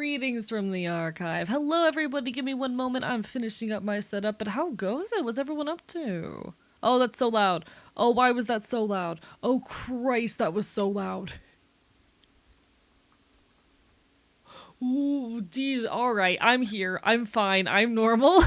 Greetings from the archive. Hello, everybody. Give me one moment. I'm finishing up my setup, but how goes it? What's everyone up to? Oh, that's so loud. Oh, why was that so loud? Oh, Christ, that was so loud. Ooh, geez. All right, I'm here. I'm fine. I'm normal.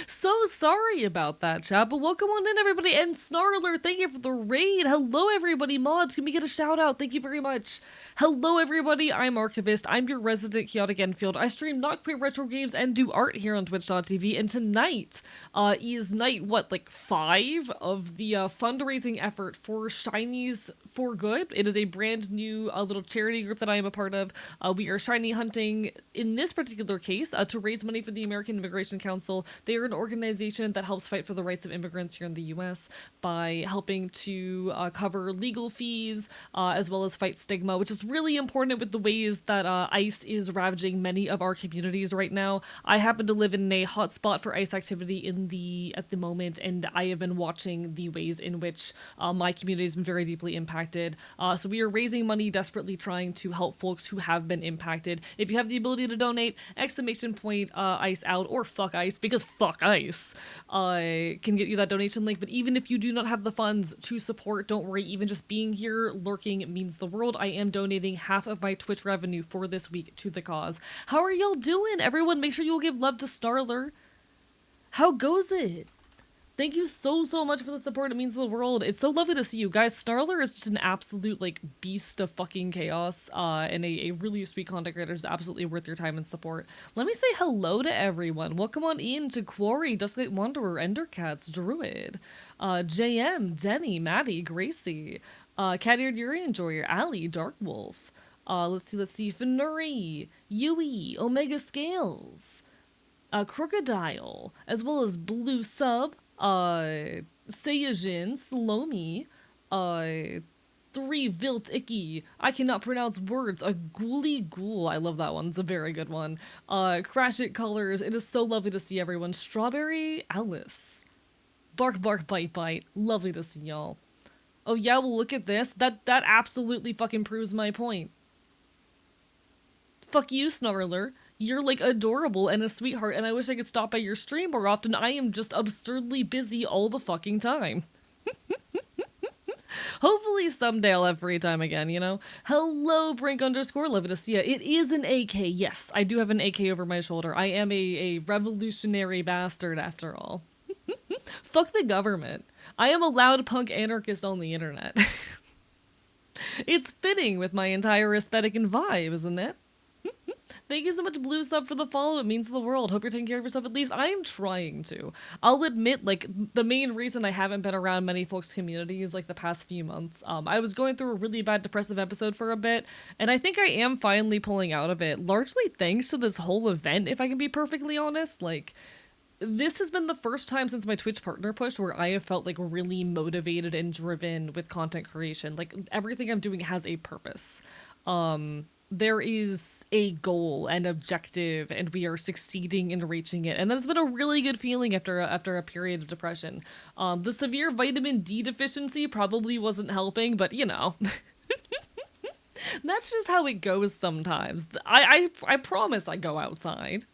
So sorry about that, chat, but welcome on in, everybody. And Snarler, thank you for the raid. Hello, everybody. Mods, can we get a shout out? Thank you very much. Hello, everybody. I'm Archivist. I'm your resident chaotic Enfield. I stream not quite retro games and do art here on Twitch.tv. And tonight is night, like 5 of the fundraising effort for Shinies for Good. It is a brand new little charity group that I am a part of. We are shiny hunting, in this particular case, to raise money for the American Immigration Council. They are an organization that helps fight for the rights of immigrants here in the U.S. by helping to cover legal fees, as well as fight stigma, which is really important with the ways that ICE is ravaging many of our communities right now. I happen to live in a hotspot for ICE activity at the moment, and I have been watching the ways in which my community has been very deeply impacted. So we are raising money, desperately trying to help folks who have been impacted. If you have the ability to donate, exclamation point ICE out, or fuck ICE, because fuck ICE, can get you that donation link. But even if you do not have the funds to support, don't worry, even just being here lurking means the world. I am donating half of my Twitch revenue for this week to the cause. How are y'all doing? Everyone, make sure you'll give love to Starler. How goes it? Thank you so much for the support. It means the world. It's so lovely to see you guys. Snarler is just an absolute beast of fucking chaos, and a really sweet content creator. Is absolutely worth your time and support. Let me say hello to everyone. Welcome on in to Quarry, Dusklight Wanderer, Endercats, Druid, JM, Denny, Maddie, Gracie, Cat-eared Yuri Enjoyer, Ali, Dark Wolf. Let's see, Fenuri, Yui, Omega Scales, Crocodile, as well as Blue Sub, Sayajin, Slomi, 3 Vilt Icky, I cannot pronounce words, a Ghoulie Ghoul, I love that one, it's a very good one, Crash It Colors, it is so lovely to see everyone, Strawberry Alice, Bark Bark Bite Bite, lovely to see y'all. Oh yeah, well look at this, that absolutely fucking proves my point. Fuck you, Snarler. You're adorable and a sweetheart, and I wish I could stop by your stream more often. I am just absurdly busy all the fucking time. Hopefully someday I'll have free time again, you know? Hello, Brink underscore Levidacia. It is an AK. Yes, I do have an AK over my shoulder. I am a revolutionary bastard after all. Fuck the government. I am a loud punk anarchist on the internet. It's fitting with my entire aesthetic and vibe, isn't it? Thank you so much, Blue Sub, for the follow. It means the world. Hope you're taking care of yourself at least. I am trying to. I'll admit, the main reason I haven't been around many folks' communities, the past few months, I was going through a really bad depressive episode for a bit, and I think I am finally pulling out of it, largely thanks to this whole event, if I can be perfectly honest. This has been the first time since my Twitch partner push where I have felt really motivated and driven with content creation. Everything I'm doing has a purpose. There is a goal and objective, and we are succeeding in reaching it. And that's been a really good feeling after a period of depression. The severe vitamin D deficiency probably wasn't helping, but you know. That's just how it goes sometimes. I promise I go outside.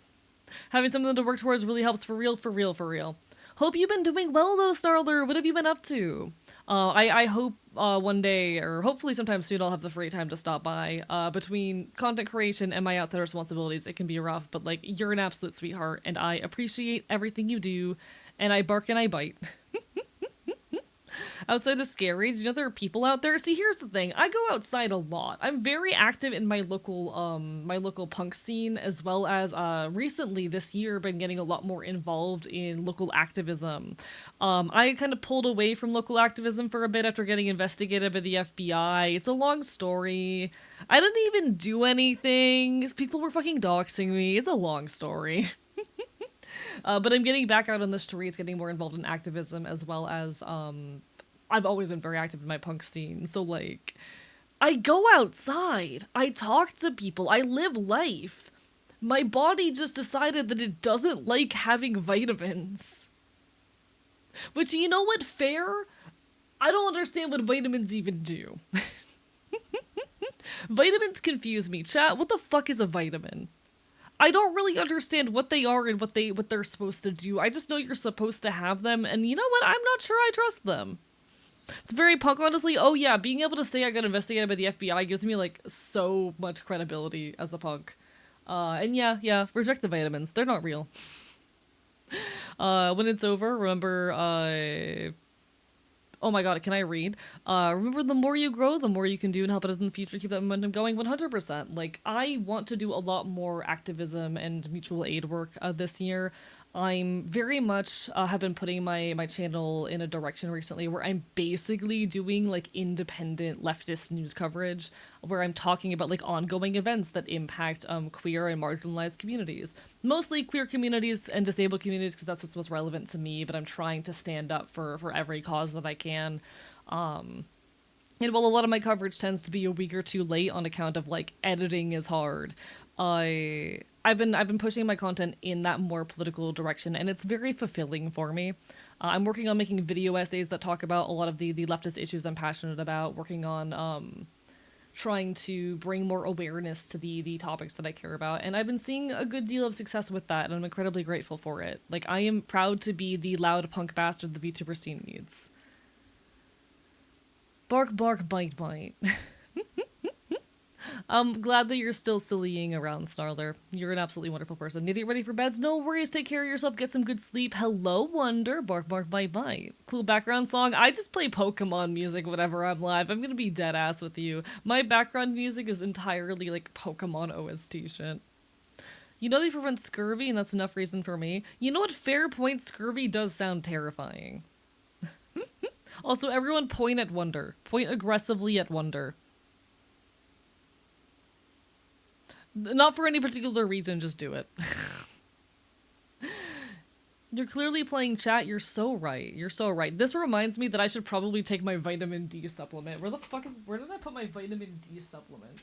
Having something to work towards really helps, for real. Hope you've been doing well though, Starler. What have you been up to? I hope one day, or hopefully sometime soon, I'll have the free time to stop by. Between content creation and my outside responsibilities, it can be rough, but you're an absolute sweetheart, and I appreciate everything you do, and I bark and I bite. Outside is scary. Do you know there are people out there? See, here's the thing. I go outside a lot. I'm very active in my local punk scene, as well as recently this year been getting a lot more involved in local activism. I kind of pulled away from local activism for a bit after getting investigated by the FBI. It's a long story. I didn't even do anything. People were fucking doxing me. It's a long story. But I'm getting back out on the streets, getting more involved in activism, as well as I've always been very active in my punk scene. So I go outside, I talk to people, I live life. My body just decided that it doesn't like having vitamins. Which, you know what, fair? I don't understand what vitamins even do. Vitamins confuse me. Chat, what the fuck is a vitamin? I don't really understand what they are and what they're supposed to do. I just know you're supposed to have them, and you know what? I'm not sure I trust them. It's very punk, honestly. Oh yeah, being able to say I got investigated by the FBI gives me like so much credibility as a punk. And yeah, reject the vitamins. They're not real. When it's over, remember, oh my god, can I read? Remember, the more you grow, the more you can do and help others in the future. Keep that momentum going 100%. Like, I want to do a lot more activism and mutual aid work this year. I'm very much have been putting my channel in a direction recently where I'm basically doing like independent leftist news coverage where I'm talking about like ongoing events that impact queer and marginalized communities. Mostly queer communities and disabled communities because that's what's most relevant to me, but I'm trying to stand up for every cause that I can. And while a lot of my coverage tends to be a week or two late on account of like editing is hard, I've been pushing my content in that more political direction, and it's very fulfilling for me. I'm working on making video essays that talk about a lot of the leftist issues I'm passionate about. Working on trying to bring more awareness to the topics that I care about, and I've been seeing a good deal of success with that, and I'm incredibly grateful for it. Like, I am proud to be the loud punk bastard the VTuber scene needs. Bark, bark, bite, bite. I'm glad that you're still sillying around, Snarler. You're an absolutely wonderful person. Need to get ready for beds? No worries, take care of yourself, get some good sleep. Hello, Wonder. Bark, bark, bite, bite. Cool background song. I just play Pokemon music whenever I'm live. I'm gonna be dead ass with you. My background music is entirely like Pokemon OST shit. You know they prevent scurvy, and that's enough reason for me. You know what? Fair point, scurvy does sound terrifying. Also, everyone point at Wonder. Point aggressively at Wonder. Not for any particular reason, just do it. You're clearly playing chat. You're so right. You're so right. This reminds me that I should probably take my vitamin D supplement. Where did I put my vitamin D supplement?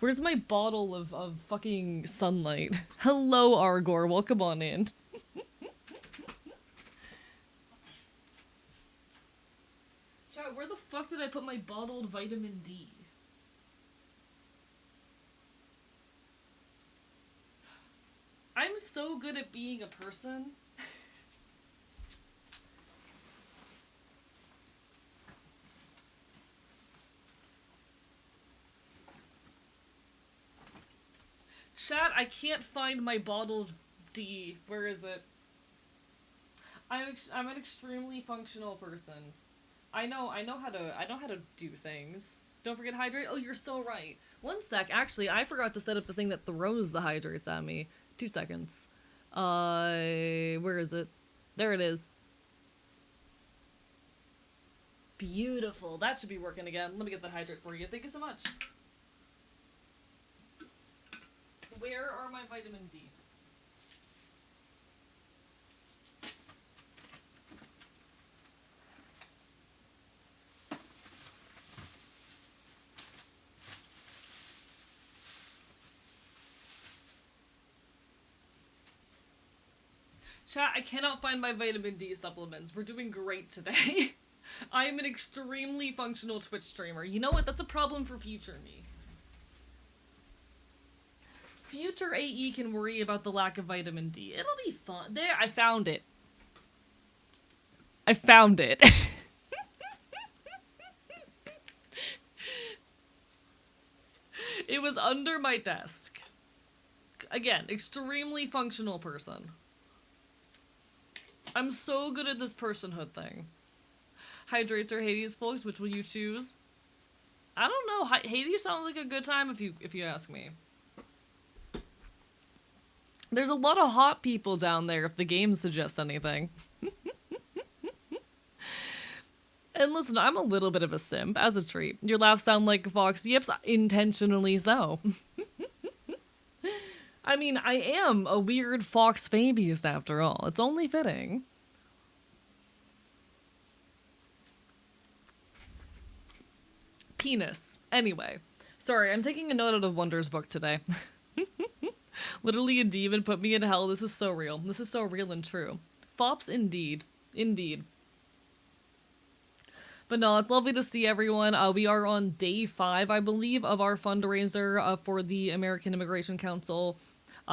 Where's my bottle of fucking sunlight? Hello, Argor. Welcome on in. Chat, where the fuck did I put my bottled vitamin D? I'm so good at being a person. Chat, I can't find my bottled D. Where is it? I'm an extremely functional person. I know how to do things. Don't forget hydrate. Oh, you're so right. One sec. Actually, I forgot to set up the thing that throws the hydrates at me. 2 seconds. Where is it? There it is. Beautiful. That should be working again. Let me get that hydrate for you. Thank you so much. Where are my vitamin D? Chat, I cannot find my vitamin D supplements. We're doing great today. I am an extremely functional Twitch streamer. You know what? That's a problem for future me. Future AE can worry about the lack of vitamin D. It'll be fun. There, I found it. I found it. It was under my desk. Again, extremely functional person. I'm so good at this personhood thing. Hydrates or Hades, folks? Which will you choose? I don't know. Hades sounds like a good time if you ask me. There's a lot of hot people down there if the game suggests anything. And listen, I'm a little bit of a simp, as a treat. Your laughs sound like Fox Yips, intentionally so. I mean, I am a weird fox fabiest after all. It's only fitting. Penis. Anyway. Sorry, I'm taking a note out of Wonder's book today. Literally a demon put me in hell. This is so real. This is so real and true. Fops indeed. Indeed. But no, it's lovely to see everyone. We are on day 5, I believe, of our fundraiser for the American Immigration Council,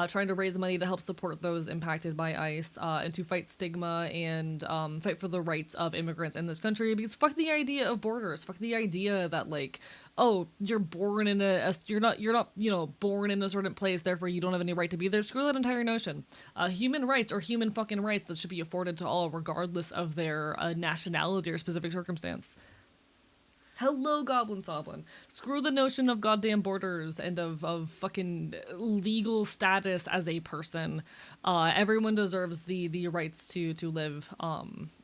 trying to raise money to help support those impacted by ICE and to fight stigma and fight for the rights of immigrants in this country. Because fuck the idea of borders. Fuck the idea that like, oh, you're born in you're not born in a certain place, therefore you don't have any right to be there. Screw that entire notion. Human rights are human fucking rights that should be afforded to all, regardless of their nationality or specific circumstance. Hello, Goblin Soblin. Screw the notion of goddamn borders and of fucking legal status as a person. Everyone deserves the rights to live.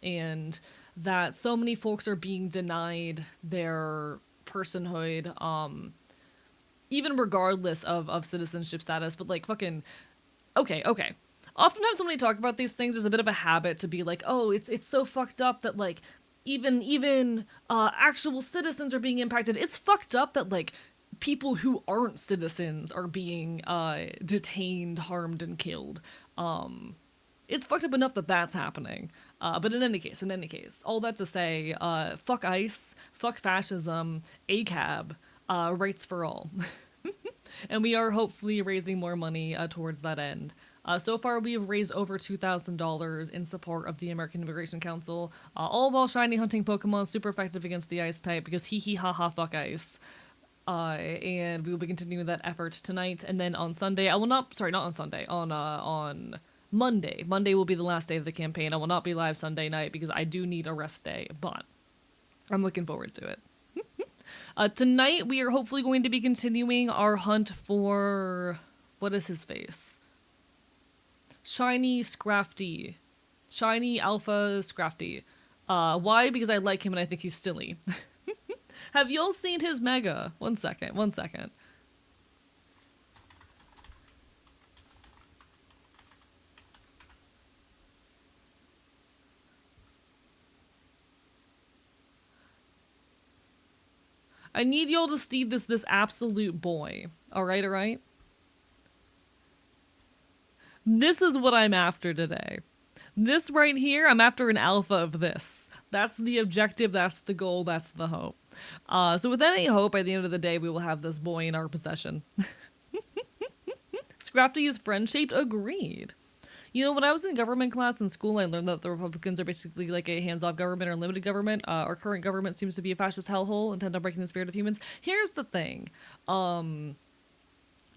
And that so many folks are being denied their personhood, even regardless of citizenship status. But like fucking okay. Oftentimes when we talk about these things, there's a bit of a habit to be like, oh, it's so fucked up that like even actual citizens are being impacted. It's fucked up that like people who aren't citizens are being detained, harmed, and killed. It's fucked up enough that that's happening. But in any case, all that to say, fuck ICE, fuck fascism, ACAB, rights for all. And we are hopefully raising more money towards that end. So far, we have raised over $2,000 in support of the American Immigration Council, all while shiny hunting Pokemon, super effective against the Ice type, because hee hee ha ha fuck Ice. And we will be continuing that effort tonight, and then on Sunday, not on Sunday, on Monday. Monday will be the last day of the campaign. I will not be live Sunday night, because I do need a rest day, but I'm looking forward to it. Tonight, we are hopefully going to be continuing our hunt for... what is his face? Shiny Scrafty. Shiny Alpha Scrafty. Why? Because I like him and I think he's silly. Have y'all seen his mega? One second. I need y'all to see this absolute boy. Alright? This is what I'm after today. This right here, I'm after an alpha of this. That's the objective, that's the goal, that's the hope. So with any hope, by the end of the day, we will have this boy in our possession. Scrafty is friend-shaped? Agreed. You know, when I was in government class in school, I learned that the Republicans are basically like a hands-off government or limited government. Our current government seems to be a fascist hellhole intent on breaking the spirit of humans. Here's the thing.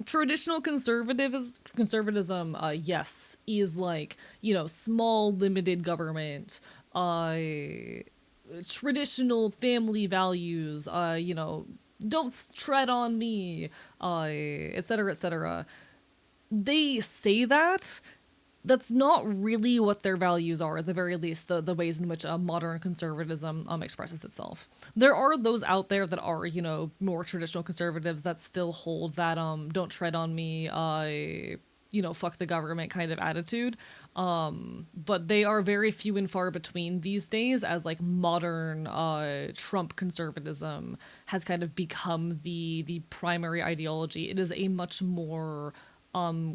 Traditional conservatism, yes, is like, small limited government, traditional family values, don't tread on me, etc., etc. They say that. That's not really what their values are, at the very least, the ways in which modern conservatism expresses itself. There are those out there that are, more traditional conservatives that still hold that don't tread on me, fuck the government kind of attitude. But they are very few and far between these days, as like modern Trump conservatism has kind of become the primary ideology. It is a much more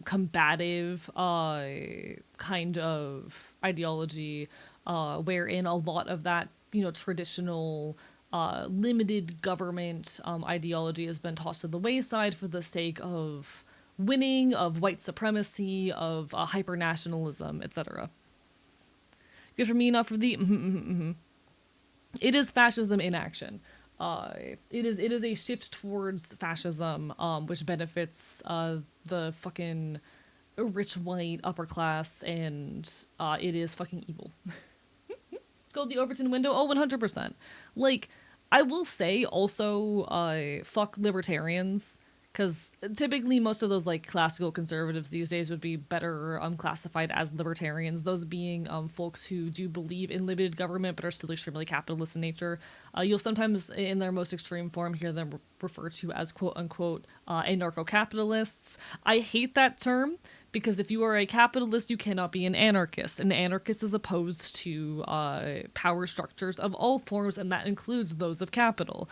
combative kind of ideology, wherein a lot of that traditional limited government ideology has been tossed to the wayside for the sake of winning, of white supremacy, of hyper nationalism, etc. Good for me, not for the. It is fascism in action. It is a shift towards fascism, which benefits the fucking rich white upper class, and it is fucking evil. Let's go to the Overton window. Oh, 100%. Like, I will say also, fuck libertarians. Because typically most of those like classical conservatives these days would be better classified as libertarians, those being folks who do believe in limited government but are still extremely capitalist in nature. You'll sometimes, in their most extreme form, hear them referred to as quote-unquote anarcho-capitalists. I hate that term because if you are a capitalist, you cannot be an anarchist. An anarchist is opposed to power structures of all forms, and that includes those of capital.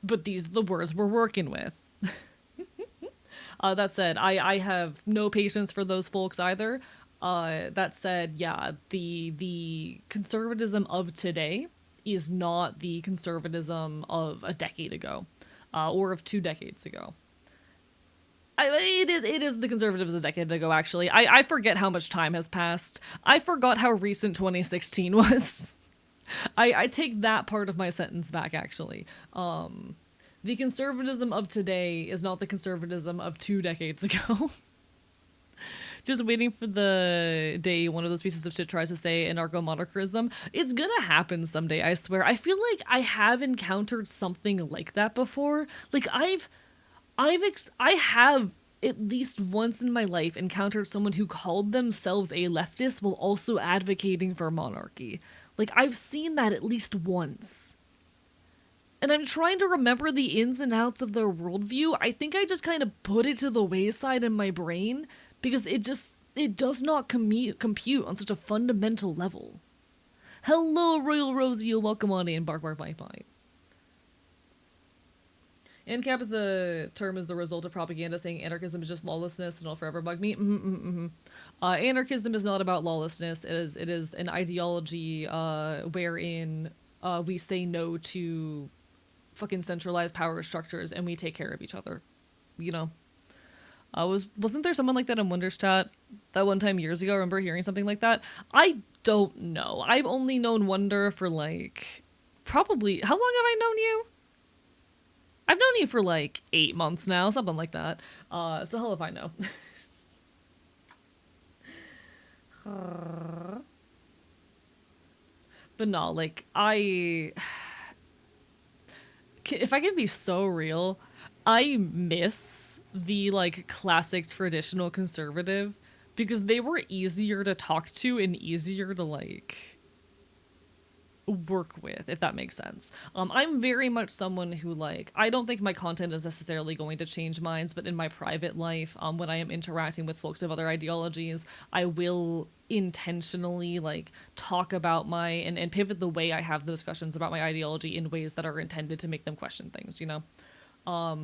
But these are the words we're working with. That said, I have no patience for those folks either. That said, yeah, the conservatism of today is not the conservatism of a decade ago, or of 2 decades ago. It is the conservatives a decade ago. Actually, I forget how much time has passed. I forgot how recent 2016 was. I take that part of my sentence back. Actually, the conservatism of today is not the conservatism of 2 decades ago. Just waiting for the day one of those pieces of shit tries to say anarcho-monarchism. It's gonna happen someday, I swear. I feel like I have encountered something like that before. Like I have at least once in my life encountered someone who called themselves a leftist while also advocating for monarchy. Like I've seen that at least once. And I'm trying to remember the ins and outs of their worldview. I think I just kind of put it to the wayside in my brain because it does not compute on such a fundamental level. Hello, Royal Rosie, welcome on in, bark bark bite bite. ANCAP is a term is the result of propaganda saying anarchism is just lawlessness and it'll forever bug me. Anarchism is not about lawlessness. It is an ideology wherein we say no to fucking centralized power structures and we take care of each other. You know? Wasn't there someone like that in Wonder's chat that one time years ago? I remember hearing something like that. I don't know. I've only known Wonder for like probably how long have I known you? I've known you for like 8 months now, something like that. So hell if I know. But no, like if I can be so real, I miss the like classic traditional conservative because they were easier to talk to and easier to like work with, if that makes sense. I'm very much someone who like I don't think my content is necessarily going to change minds, but in my private life, when I am interacting with folks of other ideologies, I will intentionally like talk about my and pivot the way I have the discussions about my ideology in ways that are intended to make them question things, you know.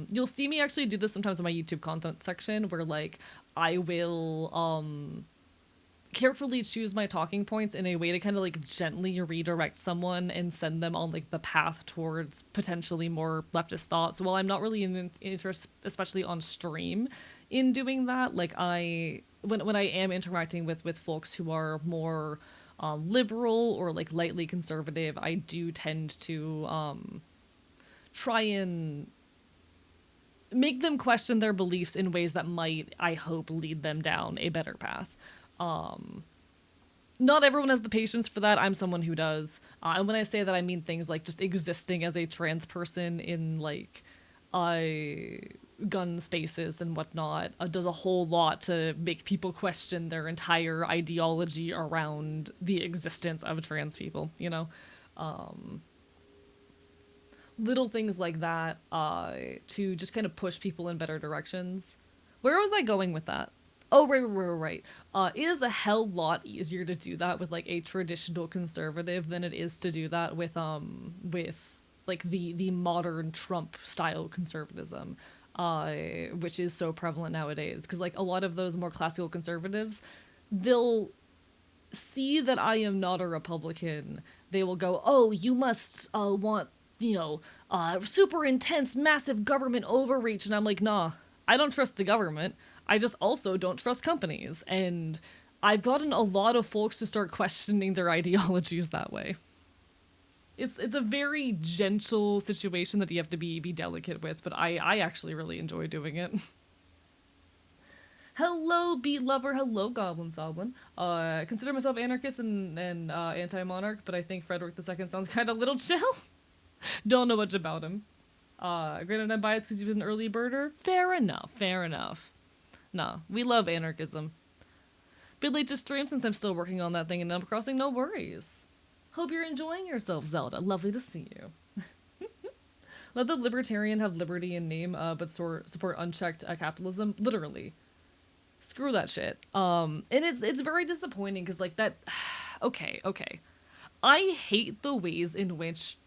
You'll see me actually do this sometimes in my YouTube content section where like I will carefully choose my talking points in a way to kind of like gently redirect someone and send them on like the path towards potentially more leftist thought. So while I'm not really in interest, especially on stream, in doing that, like when I am interacting with folks who are more liberal or like lightly conservative, I do tend to try and make them question their beliefs in ways that might, I hope, lead them down a better path. Not everyone has the patience for that. I'm someone who does. And when I say that, I mean things like just existing as a trans person in like gun spaces and whatnot does a whole lot to make people question their entire ideology around the existence of trans people, you know? Little things like that to just kind of push people in better directions. Where was I going with that? Oh, right. It is a hell lot easier to do that with like a traditional conservative than it is to do that with like the modern Trump style conservatism, which is so prevalent nowadays. Because like a lot of those more classical conservatives, they'll see that I am not a Republican. They will go, "Oh, you must want super intense, massive government overreach," and I'm like, "Nah, I don't trust the government. I just also don't trust companies." And I've gotten a lot of folks to start questioning their ideologies that way. It's a very gentle situation that you have to be delicate with, but I actually really enjoy doing it. Hello, beat lover. Hello, Goblin Soblin. Consider myself anarchist and anti-monarch, but I think Frederick II sounds kind of little chill. Don't know much about him. Granted, I'm biased because he was an early birder. Fair enough. Nah, we love anarchism. Bit late to stream since I'm still working on that thing in Animal Crossing. No worries. Hope you're enjoying yourself, Zelda. Lovely to see you. Let the libertarian have liberty in name, but support unchecked capitalism. Literally. Screw that shit. And it's very disappointing because like that. Okay. I hate the ways in which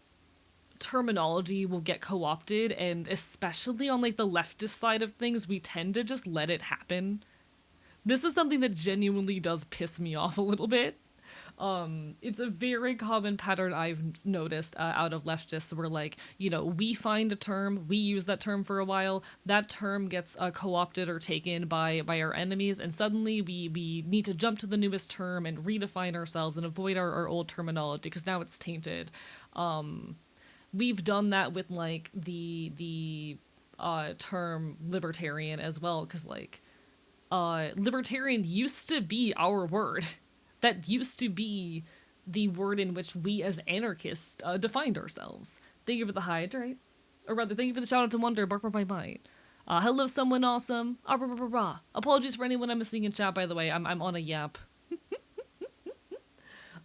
terminology will get co-opted, and especially on like the leftist side of things, we tend to just let it happen. This is something that genuinely does piss me off a little bit. It's a very common pattern I've noticed out of leftists where, like, you know, we find a term, we use that term for a while, that term gets co-opted or taken by our enemies, and suddenly we need to jump to the newest term and redefine ourselves and avoid our old terminology because now it's tainted. We've done that with, like, the term libertarian as well, because, like, libertarian used to be our word. That used to be the word in which we as anarchists defined ourselves. Thank you for the hydrate. Or rather, thank you for the shout out to Wonder, bark by bite. Hello, someone awesome. Apologies for anyone I'm missing in chat, by the way. I'm on a yap.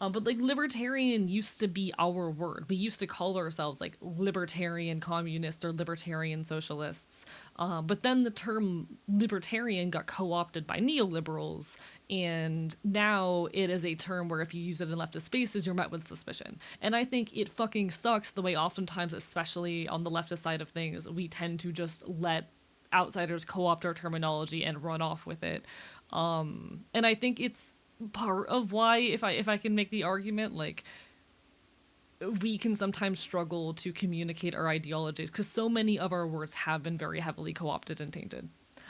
But like libertarian used to be our word. We used to call ourselves like libertarian communists or libertarian socialists. But then the term libertarian got co-opted by neoliberals, and now it is a term where if you use it in leftist spaces, you're met with suspicion. And I think it fucking sucks the way oftentimes, especially on the leftist side of things, we tend to just let outsiders co-opt our terminology and run off with it. And I think it's part of why, if I can make the argument, like, we can sometimes struggle to communicate our ideologies because so many of our words have been very heavily co-opted and tainted.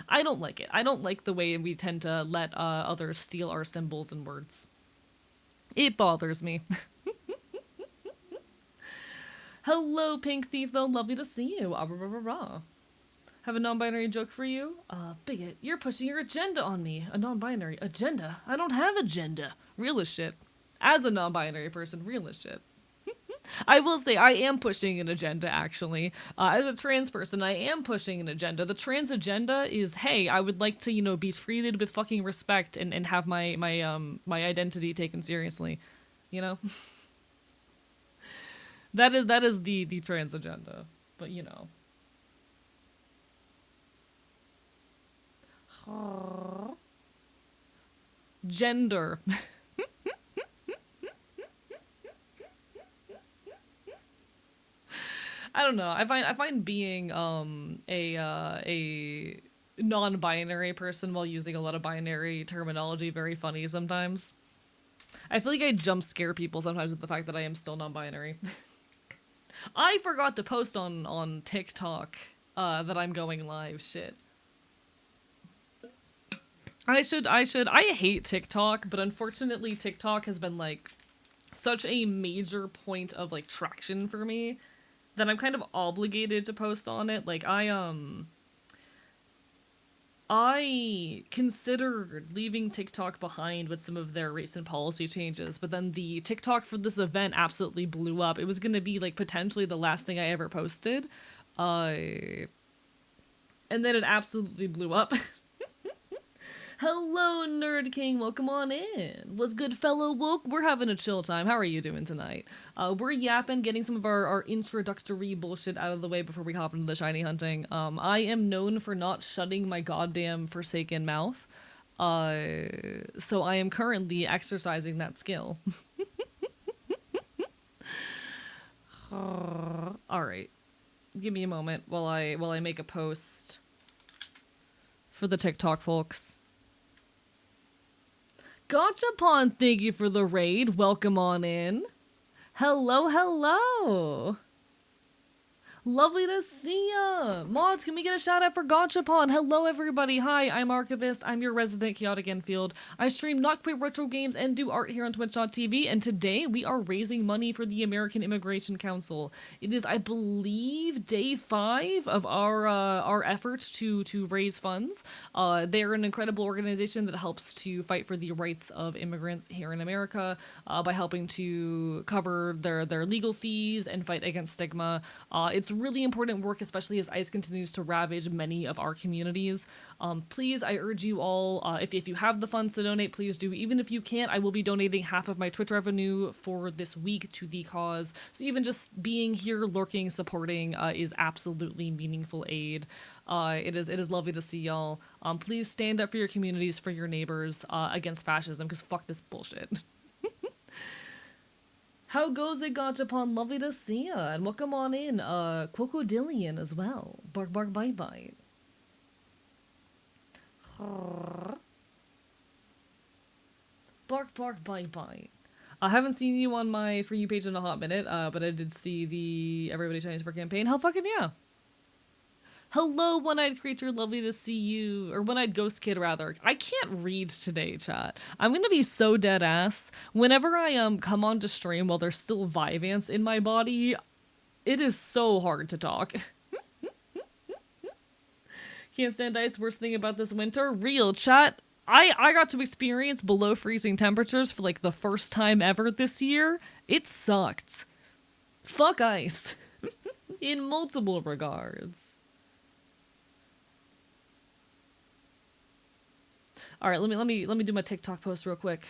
I don't like it. I don't like the way we tend to let others steal our symbols and words. It bothers me. Hello, Pink Thief, though. Lovely to see you. Have a non-binary joke for you? Bigot, you're pushing your agenda on me. A non-binary agenda? I don't have agenda. Real as shit. As a non-binary person, real as shit. I will say I am pushing an agenda, actually. As a trans person, I am pushing an agenda. The trans agenda is, hey, I would like to, you know, be treated with fucking respect and have my identity taken seriously. You know? that is the trans agenda. But, you know. Gender. I don't know. I find being a non-binary person while using a lot of binary terminology very funny sometimes. I feel like I jump scare people sometimes with the fact that I am still non-binary. I forgot to post on TikTok that I'm going live. Shit. I hate TikTok, but unfortunately TikTok has been like such a major point of like traction for me that I'm kind of obligated to post on it. Like I considered leaving TikTok behind with some of their recent policy changes, but then the TikTok for this event absolutely blew up. It was going to be like potentially the last thing I ever posted. And then it absolutely blew up. Hello, Nerd King. Welcome on in. What's good, fellow woke? We're having a chill time. How are you doing tonight? We're yapping, getting some of our introductory bullshit out of the way before we hop into the shiny hunting. I am known for not shutting my goddamn forsaken mouth. So I am currently exercising that skill. Alright. Give me a moment while I make a post for the TikTok folks. Gachapon, thank you for the raid. Welcome on in. Hello, hello. Lovely to see ya. Mods, can we get a shout out for Gachapon? Hello, everybody. Hi, I'm Archivist. I'm your resident chaotic Enfield. I stream Not Quite Retro Games and do art here on Twitch.tv, and today we are raising money for the American Immigration Council. It is, I believe, day 5 of our efforts to raise funds. They're an incredible organization that helps to fight for the rights of immigrants here in America by helping to cover their legal fees and fight against stigma. It's really important work, especially as ICE continues to ravage many of our communities. Please, I urge you all, if you have the funds to donate, please do. Even if you can't, I will be donating half of my Twitch revenue for this week to the cause. So even just being here, lurking, supporting is absolutely meaningful aid. It is lovely to see y'all. Please stand up for your communities, for your neighbors, against fascism, because fuck this bullshit. How goes it, Gachapon? Lovely to see ya. And welcome on in, Crocodilian as well. Bark, bark, bite, bite. Bark, bark, bite, bite. I haven't seen you on my For You page in a hot minute, but I did see the Everybody Chinese for campaign. Hell fucking yeah. Hello, one-eyed creature, lovely to see you. Or one-eyed ghost kid, rather. I can't read today, chat. I'm gonna be so dead ass. Whenever I come on to stream while there's still Vyvanse in my body, it is so hard to talk. Can't stand ice. Worst thing about this winter? Real, chat. I got to experience below freezing temperatures for like the first time ever this year. It sucked. Fuck ice. In multiple regards. All right, let me do my TikTok post real quick.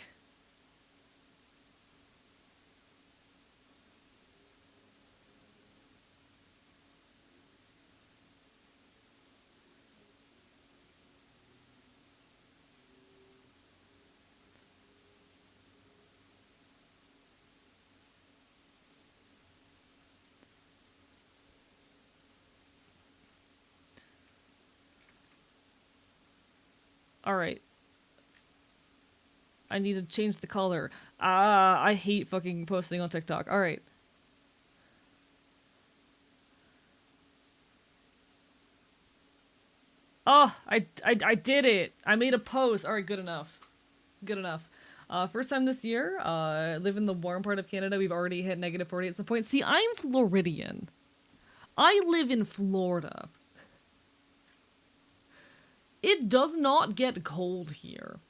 All right. I need to change the color. I hate fucking posting on TikTok. All right. Oh, I did it. I made a post. All right, good enough. Good enough. First time this year. Live in the warm part of Canada. We've already hit negative 48 at some point. See, I'm Floridian. I live in Florida. It does not get cold here.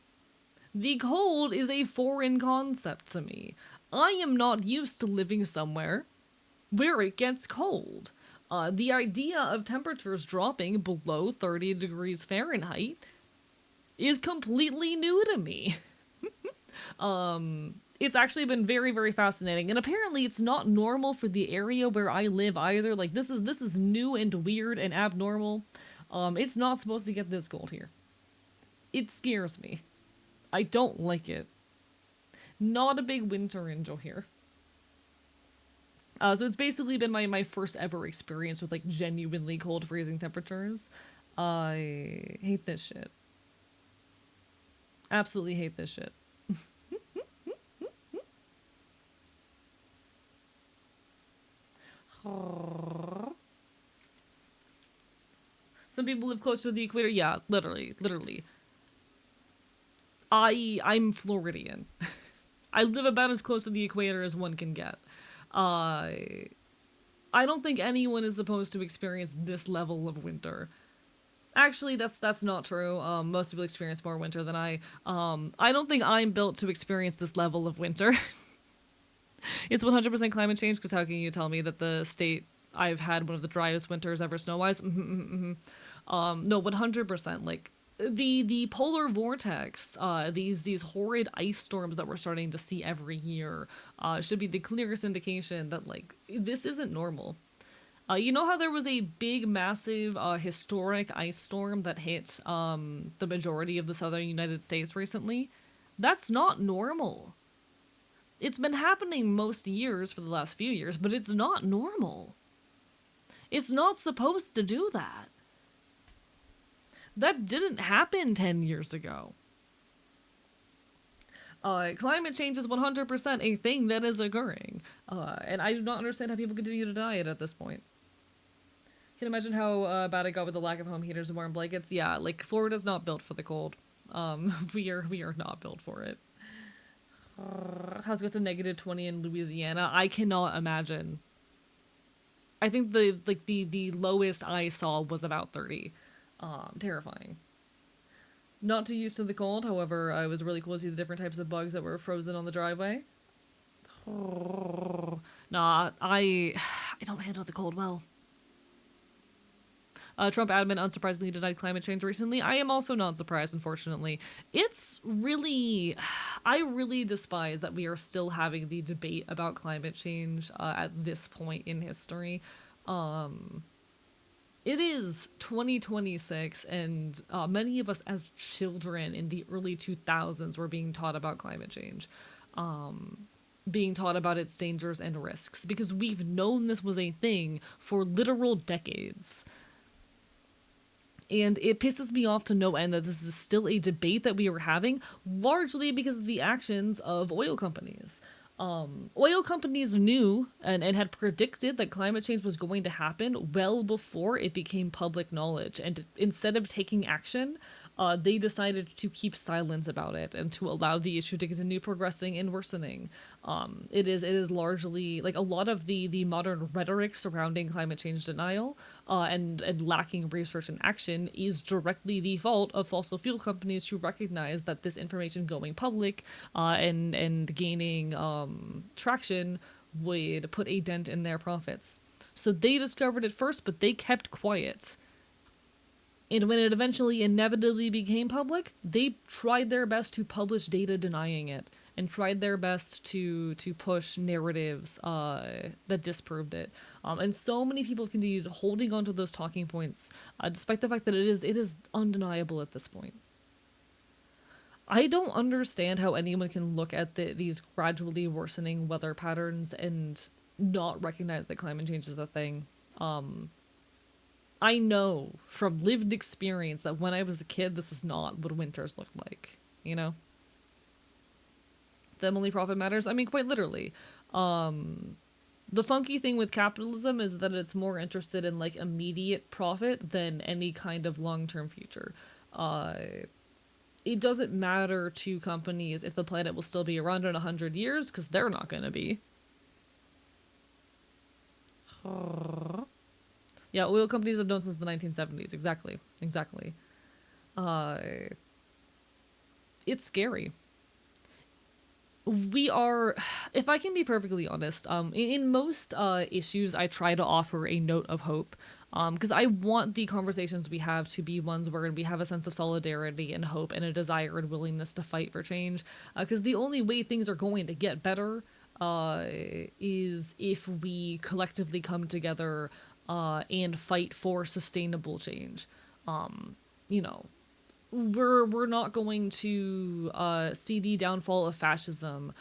The cold is a foreign concept to me. I am not used to living somewhere where it gets cold. The idea of temperatures dropping below 30 degrees Fahrenheit is completely new to me. It's actually been very, very fascinating, and apparently it's not normal for the area where I live either. Like this is new and weird and abnormal. It's not supposed to get this cold here. It scares me. I don't like it. Not a big winter angel here. So it's basically been my first ever experience with like genuinely cold freezing temperatures. I hate this shit. Absolutely hate this shit. Some people live close to the equator. Yeah, literally. I'm Floridian. I live about as close to the equator as one can get. I don't think anyone is supposed to experience this level of winter. Actually, that's not true. Most people experience more winter than I. I don't think I'm built to experience this level of winter. It's 100% climate change, because how can you tell me that the state I've had one of the driest winters ever snow-wise? No, 100%. Like, the polar vortex, these horrid ice storms that we're starting to see every year, should be the clearest indication that, like, this isn't normal. You know how there was a big, massive, historic ice storm that hit the majority of the southern United States recently? That's not normal. It's been happening most years for the last few years, but it's not normal. It's not supposed to do that. That didn't happen 10 years ago. Climate change is 100% a thing that is occurring. And I do not understand how people continue to deny it at this point. Can you imagine how bad it got with the lack of home heaters and warm blankets? Yeah, like, Florida's not built for the cold. We are not built for it. How's it got to negative 20 in Louisiana? I cannot imagine. I think the lowest I saw was about 30. Terrifying. Not too used to the cold, however, it was really cool to see the different types of bugs that were frozen on the driveway. Nah, I don't handle the cold well. Trump admin unsurprisingly denied climate change recently. I am also not surprised, unfortunately. It's really... I really despise that we are still having the debate about climate change at this point in history. It is 2026, and many of us as children in the early 2000s were being taught about climate change. Being taught about its dangers and risks, because we've known this was a thing for literal decades. And it pisses me off to no end that this is still a debate that we are having, largely because of the actions of oil companies. Oil companies knew and had predicted that climate change was going to happen well before it became public knowledge. And instead of taking action, they decided to keep silence about it and to allow the issue to continue progressing and worsening. It is largely like a lot of the modern rhetoric surrounding climate change denial and lacking research and action is directly the fault of fossil fuel companies who recognize that this information going public and gaining traction would put a dent in their profits. So they discovered it first, but they kept quiet. And when it eventually inevitably became public, they tried their best to publish data denying it and tried their best to push narratives that disproved it. And so many people have continued holding on to those talking points, despite the fact that it is undeniable at this point. I don't understand how anyone can look at these gradually worsening weather patterns and not recognize that climate change is a thing. I know from lived experience that when I was a kid, this is not what winters looked like. You know? The only profit matters. I mean, quite literally. The funky thing with capitalism is that it's more interested in like immediate profit than any kind of long-term future. It doesn't matter to companies if the planet will still be around in 100 years, because they're not going to be. Yeah, oil companies have known since the 1970s. Exactly. Exactly. Uh, it's scary. We are, if I can be perfectly honest, in most issues, I try to offer a note of hope. Because I want the conversations we have to be ones where we have a sense of solidarity and hope and a desire and willingness to fight for change. Because the only way things are going to get better is if we collectively come together and fight for sustainable change. You know, we're not going to see the downfall of fascism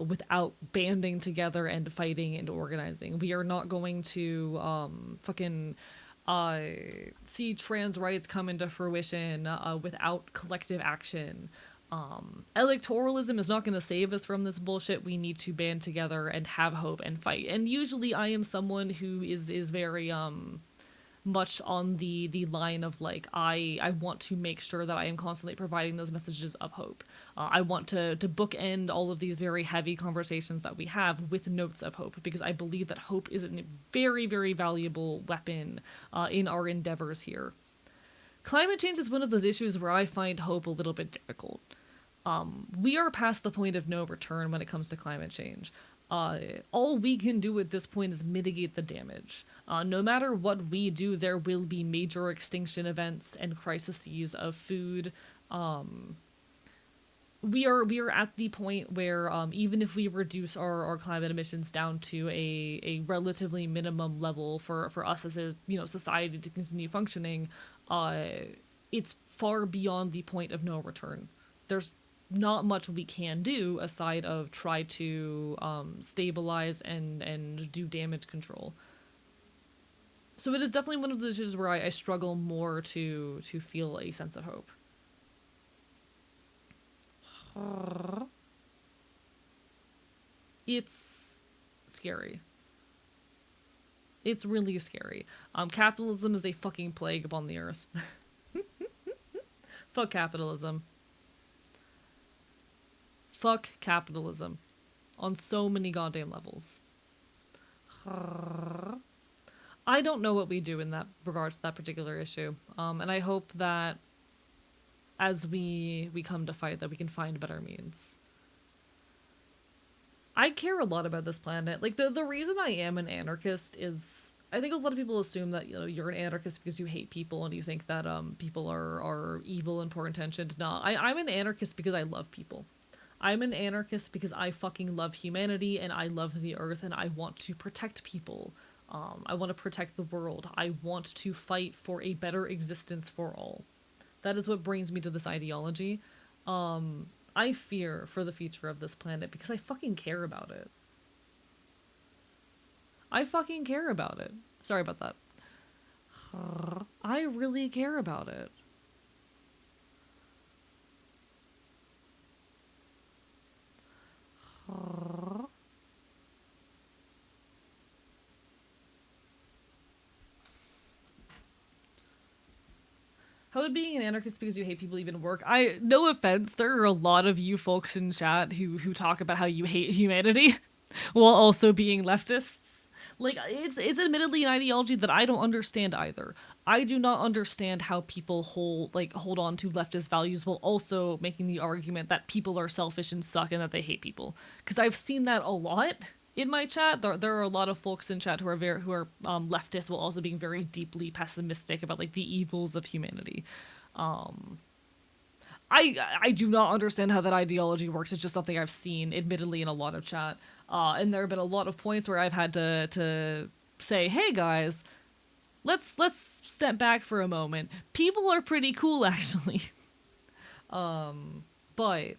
without banding together and fighting and organizing. We are not going to fucking see trans rights come into fruition without collective action. Electoralism is not going to save us from this bullshit. We need to band together and have hope and fight. And usually, I am someone who is very much on the line of like I want to make sure that I am constantly providing those messages of hope. I want to bookend all of these very heavy conversations that we have with notes of hope, because I believe that hope is a very, very valuable weapon in our endeavors here. Climate change is one of those issues where I find hope a little bit difficult. We are past the point of no return when it comes to climate change. All we can do at this point is mitigate the damage. No matter what we do, there will be major extinction events and crises of food. We are at the point where even if we reduce our climate emissions down to a relatively minimum level for us as a society to continue functioning, it's far beyond the point of no return. There's not much we can do aside of try to stabilize and do damage control. So it is definitely one of those issues where I struggle more to feel a sense of hope. It's scary. It's really scary. Capitalism is a fucking plague upon the earth. Fuck capitalism. Fuck capitalism. On so many goddamn levels. I don't know what we do in that regards to that particular issue. And I hope that as we come to fight, that we can find better means. I care a lot about this planet. Like the reason I am an anarchist is I think a lot of people assume that you're an anarchist because you hate people and you think that people are evil and poor intentioned. No, I'm an anarchist because I love people. I'm an anarchist because I fucking love humanity and I love the earth and I want to protect people. I want to protect the world. I want to fight for a better existence for all. That is what brings me to this ideology. I fear for the future of this planet because I fucking care about it. I fucking care about it. Sorry about that. I really care about it. How would being an anarchist because you hate people even work? No offense, there are a lot of you folks in chat who talk about how you hate humanity while also being leftists. Like it's admittedly an ideology that I don't understand either. I do not understand how people hold on to leftist values while also making the argument that people are selfish and suck and that they hate people. Because I've seen that a lot in my chat. There are a lot of folks in chat who are leftist while also being very deeply pessimistic about like the evils of humanity. Um, I do not understand how that ideology works. It's just something I've seen, admittedly, in a lot of chat. And there have been a lot of points where I've had to say, "Hey guys, let's step back for a moment. People are pretty cool, actually." But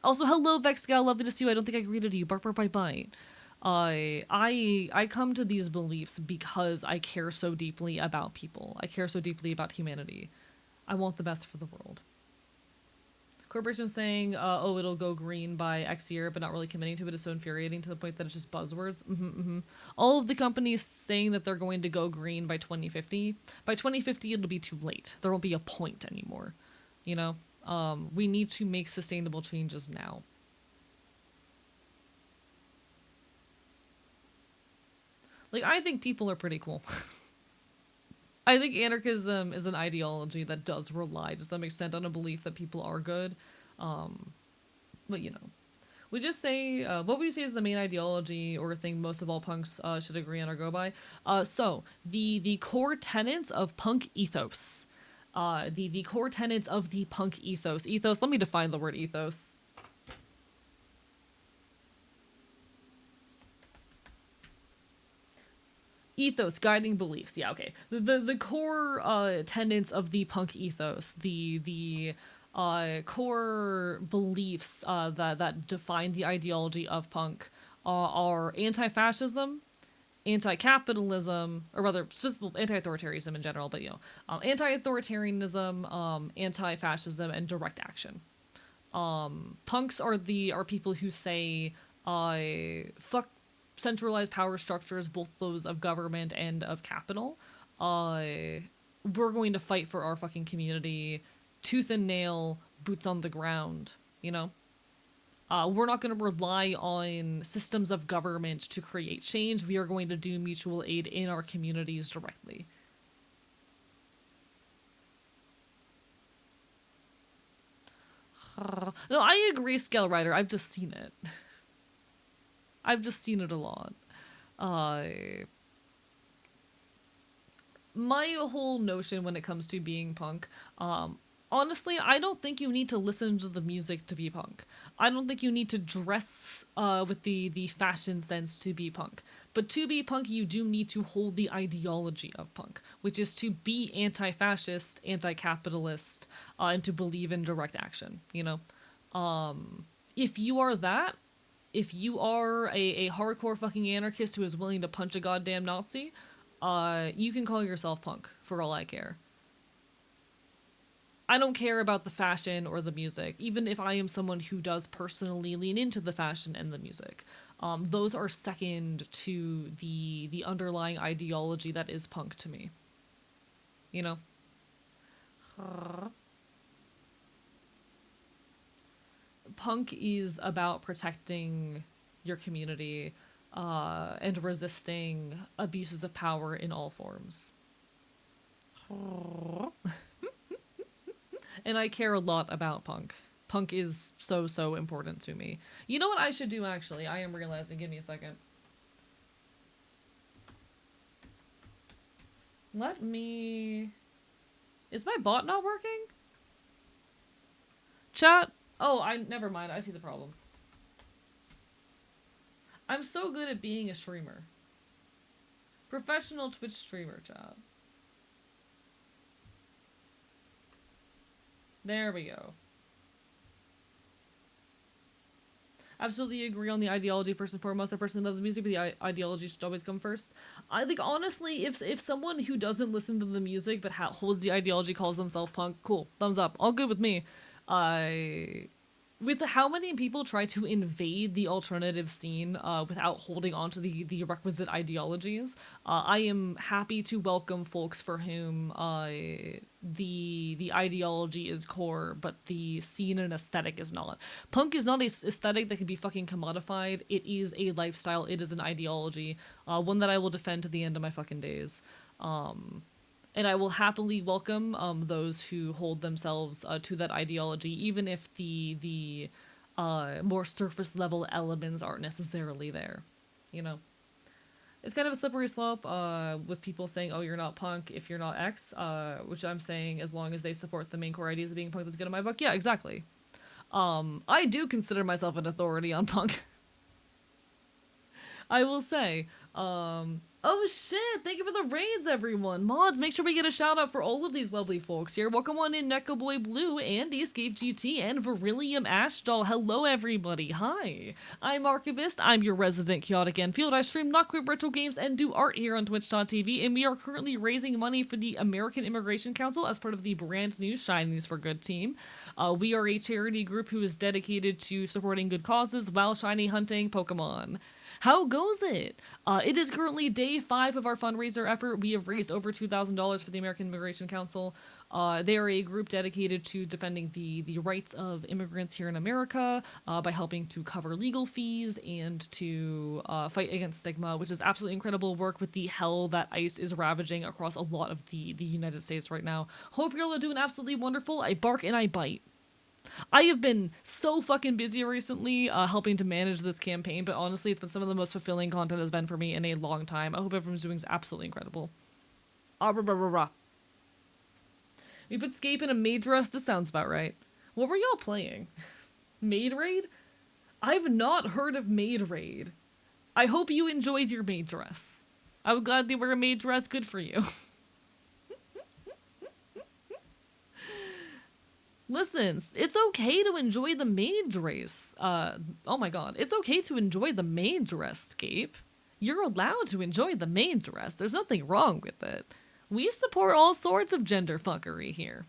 also, hello Vexgal, lovely to see you. I don't think I greeted you. Bark, bark, bite, bite. I come to these beliefs because I care so deeply about people. I care so deeply about humanity. I want the best for the world. Corporation saying, "Oh, it'll go green by X year," but not really committing to it is so infuriating to the point that it's just buzzwords. All of the companies saying that they're going to go green by 2050. By 2050, it'll be too late. There won't be a point anymore. You know, we need to make sustainable changes now. Like, I think people are pretty cool. I think anarchism is an ideology that does rely to some extent on a belief that people are good. But you know, we just say, what would you say is the main ideology or thing most of all punks should agree on or go by? So the core tenets of punk ethos. The core tenets of the punk ethos. Ethos. Let me define the word ethos. Ethos, guiding beliefs. Yeah, okay. The core tenets of the punk ethos, the core beliefs that define the ideology of punk are anti-fascism, anti-capitalism, or rather, specifically anti-authoritarianism in general, but you know, anti-authoritarianism, anti-fascism, and direct action. Punks are people who say, fuck centralized power structures, both those of government and of capital. We're going to fight for our fucking community, tooth and nail, boots on the ground. You know, we're not going to rely on systems of government to create change. We are going to do mutual aid in our communities directly. No, I agree, Scale Rider. I've just seen it. I've just seen it a lot. Uh, my whole notion when it comes to being punk, honestly, I don't think you need to listen to the music to be punk. I don't think you need to dress with the fashion sense to be punk. But to be punk, you do need to hold the ideology of punk, which is to be anti-fascist, anti-capitalist, and to believe in direct action. You know, if you are that, if you are a hardcore fucking anarchist who is willing to punch a goddamn Nazi, you can call yourself punk for all I care. I don't care about the fashion or the music, even if I am someone who does personally lean into the fashion and the music. Those are second to the underlying ideology that is punk to me. You know? Punk is about protecting your community and resisting abuses of power in all forms. And I care a lot about punk. Punk is so, so important to me. You know what I should do, actually? I am realizing. Give me a second. Let me... Is my bot not working? Chat? Oh, never mind. I see the problem. I'm so good at being a streamer. Professional Twitch streamer, chat. There we go. Absolutely agree on the ideology first and foremost. I personally love the music, but the ideology should always come first. I think honestly, if someone who doesn't listen to the music but holds the ideology calls themselves punk, cool, thumbs up, all good with me. I with how many people try to invade the alternative scene without holding on to the requisite ideologies, I am happy to welcome folks for whom the ideology is core, but the scene and aesthetic is not. Punk is not a aesthetic that can be fucking commodified. It is a lifestyle. It is an ideology, one that I will defend to the end of my fucking days. And I will happily welcome those who hold themselves to that ideology, even if the more surface level elements aren't necessarily there. You know, it's kind of a slippery slope with people saying, "Oh, you're not punk if you're not X," which I'm saying as long as they support the main core ideas of being punk, that's good in my book. Yeah, exactly. I do consider myself an authority on punk. I will say. Oh shit! Thank you for the raids, everyone. Mods, make sure we get a shout out for all of these lovely folks here. Welcome on in, Neko Boy Blue and Escape GT and Beryllium Ashdoll. Hello, everybody. Hi, I'm Archivist. I'm your resident chaotic Enfield. I stream Not Quit Retro Games and do art here on Twitch.tv, and we are currently raising money for the American Immigration Council as part of the brand new Shinies for Good team. We are a charity group who is dedicated to supporting good causes while shiny hunting Pokemon. How goes it? It is currently day 5 of our fundraiser effort. We have raised over $2,000 for the American Immigration Council. They are a group dedicated to defending the rights of immigrants here in America by helping to cover legal fees and to fight against stigma, which is absolutely incredible work with the hell that ICE is ravaging across a lot of the United States right now. Hope you're all doing absolutely wonderful. I bark and I bite. I have been so fucking busy recently helping to manage this campaign, but honestly, it's been some of the most fulfilling content has been for me in a long time. I hope everyone's doing absolutely incredible. Ah, rah, rah, rah, rah. We put Scape in a maid dress? This sounds about right. What were y'all playing? Maid Raid? I've not heard of Maid Raid. I hope you enjoyed your maid dress. I would gladly wear a maid dress. Good for you. Listen, it's okay to enjoy the maid dress. Oh my god, it's okay to enjoy the maid dress, Scape. You're allowed to enjoy the maid dress. There's nothing wrong with it. We support all sorts of gender fuckery here.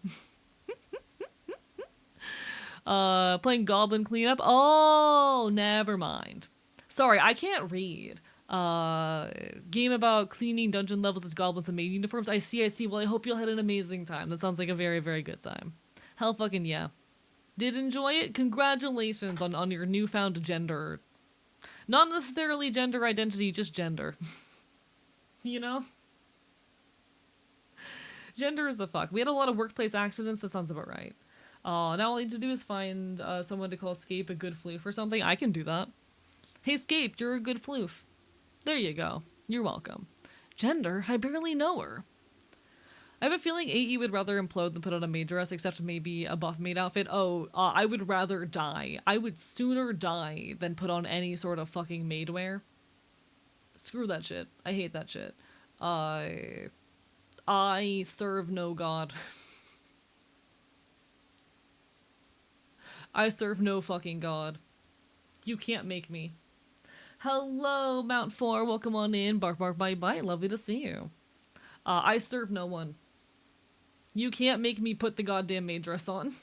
Playing Goblin Cleanup? Oh, never mind. Sorry, I can't read. Game about cleaning dungeon levels as goblins in maid uniforms. I see. Well, I hope you'll had an amazing time. That sounds like a very, very good time. Hell fucking yeah. Did enjoy it? Congratulations on your newfound gender. Not necessarily gender identity, just gender. You know? Gender is a fuck. We had a lot of workplace accidents, that sounds about right. Now all I need to do is find someone to call Scape a good floof or something. I can do that. Hey Scape, you're a good floof. There you go. You're welcome. Gender? I barely know her. I have a feeling AE would rather implode than put on a maid dress, except maybe a buff maid outfit. Oh, I would rather die. I would sooner die than put on any sort of fucking maid wear. Screw that shit. I hate that shit. I serve no god. I serve no fucking god. You can't make me. Hello, Mount 4. Welcome on in. Bark, bark, bite, bite. Lovely to see you. I serve no one. You can't make me put the goddamn maid dress on.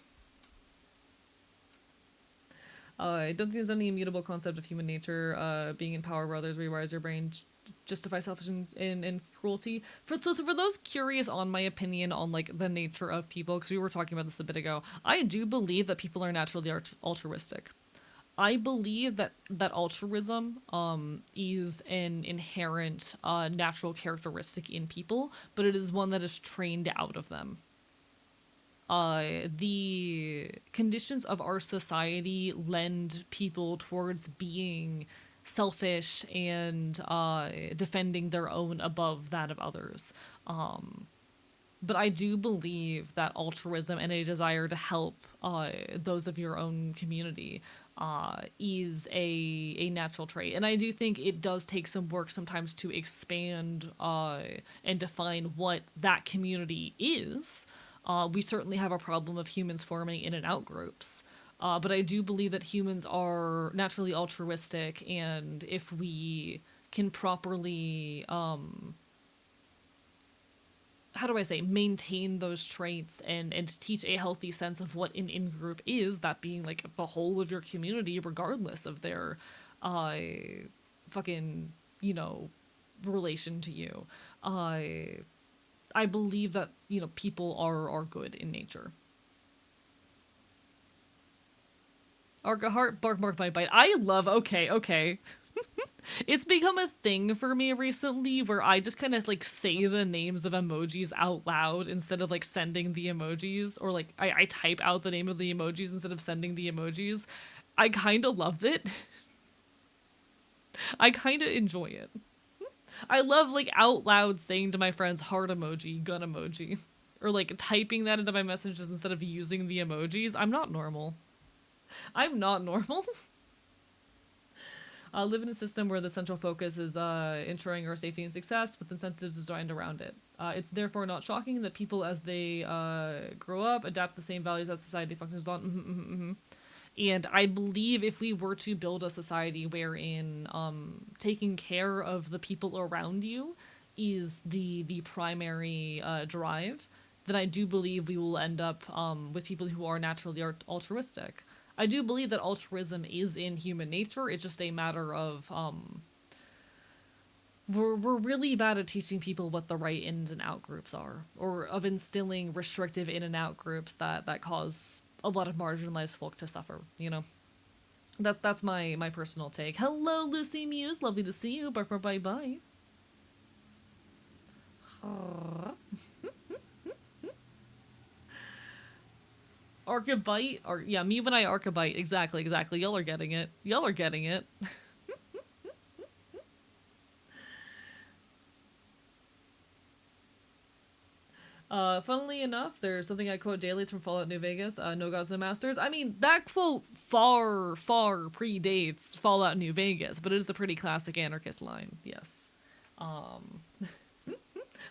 I don't think there's any immutable concept of human nature. Being in power where others rewires your brain, justify selfish and cruelty. So for those curious on my opinion on like the nature of people, because we were talking about this a bit ago, I do believe that people are naturally altruistic. I believe that altruism is an inherent natural characteristic in people, but it is one that is trained out of them. The conditions of our society lend people towards being selfish and defending their own above that of others. But I do believe that altruism and a desire to help those of your own community is a natural trait. And I do think it does take some work sometimes to expand and define what that community is. We certainly have a problem of humans forming in and out groups. But I do believe that humans are naturally altruistic, and if we can properly, how do I say, maintain those traits and teach a healthy sense of what an in group is, that being like the whole of your community, regardless of their, uh, fucking, you know, relation to you. I believe that people are good in nature. Arc a heart, bark, bark, bite, bite. I love. Okay, okay. It's become a thing for me recently where I just kind of like say the names of emojis out loud instead of like sending the emojis, or like I type out the name of the emojis instead of sending the emojis. I kind of love it. I kind of enjoy it. I love like out loud saying to my friends heart emoji, gun emoji, or like typing that into my messages instead of using the emojis. I'm not normal. I'm not normal. Live in a system where the central focus is ensuring our safety and success, with incentives designed around it. It's therefore not shocking that people, as they grow up, adapt the same values that society functions on. And I believe if we were to build a society wherein taking care of the people around you is the primary drive, then I do believe we will end up with people who are naturally altruistic. I do believe that altruism is in human nature. It's just a matter of we're really bad at teaching people what the right ins and out groups are, or of instilling restrictive in and out groups that cause a lot of marginalized folk to suffer. That's my personal take. Hello, Lucy Muse. Lovely to see you. Bye bye. Archibite, or yeah, me when I Archibite. Exactly. Y'all are getting it. Y'all are getting it. Funnily enough, there's something I quote daily. It's from Fallout New Vegas. No gods, no masters. I mean, that quote far predates Fallout New Vegas, but it is a pretty classic anarchist line. Yes. Um,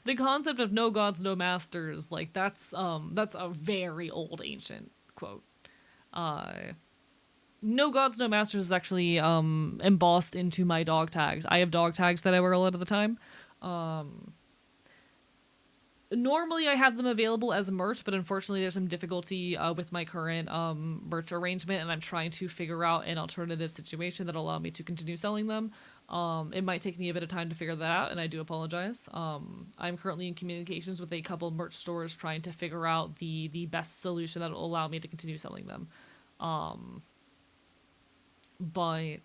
the concept of no gods, no masters, like that's a very old ancient quote. Uh, no gods, no masters is actually embossed into my dog tags. I have dog tags that I wear a lot of the time. Um, Normally I have them available as merch, but unfortunately there's some difficulty with my current merch arrangement, and I'm trying to figure out an alternative situation that'll allow me to continue selling them. It might take me a bit of time to figure that out, and I do apologize. I'm currently in communications with a couple merch stores trying to figure out the best solution that will allow me to continue selling them. Um, but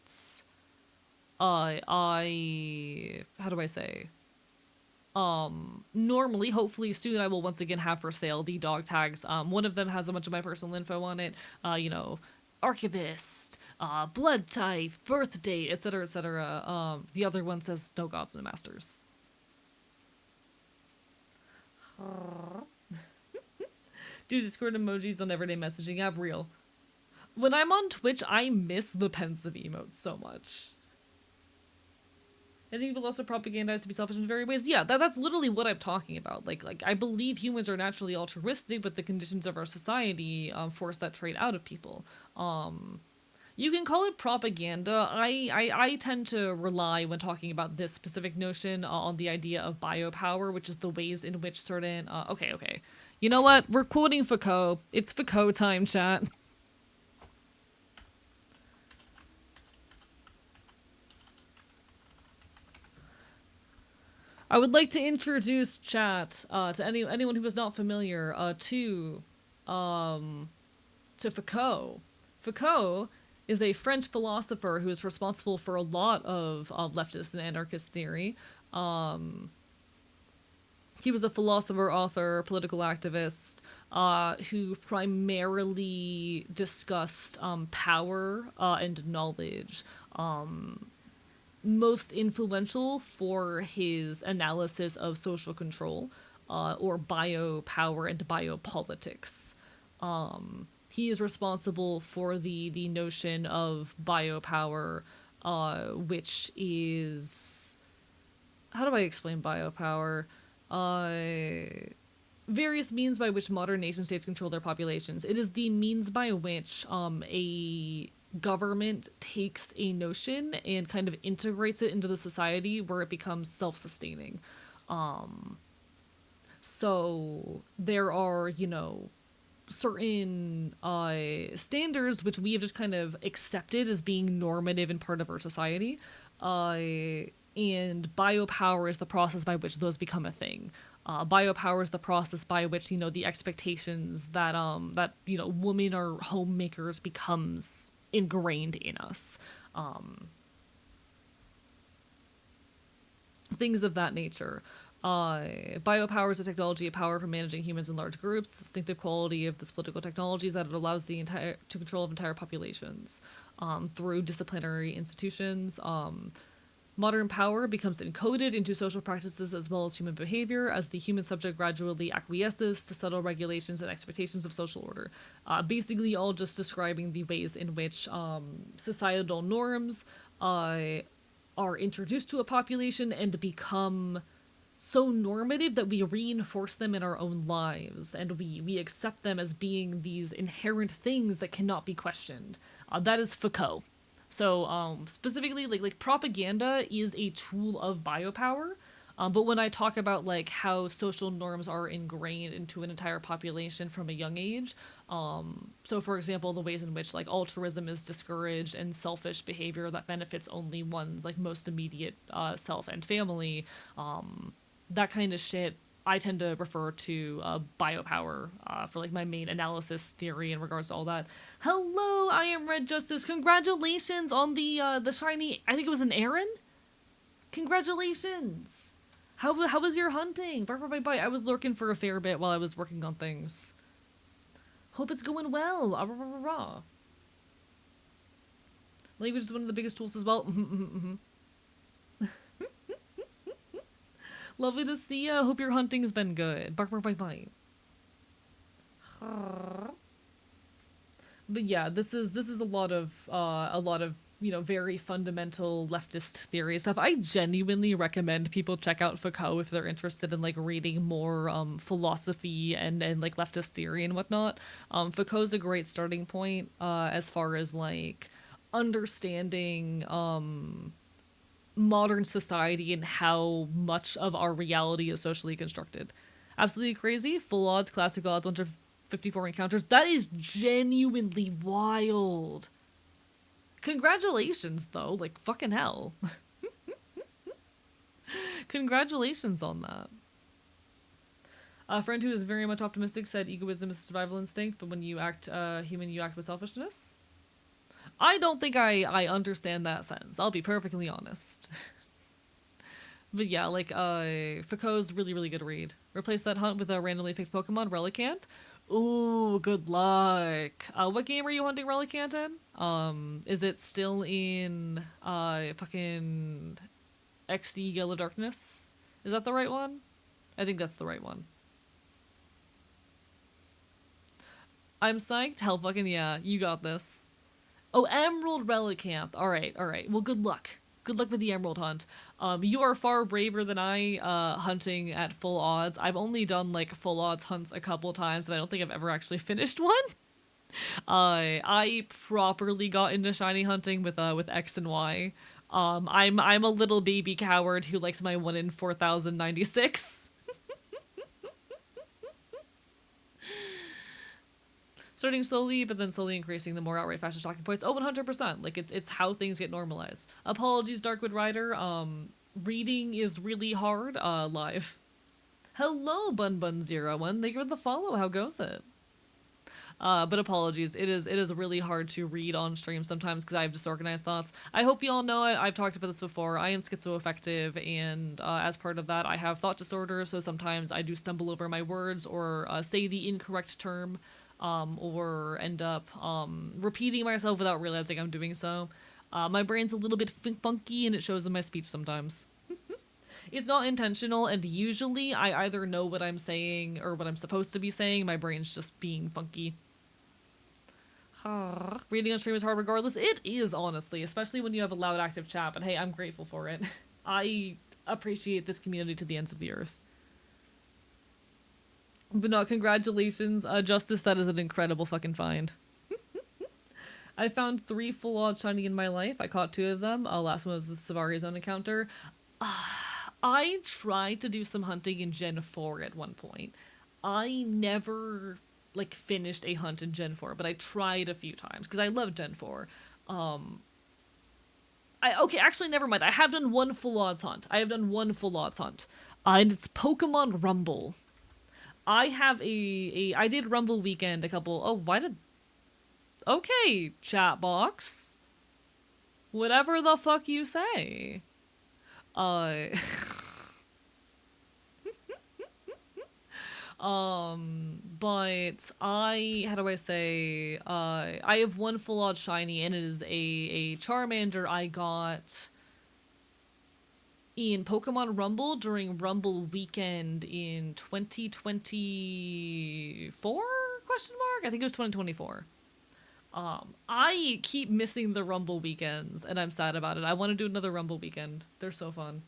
I how do I say? Normally, hopefully soon, I will once again have for sale the dog tags. One of them has a bunch of my personal info on it. Archivist, blood type, birth date, etc., etc. The other one says no gods, no masters. Dude, Discord emojis on everyday messaging app, real. When I'm on Twitch, I miss the pensive emotes so much. I think people also propagandize to be selfish in various ways. Yeah, that's literally what I'm talking about. Like I believe humans are naturally altruistic, but the conditions of our society force that trait out of people. You can call it propaganda. I tend to rely when talking about this specific notion on the idea of biopower, which is the ways in which certain. Okay. You know what? We're quoting Foucault. It's Foucault time, chat. I would like to introduce chat to anyone who is not familiar um, to Foucault. Foucault is a French philosopher who is responsible for a lot of leftist and anarchist theory. Um, he was a philosopher, author, political activist who primarily discussed power and knowledge. Most influential for his analysis of social control or biopower and biopolitics. He is responsible for the notion of biopower, which is, how do I explain biopower? Uh, various means by which modern nation states control their populations. It is the means by which a government takes a notion and kind of integrates it into the society where it becomes self-sustaining. So there are, certain standards which we have just kind of accepted as being normative and part of our society. And biopower is the process by which those become a thing. Biopower is the process by which the expectations that women are homemakers becomes ingrained in us. Things of that nature. Biopower is a technology of power for managing humans in large groups. The distinctive quality of this political technology is that it allows to control of entire populations through disciplinary institutions. Modern power becomes encoded into social practices as well as human behavior as the human subject gradually acquiesces to subtle regulations and expectations of social order. Basically, all just describing the ways in which societal norms are introduced to a population and become so normative that we reinforce them in our own lives and we accept them as being these inherent things that cannot be questioned. That is Foucault. So specifically, like propaganda is a tool of biopower. But when I talk about like how social norms are ingrained into an entire population from a young age, so for example, the ways in which like altruism is discouraged and selfish behavior that benefits only one's like most immediate self and family, that kind of shit, I tend to refer to biopower for like my main analysis theory in regards to all that. Hello, I am Red Justice. Congratulations on the shiny. I think it was an Aaron. Congratulations. How was your hunting? Bye. I was lurking for a fair bit while I was working on things. Hope it's going well. Language is one of the biggest tools as well. Lovely to see ya. Hope your hunting's been good. Bye. But yeah, this is a lot of very fundamental leftist theory stuff. I genuinely recommend people check out Foucault if they're interested in like reading more philosophy and like leftist theory and whatnot. Foucault's a great starting point as far as like understanding modern society and how much of our reality is socially constructed. Absolutely crazy. Full odds, classic odds, 154 encounters. That is genuinely wild. Congratulations, though. Like, fucking hell. Congratulations on that. A friend who is very much optimistic said egoism is a survival instinct, but when you act human, you act with selfishness. I don't think I understand that sentence. I'll be perfectly honest. But yeah, like, Foucault's really, really good read. Replace that hunt with a randomly picked Pokemon, Relicanth. Ooh, good luck. What game are you hunting Relicanth in? Is it still in, fucking XD Yellow Darkness? Is that the right one? I think that's the right one. I'm psyched. Hell fucking yeah, you got this. Oh, Emerald Relicanth. All right. Well, good luck. Good luck with the Emerald hunt. You are far braver than I hunting at full odds. I've only done like full odds hunts a couple times, and I don't think I've ever actually finished one. I properly got into shiny hunting with X and Y. I'm a little baby coward who likes my 1 in 4,096. Starting slowly, but then slowly increasing the more outright fashion talking points. Oh, 100%. Like, it's how things get normalized. Apologies, Darkwood Rider. Reading is really hard, live. Hello, BunBun01. Thank you for the follow. How goes it? But apologies. It is really hard to read on stream sometimes because I have disorganized thoughts. I hope you all know I've talked about this before. I am schizoaffective, and as part of that, I have thought disorder, so sometimes I do stumble over my words or say the incorrect term. Or end up repeating myself without realizing I'm doing so. My brain's a little bit funky and it shows in my speech sometimes. It's not intentional, and usually I either know what I'm saying or what I'm supposed to be saying. My brain's just being funky. Reading on stream is hard regardless. It is, honestly, especially when you have a loud active chat, but hey, I'm grateful for it. I appreciate this community to the ends of the earth. But no, congratulations, Justice. That is an incredible fucking find. I found 3 full odd shiny in my life. I caught 2 of them. Last one was the Savari Zone encounter. I tried to do some hunting in Gen 4 at one point. I never like finished a hunt in Gen 4, but I tried a few times because I love Gen 4. Okay, actually never mind. I have done one full odds hunt. And it's Pokemon Rumble. I have I did Rumble weekend a couple. Oh, why did Okay, chat box. Whatever the fuck you say. Uh but how do I say, I have one full odd shiny and it is a Charmander I got in Pokemon Rumble during Rumble weekend in 2024? Question mark? I think it was 2024. I keep missing the Rumble weekends and I'm sad about it. I want to do another Rumble weekend. They're so fun.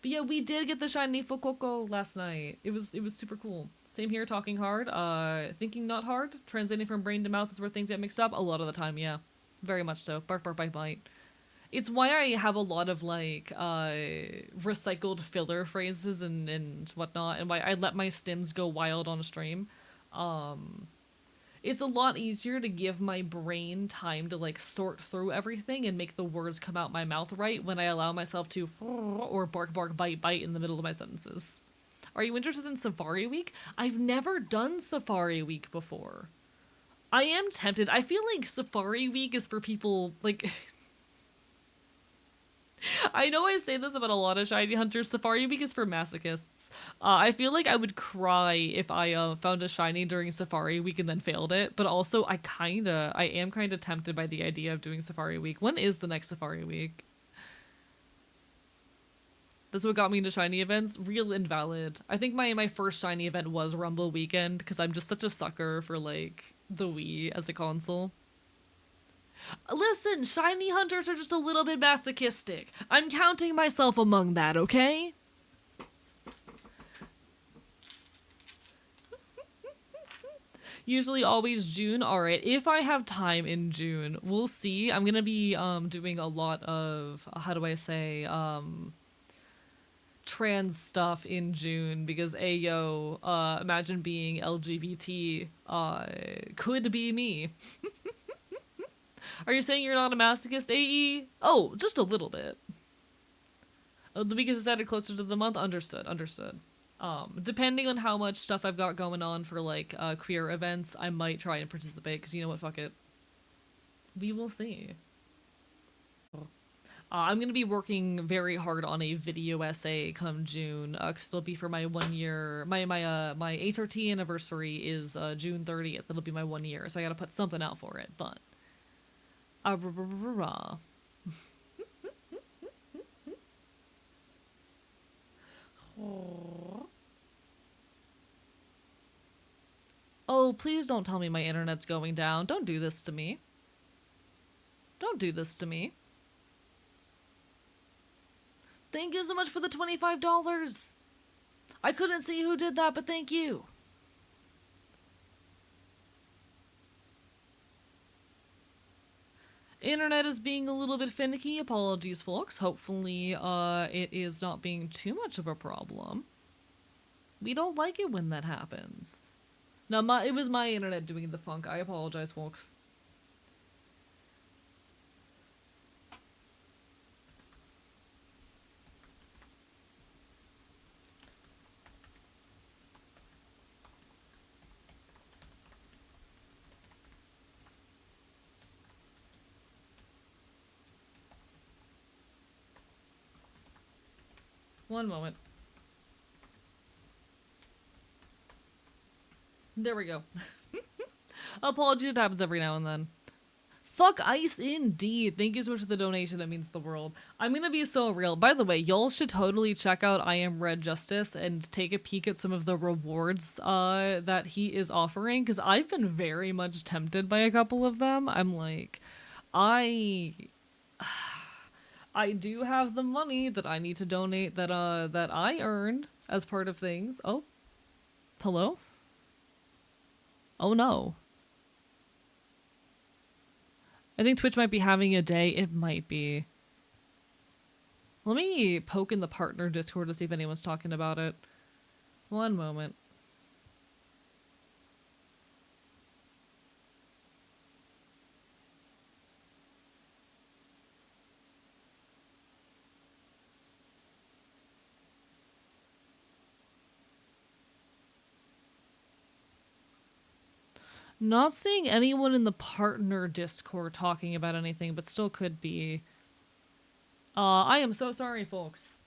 But yeah, we did get the shiny Fuecoco last night. It was super cool. Same here, talking hard. Thinking not hard. Translating from brain to mouth is where things get mixed up. A lot of the time, yeah. Very much so. Bark, bark, bite, bite. It's why I have a lot of like recycled filler phrases and whatnot, and why I let my stims go wild on a stream. It's a lot easier to give my brain time to like sort through everything and make the words come out my mouth right when I allow myself to or bark bark bite bite in the middle of my sentences. Are you interested in Safari Week? I've never done Safari Week before. I am tempted. I feel like Safari Week is for people like I know I say this about a lot of shiny hunters. Safari Week is for masochists. I feel like I would cry if I found a shiny during Safari Week and then failed it. But also, I am kind of tempted by the idea of doing Safari Week. When is the next Safari Week? This is what got me into shiny events. Real invalid. I think my first shiny event was Rumble Weekend because I'm just such a sucker for like the Wii as a console. Listen, shiny hunters are just a little bit masochistic. I'm counting myself among that, okay? Usually always June. Alright, if I have time in June, we'll see. I'm gonna be doing a lot of, how do I say, trans stuff in June because ayo, imagine being LGBT, could be me. Are you saying you're not a masochist, AE? Oh, just a little bit. Oh, the week is added closer to the month. Understood. Understood. Depending on how much stuff I've got going on for like queer events, I might try and participate. Cause you know what? Fuck it. We will see. I'm gonna be working very hard on a video essay come June. Cause it'll be for my 1 year. My HRT anniversary is June 30th. It'll be my 1 year, so I gotta put something out for it. But oh, please don't tell me my internet's going down. Don't do this to me. Don't do this to me. Thank you so much for the $25. I couldn't see who did that, but thank you. Internet is being a little bit finicky. Apologies, folks. Hopefully, it is not being too much of a problem. We don't like it when that happens. No, it was my internet doing the funk. I apologize, folks. One moment. There we go. Apologies, it happens every now and then. Fuck ice indeed. Thank you so much for the donation. That means the world. I'm gonna be so real. By the way, y'all should totally check out I Am Red Justice and take a peek at some of the rewards that he is offering, because I've been very much tempted by a couple of them. I'm like, I do have the money that I need to donate that I earned as part of things. Oh, Hello? Oh no. I think Twitch might be having a day. It might be. Let me poke in the partner Discord to see if anyone's talking about it. One moment. Not seeing anyone in the partner Discord talking about anything, but still could be. I am so sorry, folks.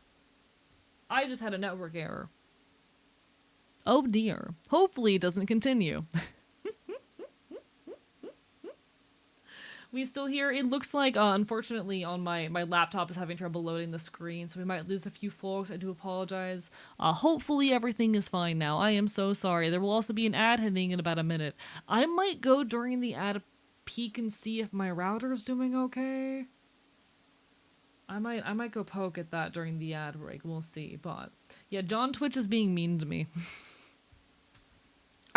I just had a network error. Oh dear. Hopefully it doesn't continue. We still here? It looks like, unfortunately, on my laptop is having trouble loading the screen, so we might lose a few folks. I do apologize. Hopefully everything is fine now. I am so sorry. There will also be an ad hitting in about a minute. I might go during the ad peek and see if my router is doing okay. I might go poke at that during the ad break. We'll see. But yeah, John Twitch is being mean to me.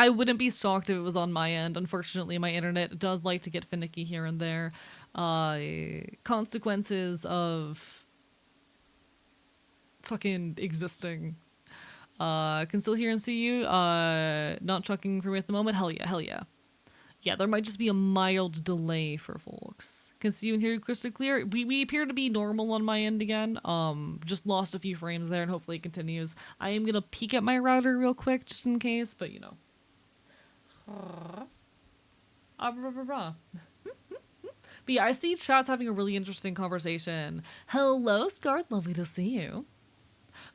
I wouldn't be shocked if it was on my end. Unfortunately, my internet does like to get finicky here and there. Consequences of fucking existing. Can still hear and see you. Not chucking for me at the moment. Hell yeah, hell yeah. Yeah, there might just be a mild delay for folks. Can see you and hear you crystal clear. We appear to be normal on my end again. Just lost a few frames there and hopefully it continues. I am gonna peek at my router real quick just in case, but you know. But yeah, I see chat's having a really interesting conversation. Hello, Scarlet, lovely to see you.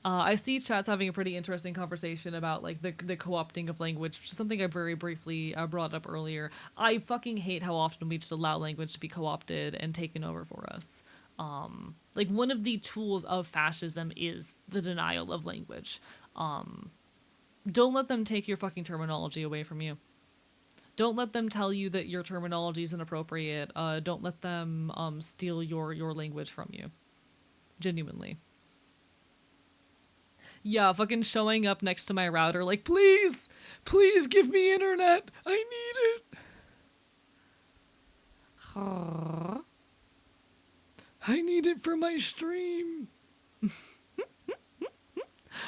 I see chat's having a pretty interesting conversation about like the co-opting of language, which is something I very briefly brought up earlier. I fucking hate how often we just allow language to be co-opted and taken over for us. Like one of the tools of fascism is the denial of language. Don't let them take your fucking terminology away from you. Don't let them tell you that your terminology is inappropriate. Don't let them steal your language from you. Genuinely. Yeah, fucking showing up next to my router like, please, please give me internet. I need it. I need it for my stream.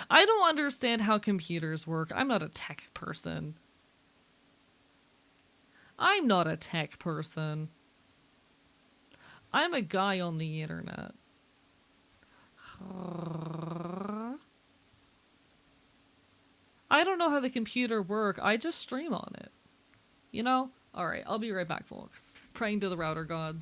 I don't understand how computers work. I'm not a tech person. I'm not a tech person. I'm a guy on the internet. I don't know how the computer work. I just stream on it. You know? Alright, I'll be right back, folks. Praying to the router god.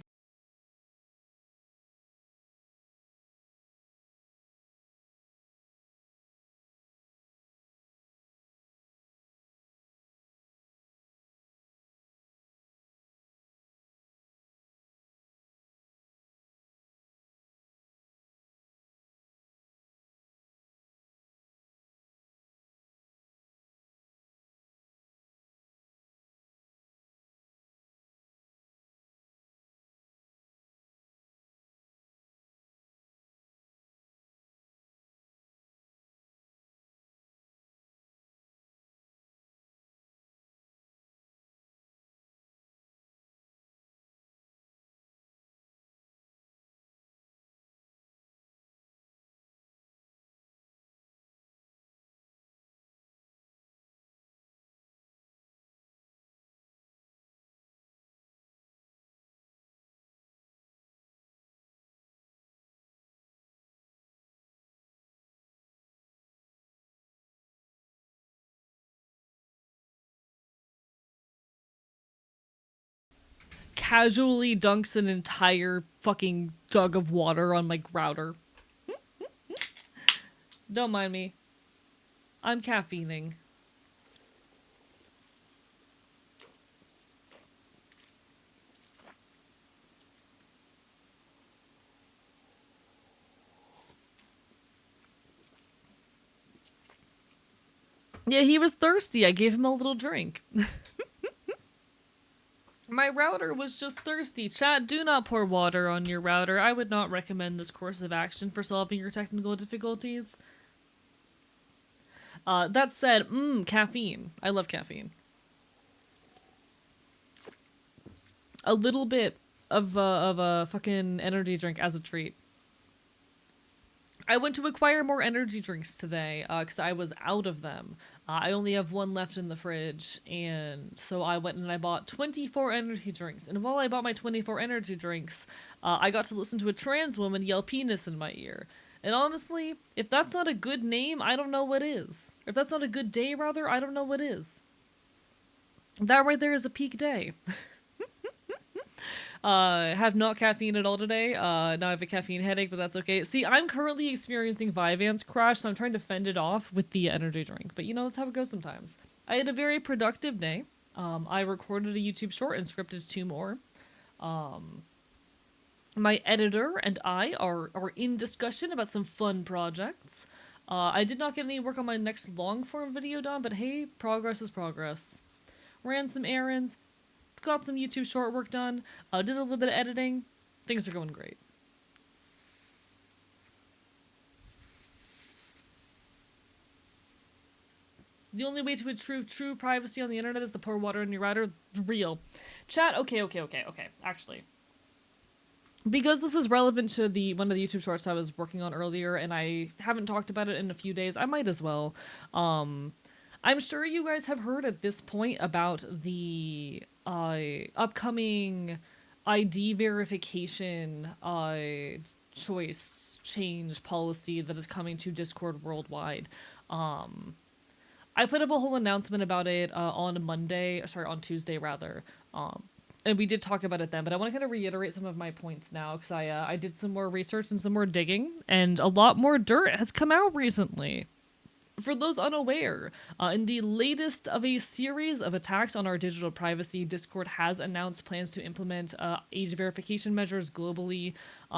Casually dunks an entire fucking jug of water on my router. Don't mind me. I'm caffeining. Yeah, he was thirsty. I gave him a little drink. My router was just thirsty. Chat, do not pour water on your router. I would not recommend this course of action for solving your technical difficulties. That said, caffeine. I love caffeine. A little bit of a fucking energy drink as a treat. I went to acquire more energy drinks today because I was out of them. I only have one left in the fridge, and so I went and I bought 24 energy drinks. And while I bought my 24 energy drinks, I got to listen to a trans woman yell penis in my ear. And honestly, if that's not a good name, I don't know what is. If that's not a good day, rather, I don't know what is. That right there is a peak day. Have not caffeine at all today. Now I have a caffeine headache, but that's okay. See, I'm currently experiencing Vyvanse crash, so I'm trying to fend it off with the energy drink. But you know, that's how it goes sometimes. I had a very productive day. I recorded a YouTube short and scripted 2 more. My editor and I are in discussion about some fun projects. I did not get any work on my next long form video done, but hey, progress is progress. Ran some errands, got some YouTube short work done, did a little bit of editing. Things are going great. The only way to achieve true privacy on the internet is to pour water in your router. Real. Chat, okay. Actually, because this is relevant to the one of the YouTube shorts I was working on earlier, and I haven't talked about it in a few days, I might as well. I'm sure you guys have heard at this point about the upcoming ID verification choice change policy that is coming to Discord worldwide. I put up a whole announcement about it on Tuesday rather. And we did talk about it then, but I want to kind of reiterate some of my points now because I did some more research and some more digging, and a lot more dirt has come out recently. For those unaware, in the latest of a series of attacks on our digital privacy, Discord has announced plans to implement age verification measures globally.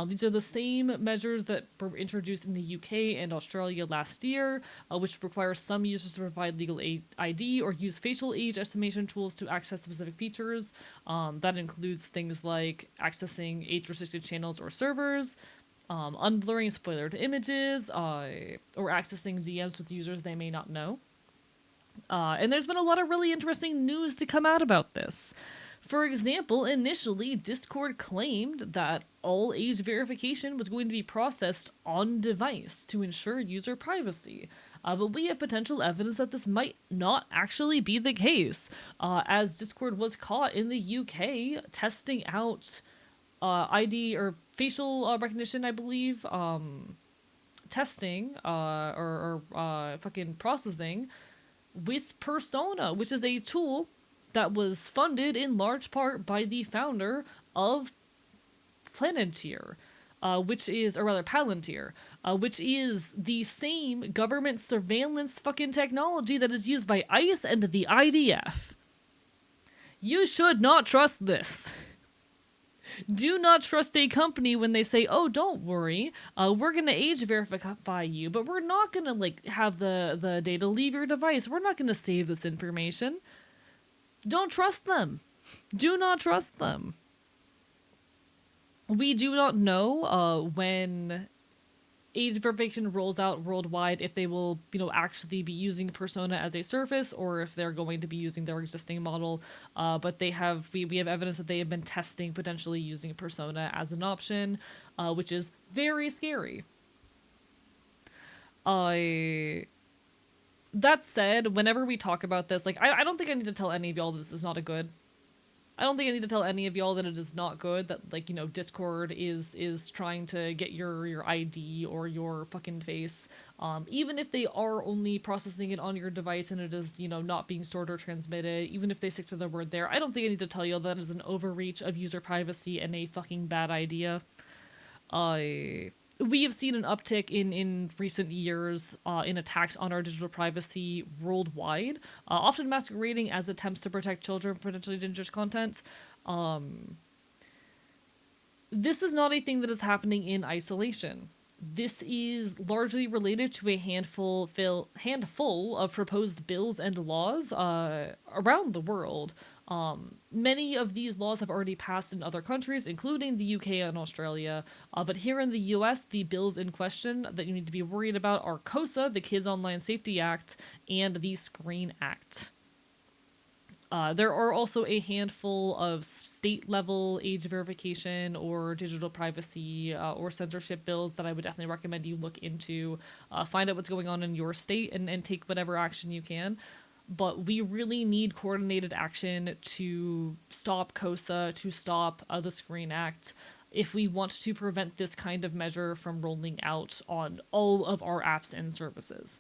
These are the same measures that were introduced in the UK and Australia last year, which require some users to provide legal ID or use facial age estimation tools to access specific features. That includes things like accessing age-restricted channels or servers, unblurring spoilered images, or accessing DMs with users they may not know. And there's been a lot of really interesting news to come out about this. For example, initially, Discord claimed that all age verification was going to be processed on device to ensure user privacy. But we have potential evidence that this might not actually be the case, as Discord was caught in the UK testing out ID or facial recognition, I believe, testing or fucking processing with Persona, which is a tool that was funded in large part by the founder of Palantir, which is the same government surveillance fucking technology that is used by ICE and the IDF. You should not trust this. Do not trust a company when they say, "Oh, don't worry, we're gonna age verify you, but we're not gonna have the data leave your device. We're not gonna save this information." Don't trust them. Do not trust them. We do not know when age verification rolls out worldwide if they will, actually be using Persona as a surface or if they're going to be using their existing model. But we have evidence that they have been testing potentially using Persona as an option, which is very scary. That said, whenever we talk about this, I don't think I need to tell any of y'all that this is not a good. I don't think I need to tell any of y'all that it is not good, that, Discord is trying to get your ID or your fucking face. Even if they are only processing it on your device and it is, not being stored or transmitted, even if they stick to their word there, I don't think I need to tell you that is an overreach of user privacy and a fucking bad idea. We have seen an uptick in recent years in attacks on our digital privacy worldwide, often masquerading as attempts to protect children from potentially dangerous content. This is not a thing that is happening in isolation. This is largely related to a handful of proposed bills and laws around the world Many of these laws have already passed in other countries, including the UK and Australia. But here in the US, the bills in question that you need to be worried about are KOSA, the Kids Online Safety Act, and the Screen Act. There are also a handful of state level age verification or digital privacy or censorship bills that I would definitely recommend you look into. Find out what's going on in your state and take whatever action you can. But we really need coordinated action to stop KOSA, to stop the Screen Act, if we want to prevent this kind of measure from rolling out on all of our apps and services.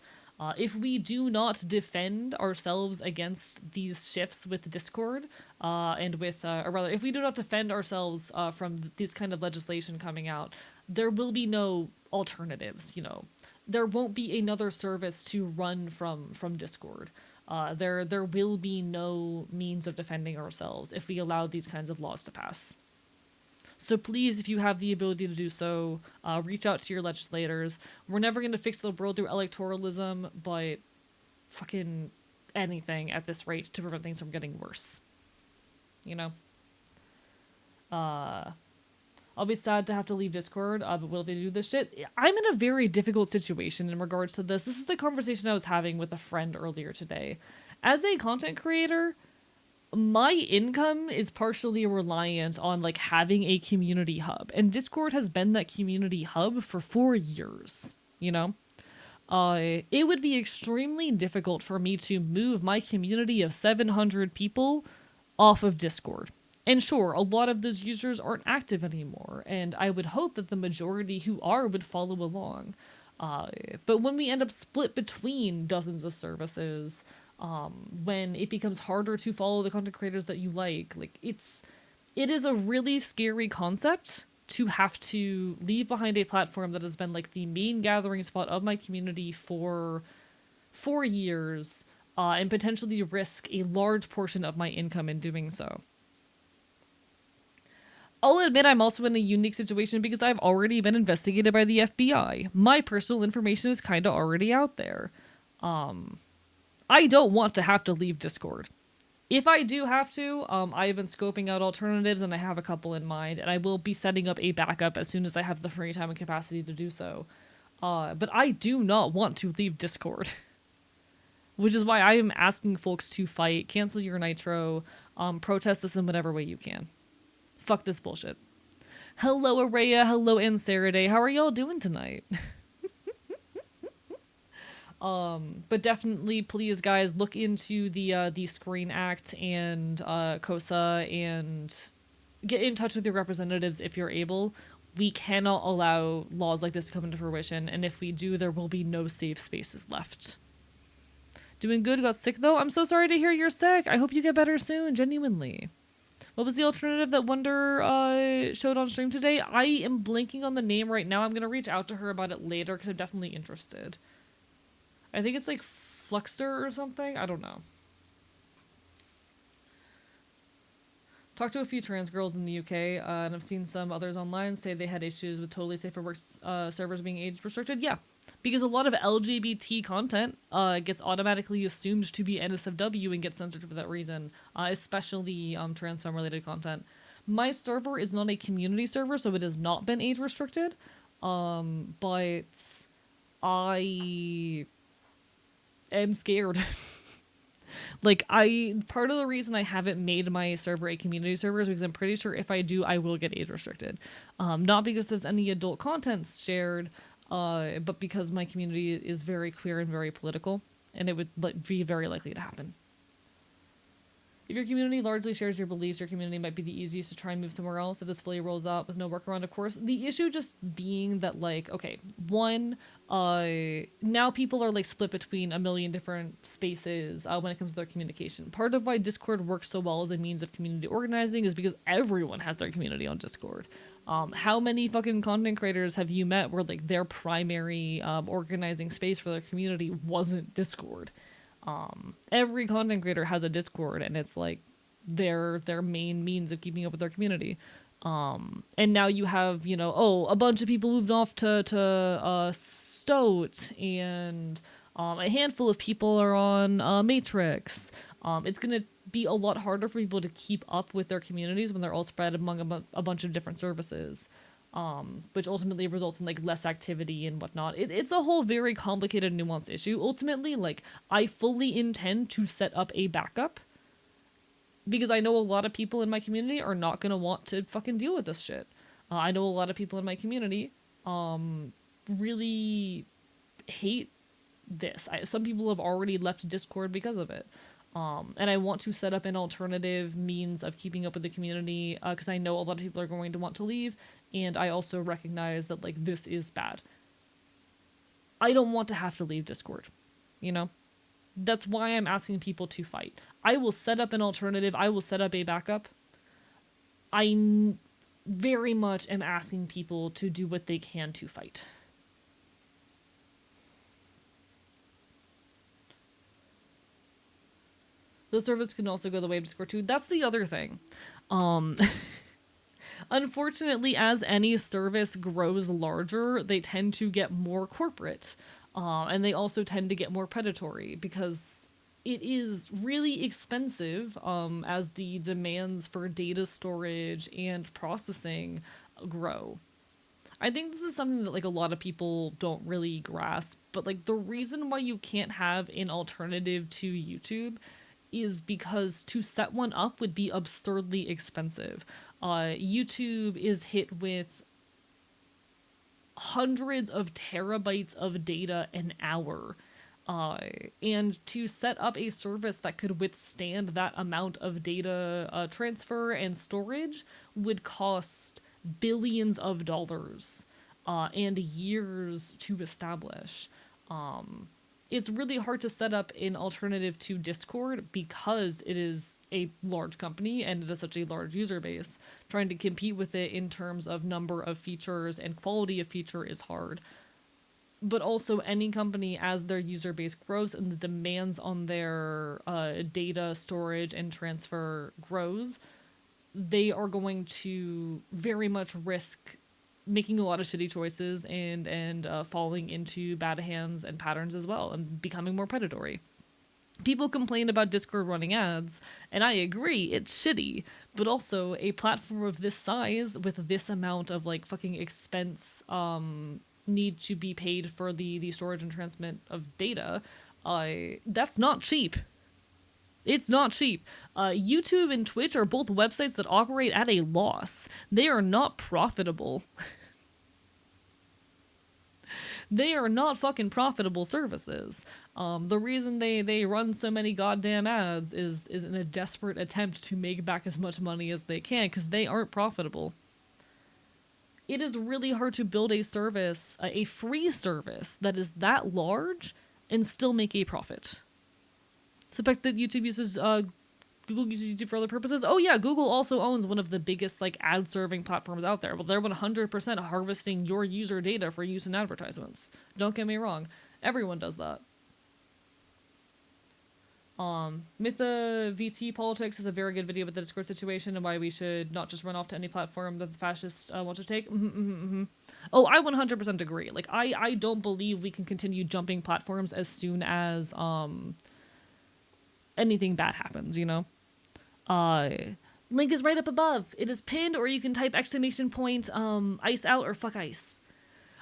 If we do not defend ourselves against these shifts with Discord, and with, or rather, if we do not defend ourselves from this kind of legislation coming out, there will be no alternatives. There won't be another service to run from Discord. There will be no means of defending ourselves if we allow these kinds of laws to pass. So please, if you have the ability to do so, reach out to your legislators. We're never going to fix the world through electoralism, but fucking anything at this rate to prevent things from getting worse. I'll be sad to have to leave Discord, but will they do this shit? I'm in a very difficult situation in regards to this. This is the conversation I was having with a friend earlier today. As a content creator, my income is partially reliant on having a community hub, and Discord has been that community hub for 4 years. It would be extremely difficult for me to move my community of 700 people off of Discord. And sure, a lot of those users aren't active anymore, and I would hope that the majority who are would follow along. But when we end up split between dozens of services, when it becomes harder to follow the content creators that you like, it is a really scary concept to have to leave behind a platform that has been the main gathering spot of my community for 4 years, and potentially risk a large portion of my income in doing so. I'll admit I'm also in a unique situation because I've already been investigated by the FBI. My personal information is kind of already out there. I don't want to have to leave Discord. If I do have to, I've been scoping out alternatives and I have a couple in mind, and I will be setting up a backup as soon as I have the free time and capacity to do so. But I do not want to leave Discord. Which is why I am asking folks to fight, cancel your Nitro, protest this in whatever way you can. Fuck this bullshit. Hello, Araya. Hello, Ansaraday. How are y'all doing tonight? But definitely, please, guys, look into the Screen Act and KOSA and get in touch with your representatives if you're able. We cannot allow laws like this to come into fruition, and if we do, there will be no safe spaces left. Doing good. Got sick, though? I'm so sorry to hear you're sick. I hope you get better soon, genuinely. What was the alternative that Wonder showed on stream today? I am blanking on the name right now. I'm going to reach out to her about it later because I'm definitely interested. I think it's Fluxter or something? I don't know. Talked to a few trans girls in the UK, and I've seen some others online say they had issues with Totally Safe for Work servers being age restricted. Yeah, because a lot of LGBT content gets automatically assumed to be NSFW and gets censored for that reason, especially trans femme related content. My server is not a community server, so it has not been age restricted, but I am scared. Part of the reason I haven't made my server a community server is because I'm pretty sure if I do, I will get age restricted. Not because there's any adult content shared, but because my community is very queer and very political, and it would be very likely to happen. If your community largely shares your beliefs, your community might be the easiest to try and move somewhere else if this fully rolls out with no workaround, of course. The issue just being that, okay, one, now people are split between a million different spaces when it comes to their communication. Part of why Discord works so well as a means of community organizing is because everyone has their community on Discord. How many fucking content creators have you met where their primary organizing space for their community wasn't Discord? Every content creator has a Discord, and it's their main means of keeping up with their community. And now you have, a bunch of people moved off to Stoat, and a handful of people are on Matrix. It's gonna be a lot harder for people to keep up with their communities when they're all spread among a bunch of different services, which ultimately results in like less activity and whatnot. It's a whole very complicated, nuanced issue. Ultimately, like, I fully intend to set up a backup because I know a lot of people in my community are not going to want to fucking deal with this shit. I know a lot of people in my community really hate this. Some people have already left Discord because of it. And I want to set up an alternative means of keeping up with the community because I know a lot of people are going to want to leave, and I also recognize that like this is bad. I don't want to have to leave Discord, you know? That's why I'm asking people to fight. I will set up an alternative. I will set up a backup. Very much am asking people to do what they can to fight. The service can also go the way of Discord too. That's the other thing. Unfortunately, as any service grows larger, they tend to get more corporate. And they also tend to get more predatory because it is really expensive as the demands for data storage and processing grow. I think this is something that like a lot of people don't really grasp, but like the reason why you can't have an alternative to YouTube is because to set one up would be absurdly expensive. YouTube is hit with hundreds of terabytes of data an hour. And to set up a service that could withstand that amount of data transfer and storage would cost billions of dollars and years to establish. It's really hard to set up an alternative to Discord because it is a large company and it is such a large user base. Trying to compete with it in terms of number of features and quality of feature is hard. But also, any company, as their user base grows and the demands on their data storage and transfer grows, they are going to very much risk making a lot of shitty choices and falling into bad hands and patterns as well and becoming more predatory. People complain about Discord running ads, and I agree, it's shitty, but also a platform of this size with this amount of like fucking expense need to be paid for the storage and transmit of data, that's not cheap. It's not cheap. YouTube and Twitch are both websites that operate at a loss. They are not profitable. They are not fucking profitable services. The reason they run so many goddamn ads is in a desperate attempt to make back as much money as they can because they aren't profitable. It is really hard to build a service, a free service that is that large and still make a profit. So the fact that YouTube uses Google uses YouTube for other purposes. Oh yeah, Google also owns one of the biggest like ad serving platforms out there. Well, they're 100% harvesting your user data for use in advertisements. Don't get me wrong, everyone does that. Mytha VT Politics is a very good video about the Discord situation and why we should not just run off to any platform that the fascists want to take. Oh, I 100% agree. Like, I don't believe we can continue jumping platforms as soon as anything bad happens, you know? Link is right up above. It is pinned, or you can type exclamation point ice out or fuck ice.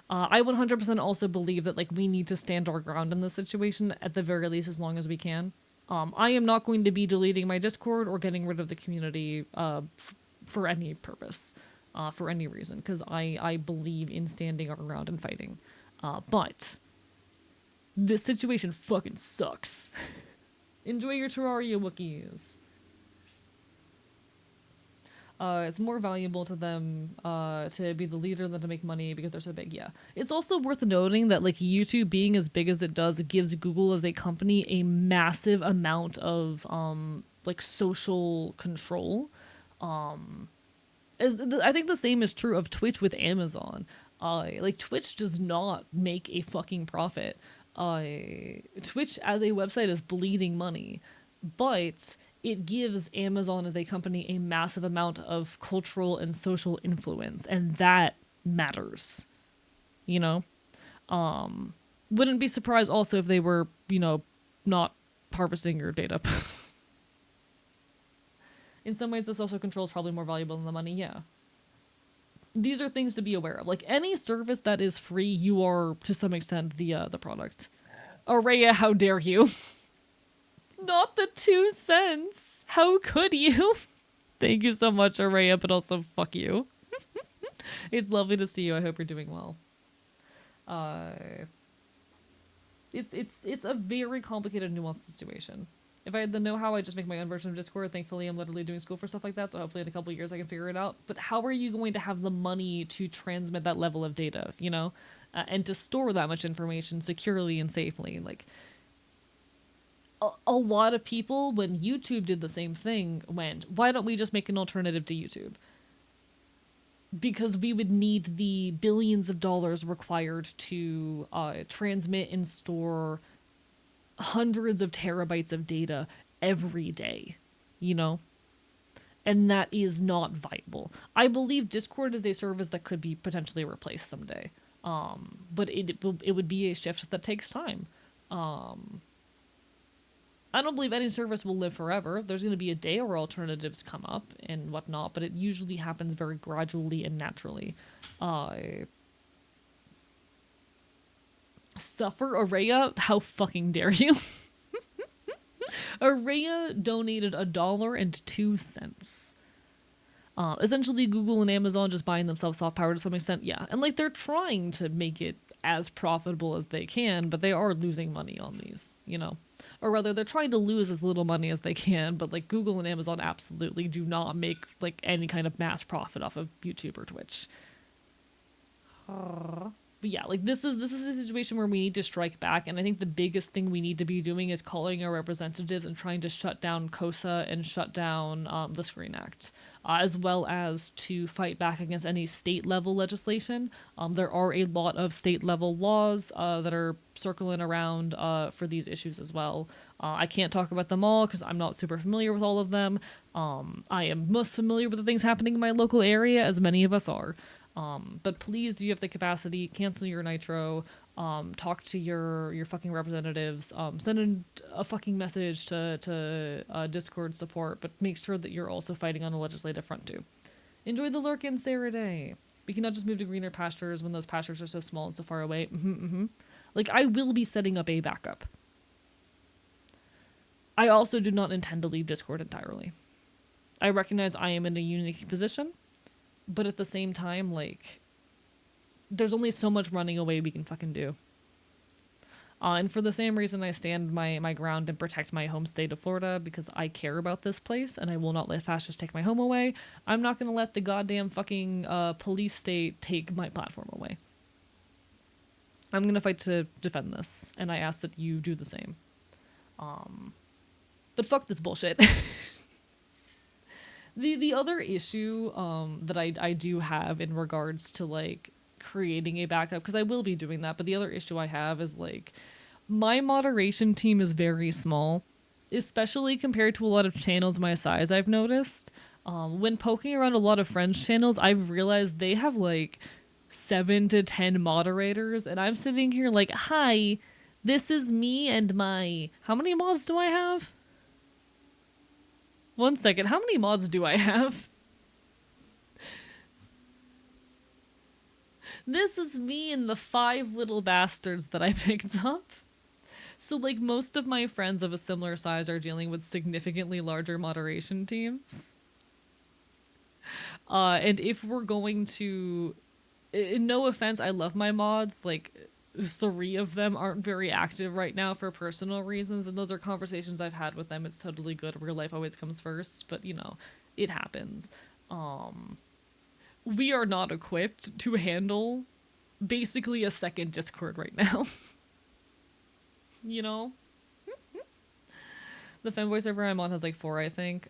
I 100% also believe that like we need to stand our ground in this situation at the very least as long as we can. I am not going to be deleting my Discord or getting rid of the community for any purpose, for any reason, because I believe in standing our ground and fighting. But this situation fucking sucks. Enjoy your Terraria Wookiees. It's more valuable to them to be the leader than to make money because they're so big. Yeah. It's also worth noting that like YouTube being as big as it does, it gives Google as a company a massive amount of like social control. I think the same is true of Twitch with Amazon. Like Twitch does not make a fucking profit. Twitch as a website is bleeding money, but it gives Amazon as a company a massive amount of cultural and social influence, and that matters. You know? Wouldn't be surprised also if they were, you know, not harvesting your data. In some ways, this social control is probably more valuable than the money, yeah. These are things to be aware of. Like, any service that is free, you are, to some extent, the product. Araya, how dare you? Not the 2 cents! How could you? Thank you so much, Araya, but also fuck you. It's lovely to see you. I hope you're doing well. Uh, it's a very complicated, nuanced situation. If I had the know-how, I'd just make my own version of Discord. Thankfully, I'm literally doing school for stuff like that, so hopefully in a couple of years I can figure it out. But how are you going to have the money to transmit that level of data, you know? And to store that much information securely and safely? Like, a lot of people, when YouTube did the same thing, went, why don't we just make an alternative to YouTube? Because we would need the billions of dollars required to transmit and store hundreds of terabytes of data every day, you know? And that is not viable. I believe Discord is a service that could be potentially replaced someday. But it would be a shift that takes time. I don't believe any service will live forever. There's going to be a day where alternatives come up and whatnot, but it usually happens very gradually and naturally. Suffer Araya? How fucking dare you? Araya donated $1.02. Essentially, Google and Amazon just buying themselves soft power to some extent. Yeah, and like they're trying to make it as profitable as they can, but they are losing money on these, you know? Or rather, they're trying to lose as little money as they can, but like Google and Amazon absolutely do not make like any kind of mass profit off of YouTube or Twitch. But yeah, like this is a situation where we need to strike back, and I think the biggest thing we need to be doing is calling our representatives and trying to shut down COSA and shut down the Screen Act, as well as to fight back against any state level legislation. There are a lot of state level laws that are circling around for these issues as well. I can't talk about them all because I'm not super familiar with all of them. I am most familiar with the things happening in my local area, as many of us are. But please, do you have the capacity, cancel your nitro, talk to your fucking representatives, send in a fucking message to Discord support, but make sure that you're also fighting on the legislative front too. Enjoy the lurk in Day. We cannot just move to greener pastures when those pastures are so small and so far away. Like, I will be setting up a backup. I also do not intend to leave Discord entirely. I recognize I am in a unique position, but at the same time, like, there's only so much running away we can fucking do. And for the same reason I stand my ground and protect my home state of Florida, because I care about this place and I will not let fascists take my home away, I'm not going to let the goddamn fucking police state take my platform away. I'm going to fight to defend this, and I ask that you do the same. But fuck this bullshit. The other issue that I do have in regards to, like, creating a backup, because I will be doing that, but the other issue I have is, like, my moderation team is very small, especially compared to a lot of channels my size, I've noticed. When poking around a lot of friends' channels, I've realized they have, like, 7 to 10 moderators, and I'm sitting here like, hi, this is me and my... How many mods do I have? 1 second, how many mods do I have? This is me and the 5 little bastards that I picked up. So, like, most of my friends of a similar size are dealing with significantly larger moderation teams. And if we're going to... No offense, I love my mods, like... 3 of them aren't very active right now for personal reasons, and those are conversations I've had with them. It's totally good. Real life always comes first, but, you know, it happens. We are not equipped to handle basically a second Discord right now. You know? The Femboy server I'm on has like 4, I think.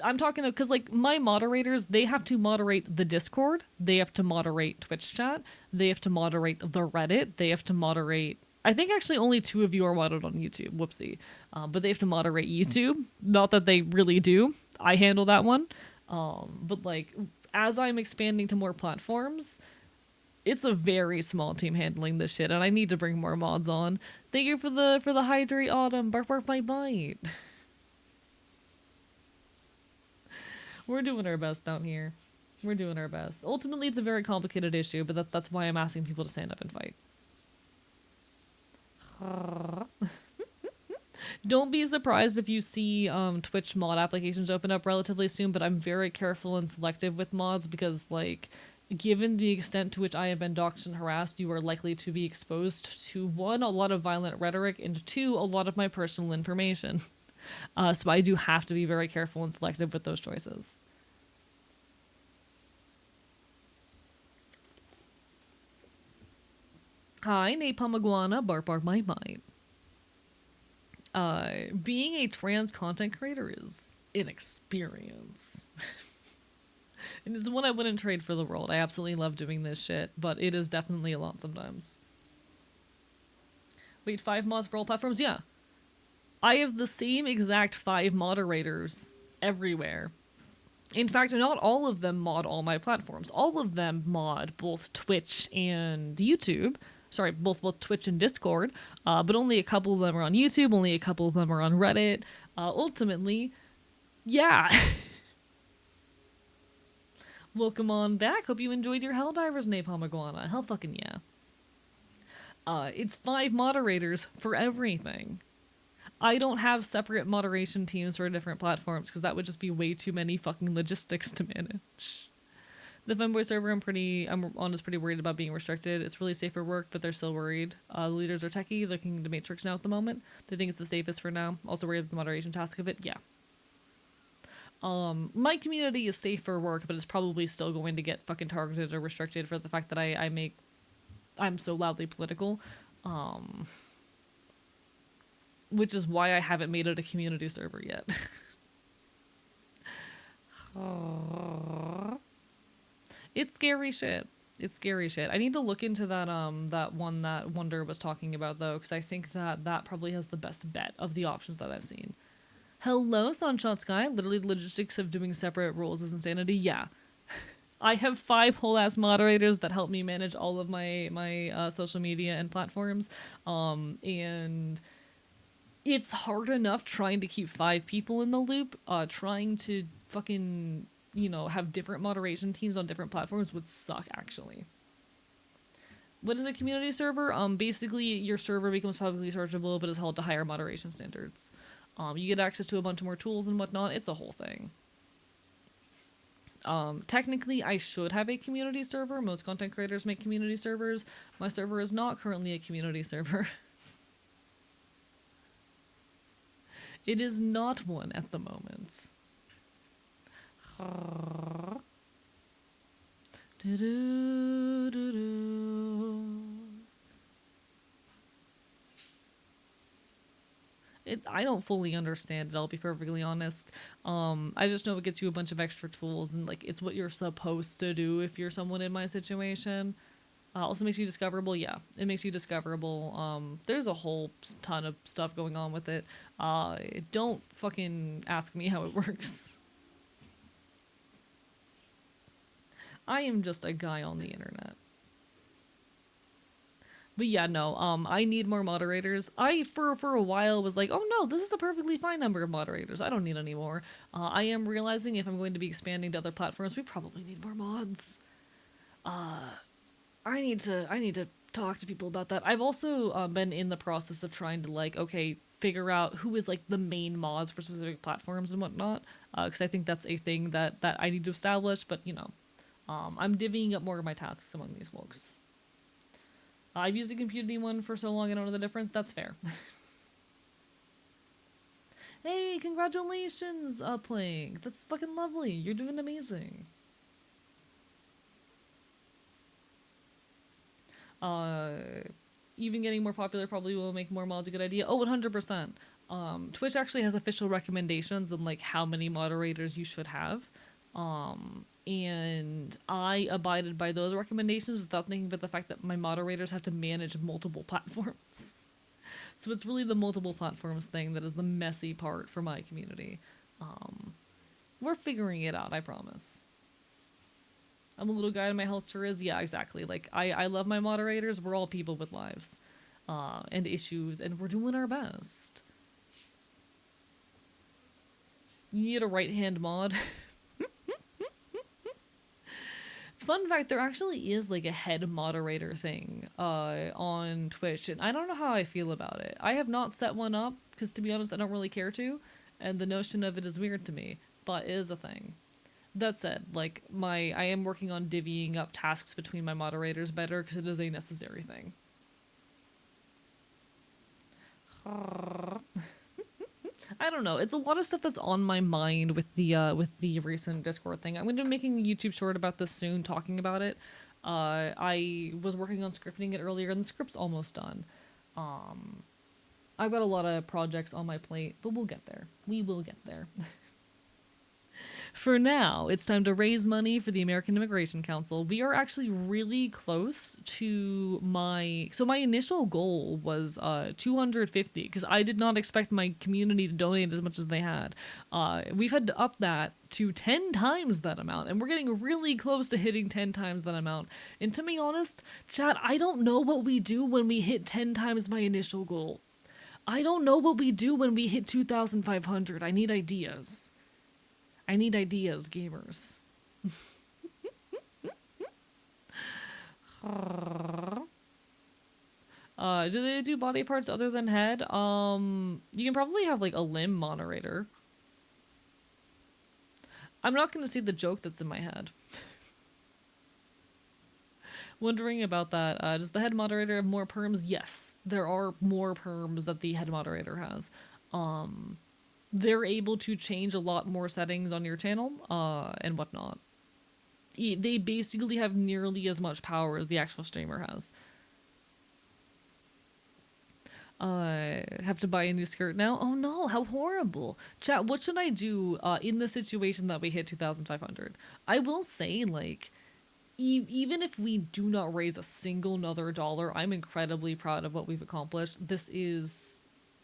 I'm talking because, like, my moderators, they have to moderate the Discord, they have to moderate Twitch chat, they have to moderate the Reddit, they have to moderate... I think actually only 2 of you are modded on YouTube, whoopsie. But they have to moderate YouTube. Not that they really do. I handle that one. But, like, as I'm expanding to more platforms, it's a very small team handling this shit, and I need to bring more mods on. Thank you for the Hydrate Autumn. Bark bark bite bite. We're doing our best down here. We're doing our best. Ultimately, it's a very complicated issue, but that's why I'm asking people to stand up and fight. Don't be surprised if you see Twitch mod applications open up relatively soon, but I'm very careful and selective with mods because, like, given the extent to which I have been doxxed and harassed, you are likely to be exposed to, one, a lot of violent rhetoric, and two, a lot of my personal information. So I do have to be very careful and selective with those choices. Hi, Napalm Iguana, Bark Bark Might Might. Being a trans content creator is an experience. And it's one I wouldn't trade for the world. I absolutely love doing this shit, but it is definitely a lot sometimes. Wait, 5 mods for all platforms? Yeah. I have the same exact 5 moderators everywhere. In fact, not all of them mod all my platforms. All of them mod both Twitch and YouTube. Sorry, both Twitch and Discord. But only a couple of them are on YouTube. Only a couple of them are on Reddit. Ultimately, yeah. Welcome on back. Hope you enjoyed your Helldivers, Napalm Iguana. Hell fucking yeah. It's 5 moderators for everything. I don't have separate moderation teams for different platforms because that would just be way too many fucking logistics to manage. The Femboy server, I'm honest pretty worried about being restricted. It's really safe for work, but they're still worried. The leaders are techie, looking to Matrix now at the moment. They think it's the safest for now. Also worried about the moderation task of it. Yeah. My community is safe for work, but it's probably still going to get fucking targeted or restricted for the fact that I'm so loudly political. Which is why I haven't made it a community server yet. It's scary shit. It's scary shit. I need to look into that one that Wonder was talking about though, because I think that probably has the best bet of the options that I've seen. Hello, Sunshot Sky. Literally, the logistics of doing separate roles is insanity. Yeah. I have 5 whole ass moderators that help me manage all of my social media and platforms. And it's hard enough trying to keep 5 people in the loop. Trying to fucking, have different moderation teams on different platforms would suck, actually. What is a community server? Basically, your server becomes publicly searchable, but is held to higher moderation standards. You get access to a bunch more tools and whatnot. It's a whole thing. Technically, I should have a community server. Most content creators make community servers. My server is not currently a community server. It is not one at the moment. I don't fully understand it, I'll be perfectly honest. I just know it gets you a bunch of extra tools and like it's what you're supposed to do if you're someone in my situation. Also makes you discoverable. Yeah, it makes you discoverable. There's a whole ton of stuff going on with it. Don't fucking ask me how it works. I am just a guy on the internet. But yeah, no, I need more moderators. I, for a while, was like, oh no, this is a perfectly fine number of moderators. I don't need any more. I am realizing if I'm going to be expanding to other platforms, we probably need more mods. I need to talk to people about that. I've also been in the process of trying to, like, okay, figure out who is, like, the main mods for specific platforms and whatnot. Because I think that's a thing that I need to establish, but, I'm divvying up more of my tasks among these folks. I've used a community one for so long I don't know the difference. That's fair. Hey, congratulations, playing. That's fucking lovely. You're doing amazing. Even getting more popular probably will make more mods a good idea. Oh, 100%. Twitch actually has official recommendations on like how many moderators you should have. And I abided by those recommendations without thinking about the fact that my moderators have to manage multiple platforms. So it's really the multiple platforms thing that is the messy part for my community. We're figuring it out, I promise. I'm a little guy and my health sure is. Yeah, exactly. Like, I love my moderators. We're all people with lives and issues, and we're doing our best. You need a right-hand mod. Fun fact, there actually is like a head moderator thing on Twitch, and I don't know how I feel about it. I have not set one up because, to be honest, I don't really care to, and the notion of it is weird to me, but it is a thing. That said, like I am working on divvying up tasks between my moderators better because it is a necessary thing. I don't know. It's a lot of stuff that's on my mind with the recent Discord thing. I'm going to be making a YouTube short about this soon, talking about it. I was working on scripting it earlier, and the script's almost done. I've got a lot of projects on my plate, but we'll get there. We will get there. For now, it's time to raise money for the American Immigration Council. We are actually really close to my initial goal was 250 because I did not expect my community to donate as much as they had. We've had to up that to 10 times that amount, and we're getting really close to hitting 10 times that amount. And to be honest, chat, I don't know what we do when we hit 10 times my initial goal. I don't know what we do when we hit 2,500. I need ideas. I need ideas, gamers. Do they do body parts other than head? You can probably have like a limb moderator. I'm not gonna say the joke that's in my head. Wondering about that. Does the head moderator have more perms? Yes, there are more perms that the head moderator has. They're able to change a lot more settings on your channel, and whatnot. They basically have nearly as much power as the actual streamer has. Have to buy a new skirt now? Oh no, how horrible. Chat, what should I do in the situation that we hit 2,500? I will say, like, even if we do not raise a single another dollar, I'm incredibly proud of what we've accomplished. This is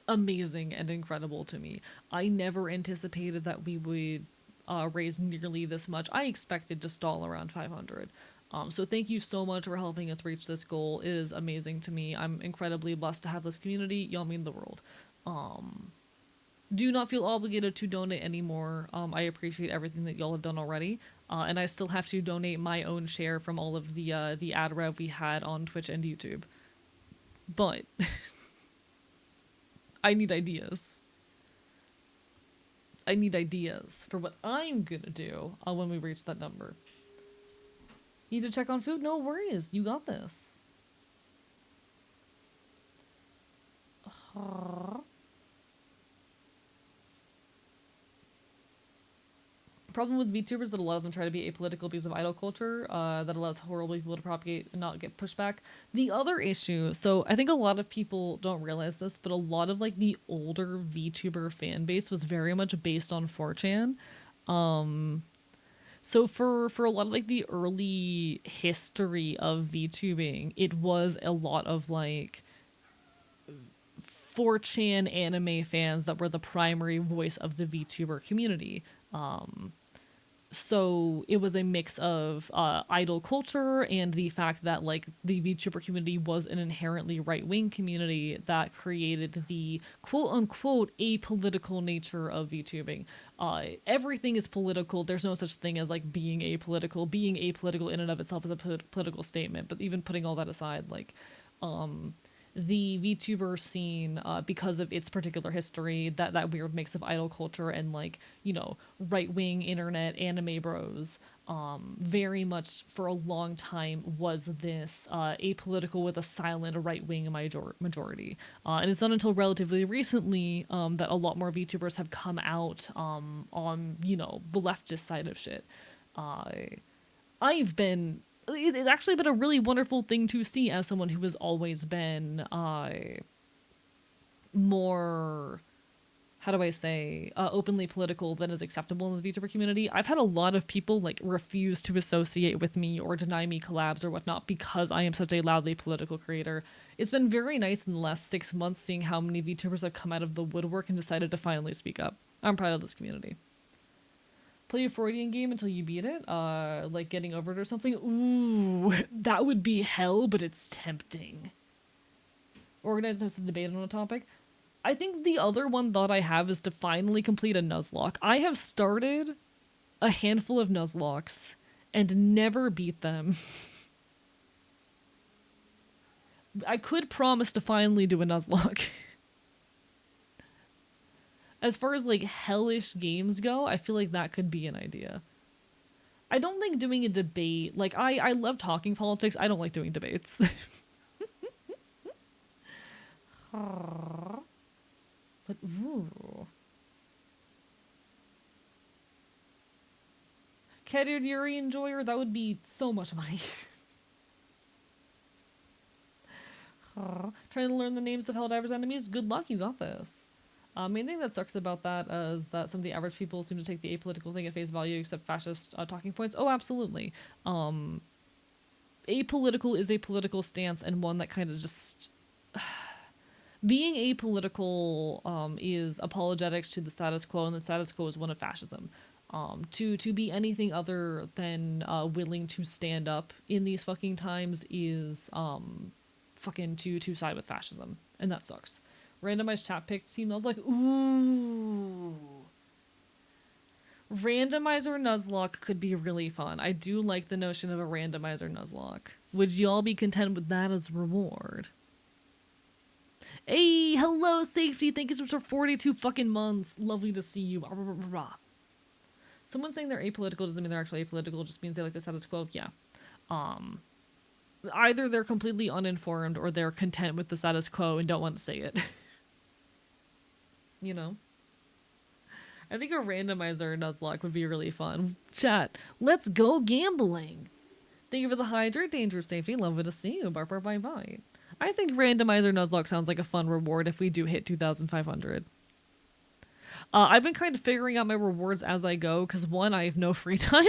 amazing and incredible to me. I never anticipated that we would raise nearly this much. I expected to stall around 500. So thank you so much for helping us reach this goal. It is amazing to me. I'm incredibly blessed to have this community. Y'all mean the world. Do not feel obligated to donate anymore. I appreciate everything that y'all have done already. And I still have to donate my own share from all of the ad rev we had on Twitch and YouTube. But I need ideas. I need ideas for what I'm gonna do when we reach that number. Need to check on food? No worries. You got this. Problem with VTubers that a lot of them try to be apolitical because of idol culture that allows horrible people to propagate and not get pushback. The other issue, so I think a lot of people don't realize this, but a lot of like the older VTuber fan base was very much based on 4chan. So for a lot of like the early history of VTubing, it was a lot of like 4chan anime fans that were the primary voice of the VTuber community. So it was a mix of idol culture and the fact that like the VTuber community was an inherently right-wing community that created the quote-unquote apolitical nature of VTubing. Everything is political. There's no such thing as like being apolitical. Being apolitical in and of itself is a political statement, but even putting all that aside, like the VTuber scene, because of its particular history, that weird mix of idol culture and like, you know, right-wing internet anime bros, very much for a long time was this apolitical with a silent right-wing majority. And it's not until relatively recently that a lot more VTubers have come out on, you know, the leftist side of shit. It's actually been a really wonderful thing to see as someone who has always been more, how do I say, openly political than is acceptable in the VTuber community. I've had a lot of people like refuse to associate with me or deny me collabs or whatnot because I am such a loudly political creator. It's been very nice in the last 6 months seeing how many VTubers have come out of the woodwork and decided to finally speak up. I'm proud of this community. Play a Freudian game until you beat it, like getting over it or something. Ooh, that would be hell, but it's tempting. Organize and host a debate on a topic. I think the other one thought I have is to finally complete a Nuzlocke. I have started a handful of Nuzlocks, and never beat them. I could promise to finally do a Nuzlocke. As far as like hellish games go, I feel like that could be an idea. I don't think doing a debate, like I love talking politics, I don't like doing debates. But ooh. Katyuri enjoyer, that would be so much money. Trying to learn the names of Helldivers enemies? Good luck, you got this. Main thing that sucks about that is that some of the average people seem to take the apolitical thing at face value, except fascist talking points. Oh, absolutely. Apolitical is a political stance, and one that kind of just being apolitical is apologetics to the status quo, and the status quo is one of fascism. To be anything other than willing to stand up in these fucking times is fucking to side with fascism, and that sucks. Randomized chat pick team. I was like, ooh. Randomizer Nuzlocke could be really fun. I do like the notion of a randomizer Nuzlocke. Would y'all be content with that as reward? Hey, hello, Safety. Thank you so much for 42 fucking months. Lovely to see you. Someone saying they're apolitical doesn't mean they're actually apolitical. It just means they like the status quo. Yeah. Either they're completely uninformed or they're content with the status quo and don't want to say it. You know? I think a randomizer Nuzlocke would be really fun. Chat, let's go gambling. Thank you for the hydrate, dangerous safety. Love to see you. Bark, bark, bye, bye. I think randomizer Nuzlocke sounds like a fun reward if we do hit 2,500. I've been kind of figuring out my rewards as I go, because one, I have no free time.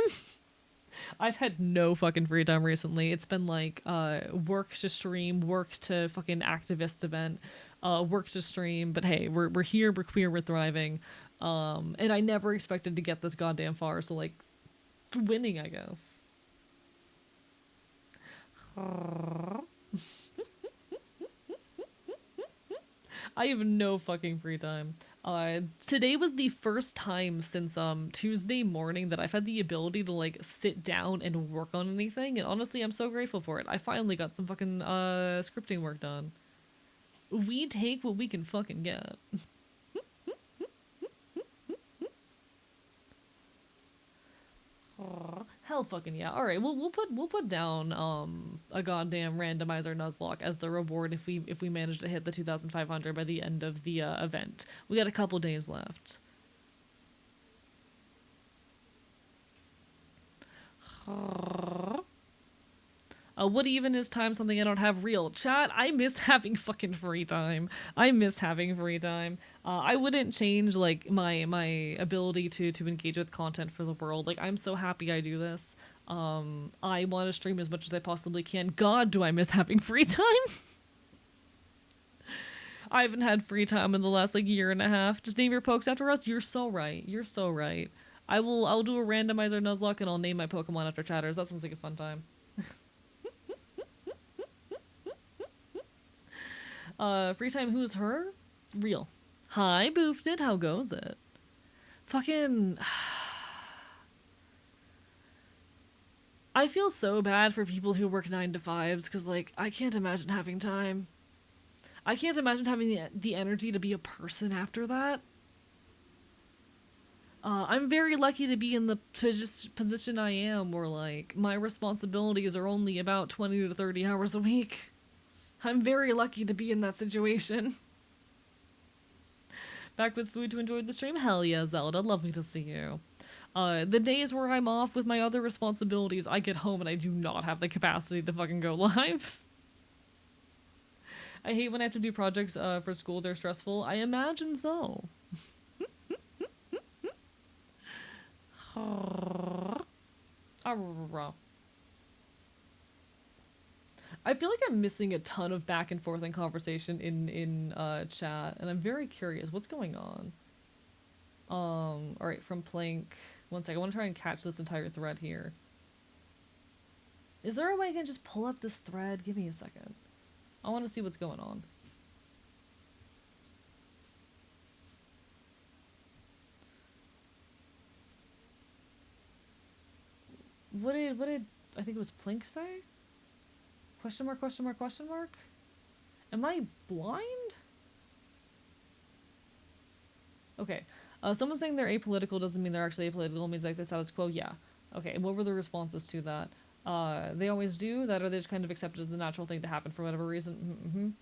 I've had no fucking free time recently. It's been like work to stream, work to fucking activist event, work to stream. But hey, we're here, we're queer, we're thriving. And I never expected to get this goddamn far, so like, winning, I guess. I have no fucking free time. Today was the first time since Tuesday morning that I've had the ability to like sit down and work on anything, and honestly, I'm so grateful for it. I finally got some fucking scripting work done. We take what we can fucking get. Hell fucking yeah. Alright, we'll put down a goddamn randomizer Nuzlocke as the reward if we manage to hit the 2,500 by the end of the event. We got a couple days left. What even is time something I don't have real? Chat, I miss having fucking free time. I miss having free time. I wouldn't change, like, my ability to engage with content for the world. Like, I'm so happy I do this. I want to stream as much as I possibly can. God, do I miss having free time? I haven't had free time in the last, like, year and a half. Just name your pokes after us? You're so right. You're so right. I'll do a randomizer Nuzlocke and I'll name my Pokemon after chatters. That sounds like a fun time. Free time, who's her? Real. Hi, Boofted, how goes it? Fucking... I feel so bad for people who work 9 to 5s, because, like, I can't imagine having time. I can't imagine having the energy to be a person after that. I'm very lucky to be in the position I am, where, like, my responsibilities are only about 20 to 30 hours a week. I'm very lucky to be in that situation. Back with food to enjoy the stream? Hell yeah, Zelda. Lovely to see you. The days where I'm off with my other responsibilities, I get home and I do not have the capacity to fucking go live. I hate when I have to do projects for school. They're stressful. I imagine so. I feel like I'm missing a ton of back and forth and conversation in chat, and I'm very curious. What's going on? Alright, from Plank. One second, I want to try and catch this entire thread here. Is there a way I can just pull up this thread? Give me a second. I want to see what's going on. what did I think it was Plink say? Question mark, question mark, question mark? Am I blind? Okay. Someone saying they're apolitical doesn't mean they're actually apolitical. It means like the status quo. Yeah. Okay. What were the responses to that? They always do that, or they just kind of accept it as the natural thing to happen for whatever reason.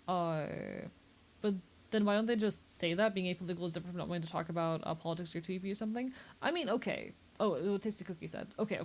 But then why don't they just say that being apolitical is different from not wanting to talk about politics or TV or something? I mean, okay. Oh, what Tasty Cookie said. Okay.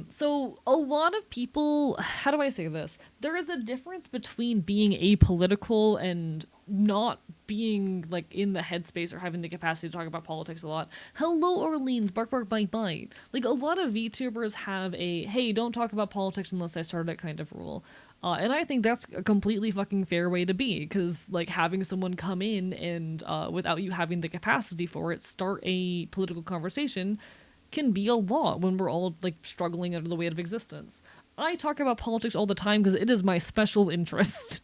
So a lot of people, how do I say this? There is a difference between being apolitical and not being like in the headspace or having the capacity to talk about politics a lot. Hello, Orleans, bark bark bite bite. Like a lot of VTubers have a hey, don't talk about politics unless I start it kind of rule. And I think that's a completely fucking fair way to be, because like having someone come in and without you having the capacity for it, start a political conversation can be a lot when we're all like struggling under the weight of existence. I talk about politics all the time because it is my special interest.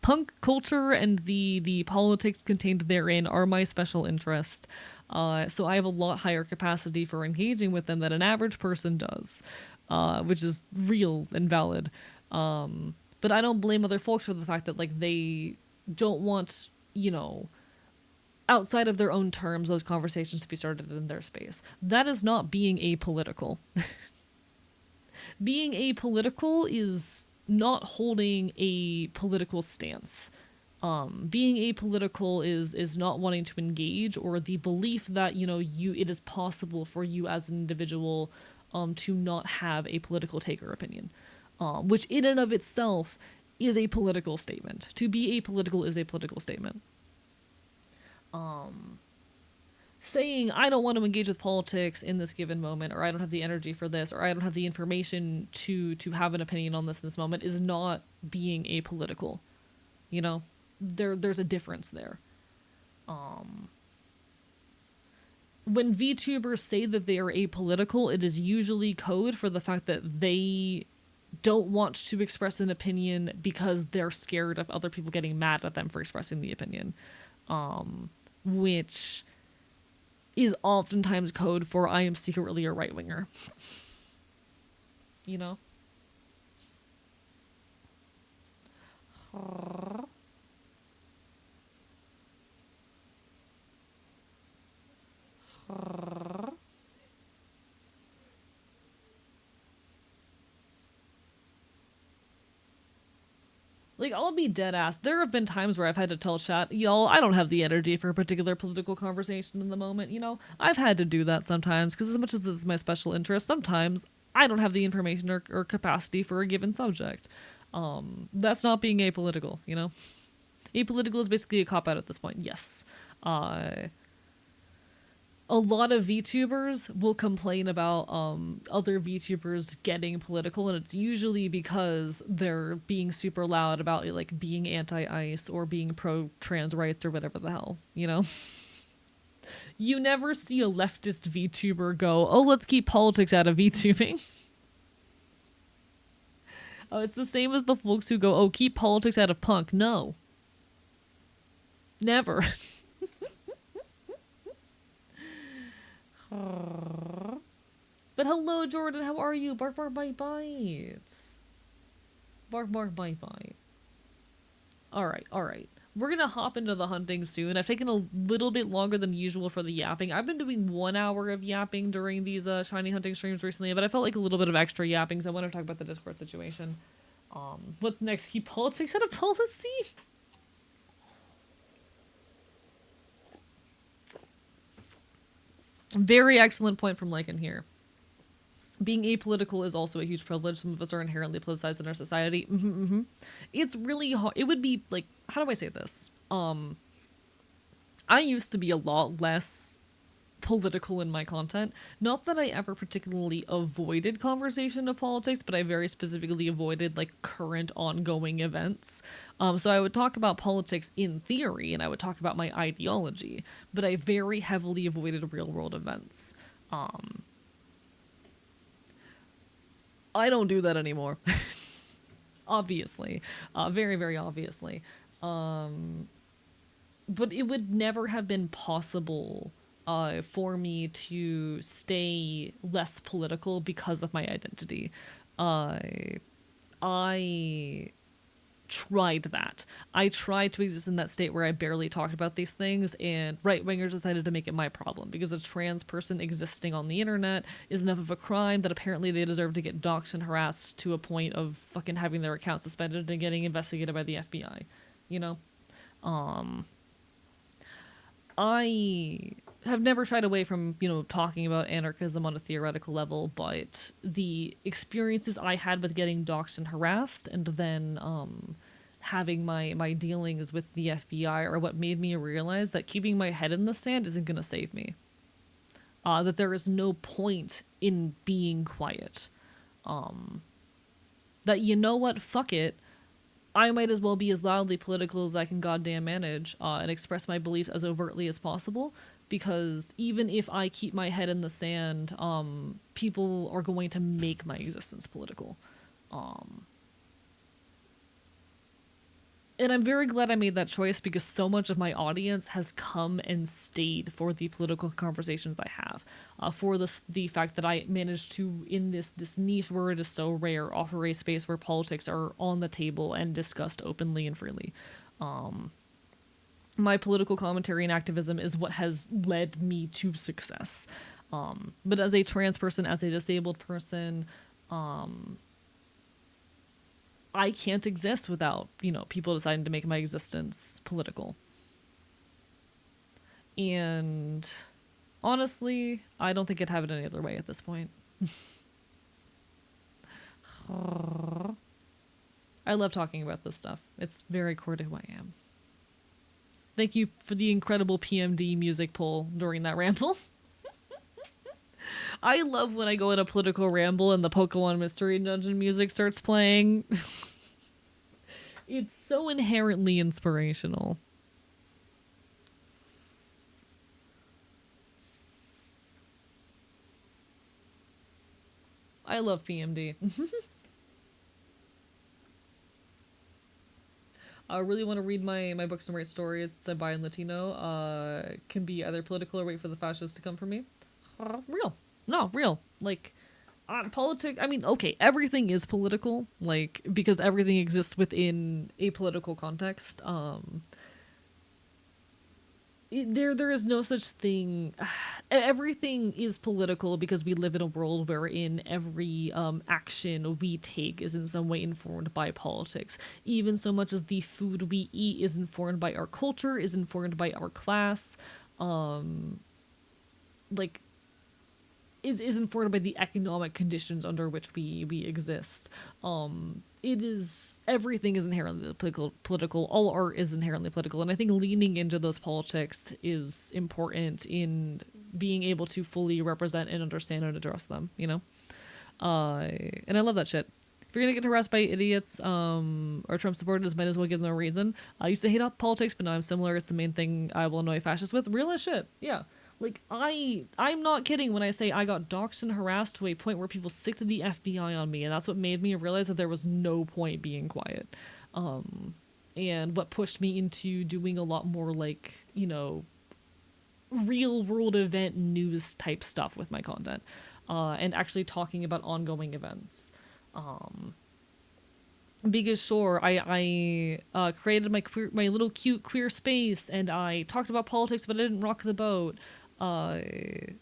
Punk culture and the politics contained therein are my special interest. So I have a lot higher capacity for engaging with them than an average person does, which is real and valid. But I don't blame other folks for the fact that like they don't want, outside of their own terms, those conversations to be started in their space. That is not being apolitical. Being apolitical is not holding a political stance. Being apolitical is not wanting to engage, or the belief that it is possible for you as an individual to not have a political take or opinion, which in and of itself is a political statement. To be apolitical is a political statement. Saying I don't want to engage with politics in this given moment, or I don't have the energy for this, or I don't have the information to have an opinion on this in this moment is not being apolitical. There's a difference there. When VTubers say that they are apolitical, it is usually code for the fact that they don't want to express an opinion because they're scared of other people getting mad at them for expressing the opinion, which is oftentimes code for I am secretly a right winger. you know? Like, I'll be dead ass. There have been times where I've had to tell chat, y'all, I don't have the energy for a particular political conversation in the moment, I've had to do that sometimes, because as much as this is my special interest, sometimes I don't have the information or capacity for a given subject. That's not being apolitical, Apolitical is basically a cop-out at this point, yes. A lot of VTubers will complain about other VTubers getting political, and it's usually because they're being super loud about like being anti-ICE or being pro-trans rights or whatever the hell, You never see a leftist VTuber go, oh, let's keep politics out of VTubing. Oh, it's the same as the folks who go, oh, keep politics out of punk. No. Never. But hello, Jordan. How are you? Bark, bark, bite, bite. Bark, bark, bite, bite. All right. We're gonna hop into the hunting soon. I've taken a little bit longer than usual for the yapping. I've been doing 1 hour of yapping during these shiny hunting streams recently, but I felt like a little bit of extra yapping, so I want to talk about the Discord situation. What's next? Keep politics out of policy? Very excellent point from Lycan here. Being apolitical is also a huge privilege. Some of us are inherently politicized in our society. It's really hard. It would be like, how do I say this? I used to be a lot less political in my content. Not that I ever particularly avoided conversation of politics, but I very specifically avoided like current ongoing events. So I would talk about politics in theory, and I would talk about my ideology, but I very heavily avoided real world events. I don't do that anymore. Obviously. Very, very obviously. But it would never have been possible for me to stay less political because of my identity. Uh, I tried that. I tried to exist in that state where I barely talked about these things, and right wingers decided to make it my problem because a trans person existing on the internet is enough of a crime that apparently they deserve to get doxxed and harassed to a point of fucking having their account suspended and getting investigated by the FBI. You know? I have never shied away from, talking about anarchism on a theoretical level, but the experiences I had with getting doxxed and harassed and then having my dealings with the FBI are what made me realize that keeping my head in the sand isn't going to save me. That there is no point in being quiet. That, you know what, fuck it. I might as well be as loudly political as I can goddamn manage, and express my beliefs as overtly as possible, because even if I keep my head in the sand, people are going to make my existence political. And I'm very glad I made that choice because so much of my audience has come and stayed for the political conversations I have. For the fact that I managed to, in this niche where it is so rare, offer a space where politics are on the table and discussed openly and freely. My political commentary and activism is what has led me to success. But as a trans person, as a disabled person, I can't exist without, people deciding to make my existence political. And honestly, I don't think I'd have it any other way at this point. I love talking about this stuff. It's very core to who I am. Thank you for the incredible PMD music pull during that ramble. I love when I go in a political ramble and the Pokemon Mystery Dungeon music starts playing. It's so inherently inspirational. I love PMD. I really want to read my books and write stories that I buy in Latino. Can be either political or wait for the fascists to come for me. Real. No, real. Like, politics, I mean, okay, everything is political, like, because everything exists within a political context. There is no such thing. Everything is political because we live in a world wherein every action we take is in some way informed by politics. Even so much as the food we eat is informed by our culture, is informed by our class. Like, is informed by the economic conditions under which we exist. It is, everything is inherently political. All art is inherently political, and I think leaning into those politics is important in being able to fully represent and understand and address them. And I love that shit. If you're gonna get harassed by idiots or Trump supporters, might as well give them a reason. I used to hate politics, but now I'm similar. It's the main thing I will annoy fascists with. Real as shit. Yeah. Like, I'm not kidding when I say I got doxxed and harassed to a point where people sicked the FBI on me, and that's what made me realize that there was no point being quiet. And what pushed me into doing a lot more, like, real world event news type stuff with my content, and actually talking about ongoing events. Because sure, I created my little cute queer space, and I talked about politics, but I didn't rock the boat. I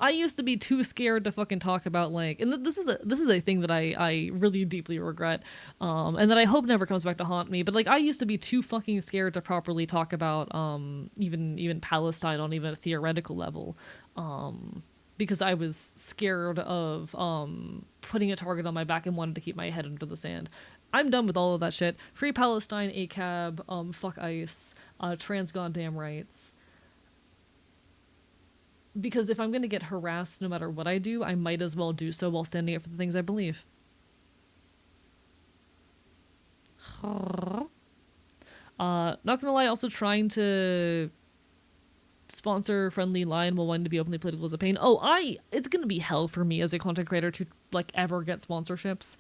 used to be too scared to fucking talk about, like, and this is a thing that I really deeply regret, and that I hope never comes back to haunt me. But like, I used to be too fucking scared to properly talk about even Palestine on even a theoretical level, because I was scared of putting a target on my back and wanted to keep my head under the sand. I'm done with all of that shit. Free Palestine, ACAB, fuck ICE, trans goddamn rights. Because if I'm going to get harassed no matter what I do, I might as well do so while standing up for the things I believe. Not gonna lie, also trying to sponsor friendly line while wanting to be openly political is a pain. It's gonna be hell for me as a content creator to, like, ever get sponsorships.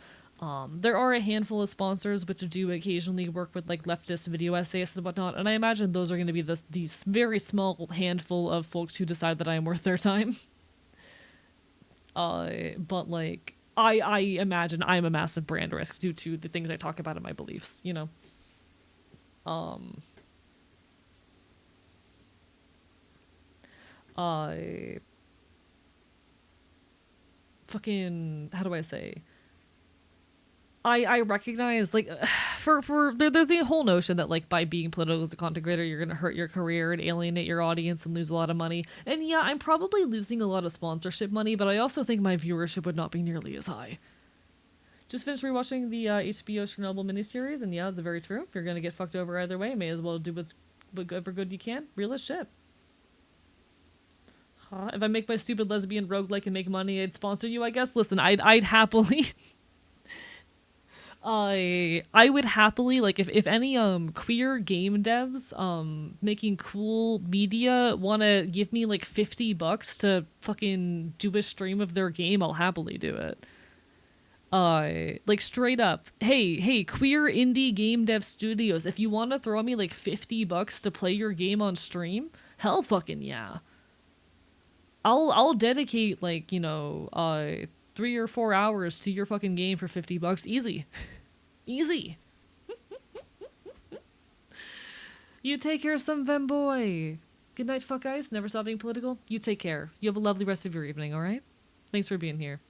There are a handful of sponsors which do occasionally work with like leftist video essayists and whatnot, and I imagine those are going to be these very small handful of folks who decide that I am worth their time. But like I imagine I'm a massive brand risk due to the things I talk about in my beliefs, you know. Um, I fucking how do I say? I recognize like there's the whole notion that like by being political as a content creator you're gonna hurt your career and alienate your audience and lose a lot of money. And yeah, I'm probably losing a lot of sponsorship money, but I also think my viewership would not be nearly as high. Just finished rewatching the HBO Chernobyl miniseries, and yeah, it's very true. If you're gonna get fucked over either way, may as well do whatever good you can. Real as shit. Huh? If I make my stupid lesbian roguelike and make money, I'd sponsor you, I guess. Listen, I'd happily I would happily like if any queer game devs making cool media want to give me like $50 to fucking do a stream of their game, I'll happily do it. Like straight up, hey queer indie game dev studios, if you want to throw me like $50 to play your game on stream, hell fucking yeah. I'll dedicate like, you know, 3 or 4 hours to your fucking game for $50. Easy. Easy. You take care, some femboy. Good night, fuck guys. Never stop being political. You take care. You have a lovely rest of your evening, alright? Thanks for being here.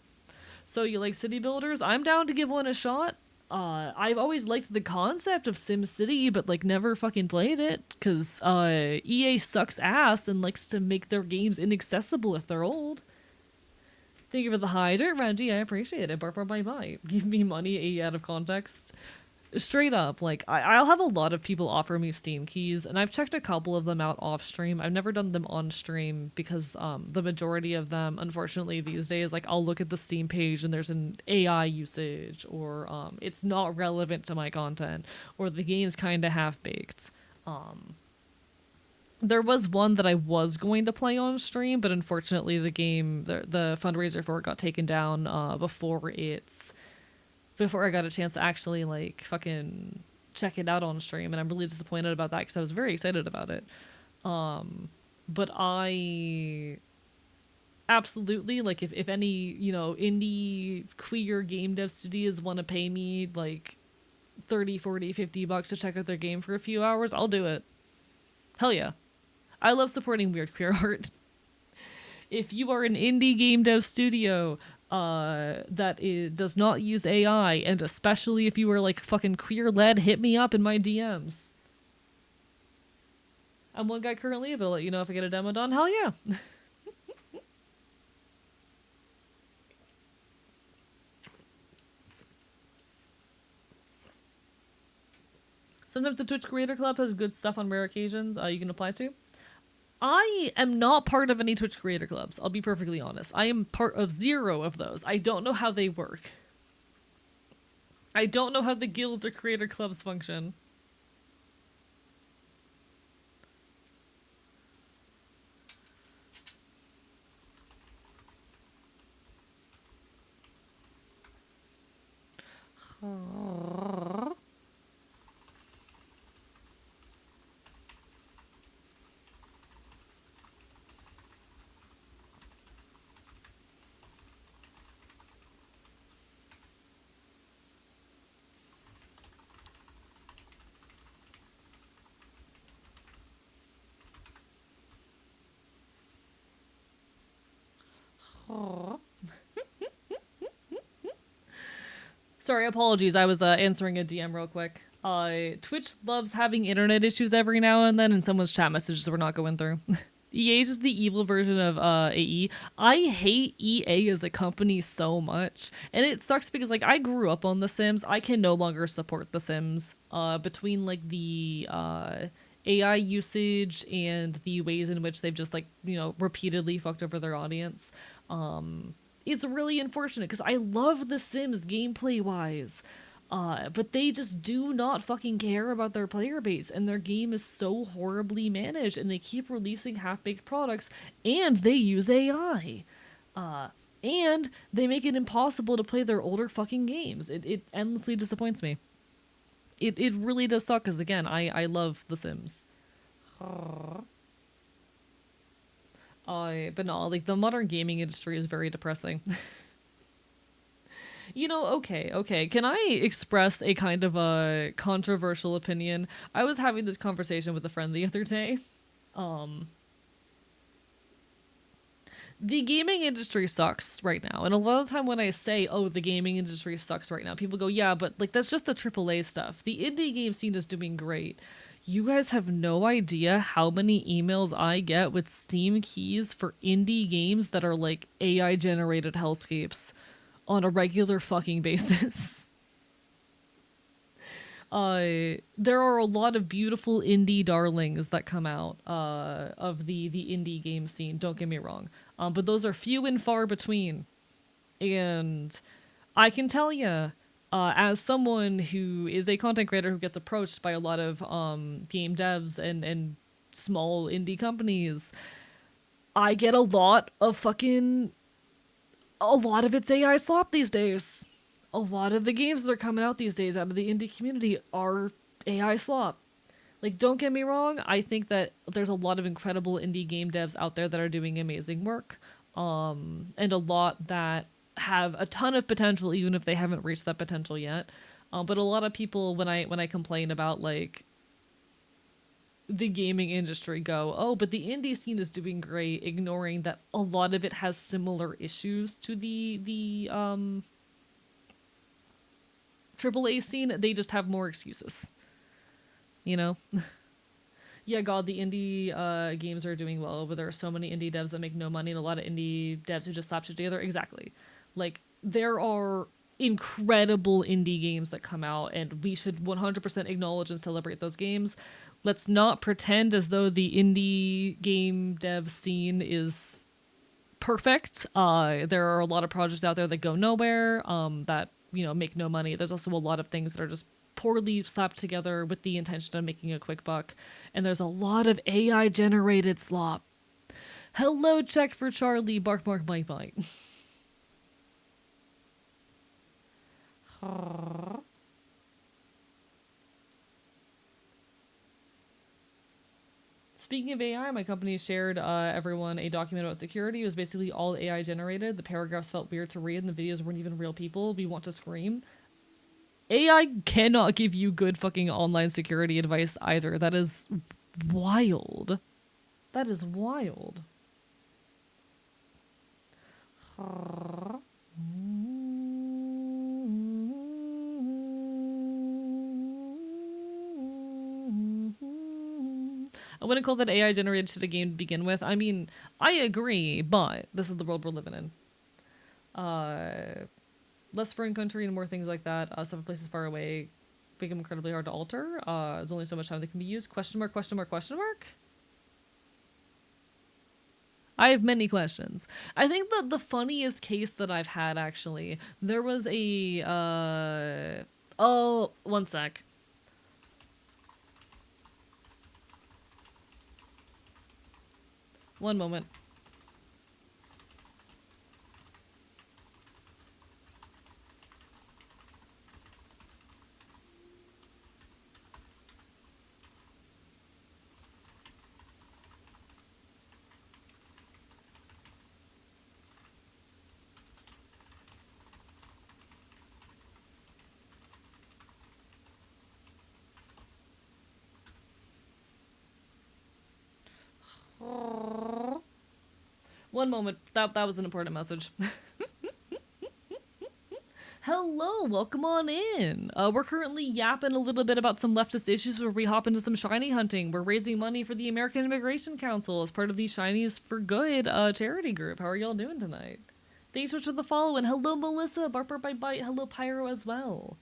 So you like city builders? I'm down to give one a shot. I've always liked the concept of SimCity, but like never fucking played it, because EA sucks ass and likes to make their games inaccessible if they're old. Thank you for the high dirt, Reggie. I appreciate it. Bark, bark, bye, bye. Give me money out of context. Straight up, like, I'll have a lot of people offer me Steam keys, and I've checked a couple of them out off stream. I've never done them on stream because the majority of them, unfortunately, these days, like, I'll look at the Steam page and there's an AI usage, or it's not relevant to my content, or the game's kind of half-baked. There was one that I was going to play on stream, but unfortunately the fundraiser for it got taken down before I got a chance to actually like fucking check it out on stream, and I'm really disappointed about that because I was very excited about it. But I absolutely like if any, you know, indie queer game dev studios want to pay me like 30, 40, $50 to check out their game for a few hours, I'll do it. Hell yeah. I love supporting weird queer art. If you are an indie game dev studio does not use AI, and especially if you are like fucking queer led, hit me up in my DMs. I'm one guy currently, but I'll let you know if I get a demo done. Hell yeah. Sometimes the Twitch Creator Club has good stuff on rare occasions you can apply to. I am not part of any Twitch creator clubs. I'll be perfectly honest. I am part of 0 of those. I don't know how they work. I don't know how the guilds or creator clubs function. Sorry, apologies. I was answering a DM real quick. Twitch loves having internet issues every now and then, and someone's chat messages we're not going through. EA is just the evil version of AE. I hate EA as a company so much, and it sucks because like I grew up on The Sims. I can no longer support The Sims. Between like the AI usage and the ways in which they've just like, you know, repeatedly fucked over their audience. It's really unfortunate because I love The Sims gameplay wise. But they just do not fucking care about their player base, and their game is so horribly managed, and they keep releasing half-baked products, and they use AI. And they make it impossible to play their older fucking games. It endlessly disappoints me. It really does suck because, again, I love The Sims. But no, like, the modern gaming industry is very depressing. Okay. Can I express a kind of a controversial opinion? I was having this conversation with a friend the other day. Um, the gaming industry sucks right now. And a lot of the time when I say, oh, the gaming industry sucks right now, people go, yeah, but like that's just the AAA stuff. The indie game scene is doing great. You guys have no idea how many emails I get with Steam keys for indie games that are like AI generated hellscapes on a regular fucking basis. There are a lot of beautiful indie darlings that come out of the indie game scene. Don't get me wrong, but those are few and far between. And I can tell you, as someone who is a content creator who gets approached by a lot of game devs and small indie companies, I get a lot of it's AI slop these days. A lot of the games that are coming out these days out of the indie community are AI slop. Like, don't get me wrong, I think that there's a lot of incredible indie game devs out there that are doing amazing work, and a lot that have a ton of potential, even if they haven't reached that potential yet. But a lot of people, when I complain about like the gaming industry, go, oh, but the indie scene is doing great, ignoring that a lot of it has similar issues to the AAA scene. They just have more excuses, you know. Yeah, God, the indie games are doing well, but there are so many indie devs that make no money and a lot of indie devs who just slap shit together. Exactly. Like, there are incredible indie games that come out, and we should 100% acknowledge and celebrate those games. Let's not pretend as though the indie game dev scene is perfect. There are a lot of projects out there that go nowhere, that, make no money. There's also a lot of things that are just poorly slapped together with the intention of making a quick buck. And there's a lot of AI generated slop. Hello, check for Charlie, bark, bark, bite, bite. Speaking of AI, my company shared everyone a document about security. It was basically all AI generated. The paragraphs felt weird to read, and the videos weren't even real people. We want to scream. AI cannot give you good fucking online security advice either. That is wild. That is wild. I wouldn't call that AI generated shit a game to begin with. I mean, I agree, but this is the world we're living in. Less foreign country and more things like that. Several places far away become incredibly hard to alter. There's only so much time that can be used. Question mark, question mark, question mark? I have many questions. I think that the funniest case that I've had, actually, there was oh, one sec. One moment. One moment. That was an important message. Hello, welcome on in. We're currently yapping a little bit about some leftist issues where we hop into some shiny hunting. We're raising money for the American Immigration Council as part of the Shinies for Good charity group. How are y'all doing tonight? Thanks so much for the follow, and hello, Melissa, Barper by Bite, hello, Pyro as well.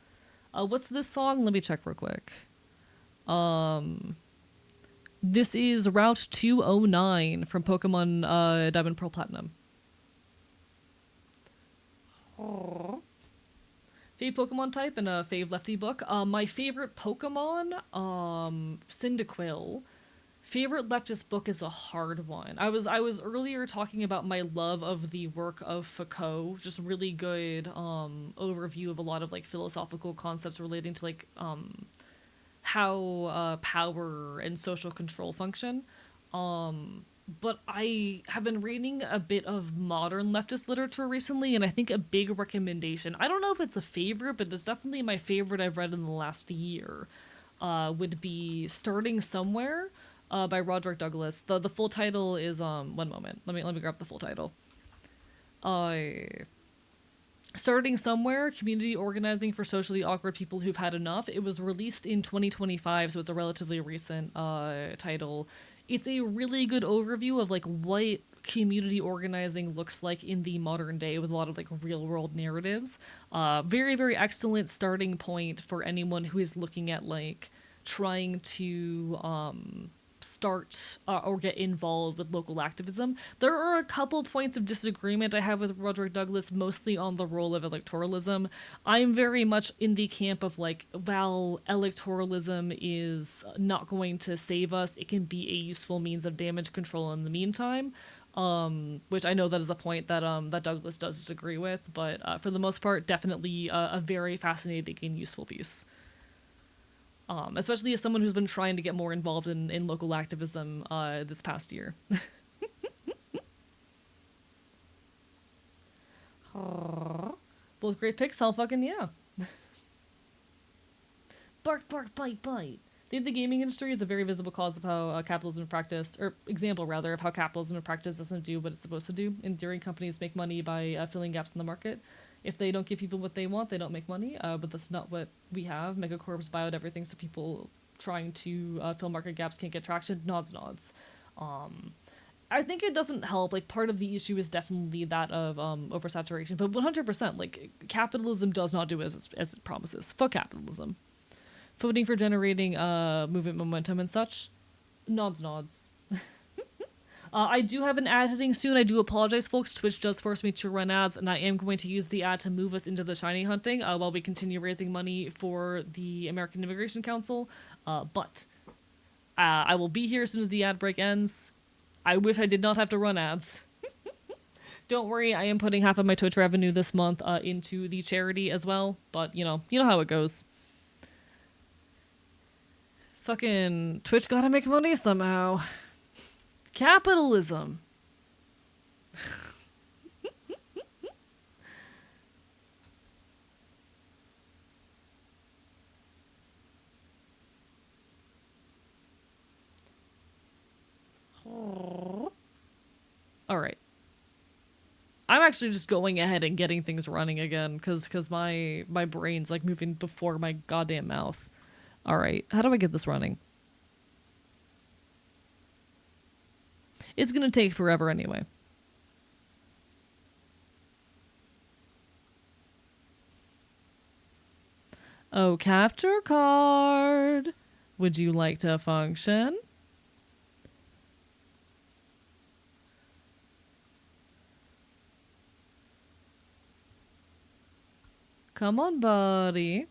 What's this song? Let me check real quick. This is Route 209 from Pokemon Diamond Pearl Platinum. Fave Pokemon type and a fave lefty book. My favorite Pokemon, Cyndaquil. Favorite leftist book is a hard one. I was earlier talking about my love of the work of Foucault, just really good overview of a lot of like philosophical concepts relating to like how power and social control function. But I have been reading a bit of modern leftist literature recently, and I think a big recommendation, I don't know if it's a favorite, but it's definitely my favorite I've read in the last year, would be Starting Somewhere by Roderick Douglas. The full title is one moment. Let me grab the full title. Uh Starting Somewhere, Community Organizing for Socially Awkward People Who've Had Enough. It was released in 2025, so it's a relatively recent title. It's a really good overview of like what community organizing looks like in the modern day with a lot of like real world narratives. Very, very excellent starting point for anyone who is looking at like trying to start or get involved with local activism. There are a couple points of disagreement I have with Roderick Douglas, mostly on the role of electoralism. I'm very much in the camp of like, while electoralism is not going to save us, it can be a useful means of damage control in the meantime. Which I know that is a point that that Douglas does disagree with, but for the most part, definitely a very fascinating and useful piece. Especially as someone who's been trying to get more involved in local activism this past year. Both great picks, hell fucking yeah. Bark, bark, bite, bite. I think the gaming industry is a very visible cause of how capitalism in practice, or example rather, of how capitalism in practice doesn't do what it's supposed to do. Enduring companies make money by filling gaps in the market. If they don't give people what they want, they don't make money. But that's not what we have. Megacorps buy out everything, so people trying to fill market gaps can't get traction. Nods, nods. I think it doesn't help. Like, part of the issue is definitely that of oversaturation. But 100%, like, capitalism does not do as it promises. Fuck capitalism. Voting for generating movement momentum and such. Nods, nods. I do have an ad hitting soon. I do apologize, folks. Twitch does force me to run ads, and I am going to use the ad to move us into the shiny hunting while we continue raising money for the American Immigration Council. But I will be here as soon as the ad break ends. I wish I did not have to run ads. Don't worry, I am putting half of my Twitch revenue this month into the charity as well. But you know how it goes. Fucking Twitch gotta make money somehow. Capitalism. All right. I'm actually just going ahead and getting things running again because my brain's like moving before my goddamn mouth. All right. How do I get this running? It's gonna take forever anyway. Oh, capture card. Would you like to function? Come on, buddy.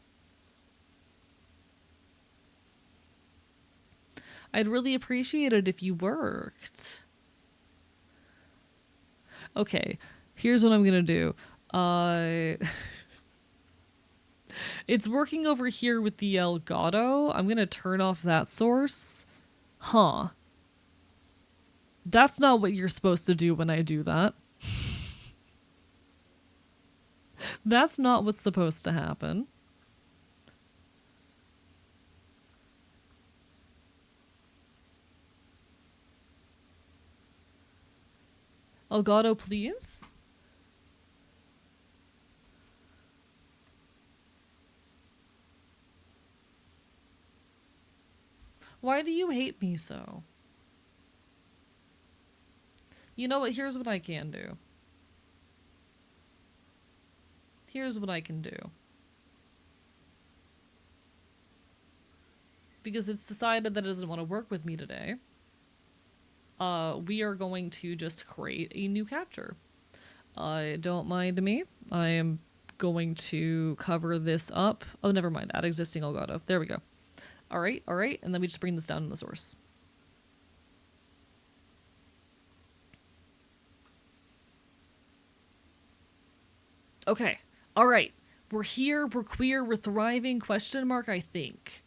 I'd really appreciate it if you worked. Okay, here's what I'm gonna do. It's working over here with the Elgato. I'm gonna turn off that source. Huh. That's not what you're supposed to do when I do that. That's not what's supposed to happen. Elgato, please? Why do you hate me so? You know what? Here's what I can do. Here's what I can do. Because it's decided that it doesn't want to work with me today, we are going to just create a new capture. Don't mind me. I am going to cover this up. Oh, never mind. Add existing Elgato. There we go. All right. And then we just bring this down in the source. Okay. All right. We're here. We're queer. We're thriving. Question mark, I think.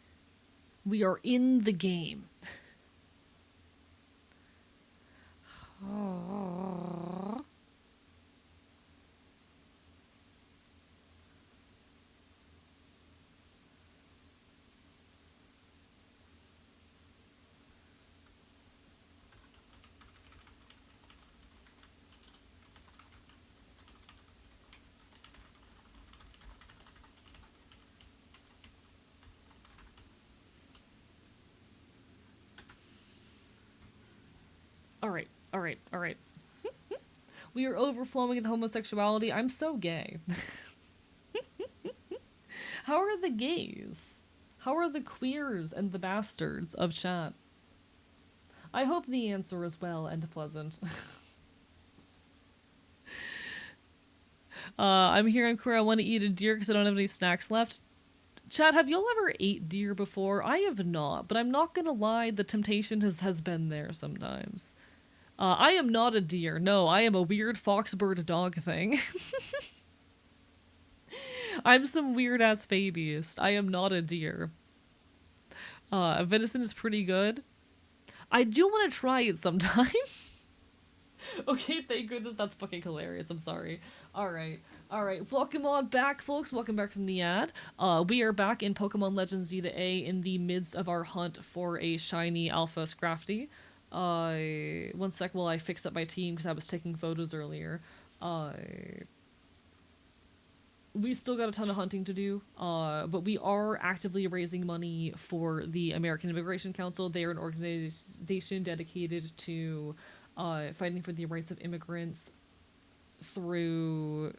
We are in the game. All right. All right. All right. We are overflowing with homosexuality. I'm so gay. How are the gays? How are the queers and the bastards of chat? I hope the answer is well and pleasant. I'm here, I'm queer, I want to eat a deer because I don't have any snacks left. Chad, have y'all ever ate deer before? I have not, but I'm not gonna lie, the temptation has been there sometimes. I am not a deer. No, I am a weird foxbird dog thing. I'm some weird ass babyist. I am not a deer. Venison is pretty good. I do want to try it sometime. Okay, thank goodness, that's fucking hilarious. I'm sorry. Alright. Alright. Welcome on back, folks. Welcome back from the ad. We are back in Pokemon Legends Zeta A in the midst of our hunt for a shiny Alpha Scrafty. One sec while I fix up my team because I was taking photos earlier. We still got a ton of hunting to do, but we are actively raising money for the American Immigration Council. They are an organization dedicated to fighting for the rights of immigrants through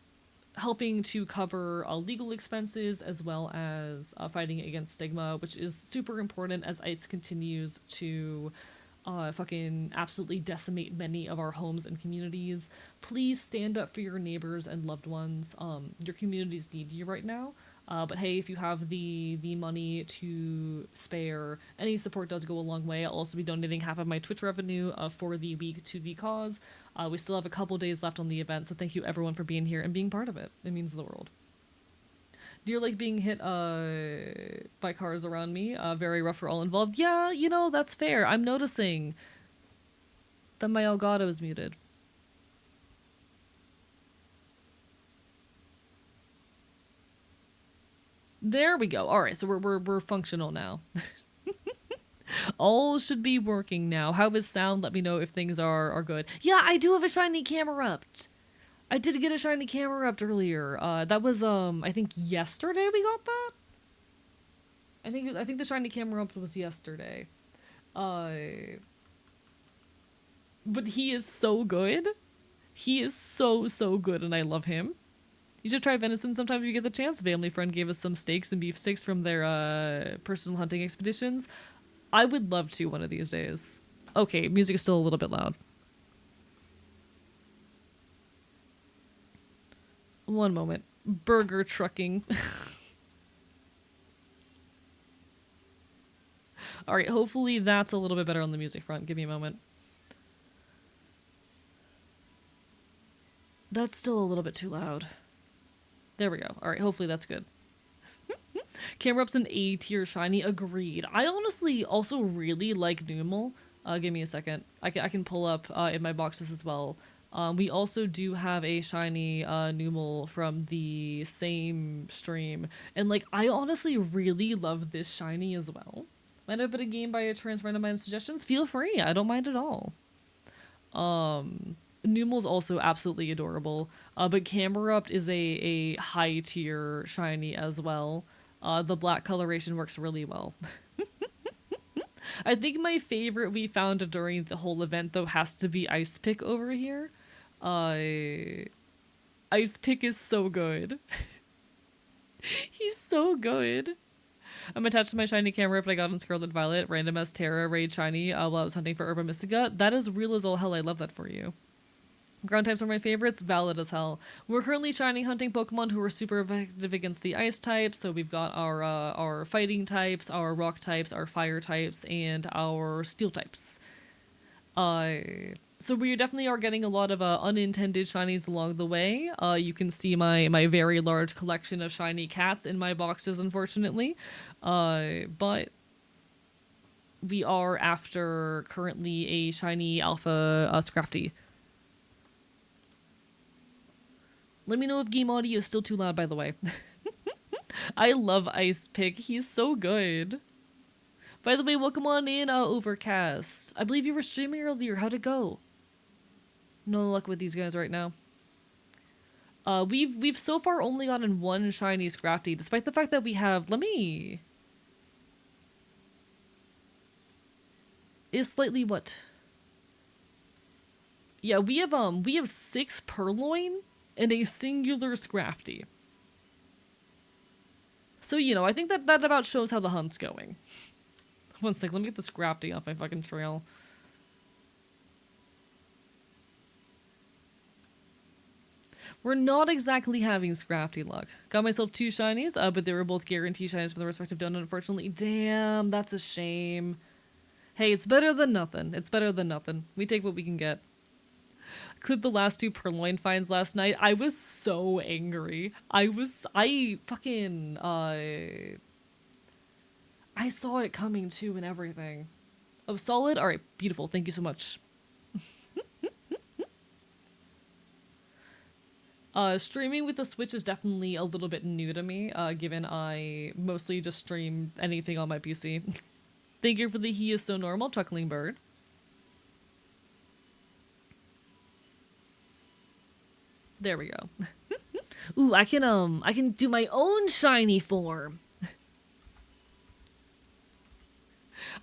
helping to cover legal expenses as well as fighting against stigma, which is super important as ICE continues to fucking absolutely decimate many of our homes and communities. Please stand up for your neighbors and loved ones. Your communities need you right now. But hey, if you have the money to spare, any support does go a long way. I'll also be donating half of my Twitch revenue for the week to the cause. We still have a couple days left on the event, so thank you everyone for being here and being part of it. It means the world. Do you like being hit by cars around me? Very rough for all involved. Yeah, you know, that's fair. I'm noticing that my Elgato is muted. There we go. All right, so we're functional now. All should be working now. How is sound? Let me know if things are good. Yeah, I do have a shiny Camerupt. I did get a shiny Camerupt earlier. That was I think yesterday we got that. I think the shiny Camerupt was yesterday. But he is so good. He is so good, and I love him. You should try venison sometime if you get the chance. Family friend gave us some steaks and beef sticks from their personal hunting expeditions. I would love to one of these days. Okay, music is still a little bit loud. One moment. Burger trucking. Alright, hopefully that's a little bit better on the music front. Give me a moment. That's still a little bit too loud. There we go. Alright, hopefully that's good. Camerup's an A tier shiny. Agreed. I honestly also really like Numel. Give me a second. I can pull up in my boxes as well. We also do have a shiny Numel from the same stream. And like, I honestly really love this shiny as well. Might have been a game by a trans friend of mine suggestions. Feel free. I don't mind at all. Numel's also absolutely adorable. But Camerupt is a high tier shiny as well. The black coloration works really well. I think my favorite we found during the whole event, though, has to be Ice Pick over here. Ice Pick is so good. He's so good. I'm attached to my shiny Camerupt I got on Scarlet Violet, random as Terra raid shiny while I was hunting for Herba Mystica. That is real as all hell. I love that for you. Ground types are my favorites, valid as hell. We're currently shiny hunting Pokemon who are super effective against the ice types, so we've got our fighting types, our rock types, our fire types, and our steel types. So So we definitely are getting a lot of unintended shinies along the way. You can see my very large collection of shiny cats in my boxes, unfortunately. But we are after currently a shiny alpha Scrafty. Let me know if game audio is still too loud, by the way. I love Ice Pick. He's so good. By the way, welcome on in, Overcast. I believe you were streaming earlier. How'd it go? No luck with these guys right now. We've so far only gotten one shiny Scrafty, despite the fact that we have. Let me. Is slightly what? Yeah, we have 6 Purloin and a singular Scrafty. So I think that about shows how the hunt's going. One sec, let me get the Scrafty off my fucking trail. We're not exactly having Scrafty luck. Got myself 2 shinies, but they were both guarantee shinies for the respective donut, unfortunately. Damn, that's a shame. Hey, it's better than nothing. It's better than nothing. We take what we can get. Clipped the last 2 Purloin finds last night. I was so angry. I fucking, I saw it coming too and everything. Oh, solid? Alright, beautiful. Thank you so much. Streaming with the Switch is definitely a little bit new to me, given I mostly just stream anything on my PC. Thank you for the He Is So Normal, Chuckling Bird. There we go. Ooh, I can do my own shiny form.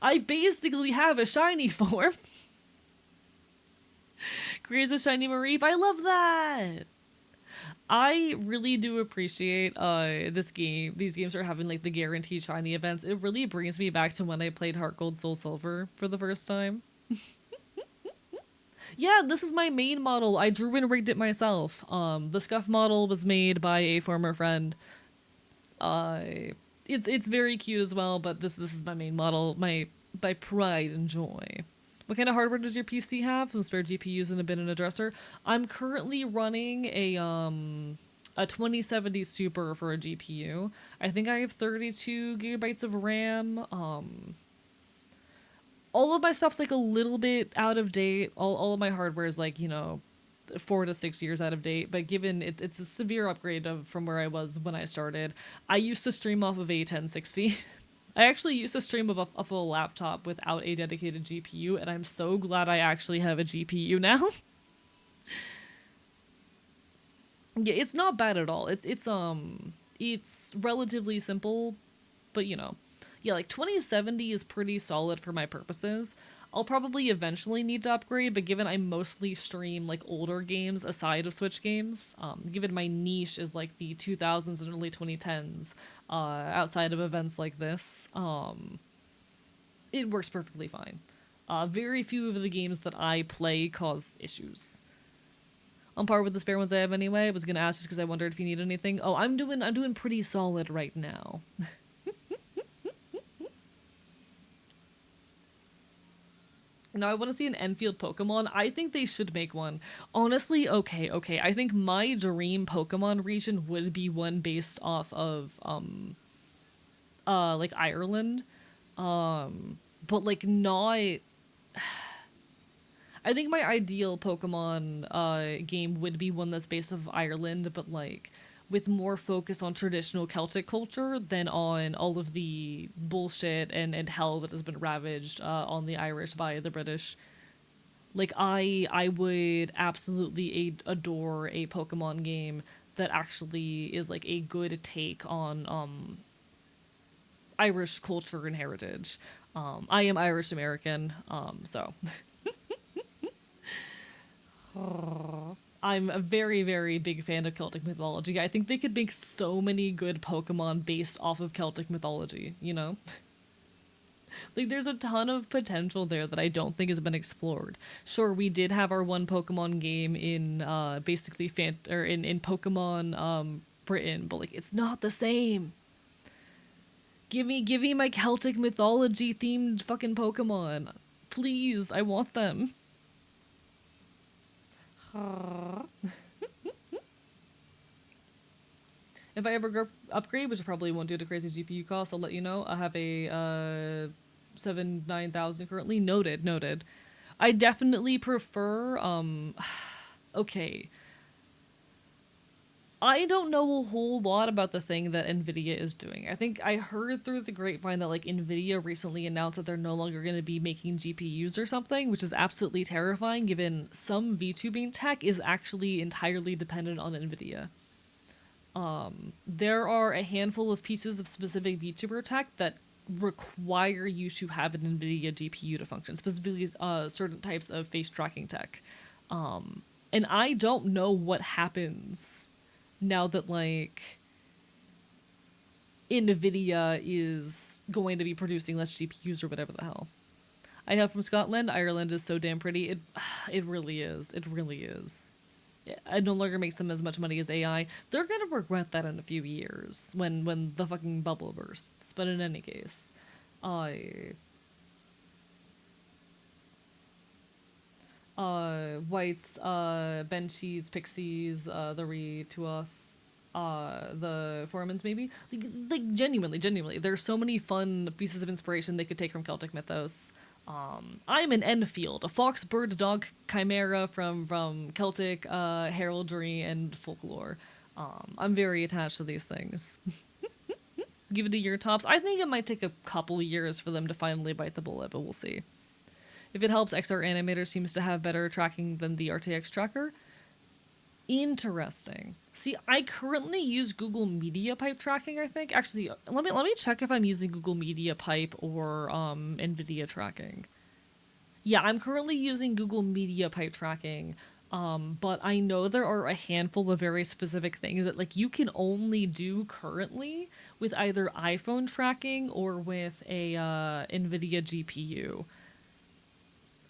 I basically have a shiny form. Creates a shiny Mareep. I love that. I really do appreciate this game. These games are having like the guaranteed shiny events. It really brings me back to when I played Heart Gold Soul Silver for the first time. Yeah, this is my main model. I drew and rigged it myself. The Scuff model was made by a former friend. It's very cute as well, but this is my main model, my pride and joy. What kind of hardware does your PC have? Some spare GPUs and a bin and a dresser. I'm currently running a 2070 Super for a GPU. I think I have 32 gigabytes of RAM. All of my stuff's like a little bit out of date. All of my hardware is like 4 to 6 years out of date. But given it's a severe upgrade from where I was when I started. I used to stream off of a 1060. I actually used to stream off of a laptop without a dedicated GPU, and I'm so glad I actually have a GPU now. Yeah, it's not bad at all. It's relatively simple, but yeah, like 2070 is pretty solid for my purposes. I'll probably eventually need to upgrade, but given I mostly stream like older games aside of Switch games, given my niche is like the 2000s and early 2010s, outside of events like this, it works perfectly fine. Very few of the games that I play cause issues. On par with the spare ones I have anyway. I was gonna ask just because I wondered if you need anything. Oh, I'm doing pretty solid right now. Now I want to see an Enfield Pokemon. I think they should make one. Honestly, okay. I think my dream Pokemon region would be one based off of like Ireland. But like not. I think my ideal Pokemon game would be one that's based off of Ireland, but like with more focus on traditional Celtic culture than on all of the bullshit and hell that has been ravaged on the Irish by the British. Like I would absolutely adore a Pokemon game that actually is like a good take on Irish culture and heritage. I am Irish American, so I'm a very, very big fan of Celtic mythology. I think they could make so many good Pokemon based off of Celtic mythology, Like, there's a ton of potential there that I don't think has been explored. Sure, we did have our one Pokemon game in, basically, in Pokemon, Britain, but, like, it's not the same. Give me my Celtic mythology themed fucking Pokemon. Please, I want them. If I ever upgrade, which I probably won't due to crazy GPU costs, I'll let you know. I have a 7 9000 currently. Noted. I definitely prefer okay. I don't know a whole lot about the thing that Nvidia is doing. I think I heard through the grapevine that like Nvidia recently announced that they're no longer going to be making GPUs or something, which is absolutely terrifying given some VTubing tech is actually entirely dependent on Nvidia. There are a handful of pieces of specific VTuber tech that require you to have an NVIDIA GPU to function, specifically certain types of face tracking tech. And I don't know what happens now that, like, NVIDIA is going to be producing less GPUs or whatever the hell. I have from Scotland. Ireland is so damn pretty. It really is. It really is. It no longer makes them as much money as AI. They're gonna regret that in a few years when the fucking bubble bursts. But in any case, I Whites, Benchies, Pixies, the Tuath, the Foremans maybe. Like genuinely, there's so many fun pieces of inspiration they could take from Celtic mythos. I'm an Enfield, a fox, bird, dog chimera from Celtic heraldry and folklore. I'm very attached to these things. Give it a year tops. I think it might take a couple years for them to finally bite the bullet, but we'll see. If it helps, XR Animator seems to have better tracking than the RTX tracker. Interesting. See, I currently use Google Media Pipe tracking, I think. Actually, let me check if I'm using Google Media Pipe or NVIDIA tracking. Yeah, I'm currently using Google Media Pipe tracking, but I know there are a handful of very specific things that like you can only do currently with either iPhone tracking or with a NVIDIA GPU.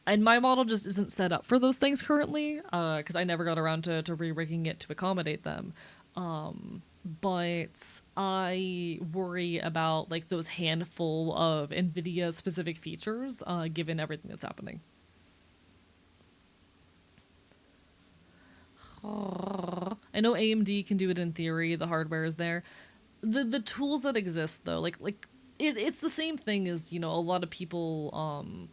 And my model just isn't set up for those things currently, because I never got around to re-rigging it to accommodate them. But I worry about like those handful of NVIDIA specific features, given everything that's happening. I know AMD can do it in theory. The hardware is there. The tools that exist though, it's the same thing as a lot of people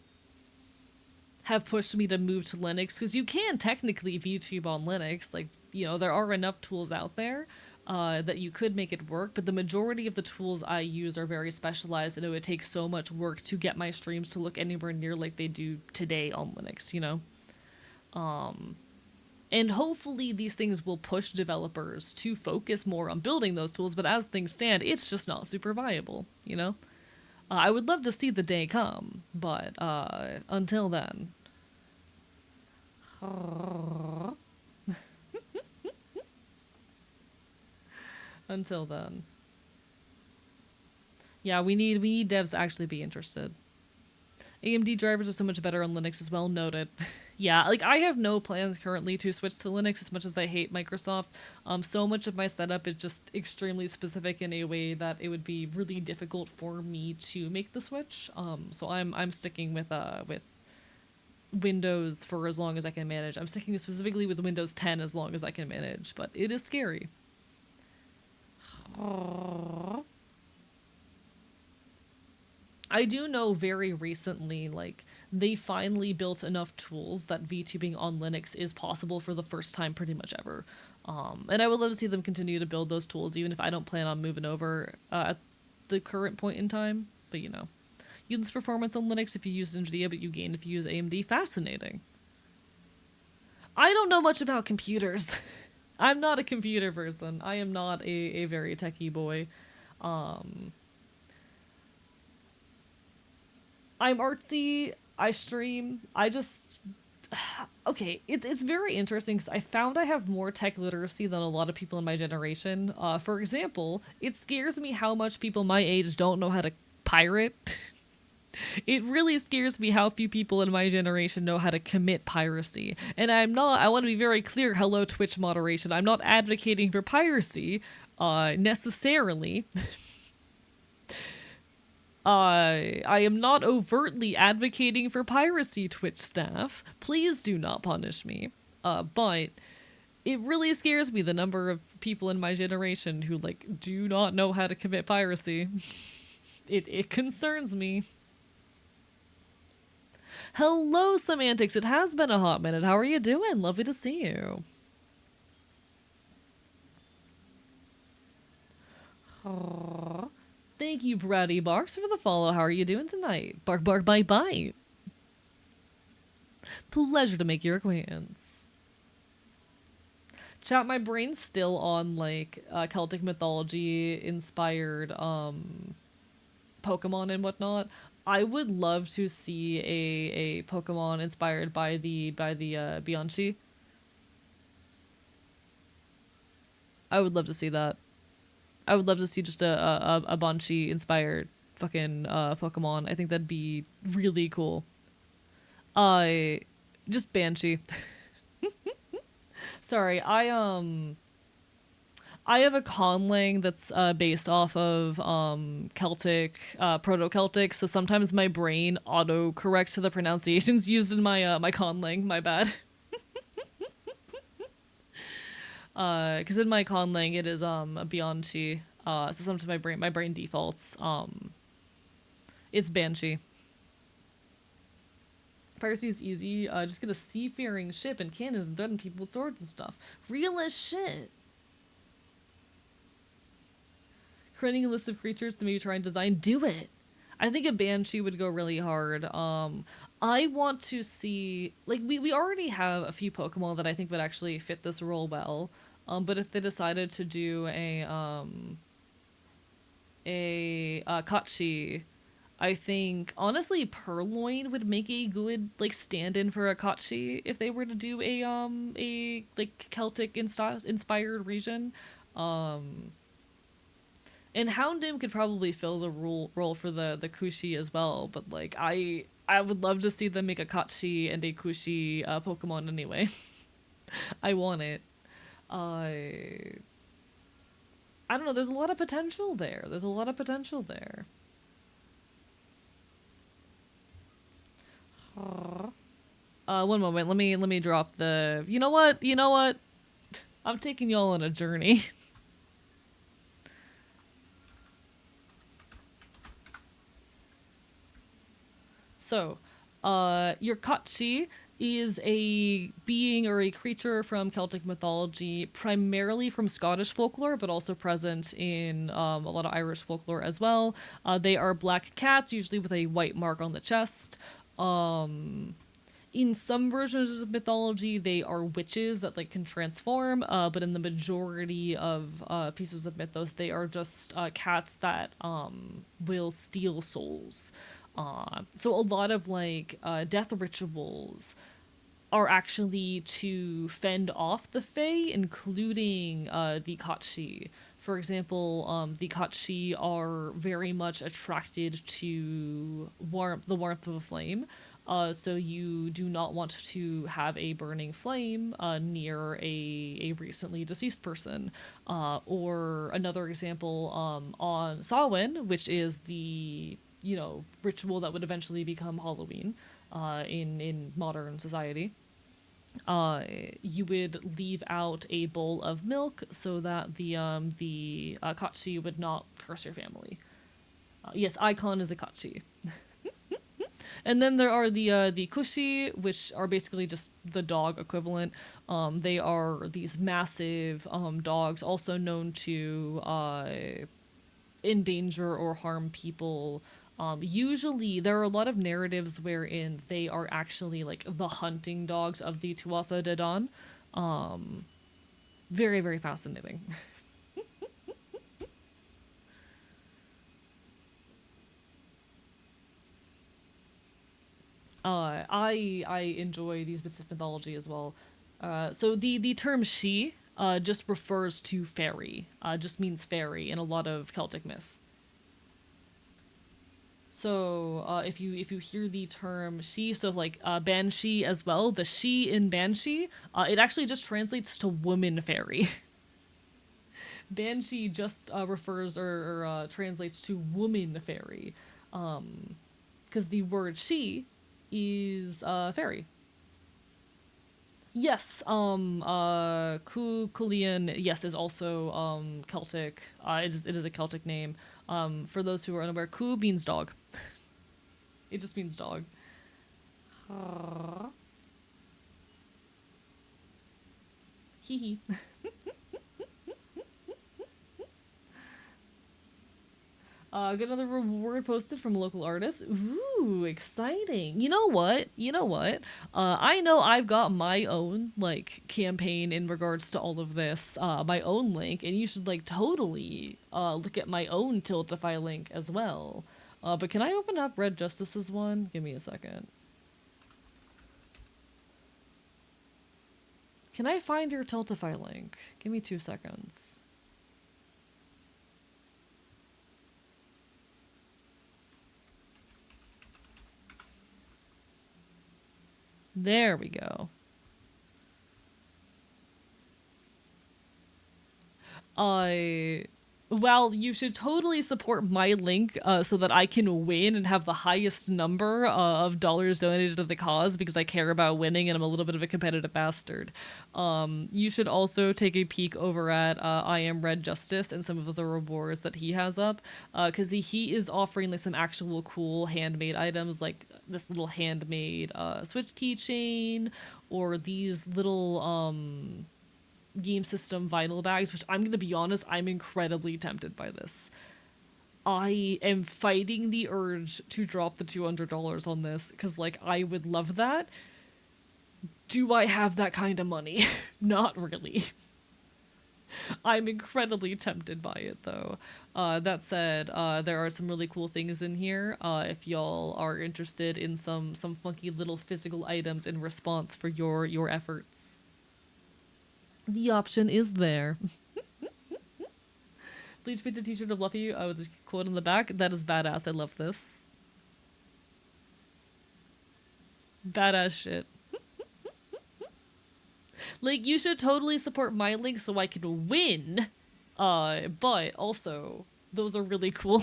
have pushed me to move to Linux because you can technically VTube on Linux. Like, there are enough tools out there that you could make it work, but the majority of the tools I use are very specialized and it would take so much work to get my streams to look anywhere near like they do today on Linux, And hopefully these things will push developers to focus more on building those tools, but as things stand, it's just not super viable. I would love to see the day come, but until then. Until then. Yeah, we need devs to actually be interested. AMD drivers are so much better on Linux as well, noted. Yeah, like I have no plans currently to switch to Linux as much as I hate Microsoft. So much of my setup is just extremely specific in a way that it would be really difficult for me to make the switch. So I'm sticking with Windows for as long as I can manage. I'm sticking specifically with Windows 10 as long as I can manage, but it is scary. I do know very recently, like, they finally built enough tools that VTubing on Linux is possible for the first time pretty much ever. And I would love to see them continue to build those tools, even if I don't plan on moving over at the current point in time. But, you lose performance on Linux if you use NVIDIA, but you gain if you use AMD. Fascinating. I don't know much about computers. I'm not a computer person. I am not a very techie boy. I'm artsy. I stream. Okay, it's very interesting because I found I have more tech literacy than a lot of people in my generation. For example, it scares me how much people my age don't know how to pirate. It really scares me how few people in my generation know how to commit piracy. And I want to be very clear, hello Twitch moderation, I'm not advocating for piracy, necessarily. I am not overtly advocating for piracy, Twitch staff. Please do not punish me. But it really scares me the number of people in my generation who like do not know how to commit piracy. It concerns me. Hello, Semantics. It has been a hot minute. How are you doing? Lovely to see you. Aw. Thank you, Bratty Barks, for the follow. How are you doing tonight? Bark, bark, bite, bite. Pleasure to make your acquaintance. Chat, my brain's still on like Celtic mythology inspired Pokemon and whatnot. I would love to see a Pokemon inspired by the Bianchi. I would love to see that. I would love to see just a Banshee inspired fucking Pokemon. I think that'd be really cool. I just Banshee. Sorry, I have a conlang that's based off of Celtic, Proto-Celtic, so sometimes my brain auto-corrects to the pronunciations used in my conlang. My bad. Because in my conlang it is a Bianchi. So sometimes my brain defaults. It's Banshee. Piracy is easy. Just get a seafaring ship and cannons and threaten people with swords and stuff. Real as shit. Creating a list of creatures to maybe try and design. Do it. I think a Banshee would go really hard. I want to see like we already have a few Pokemon that I think would actually fit this role well. But if they decided to do a Kachi, I think honestly Purloin would make a good like stand-in for a Kachi if they were to do a like Celtic inspired region. Um and Houndoom could probably fill the role for the Kushi as well, but like I would love to see them make a Kachi and a Kushi Pokemon anyway. I want it. I don't know. There's a lot of potential there. There's a lot of potential there. One moment. Let me drop the. You know what? You know what? I'm taking y'all on a journey. So, your Kachi is a being or a creature from Celtic mythology, primarily from Scottish folklore, but also present in a lot of Irish folklore as well. They are black cats, usually with a white mark on the chest. In some versions of mythology, they are witches that like can transform, but in the majority of pieces of mythos, they are just cats that will steal souls. So a lot of like death rituals are actually to fend off the Fae, including the Kachi. For example, the Kachi are very much attracted to the warmth of a flame. So you do not want to have a burning flame near a recently deceased person. Or another example on Samhain, which is the ritual that would eventually become Halloween in modern society. You would leave out a bowl of milk so that the kachi would not curse your family. Yes, icon is the kachi. And then there are the kushi, which are basically just the dog equivalent. They are these massive dogs, also known to endanger or harm people. Usually, there are a lot of narratives wherein they are actually like the hunting dogs of the Tuatha De Danann. Very, very fascinating. I enjoy these bits of mythology as well. So the term she just refers to fairy. Just means fairy in a lot of Celtic myth. So if you hear the term she, so like banshee as well, the she in banshee, it actually just translates to woman fairy. Banshee just refers or translates to woman fairy, because the word she is fairy. Yes, Kulian, yes, is also, Celtic. It is a Celtic name. For those who are unaware, Ku means dog. It just means dog. Hee hee. Got another reward posted from a local artist. Ooh, exciting. You know what? You know what? I know I've got my own, like, campaign in regards to all of this, my own link, and you should, like, totally, look at my own Tiltify link as well. But can I open up Red Justice's one? Give me a second. Can I find your Tiltify link? Give me 2 seconds. There we go. I well, you should totally support my link so that I can win and have the highest number of dollars donated to the cause because I care about winning and I'm a little bit of a competitive bastard. You should also take a peek over at I Am Red Justice and some of the rewards that he has up because he is offering like some actual cool handmade items like this little handmade Switch keychain or these little game system vinyl bags, which I'm gonna be honest, I'm incredibly tempted by this. I am fighting the urge to drop the $200 on this because, like, I would love that. Do I have that kind of money? Not really. I'm incredibly tempted by it though. That said, there are some really cool things in here. If y'all are interested in some funky little physical items in response for your efforts, the option is there. Bleach painted t-shirt of Luffy with a quote on the back. That is badass. I love this. Badass shit. Like, you should totally support my link so I can win. But also, those are really cool.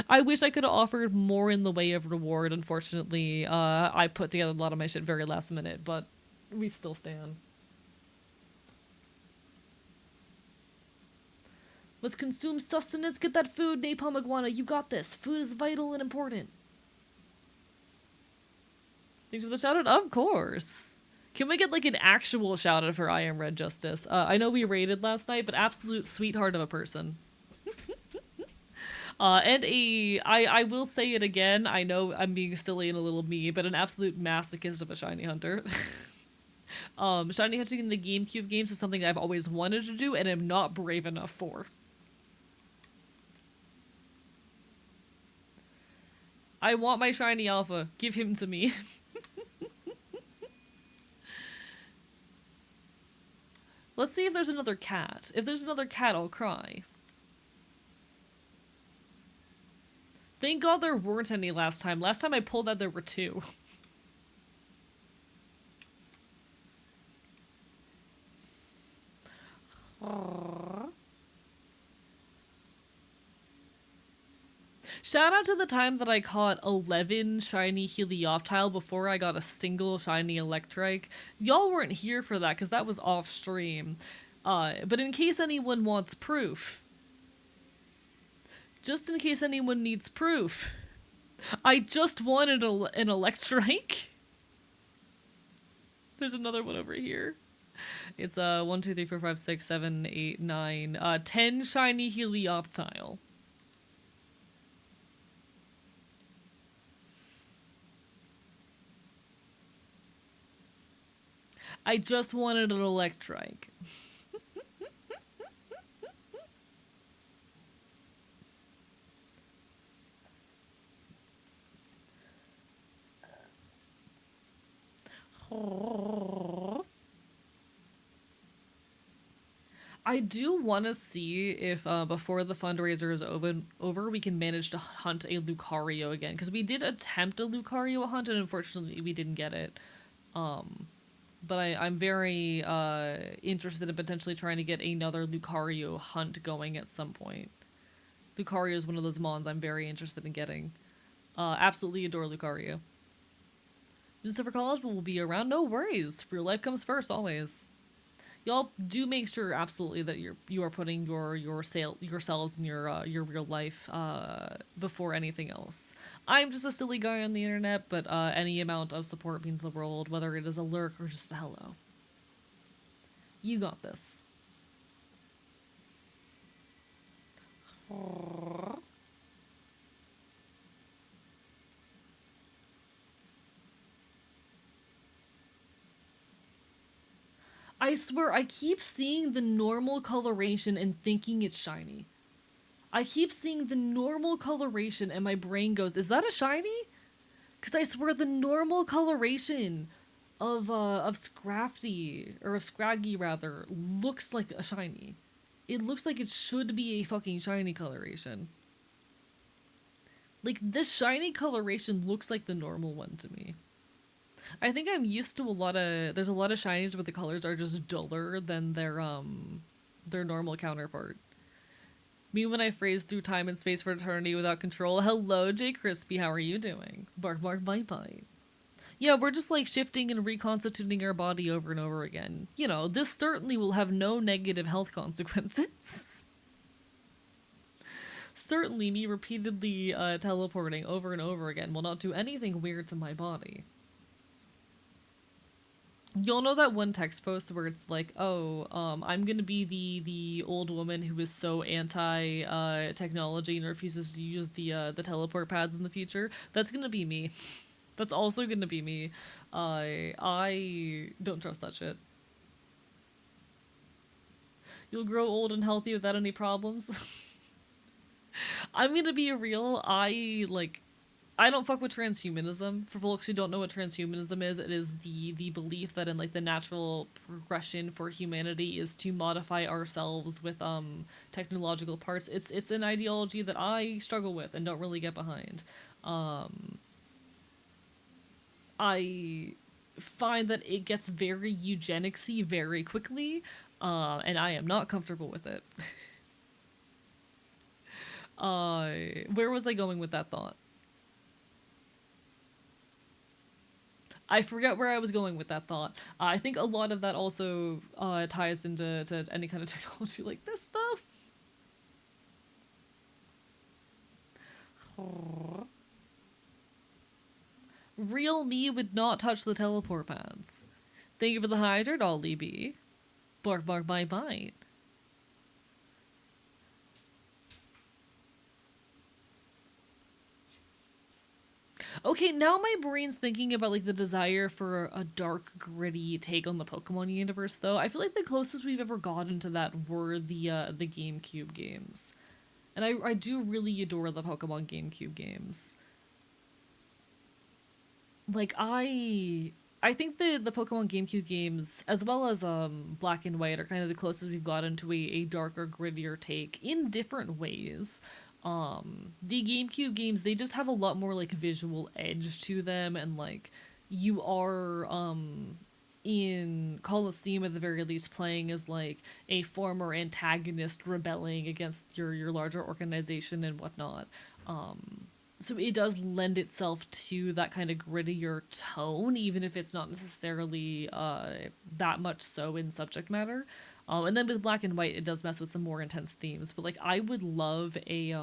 I wish I could have offered more in the way of reward. Unfortunately, I put together a lot of my shit very last minute, but we still stand. Let's consume sustenance. Get that food, Napalm Iguana. You got this. Food is vital and important. Thanks for the shout out. Of course. Can we get like an actual shout out for I Am Red Justice? I know we raided last night, but absolute sweetheart of a person. I will say it again. I know I'm being silly and a little me, but an absolute masochist of a shiny hunter. Shiny hunting in the GameCube games is something I've always wanted to do and am not brave enough for. I want my shiny alpha. Give him to me. Let's see if there's another cat. If there's another cat, I'll cry. Thank God there weren't any last time. Last time I pulled out, there were two. Shout out to the time that I caught 11 shiny Helioptile before I got a single shiny Electrike. Y'all weren't here for that because that was off stream. But in case anyone wants proof, just in case anyone needs proof, I just wanted an Electrike. There's another one over here. It's 1, 2, 3, 4, 5, 6, 7, 8, 9, 10 shiny Helioptile. I just wanted an Electrike. I do want to see if before the fundraiser is over, we can manage to hunt a Lucario again. Because we did attempt a Lucario hunt, and unfortunately we didn't get it. But I'm very interested in potentially trying to get another Lucario hunt going at some point. Lucario is one of those mons I'm very interested in getting. Absolutely adore Lucario. Just for college, but we'll be around. No worries. Real life comes first, always. Y'all do make sure absolutely that you are putting yourselves and your real life before anything else. I'm just a silly guy on the internet, but any amount of support means the world, whether it is a lurk or just a hello. You got this. I swear, I keep seeing the normal coloration and thinking it's shiny. I keep seeing the normal coloration and my brain goes, is that a shiny? Because I swear the normal coloration of Scrafty, or of Scraggy rather, looks like a shiny. It looks like it should be a fucking shiny coloration. Like, this shiny coloration looks like the normal one to me. I think I'm used to there's a lot of shinies where the colors are just duller than their normal counterpart. Me when I phrase through time and space for eternity without control. Hello, Jay Crispy, how are you doing? Bark bark bite bite. Yeah, we're just like shifting and reconstituting our body over and over again. You know, this certainly will have no negative health consequences. Certainly, me repeatedly teleporting over and over again will not do anything weird to my body. You'll know that one text post where it's like, "Oh, I'm gonna be the old woman who is so anti technology and refuses to use the teleport pads in the future." That's gonna be me. That's also gonna be me. I don't trust that shit. You'll grow old and healthy without any problems. I'm gonna be real. I don't fuck with transhumanism. For folks who don't know what transhumanism is, it is the belief that in like the natural progression for humanity is to modify ourselves with technological parts. It's an ideology that I struggle with and don't really get behind. I find that it gets very eugenicsy very quickly, and I am not comfortable with it. Where was I going with that thought? I forget where I was going with that thought. I think a lot of that also ties into to any kind of technology like this, though. Real me would not touch the teleport pads. Thank you for the hydrate, Ollie B. Bark, bark, bite, bite. Okay, now my brain's thinking about like the desire for a dark, gritty take on the Pokemon universe. Though I feel like the closest we've ever gotten to that were the GameCube games, and I do really adore the Pokemon GameCube games. Like I think the Pokemon GameCube games, as well as Black and White, are kind of the closest we've gotten to a darker, grittier take in different ways. The GameCube games, they just have a lot more like visual edge to them, and like you are in Coliseum at the very least playing as like a former antagonist rebelling against your larger organization and whatnot. So it does lend itself to that kind of grittier tone, even if it's not necessarily that much so in subject matter. And then with Black and White, it does mess with some more intense themes. But like, I would love a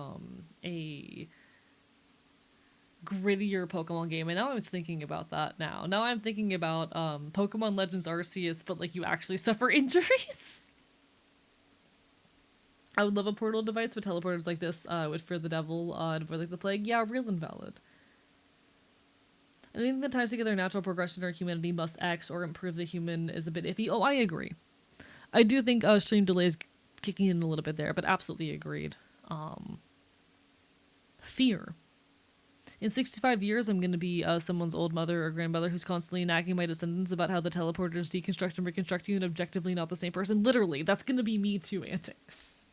grittier Pokemon game, and now I'm thinking about that. Now I'm thinking about Pokemon Legends Arceus, but like you actually suffer injuries. I would love a portal device, but teleporters like this would fear the devil and avoid like the plague. Yeah, real invalid. Anything that ties together natural progression or humanity must X or improve the human is a bit iffy. Oh, I agree. I do think stream delays kicking in a little bit there, but absolutely agreed. Fear. In 65 years, I'm going to be someone's old mother or grandmother who's constantly nagging my descendants about how the teleporters deconstruct and reconstruct you and objectively not the same person. Literally, that's going to be me too, antics.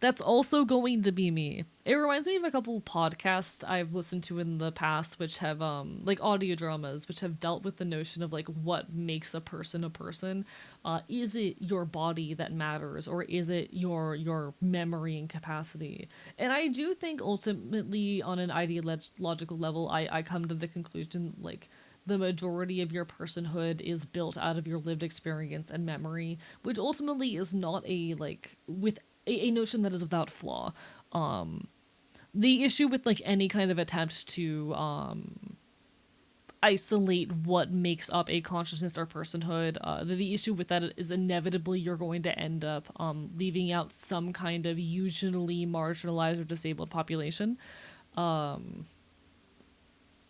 That's also going to be me. It reminds me of a couple podcasts I've listened to in the past, which have like audio dramas, which have dealt with the notion of like what makes a person a person. Is it your body that matters, or is it your memory and capacity? And I do think ultimately, on an ideological level, I come to the conclusion like the majority of your personhood is built out of your lived experience and memory, which ultimately is not a like with a notion that is without flaw. Um, the issue with like any kind of attempt to isolate what makes up a consciousness or personhood, the issue with that is inevitably you're going to end up leaving out some kind of usually marginalized or disabled population.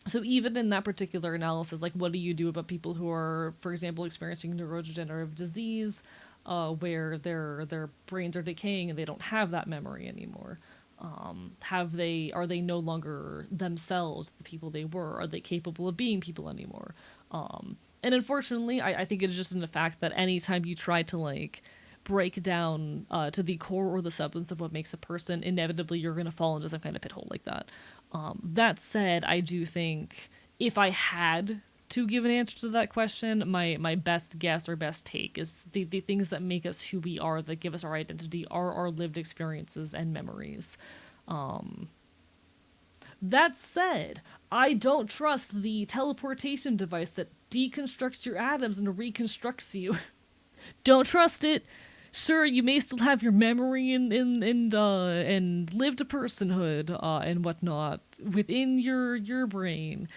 So even in that particular analysis, like what do you do about people who are, for example, experiencing neurodegenerative disease, where their brains are decaying and they don't have that memory anymore? Are they no longer themselves, the people they were? Are they capable of being people anymore? And unfortunately, I think it is just in the fact that anytime you try to like break down to the core or the substance of what makes a person, inevitably you're going to fall into some kind of pit hole like that. That said, I do think if I had to give an answer to that question, my best guess or best take is the things that make us who we are, that give us our identity, are our lived experiences and memories. That said, I don't trust the teleportation device that deconstructs your atoms and reconstructs you. Don't trust it. Sure, you may still have your memory and lived personhood and whatnot within your brain.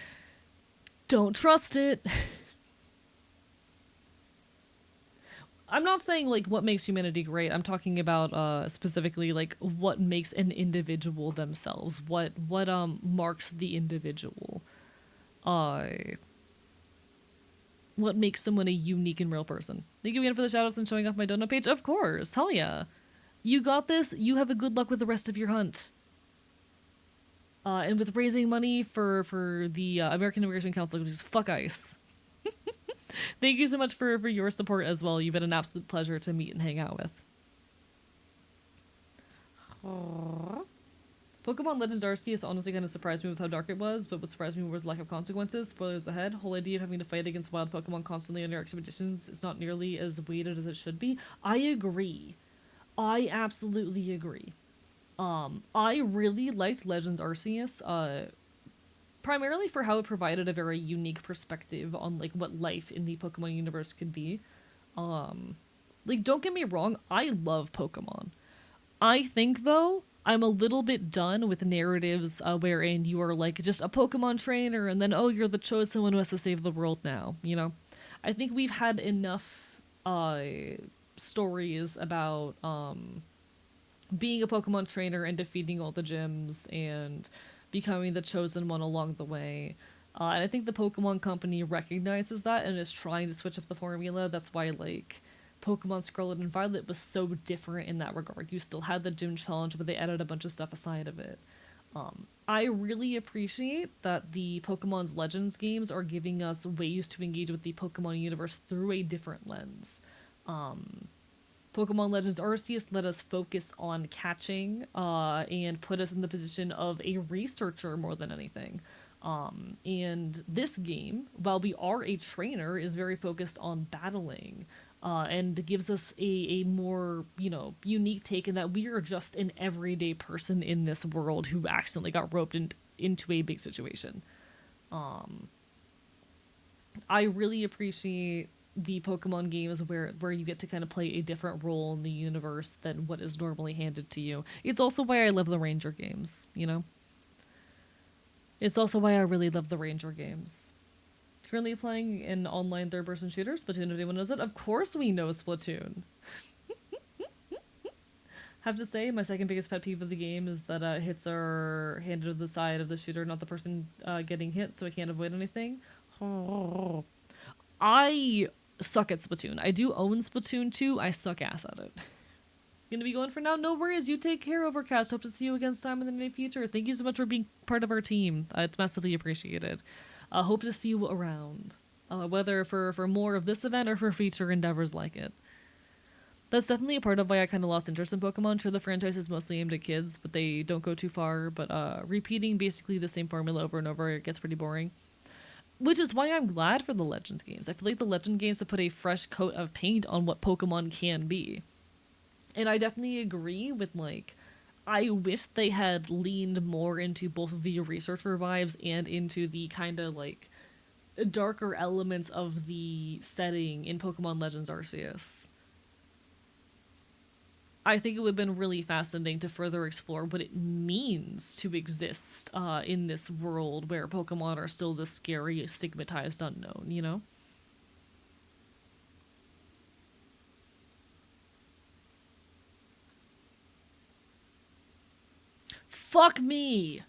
Don't trust it. I'm not saying like what makes humanity great. I'm talking about specifically like what makes an individual themselves. What marks the individual. Uh what makes someone a unique and real person. Thank you again for the shoutouts and showing off my donut page. Of course, hell yeah. You got this. You have a good luck with the rest of your hunt. And with raising money for the American Immigration Council, which is fuck ICE. Thank you so much for your support as well. You've been an absolute pleasure to meet and hang out with. Pokemon Legends Arceus honestly kind of surprised me with how dark it was, but what surprised me was lack of consequences. Spoilers ahead. Whole idea of having to fight against wild Pokemon constantly on your expeditions is not nearly as weighted as it should be. I agree. I absolutely agree. I really liked Legends Arceus, primarily for how it provided a very unique perspective on like what life in the Pokemon universe could be. Like don't get me wrong, I love Pokemon. I think though I'm a little bit done with narratives wherein you are like just a Pokemon trainer and then oh you're the chosen one who has to save the world now. You know, I think we've had enough stories about being a Pokemon trainer and defeating all the gyms and becoming the chosen one along the way. And I think the Pokemon Company recognizes that and is trying to switch up the formula. That's why, like, Pokemon Scarlet and Violet was so different in that regard. You still had the gym challenge, but they added a bunch of stuff aside of it. I really appreciate that the Pokemon's Legends games are giving us ways to engage with the Pokemon universe through a different lens. Pokemon Legends Arceus let us focus on catching and put us in the position of a researcher more than anything. And this game, while we are a trainer, is very focused on battling and gives us a more, you know, unique take in that we are just an everyday person in this world who accidentally got roped into a big situation. I really appreciate the Pokemon games where you get to kind of play a different role in the universe than what is normally handed to you. It's also why I love the Ranger games, you know? It's also why I really love the Ranger games. Currently playing an online third-person shooter, Splatoon, if anyone knows it. Of course we know Splatoon. Have to say, my second biggest pet peeve of the game is that hits are handed to the side of the shooter, not the person getting hit, so I can't avoid anything. I suck at Splatoon. I do own Splatoon 2. I suck ass at it. Gonna be going for now. No worries. You take care, Overcast. Hope to see you again sometime in the near future. Thank you so much for being part of our team. It's massively appreciated. Hope to see you around. Whether for more of this event or for future endeavors like it. That's definitely a part of why I kind of lost interest in Pokemon. Sure, the franchise is mostly aimed at kids, but they don't go too far. But repeating basically the same formula over and over, it gets pretty boring. Which is why I'm glad for the Legends games. I feel like the Legend games have put a fresh coat of paint on what Pokemon can be. And I definitely agree with, like, I wish they had leaned more into both the researcher vibes and into the kind of like darker elements of the setting in Pokemon Legends Arceus. I think it would have been really fascinating to further explore what it means to exist in this world where Pokemon are still this scary, stigmatized unknown, you know? Fuck me!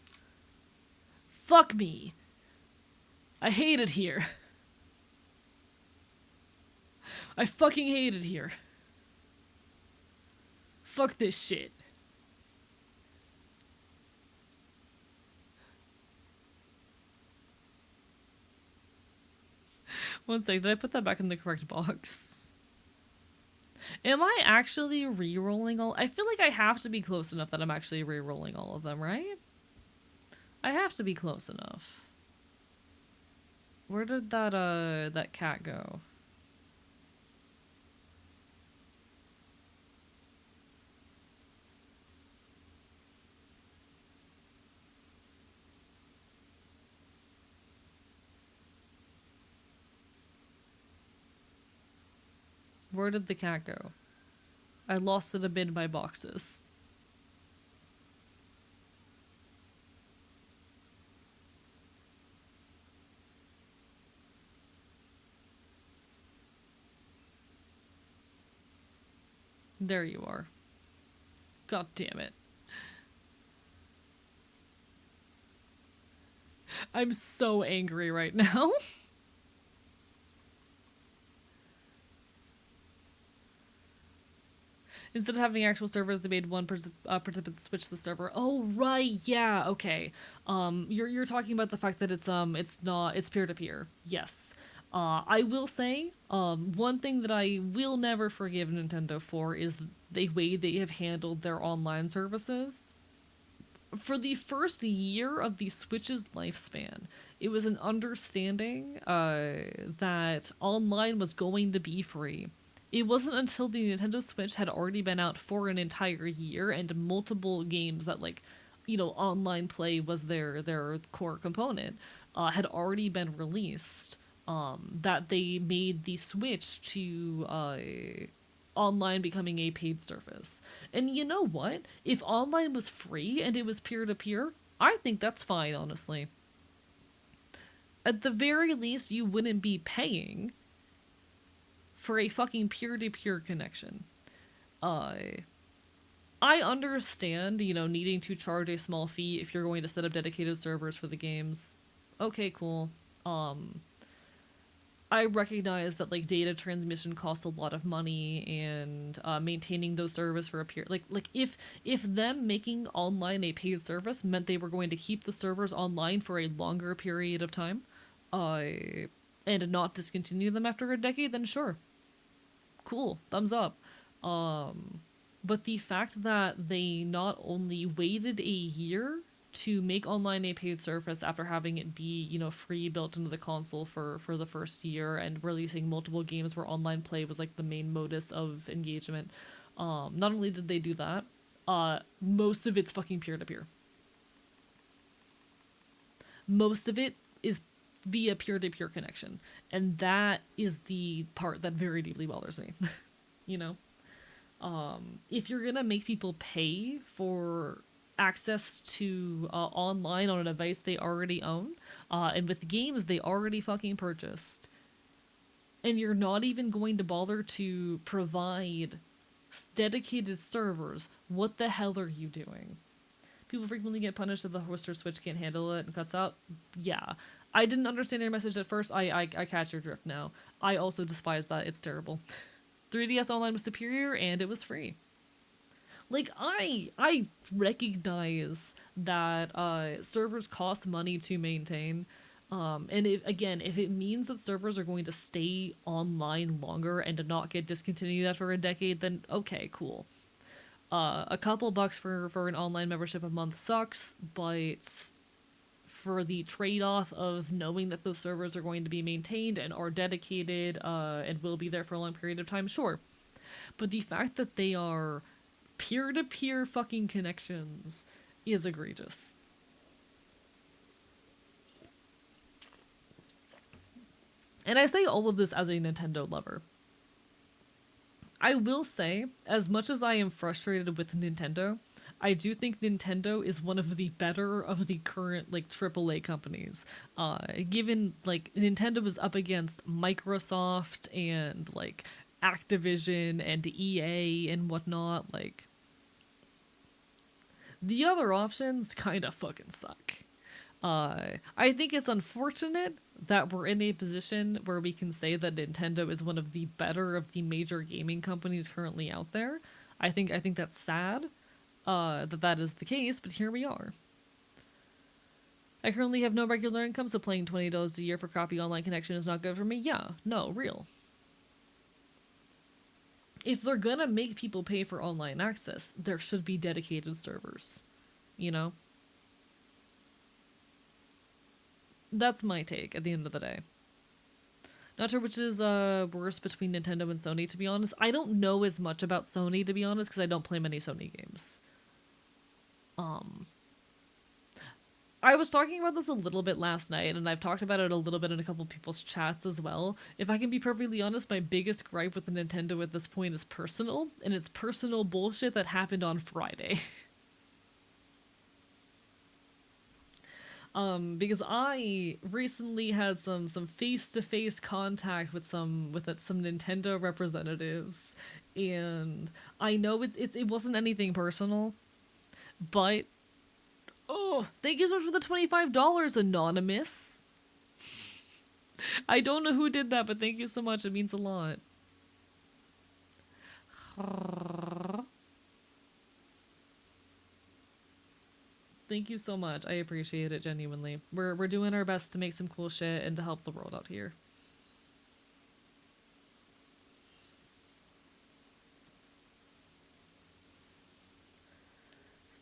Fuck me! I hate it here. I fucking hate it here. Fuck this shit. One sec, did I put that back in the correct box? Am I actually re-rolling all? I feel like I have to be close enough that I'm actually re-rolling all of them, right? I have to be close enough. Where did that cat go? Where did the cat go? I lost it amid my boxes. There you are. God damn it. I'm so angry right now. Instead of having actual servers, they made one participant switch the server. Oh right, yeah, okay. You're talking about the fact that it's not it's peer to peer. Yes. I will say, one thing that I will never forgive Nintendo for is the way they have handled their online services. For the first year of the Switch's lifespan, it was an understanding that online was going to be free. It wasn't until the Nintendo Switch had already been out for an entire year and multiple games that, like, online play was their core component, had already been released, that they made the switch to online becoming a paid service. And you know what? If online was free and it was peer to peer, I think that's fine, honestly. At the very least, you wouldn't be paying for a fucking peer to peer connection. Uh, I understand, needing to charge a small fee if you're going to set up dedicated servers for the games. Okay, cool. Um, I recognize that like data transmission costs a lot of money, and maintaining those servers for a period like if them making online a paid service meant they were going to keep the servers online for a longer period of time, uh, and not discontinue them after a decade, then sure, cool, thumbs up. Um, but the fact that they not only waited a year to make online a paid service after having it be, free built into the console for the first year, and releasing multiple games where online play was like the main modus of engagement. Not only did they do that, most of it's fucking peer to peer. Most of it is via peer to peer connection, and that is the part that very deeply bothers me. you know, if you're gonna make people pay for access to online on a device they already own, and with games they already fucking purchased, and you're not even going to bother to provide dedicated servers, what the hell are you doing? People frequently get punished if the host or Switch can't handle it and cuts out. Yeah. I didn't understand your message at first. I catch your drift now. I also despise that. It's terrible. 3DS Online was superior and it was free. Like, I recognize that servers cost money to maintain. And if it means that servers are going to stay online longer and to not get discontinued after a decade, then okay, cool. A couple bucks for an online membership a month sucks, but for the trade-off of knowing that those servers are going to be maintained and are dedicated and will be there for a long period of time, sure. But the fact that they are peer-to-peer fucking connections is egregious. And I say all of this as a Nintendo lover. I will say, as much as I am frustrated with Nintendo, I do think Nintendo is one of the better of the current like AAA companies. Given like Nintendo is up against Microsoft and like Activision and EA and whatnot, like the other options kind of fucking suck. I think it's unfortunate that we're in a position where we can say that Nintendo is one of the better of the major gaming companies currently out there. I think that's sad that that is the case, but here we are. I currently have no regular income, so playing $20 a year for crappy online connection is not good for me. Yeah, no, real. If they're gonna make people pay for online access, there should be dedicated servers. You know? That's my take at the end of the day. Not sure which is worse between Nintendo and Sony, to be honest. I don't know as much about Sony, to be honest, because I don't play many Sony games. Um, I was talking about this a little bit last night, and I've talked about it a little bit in a couple people's chats as well. If I can be perfectly honest, my biggest gripe with the Nintendo at this point is personal, and it's personal bullshit that happened on Friday. Because I recently had some face to face contact with some Nintendo representatives, and I know it wasn't anything personal, but oh, thank you so much for the $25, anonymous. I don't know who did that, but thank you so much. It means a lot. Thank you so much. I appreciate it genuinely. We're doing our best to make some cool shit and to help the world out here.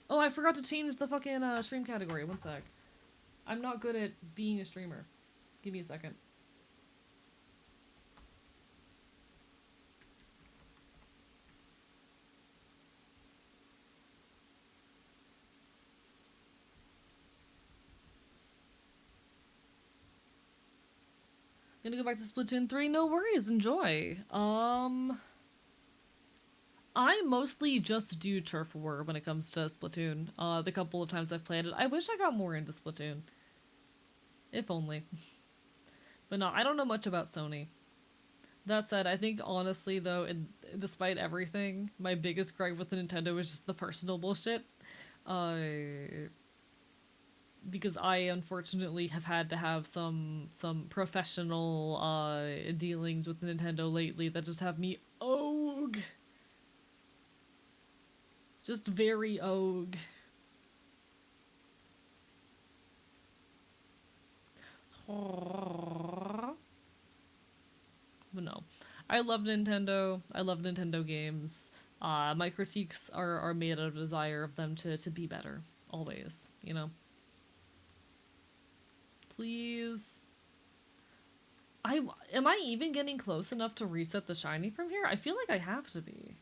Oh, I forgot to change the fucking stream category. One sec. I'm not good at being a streamer. Give me a second. Gonna go back to Splatoon 3. No worries. Enjoy. I mostly just do turf war when it comes to Splatoon. The couple of times I've played it. I wish I got more into Splatoon. If only. But no, I don't know much about Sony. That said, I think honestly though, and despite everything, my biggest gripe with the Nintendo is just the personal bullshit. Uh, because I unfortunately have had to have some professional dealings with Nintendo lately that just have me ogue. Just very ogue. But no. I love Nintendo. I love Nintendo games. My critiques are made out of desire of them to be better. Always, you know? Please. Am I even getting close enough to reset the shiny from here? I feel like I have to be.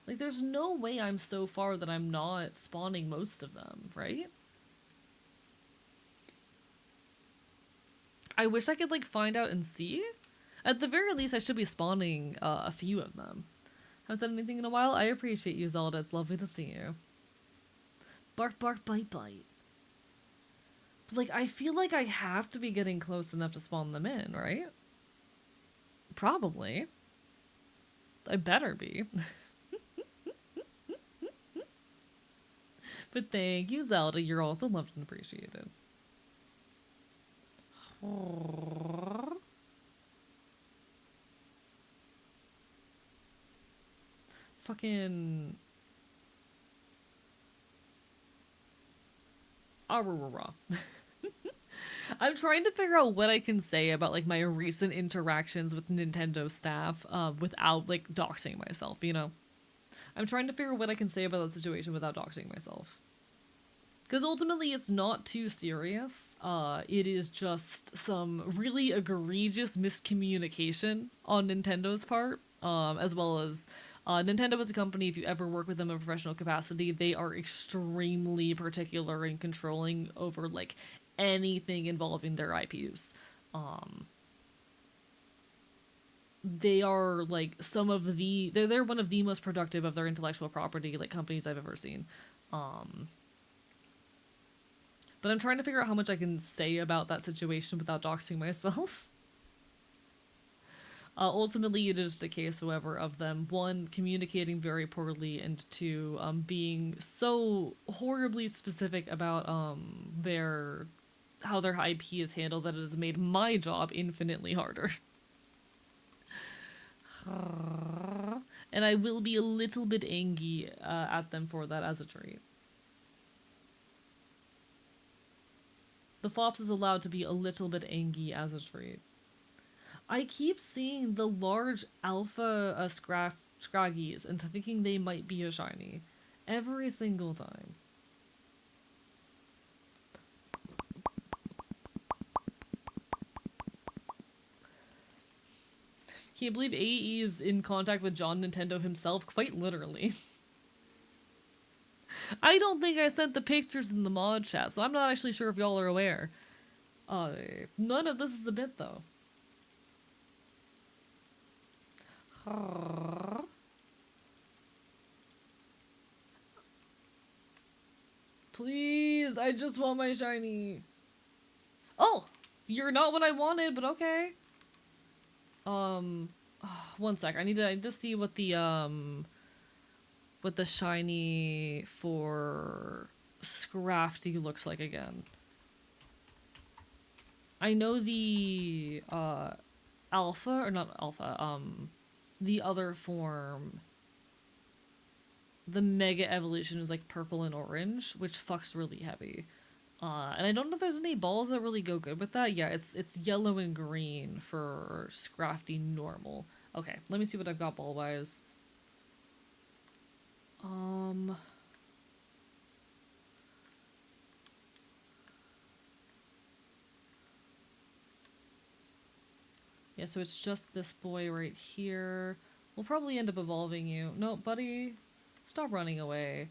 Like, there's no way I'm so far that I'm not spawning most of them, right? I wish I could, like, find out and see. At the very least, I should be spawning a few of them. Haven't said anything in a while? I appreciate you, Zelda. It's lovely to see you. Bark, bark, bite, bite. But, like, I feel like I have to be getting close enough to spawn them in, right? Probably. I better be. But thank you, Zelda. You're also loved and appreciated. Fucking Arurura. I'm trying to figure out what I can say about like my recent interactions with Nintendo staff, without like doxing myself. You know, I'm trying to figure out what I can say about that situation without doxing myself. Because ultimately, it's not too serious. It is just some really egregious miscommunication on Nintendo's part, as well as Nintendo as a company. If you ever work with them in a professional capacity, they are extremely particular and controlling over like anything involving their IPs. Um, they are like some of the they're one of the most productive of their intellectual property like companies I've ever seen. Um, But I'm trying to figure out how much I can say about that situation without doxing myself. Ultimately, it is just a case, however, of them, one, communicating very poorly, and two, being so horribly specific about their how their IP is handled that it has made my job infinitely harder. And I will be a little bit angry at them for that as a treat. The Fops is allowed to be a little bit angry as a treat. I keep seeing the large alpha scraggies and thinking they might be a shiny. Every single time. Can't believe AE is in contact with John Nintendo himself, quite literally. I don't think I sent the pictures in the mod chat, so I'm not actually sure if y'all are aware. Uh, None of this is a bit, though. Please, I just want my shiny. Oh, you're not what I wanted, but okay. Um, one sec. I need to see what the shiny for Scrafty looks like again. I know the alpha or not alpha. The other form, the mega evolution is like purple and orange, which fucks really heavy. And I don't know if there's any balls that really go good with that. Yeah, it's yellow and green for Scrafty normal. Okay, let me see what I've got ball wise. Yeah, so it's just this boy right here. We'll probably end up evolving you. No, buddy, stop running away.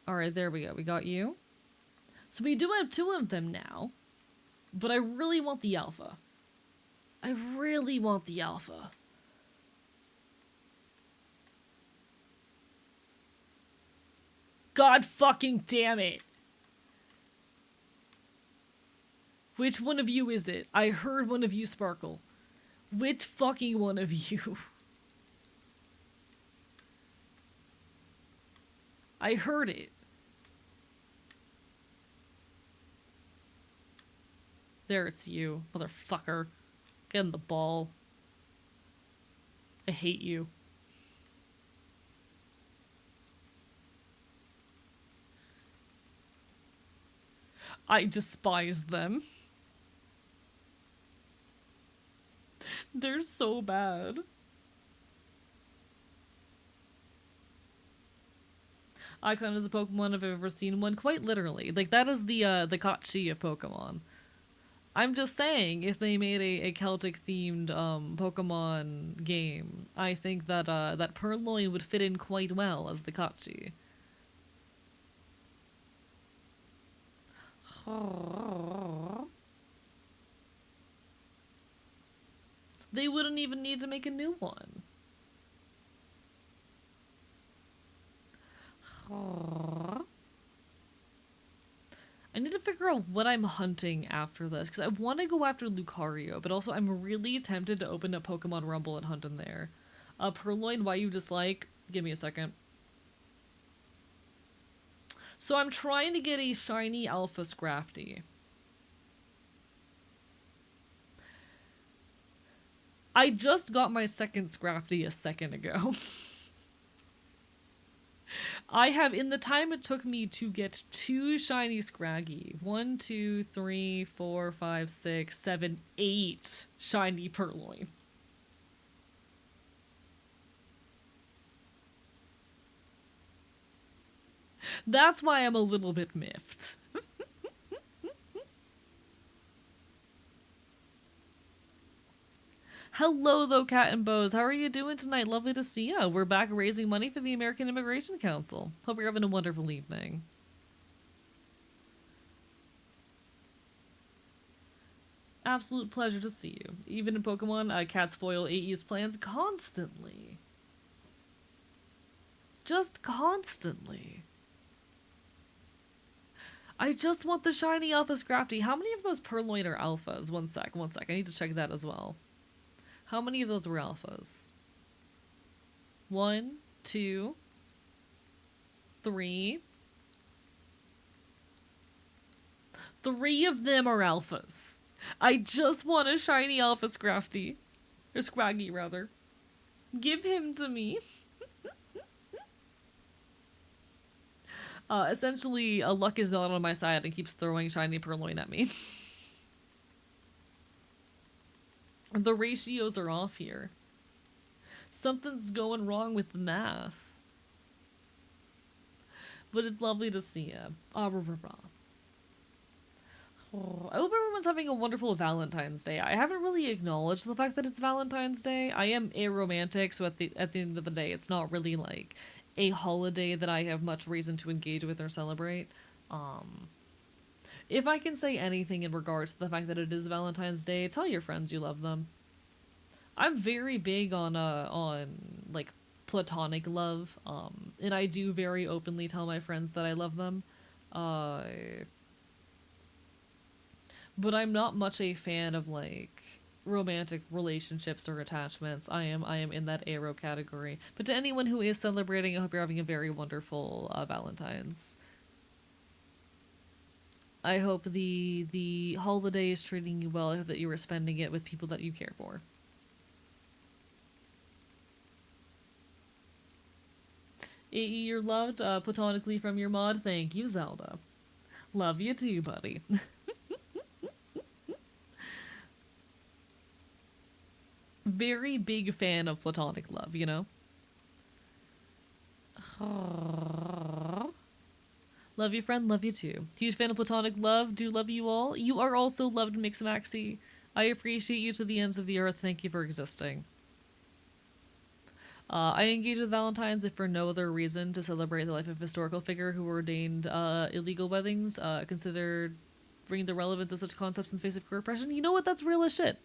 Alright, there we go. We got you. So we do have two of them now. But I really want the alpha. I really want the alpha. God fucking damn it. Which one of you is it? I heard one of you sparkle. Which fucking one of you? I heard it. There, it's you, motherfucker. Get in the ball. I hate you. I despise them. They're so bad. Icon is a Pokemon if I've ever seen one, quite literally. Like, that is the Kachi of Pokemon. I'm just saying, if they made a Celtic-themed, Pokemon game, I think that, that Purloin would fit in quite well as the Kachi. They wouldn't even need to make a new one. I need to figure out what I'm hunting after this, because I want to go after Lucario, but also I'm really tempted to open up Pokemon Rumble and hunt in there. Purloin, why you dislike? Give me a second. So I'm trying to get a shiny Alpha Scrafty. I just got my second Scrafty a second ago. I have, in the time it took me to get 2 shiny Scraggy, 8 shiny Purloin. That's why I'm a little bit miffed. Hello, though, Cat and Bows. How are you doing tonight? Lovely to see you. We're back raising money for the American Immigration Council. Hope you're having a wonderful evening. Absolute pleasure to see you. Even in Pokemon, cats foil AE's plans constantly. Just constantly. I just want the shiny Alpha Scrafty. How many of those Purloin are alphas? One sec. I need to check that as well. How many of those were alphas? 1, 2, 3. 3 of them are alphas. I just want a shiny Alpha Scrafty. Or Scraggy, rather. Give him to me. Essentially, luck is not on my side and keeps throwing shiny Purloin at me. The ratios are off here. Something's going wrong with the math. But it's lovely to see you. I hope everyone's having a wonderful Valentine's Day. I haven't really acknowledged the fact that it's Valentine's Day. I am aromantic, so at the end of the day, it's not really like a holiday that I have much reason to engage with or celebrate. If I can say anything in regards to the fact that it is Valentine's Day, tell your friends you love them. I'm very big on like platonic love, and I do very openly tell my friends that I love them. But I'm not much a fan of like romantic relationships or attachments. I am in that arrow category. But to anyone who is celebrating, I hope you're having a very wonderful Valentine's. I hope the holiday is treating you well. I hope that you are spending it with people that you care for. AE, you're loved platonically from your mod. Thank you, Zelda. Love you too, buddy. Very big fan of platonic love, you know? Love you, friend. Love you too. Huge fan of platonic love. Do love you all. You are also loved, Mixmaxi. I appreciate you to the ends of the earth. Thank you for existing. I engage with Valentine's if for no other reason to celebrate the life of a historical figure who ordained illegal weddings, considered bringing the relevance of such concepts in the face of repression. You know what? That's real as shit.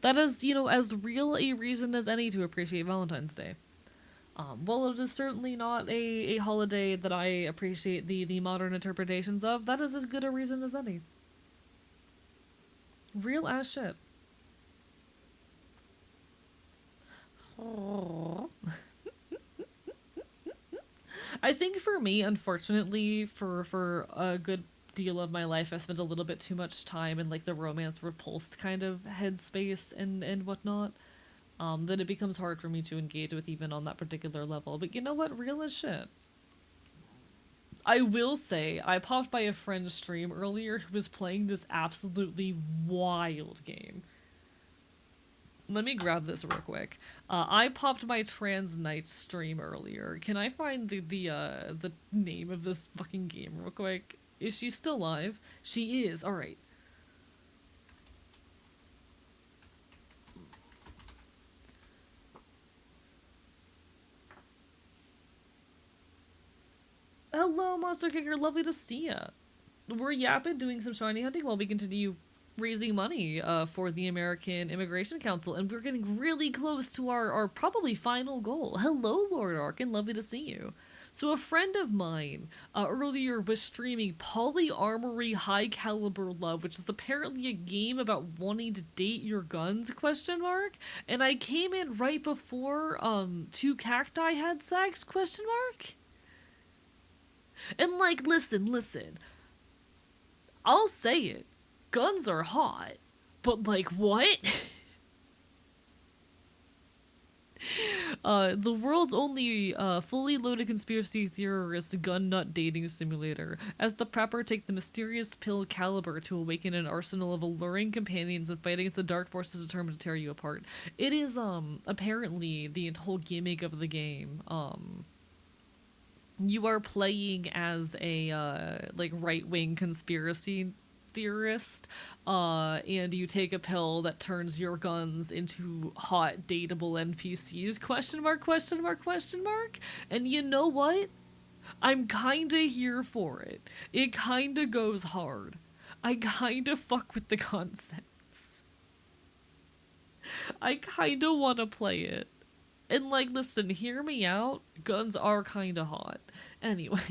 That is, as real a reason as any to appreciate Valentine's Day. While it is certainly not a holiday that I appreciate the modern interpretations of, that is as good a reason as any. Real as shit. I think for me, unfortunately, for a good deal of my life, I spent a little bit too much time in like the romance repulsed kind of headspace and whatnot. Then it becomes hard for me to engage with even on that particular level. But you know what? Real as shit. I will say, I popped by a friend's stream earlier who was playing this absolutely wild game. Let me grab this real quick. I popped my Trans Knight stream earlier. Can I find the name of this fucking game real quick? Is she still live? She is. All right. Hello, Monster Kicker. Lovely to see ya. We're yapping, doing some shiny hunting while we continue raising money for the American Immigration Council, and we're getting really close to our probably final goal. Hello, Lord Arkin. Lovely to see you. So a friend of mine earlier was streaming Polyarmory High Caliber Love, which is apparently a game about wanting to date your guns, question mark? And I came in right before 2 cacti had sex, question mark? And like, listen. I'll say it. Guns are hot. But like, what? The world's only fully loaded conspiracy theorist gun nut dating simulator. As the prepper take the mysterious pill caliber to awaken an arsenal of alluring companions and fight against the dark forces determined to tear you apart. It is apparently the whole gimmick of the game. You are playing as a like right wing conspiracy theorist, and you take a pill that turns your guns into hot dateable NPCs? Question mark? Question mark? Question mark? And you know what? I'm kinda here for it. It kinda goes hard. I kinda fuck with the concepts. I kinda wanna play it. And like, listen, hear me out. Guns are kinda hot. Anyway.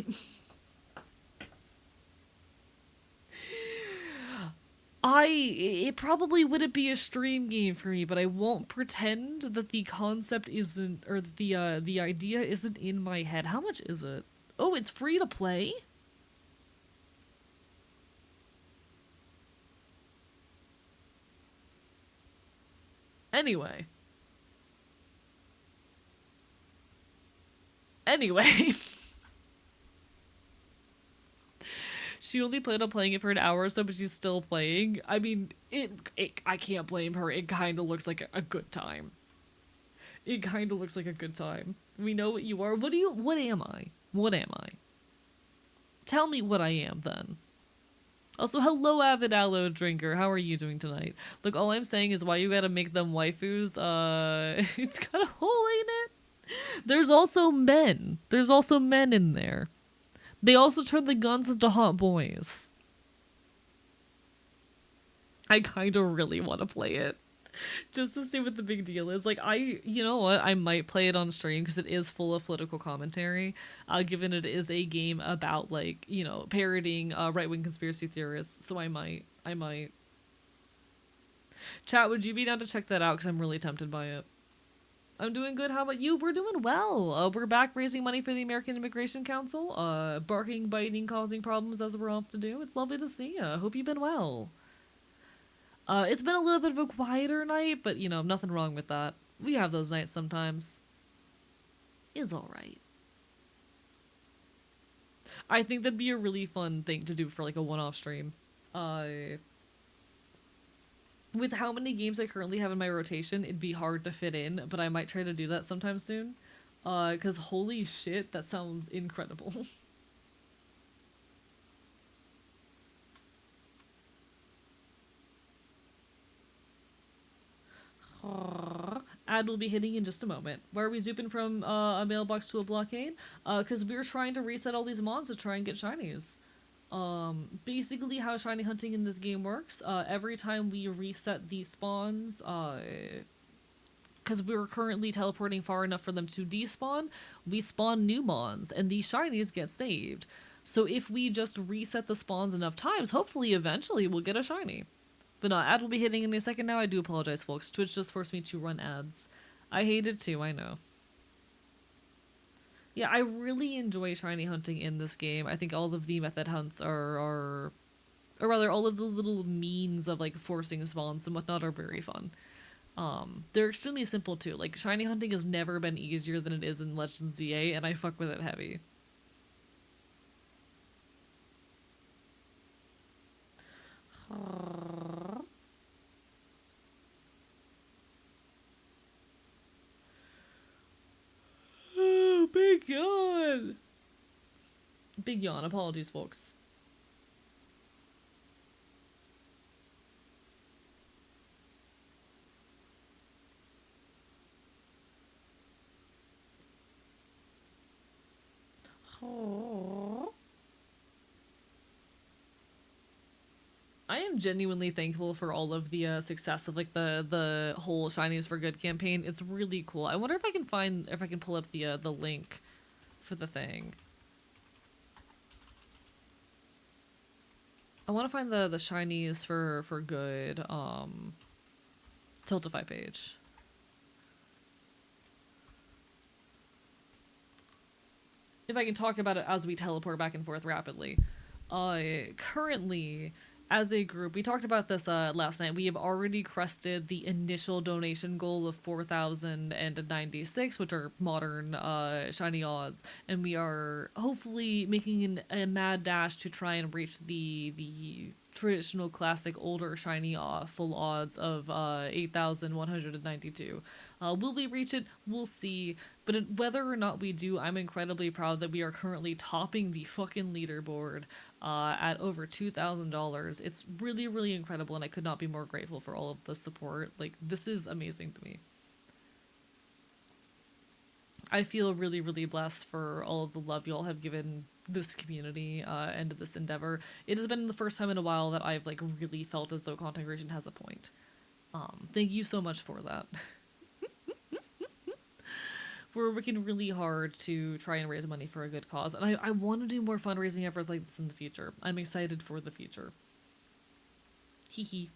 It probably wouldn't be a stream game for me, but I won't pretend that the concept isn't, or the idea isn't in my head. How much is it? Oh, it's free to play? Anyway. Anyway. She only planned on playing it for an hour or so, but she's still playing. I mean, I can't blame her. It kind of looks like a good time. It kind of looks like a good time. We know what you are. What am I? What am I? Tell me what I am then. Also, hello, avid aloe drinker. How are you doing tonight? Look, all I'm saying is why you gotta make them waifus. It's got a hole in it. There's also men. There's also men in there. They also turn the guns into hot boys. I kind of really want to play it. Just to see what the big deal is. Like, you know what? I might play it on stream because it is full of political commentary. Given it is a game about, like, you know, parodying right wing conspiracy theorists. So I might. Chat, would you be down to check that out? Because I'm really tempted by it. I'm doing good. How about you? We're doing well. We're back raising money for the American Immigration Council. Barking, biting, causing problems as we're off to do. It's lovely to see ya. Hope you've been well. It's been a little bit of a quieter night, but you know, nothing wrong with that. We have those nights sometimes. It's alright. I think that'd be a really fun thing to do for like a one-off stream. With how many games I currently have in my rotation, it'd be hard to fit in, but I might try to do that sometime soon. Cause holy shit, that sounds incredible. Ad will be hitting in just a moment. Why are we zooping from a mailbox to a blockade? Because we're trying to reset all these mods to try and get shinies. Basically how shiny hunting in this game works, every time we reset these spawns, because we're currently teleporting far enough for them to despawn, we spawn new mons, and these shinies get saved. So if we just reset the spawns enough times, hopefully eventually we'll get a shiny. But no, ad will be hitting in a second now. I do apologize, folks. Twitch just forced me to run ads. I hate it too, I know. Yeah, I really enjoy shiny hunting in this game. I think all of the method hunts or rather, all of the little means of like forcing spawns and whatnot are very fun. They're extremely simple too. Like, shiny hunting has never been easier than it is in Legends ZA, and I fuck with it heavy. Oh, big yawn! Big yawn. Apologies, folks. I am genuinely thankful for all of the success of like the whole Shinies for Good campaign. It's really cool. I wonder if I can pull up the link for the thing. I want to find the Shinies for Good Tiltify page. If I can talk about it as we teleport back and forth rapidly. Currently, as a group, we talked about this last night. We have already crested the initial donation goal of 4,096, which are modern shiny odds, and we are hopefully making a mad dash to try and reach the traditional classic older shiny full odds of 8,192. Will we reach it? We'll see. But whether or not we do, I'm incredibly proud that we are currently topping the fucking leaderboard at over $2,000. It's really, really incredible, and I could not be more grateful for all of the support. Like, this is amazing to me. I feel really, really blessed for all of the love y'all have given this community and this endeavor. It has been the first time in a while that I've like really felt as though content creation has a point. Thank you so much for that. We're working really hard to try and raise money for a good cause, and I want to do more fundraising efforts like this in the future. I'm excited for the future. Hee hee.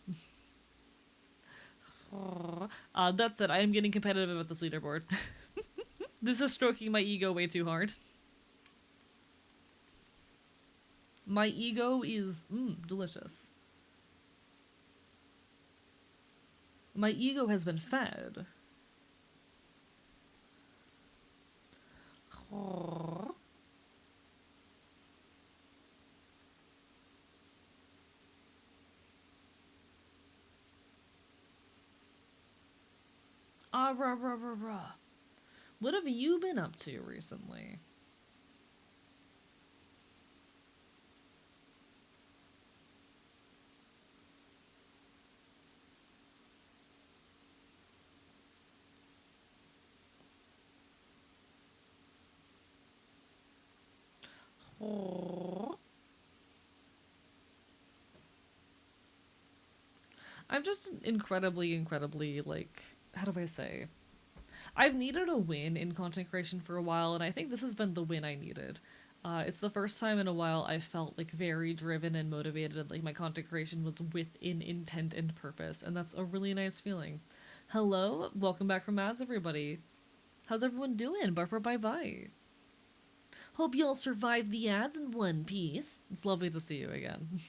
That said, I am getting competitive about this leaderboard. This is stroking my ego way too hard. My ego is delicious. My ego has been fed. Ah, rah, rah, rah, rah. What have you been up to recently? I'm just incredibly, incredibly, like, how do I say? I've needed a win in content creation for a while, and I think this has been the win I needed. It's the first time in a while I felt like very driven and motivated, like my content creation was within intent and purpose, and that's a really nice feeling. Hello, welcome back from ads, everybody. How's everyone doing? Barbara, bye bye. Hope you all survived the ads in one piece. It's lovely to see you again.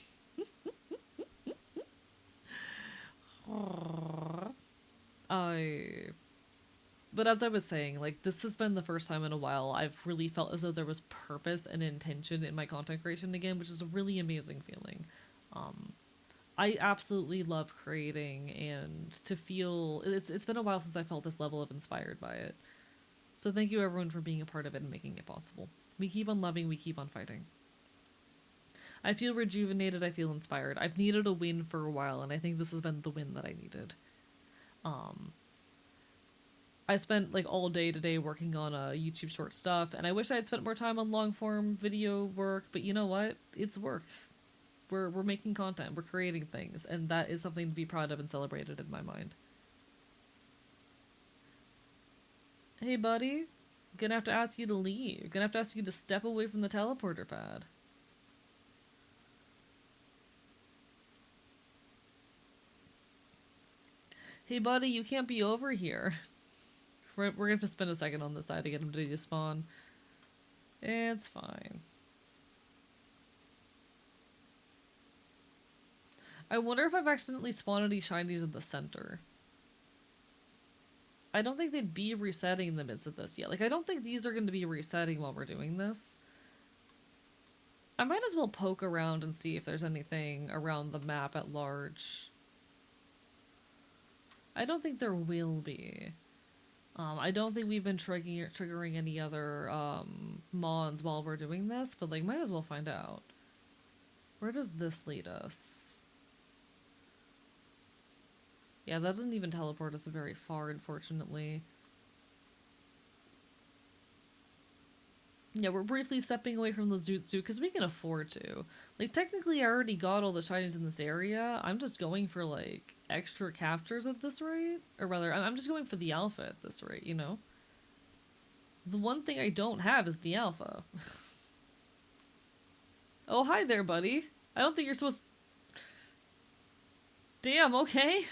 I. But as I was saying, like, this has been the first time in a while I've really felt as though there was purpose and intention in my content creation again, which is a really amazing feeling. I absolutely love creating, and to feel it's been a while since I felt this level of inspired by it. So thank you everyone for being a part of it and making it possible. We keep on loving, we keep on fighting. I feel rejuvenated, I feel inspired. I've needed a win for a while, and I think this has been the win that I needed. I spent like all day today working on YouTube short stuff, and I wish I had spent more time on long form video work, but you know what? It's work. We're making content, we're creating things, and that is something to be proud of and celebrated in my mind. Hey buddy, gonna have to ask you to leave. Gonna have to ask you to step away from the teleporter pad. Hey buddy, you can't be over here. We're gonna have to spend a second on this side to get him to despawn. It's fine. I wonder if I've accidentally spawned any shinies in the center. I don't think they'd be resetting in the midst of this yet. Like, I don't think these are going to be resetting while we're doing this. I might as well poke around and see if there's anything around the map at large. I don't think there will be. I don't think we've been triggering any other mons while we're doing this, but like, might as well find out. Where does this lead us? Yeah, that doesn't even teleport us very far, unfortunately. Yeah, we're briefly stepping away from the Zoot Suit because we can afford to. Like, technically I already got all the shinies in this area. I'm just going for, like, extra captures at this rate. Or rather, I'm just going for the alpha at this rate, you know? The one thing I don't have is the alpha. Oh, hi there, buddy. I don't think you're supposed... Damn, okay.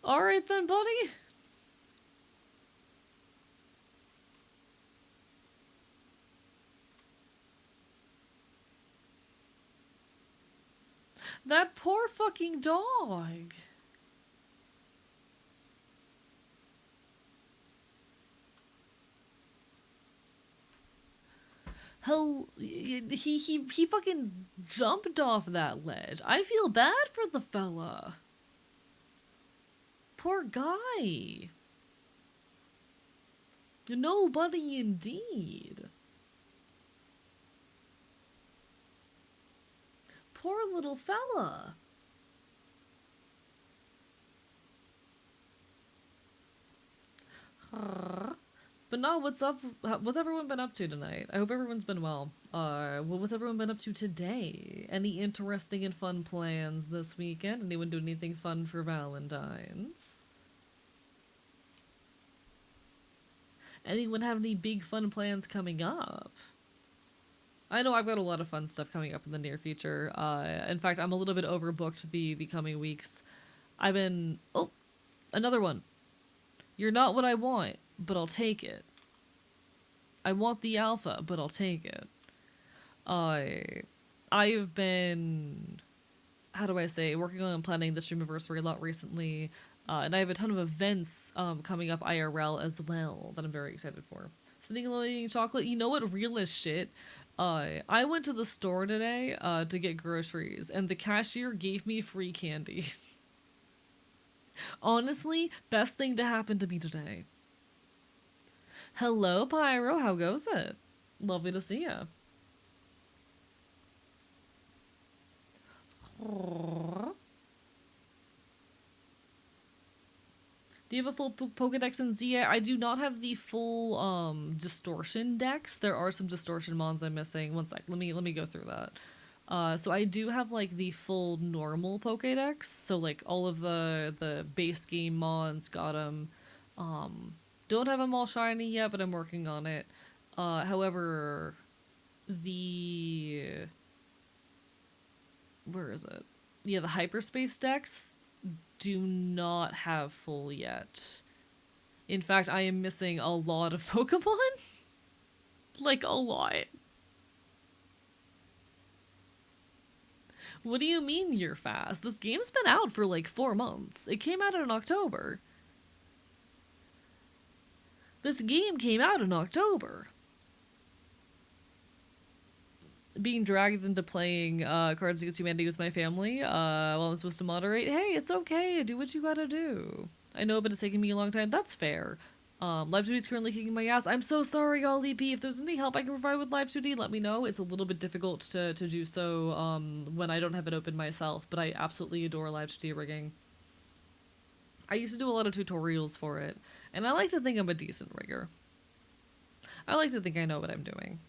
Alright then, buddy. That poor fucking dog. He fucking jumped off that ledge. I feel bad for the fella. Poor guy. Nobody indeed. Poor little fella. But no, what's up? What's everyone been up to tonight? I hope everyone's been well. What's everyone been up to today? Any interesting and fun plans this weekend? Anyone do anything fun for Valentine's? Anyone have any big fun plans coming up? I know I've got a lot of fun stuff coming up in the near future. In fact, I'm a little bit overbooked the coming weeks. I've been another one. You're not what I want, but I'll take it. I want the alpha, but I'll take it. I've been, how do I say, working on planning the streamiversary a lot recently, and I have a ton of events coming up IRL as well that I'm very excited for. Sitting alone eating chocolate. You know what? Real as shit. I went to the store today to get groceries, and the cashier gave me free candy. Honestly, best thing to happen to me today. Hello, Pyro. How goes it? Lovely to see ya. Do you have a full Pokedex in ZA? I do not have the full distortion dex. There are some distortion mons I'm missing. One sec. Let me go through that. So I do have like the full normal Pokédex, so like all of the base game mons got them. Don't have them all shiny yet, but I'm working on it. However, the where is it? Yeah, the hyperspace decks do not have full yet. In fact, I am missing a lot of Pokemon. Like a lot. What do you mean you're fast? This game's been out for like 4 months. It came out in October. This game came out in October. Being dragged into playing Cards Against Humanity with my family while I'm supposed to moderate. Hey, it's okay. Do what you gotta do. I know, but it's taking me a long time. That's fair. Live 2D is currently kicking my ass. I'm so sorry, all EP. If there's any help I can provide with Live 2D, let me know. It's a little bit difficult to do so when I don't have it open myself, but I absolutely adore Live 2D rigging. I used to do a lot of tutorials for it, and I like to think I'm a decent rigger. I like to think I know what I'm doing.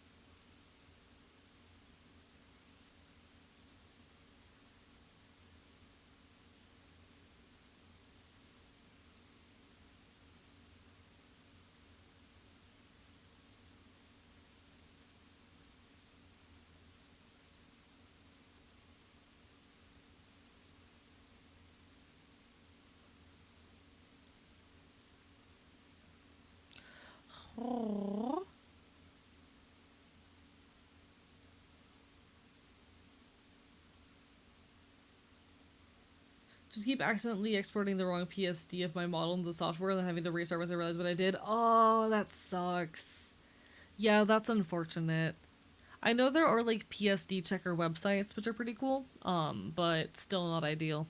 Aww. Just keep accidentally exporting the wrong PSD of my model into the software and then having to restart once I realize what I did. Oh, that sucks. Yeah, that's unfortunate. I know there are like PSD checker websites, which are pretty cool, but still not ideal.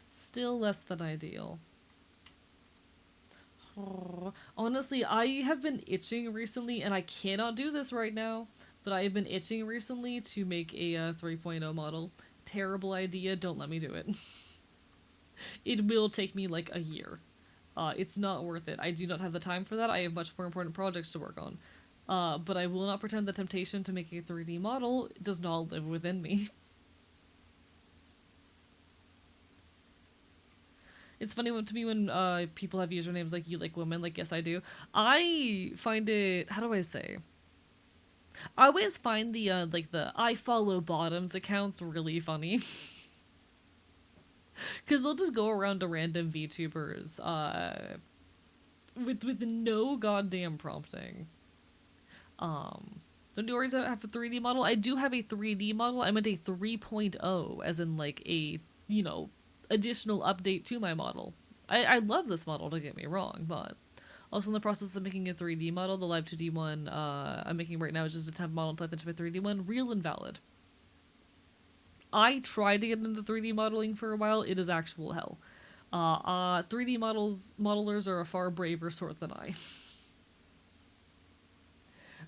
Still less than ideal. Honestly, I have been itching recently, and I cannot do this right now, but I have been itching recently to make a 3.0 model. Terrible idea, don't let me do it. It will take me like a year. It's not worth it. I do not have the time for that. I have much more important projects to work on. But I will not pretend the temptation to make a 3D model does not live within me. It's funny to me when people have usernames like "you like women," like yes I do. I find it. How do I say? I always find the like the "I follow bottoms" accounts really funny. Because they'll just go around to random VTubers with no goddamn prompting. Don't you already have a 3D model? I do have a 3D model. I meant a 3.0, as in like a, you know, additional update to my model. I love this model, don't get me wrong, but also in the process of making a 3D model. The Live 2D one I'm making right now is just a temp model type into my 3D one. Real and valid. I tried to get into 3D modeling for a while. It is actual hell. 3D modelers are a far braver sort than I.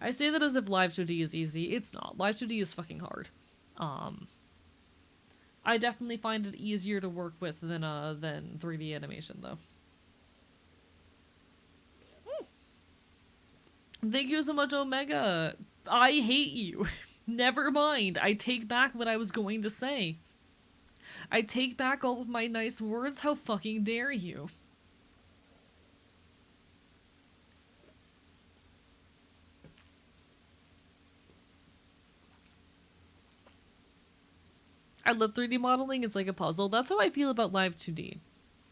I say that as if Live 2D is easy. It's not. Live 2D is fucking hard. Um, I definitely find it easier to work with than 3D animation, though. Thank you so much, Omega. I hate you. Never mind. I take back what I was going to say. I take back all of my nice words. How fucking dare you? I love 3D modeling. It's like a puzzle. That's how I feel about Live 2D.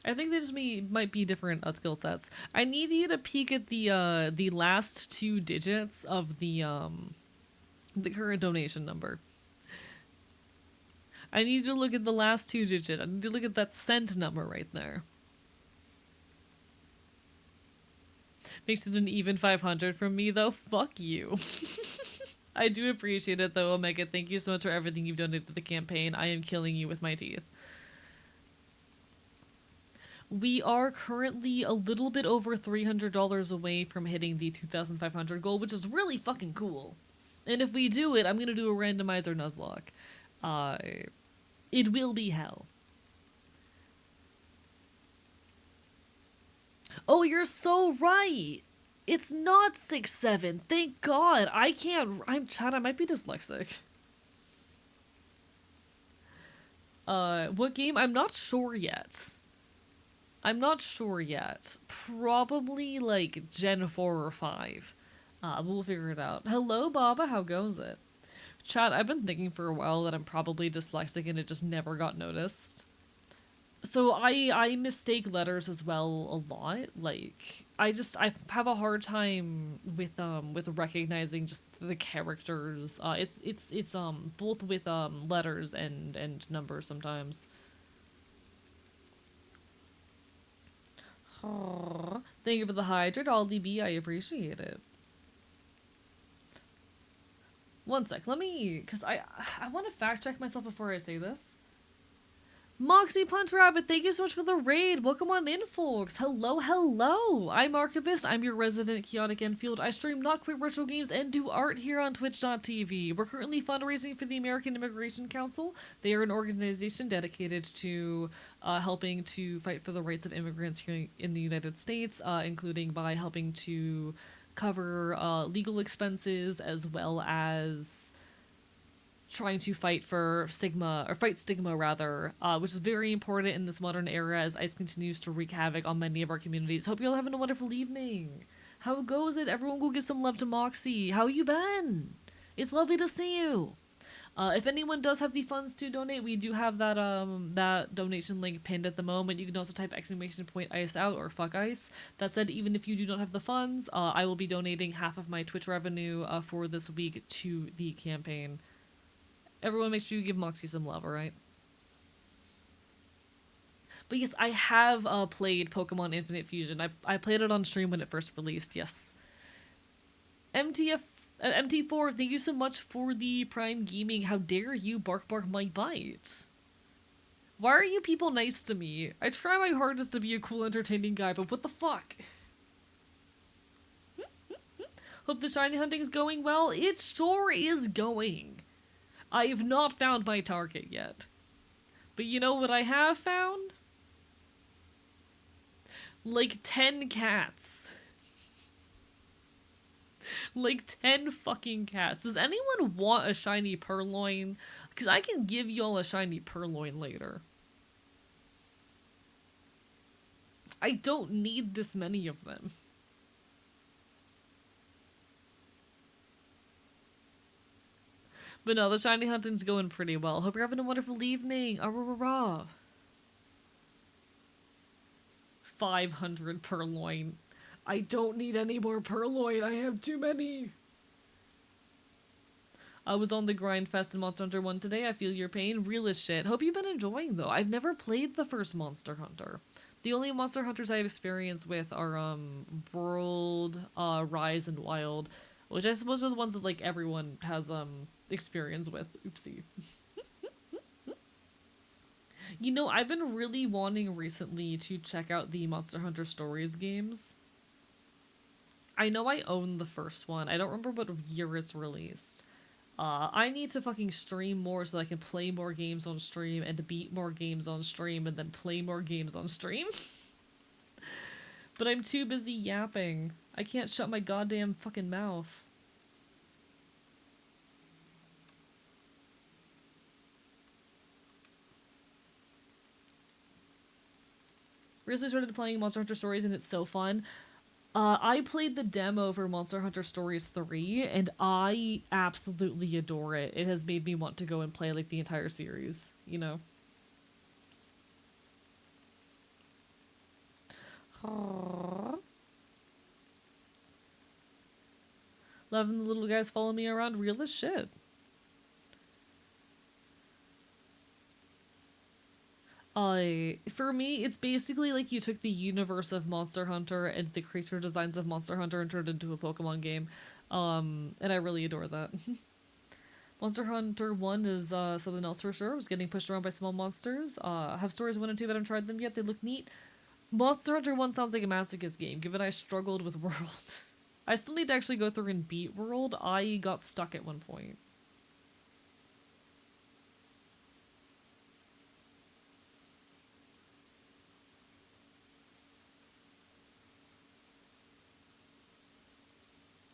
I think they just might be different skill sets. I need you to peek at the last two digits of the current donation number. I need you to look at the last two digits. I need to look at that cent number right there. Makes it an even 500 from me though. Fuck you. I do appreciate it though, Omega. Thank you so much for everything you've donated to the campaign. I am killing you with my teeth. We are currently a little bit over $300 away from hitting the 2,500 goal, which is really fucking cool. And if we do it, I'm gonna do a randomizer Nuzlocke. It will be hell. Oh, you're so right! It's not 6-7. Thank God. I can't. Chad, I might be dyslexic. What game? I'm not sure yet. Probably like Gen 4 or 5. We'll figure it out. Hello, Baba. How goes it? Chat, I've been thinking for a while that I'm probably dyslexic and it just never got noticed. So I mistake letters as well a lot. Like I have a hard time with recognizing just the characters. It's both with letters and numbers sometimes. Aww. Thank you for the hydrate, Ollie B. I appreciate it. One sec, let me, because I want to fact check myself before I say this. Moxie Punch Rabbit, thank you so much for the raid. Welcome on in, folks. Hello, hello. I'm Archivist. I'm your resident chaotic Enfield. I stream Not Quit Retro Games and do art here on Twitch.tv. We're currently fundraising for the American Immigration Council. They are an organization dedicated to helping to fight for the rights of immigrants here in the United States, including by helping to cover legal expenses as well as trying to fight stigma rather, which is very important in this modern era as ICE continues to wreak havoc on many of our communities. Hope you're all having a wonderful evening. How goes it? Everyone go give some love to Moxie. How you been? It's lovely to see you. If anyone does have the funds to donate, we do have that donation link pinned at the moment. You can also type !ICE out or fuck ICE. That said, even if you do not have the funds, I will be donating half of my Twitch revenue for this week to the campaign. Everyone make sure you give Moxie some love, alright? But yes, I have played Pokemon Infinite Fusion. I played it on stream when it first released, yes. MT4, thank you so much for the Prime Gaming. How dare you bark my bite? Why are you people nice to me? I try my hardest to be a cool, entertaining guy, but what the fuck? Hope the shiny hunting's going well. It sure is going. I have not found my target yet. But you know what I have found? Like 10 cats. Like 10 fucking cats. Does anyone want a shiny purloin? Because I can give y'all a shiny purloin later. I don't need this many of them. But no, the shiny hunting's going pretty well. Hope you're having a wonderful evening. 500 purloin. I don't need any more purloin. I have too many. I was on the grind fest in Monster Hunter 1 today. I feel your pain. Real as shit. Hope you've been enjoying, though. I've never played the first Monster Hunter. The only Monster Hunters I have experience with are, World, Rise, and Wild, which I suppose are the ones that, like, everyone has, experience with. Oopsie. You know, I've been really wanting recently to check out the Monster Hunter Stories games. I know I own the first one. I don't remember what year it's released. I need to fucking stream more so that I can play more games on stream and beat more games on stream and then play more games on stream. But I'm too busy yapping. I can't shut my goddamn fucking mouth. Recently started playing Monster Hunter Stories and it's so fun. I played the demo for Monster Hunter Stories 3 and I absolutely adore it. It has made me want to go and play like the entire series, you know? Loving the little guys follow me around real as shit. For me, it's basically like you took the universe of Monster Hunter and the creature designs of Monster Hunter and turned it into a Pokemon game. And I really adore that. Monster Hunter 1 is something else for sure. I was getting pushed around by small monsters. I have stories 1 and 2 that haven't tried them yet. They look neat. Monster Hunter 1 sounds like a masochist game, given I struggled with World. I still need to actually go through and beat World. I got stuck at one point.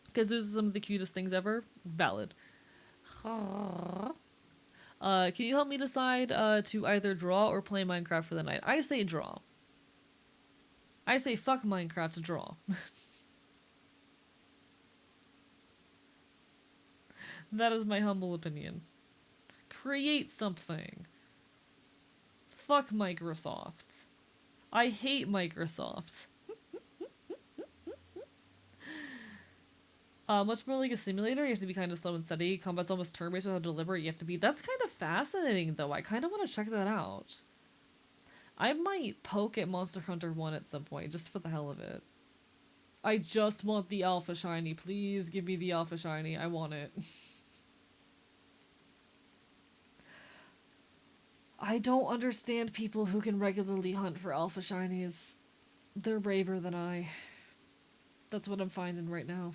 Because those are some of the cutest things ever. Valid. Can you help me decide to either draw or play Minecraft for the night? I say draw. I say fuck Minecraft to draw. That is my humble opinion. Create something. Fuck Microsoft. I hate Microsoft. Much more like a simulator, you have to be kind of slow and steady. Combat's almost turn-based with how deliberate you have to be. That's kind of fascinating, though. I kind of want to check that out. I might poke at Monster Hunter 1 at some point, just for the hell of it. I just want the Alpha Shiny. Please give me the Alpha Shiny. I want it. I don't understand people who can regularly hunt for Alpha Shinies. They're braver than I. That's what I'm finding right now.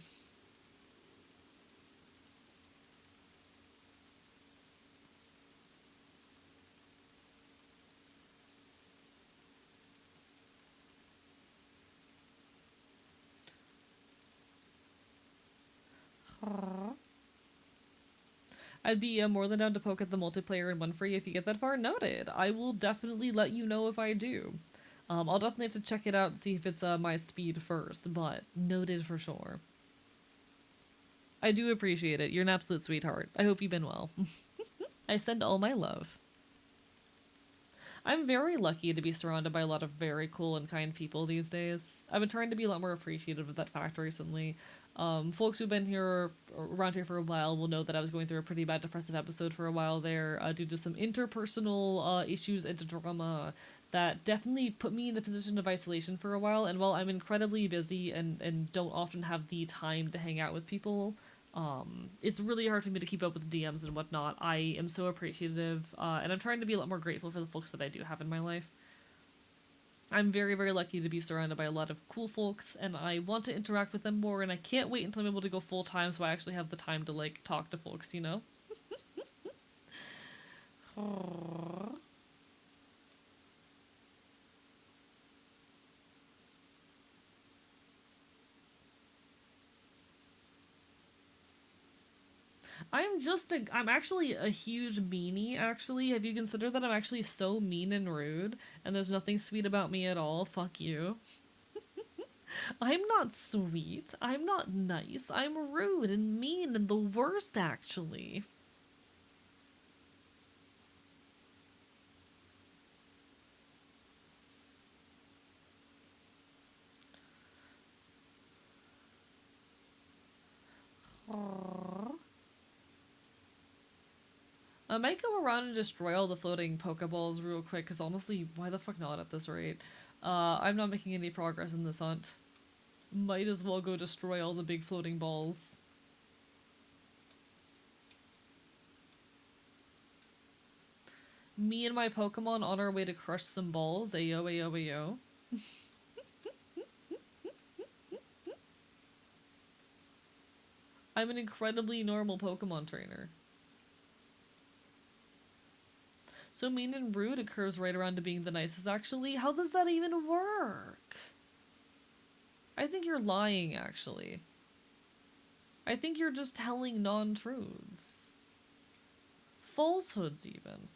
I'd be more than down to poke at the multiplayer in one free if you get that far. Noted. I will definitely let you know if I do. I'll definitely have to check it out and see if it's my speed first, but noted for sure. I do appreciate it. You're an absolute sweetheart. I hope you've been well. I send all my love. I'm very lucky to be surrounded by a lot of very cool and kind people these days. I've been trying to be a lot more appreciative of that fact recently. Folks who've been here around here for a while will know that I was going through a pretty bad depressive episode for a while there due to some interpersonal issues and drama that definitely put me in a position of isolation for a while. And while I'm incredibly busy and don't often have the time to hang out with people, it's really hard for me to keep up with DMs and whatnot. I am so appreciative, and I'm trying to be a lot more grateful for the folks that I do have in my life. I'm very, very lucky to be surrounded by a lot of cool folks, and I want to interact with them more, and I can't wait until I'm able to go full time so I actually have the time to, like, talk to folks, you know? I'm actually a huge meanie, actually. Have you considered that I'm actually so mean and rude, and there's nothing sweet about me at all? Fuck you. I'm not sweet. I'm not nice. I'm rude and mean and the worst, actually. Aww. I might go around and destroy all the floating Pokeballs real quick, because honestly, why the fuck not at this rate? I'm not making any progress in this hunt. Might as well go destroy all the big floating balls. Me and my Pokemon on our way to crush some balls. Ayo, ayo, ayo. I'm an incredibly normal Pokemon trainer. So mean and rude, it curves right around to being the nicest, actually. How does that even work? I think you're lying, actually. I think you're just telling non-truths. Falsehoods, even.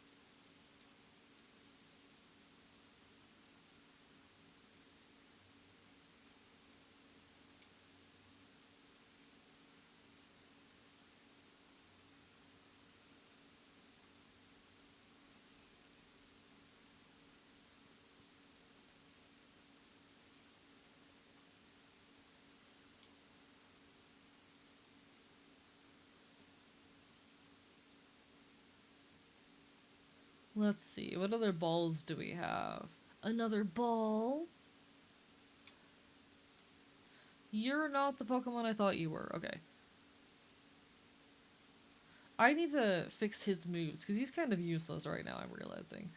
Let's see, what other balls do we have? Another ball? You're not the Pokemon I thought you were. Okay. I need to fix his moves, because he's kind of useless right now, I'm realizing.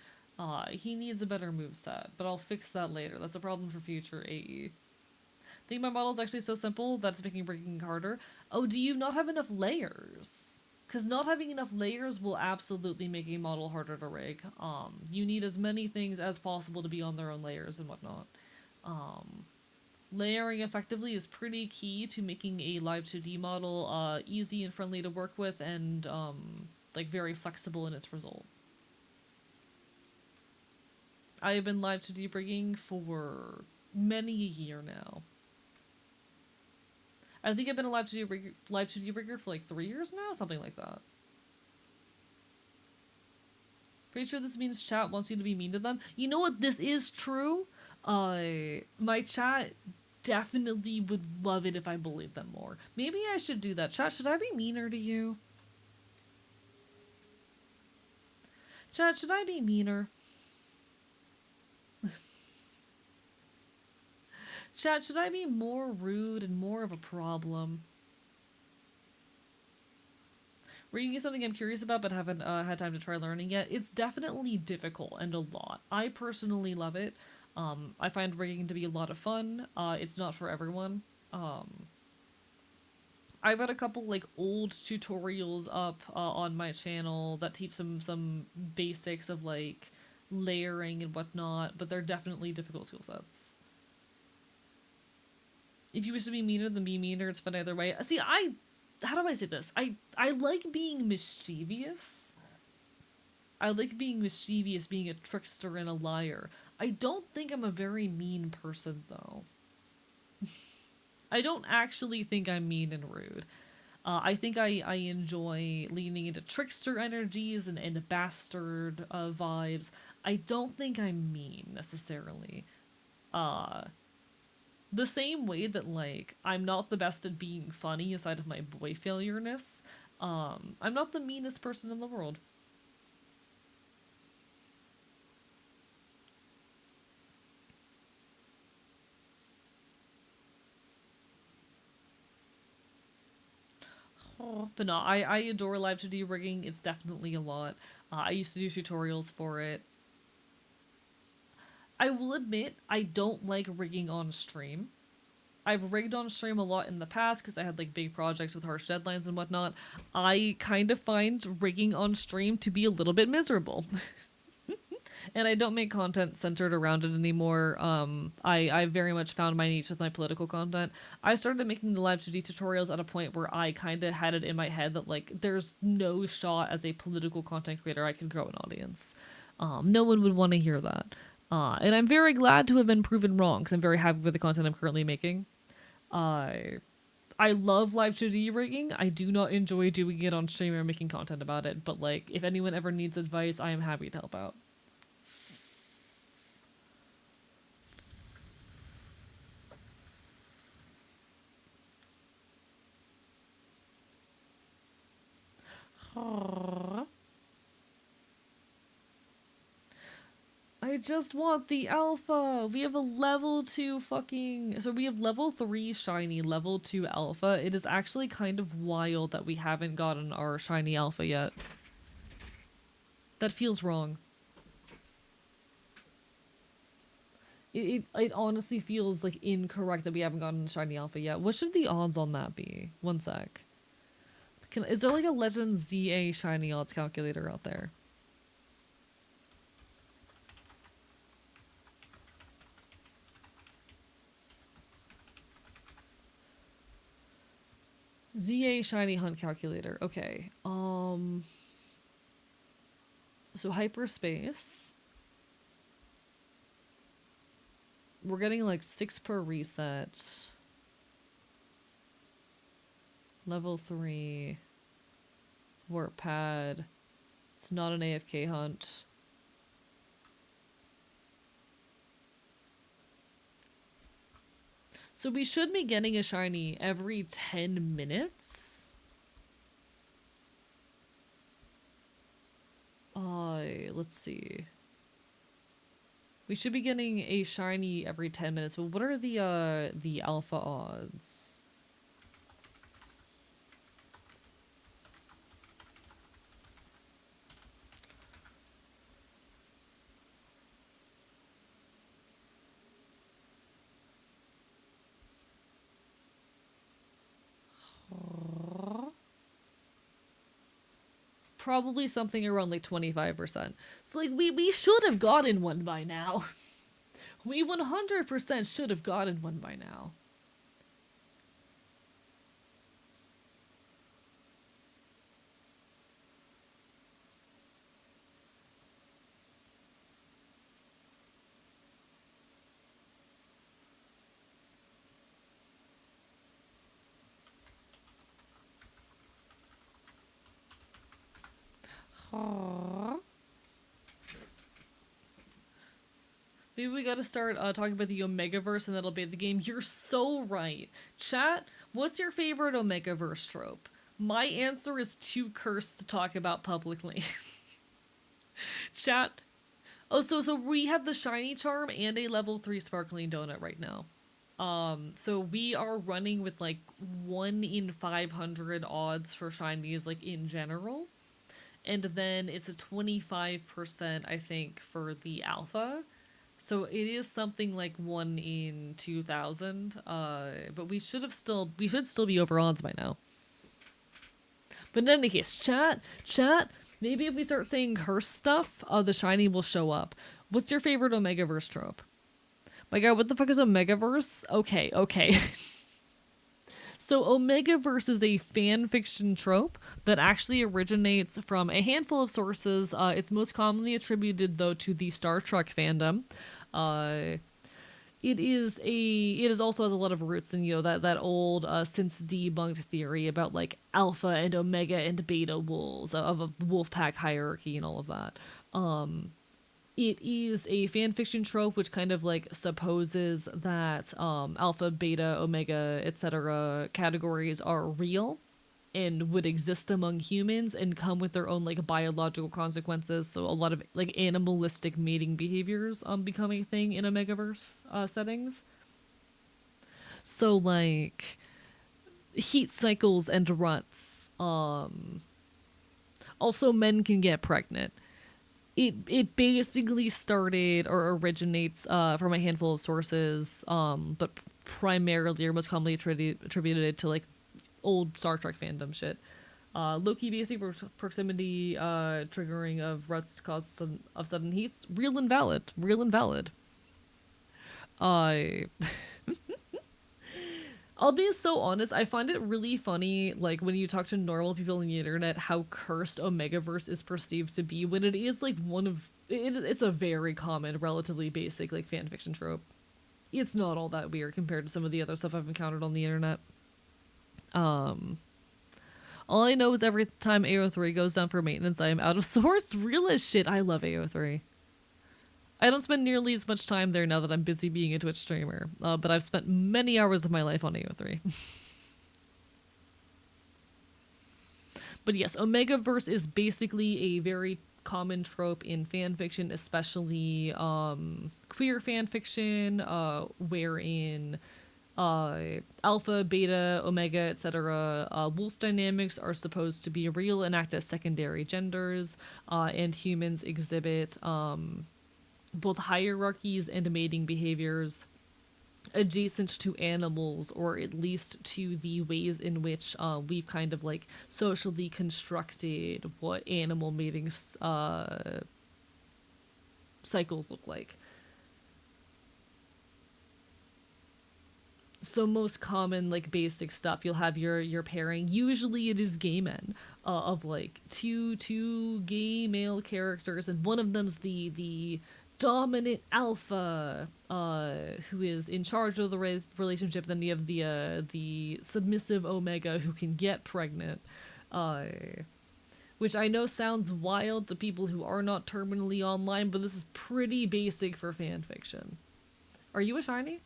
He needs a better move set, but I'll fix that later. That's a problem for future AE. I think my model is actually so simple that it's making breaking harder. Oh, do you not have enough layers? Because not having enough layers will absolutely make a model harder to rig. You need as many things as possible to be on their own layers and whatnot. Um, Layering effectively is pretty key to making a live 2D model easy and friendly to work with and like very flexible in its result. I have been live 2D rigging for many a year now. I think I've been a live 2D rigger for like 3 years now, something like that. Pretty sure this means chat wants you to be mean to them. You know what? This is true. My chat definitely would love it if I bullied them more. Maybe I should do that. Chat, should I be meaner to you? Chat, should I be meaner? Chat, should I be more rude and more of a problem? Reading is something I'm curious about but haven't had time to try learning yet. It's definitely difficult and a lot. I personally love it. I find rigging to be a lot of fun. It's not for everyone. I've got a couple like old tutorials up on my channel that teach some basics of like layering and whatnot, but they're definitely difficult skill sets. If you wish to be meaner, then be meaner. It's fun either way. See, how do I say this? I like being mischievous. I like being mischievous, being a trickster and a liar. I don't think I'm a very mean person though. I don't actually think I'm mean and rude. I think I enjoy leaning into trickster energies and bastard vibes. I don't think I'm mean necessarily. Uh, the same way that like I'm not the best at being funny aside of my boy failureness. I'm not the meanest person in the world. Oh, but no, I adore live 2D rigging. It's definitely a lot. I used to do tutorials for it. I will admit I don't like rigging on stream. I've rigged on stream a lot in the past because I had like big projects with harsh deadlines and whatnot. I kind of find rigging on stream to be a little bit miserable. And I don't make content centered around it anymore. I very much found my niche with my political content. I started making the live 2D tutorials at a point where I kind of had it in my head that like there's no shot as a political content creator I can grow an audience. No one would want to hear that. And I'm very glad to have been proven wrong because I'm very happy with the content I'm currently making. I I love live 2D rigging. I do not enjoy doing it on stream or making content about it, but like if anyone ever needs advice, I am happy to help out. I just want the alpha. We have a level 2 fucking. So we have level 3 shiny, level 2 alpha. It is actually kind of wild that we haven't gotten our shiny alpha yet. That feels wrong. It honestly feels like incorrect that we haven't gotten the shiny alpha yet. What should the odds on that be? One sec. Is there like a Legend ZA shiny odds calculator out there? ZA shiny hunt calculator. Okay. So hyperspace. We're getting like 6 per reset. Level 3. Warp pad. It's not an AFK hunt. So we should be getting a shiny every 10 minutes? Let's see. We should be getting a shiny every 10 minutes, but what are the alpha odds? Probably something around like 25%. So like we should have gotten one by now. We 100% should have gotten one by now. Aww. Maybe we gotta start talking about the Omegaverse and that'll be the game. You're so right. Chat, what's your favorite Omegaverse trope? My answer is too cursed to talk about publicly. Chat. Oh, so we have the shiny charm and a level 3 sparkling donut right now. So we are running with like 1 in 500 odds for shinies, like in general. And then it's a 25%, I think, for the alpha. So it is something like 1 in 2,000. But we should still be over odds by now. But in any case, chat, maybe if we start saying curse stuff, the shiny will show up. What's your favorite Omegaverse trope? My god, what the fuck is Omegaverse? Okay. So Omegaverse is a fan fiction trope that actually originates from a handful of sources. It's most commonly attributed, though, to the Star Trek fandom. It also has a lot of roots in, that old since debunked theory about like alpha and omega and beta wolves of a wolf pack hierarchy and all of that. It is a fanfiction trope which kind of like supposes that alpha, beta, omega, etc. categories are real and would exist among humans and come with their own like biological consequences. So a lot of like animalistic mating behaviors become a thing in Omegaverse settings. So like heat cycles and ruts. Also men can get pregnant. It basically started or originates from a handful of sources, but primarily or most commonly attributed to like old Star Trek fandom shit. Low-key basic proximity triggering of ruts cause of sudden heats. Real and valid. I I'll be so honest, I find it really funny, like, when you talk to normal people on the internet, how cursed Omegaverse is perceived to be, when it is, like, it's a very common, relatively basic, like, fanfiction trope. It's not all that weird compared to some of the other stuff I've encountered on the internet. All I know is every time AO3 goes down for maintenance, I am out of sorts. Real as shit, I love AO3. I don't spend nearly as much time there now that I'm busy being a Twitch streamer, but I've spent many hours of my life on AO3. But yes, Omegaverse is basically a very common trope in fan fiction, especially queer fan fiction, wherein alpha, beta, omega, etc. Wolf dynamics are supposed to be real and act as secondary genders, and humans exhibit both hierarchies and mating behaviors adjacent to animals, or at least to the ways in which we've kind of like socially constructed what animal mating cycles look like. So most common like basic stuff, you'll have your pairing, usually it is gay men, of like two gay male characters, and one of them's the dominant alpha, who is in charge of the relationship. Then you have the submissive omega who can get pregnant, uh which I know sounds wild to people who are not terminally online, but this is pretty basic for fan fiction. Are you a shiny?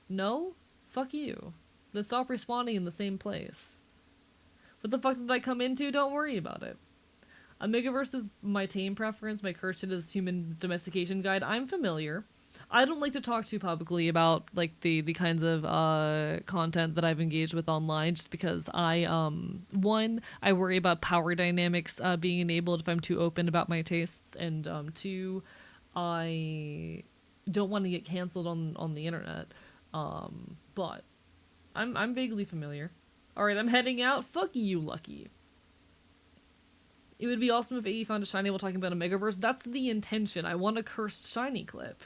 No? Fuck you. Then stop respawning in the same place. What the fuck did I come into? Don't worry about it. Omegaverse is my tame preference. My Cursed is Human Domestication Guide. I'm familiar. I don't like to talk too publicly about like the kinds of content that I've engaged with online, just because I one, I worry about power dynamics being enabled if I'm too open about my tastes, and two, I don't want to get canceled on the internet. But I'm vaguely familiar. Alright, I'm heading out. Fuck you, Lucky. It would be awesome if AE found a shiny while talking about a Megaverse. That's the intention. I want a cursed shiny clip.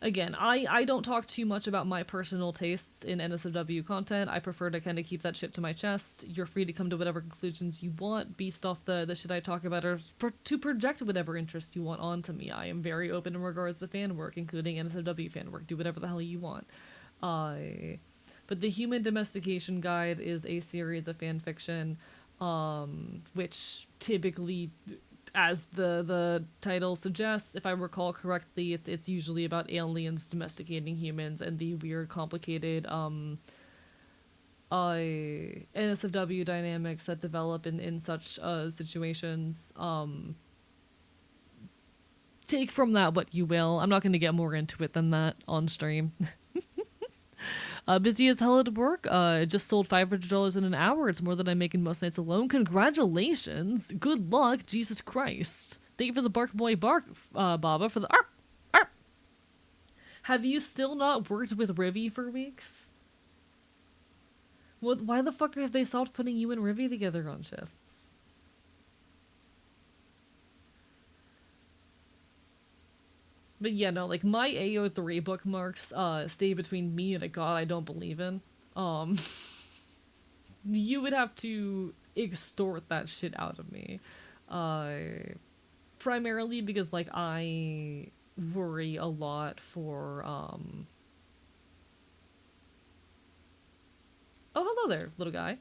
Again, I don't talk too much about my personal tastes in NSFW content. I prefer to kind of keep that shit to my chest. You're free to come to whatever conclusions you want based off the shit I talk about, or to project whatever interest you want onto me. I am very open in regards to fan work, including NSFW fan work. Do whatever the hell you want. But the Human Domestication Guide is a series of fan fiction, which typically, as the title suggests, if I recall correctly, it's usually about aliens domesticating humans and the weird, complicated NSFW dynamics that develop in such situations. Take from that what you will. I'm not going to get more into it than that on stream. Busy as hell at work. Just sold $500 in an hour. It's more than I make in most nights alone. Congratulations. Good luck. Jesus Christ. Thank you for the bark boy bark, Baba, for the arp, arp. Have you still not worked with Rivy for weeks? What? Why the fuck have they stopped putting you and Rivy together on shifts? But yeah, no, like, my AO3 bookmarks stay between me and a god I don't believe in. You would have to extort that shit out of me. Primarily because, like, I worry a lot for, Oh, hello there, little guy.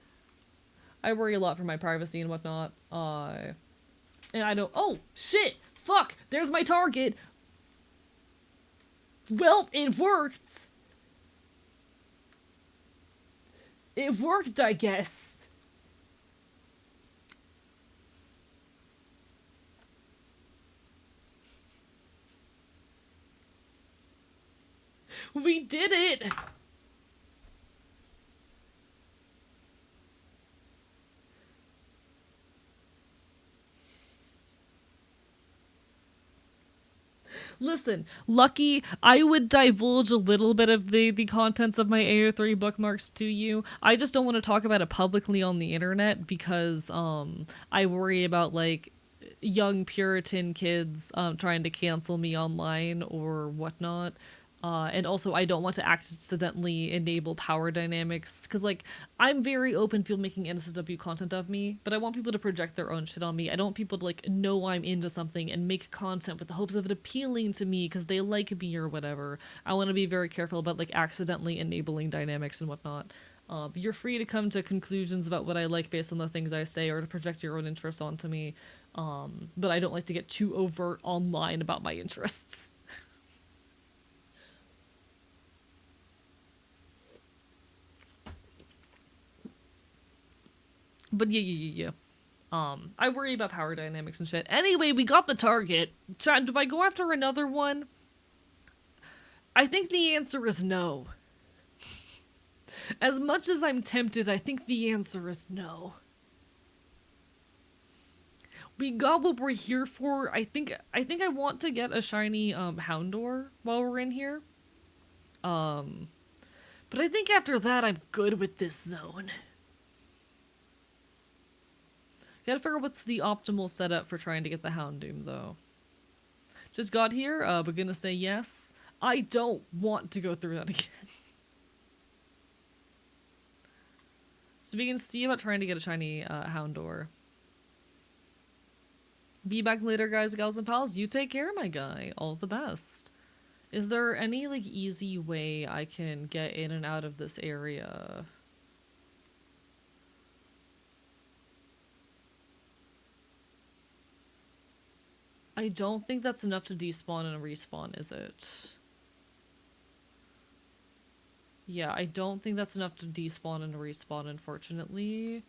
I worry a lot for my privacy and whatnot. And I don't- Oh, shit! Fuck! There's my target! Well, it worked! It worked, I guess. We did it! Listen, Lucky, I would divulge a little bit of the contents of my AO3 bookmarks to you. I just don't want to talk about it publicly on the internet because I worry about, like, young Puritan kids trying to cancel me online or whatnot. And also, I don't want to accidentally enable power dynamics, because, like, I'm very open to people making NSFW content of me, but I want people to project their own shit on me. I don't want people to, like, know I'm into something and make content with the hopes of it appealing to me because they like me or whatever. I want to be very careful about, like, accidentally enabling dynamics and whatnot. You're free to come to conclusions about what I like based on the things I say, or to project your own interests onto me, but I don't like to get too overt online about my interests. But yeah. I worry about power dynamics and shit. Anyway, we got the target. Do I go after another one? I think the answer is no. As much as I'm tempted, I think the answer is no. We got what we're here for. I want to get a shiny Houndor while we're in here. But I think after that I'm good with this zone. Gotta figure out what's the optimal setup for trying to get the Houndoom though. Just got here, we're gonna say yes. I don't want to go through that again. So we can see about trying to get a shiny Houndor. Be back later, guys, gals, and pals. You take care, my guy. All the best. Is there any, like, easy way I can get in and out of this area? I don't think that's enough to despawn and respawn, is it? Yeah, I don't think that's enough to despawn and respawn, unfortunately.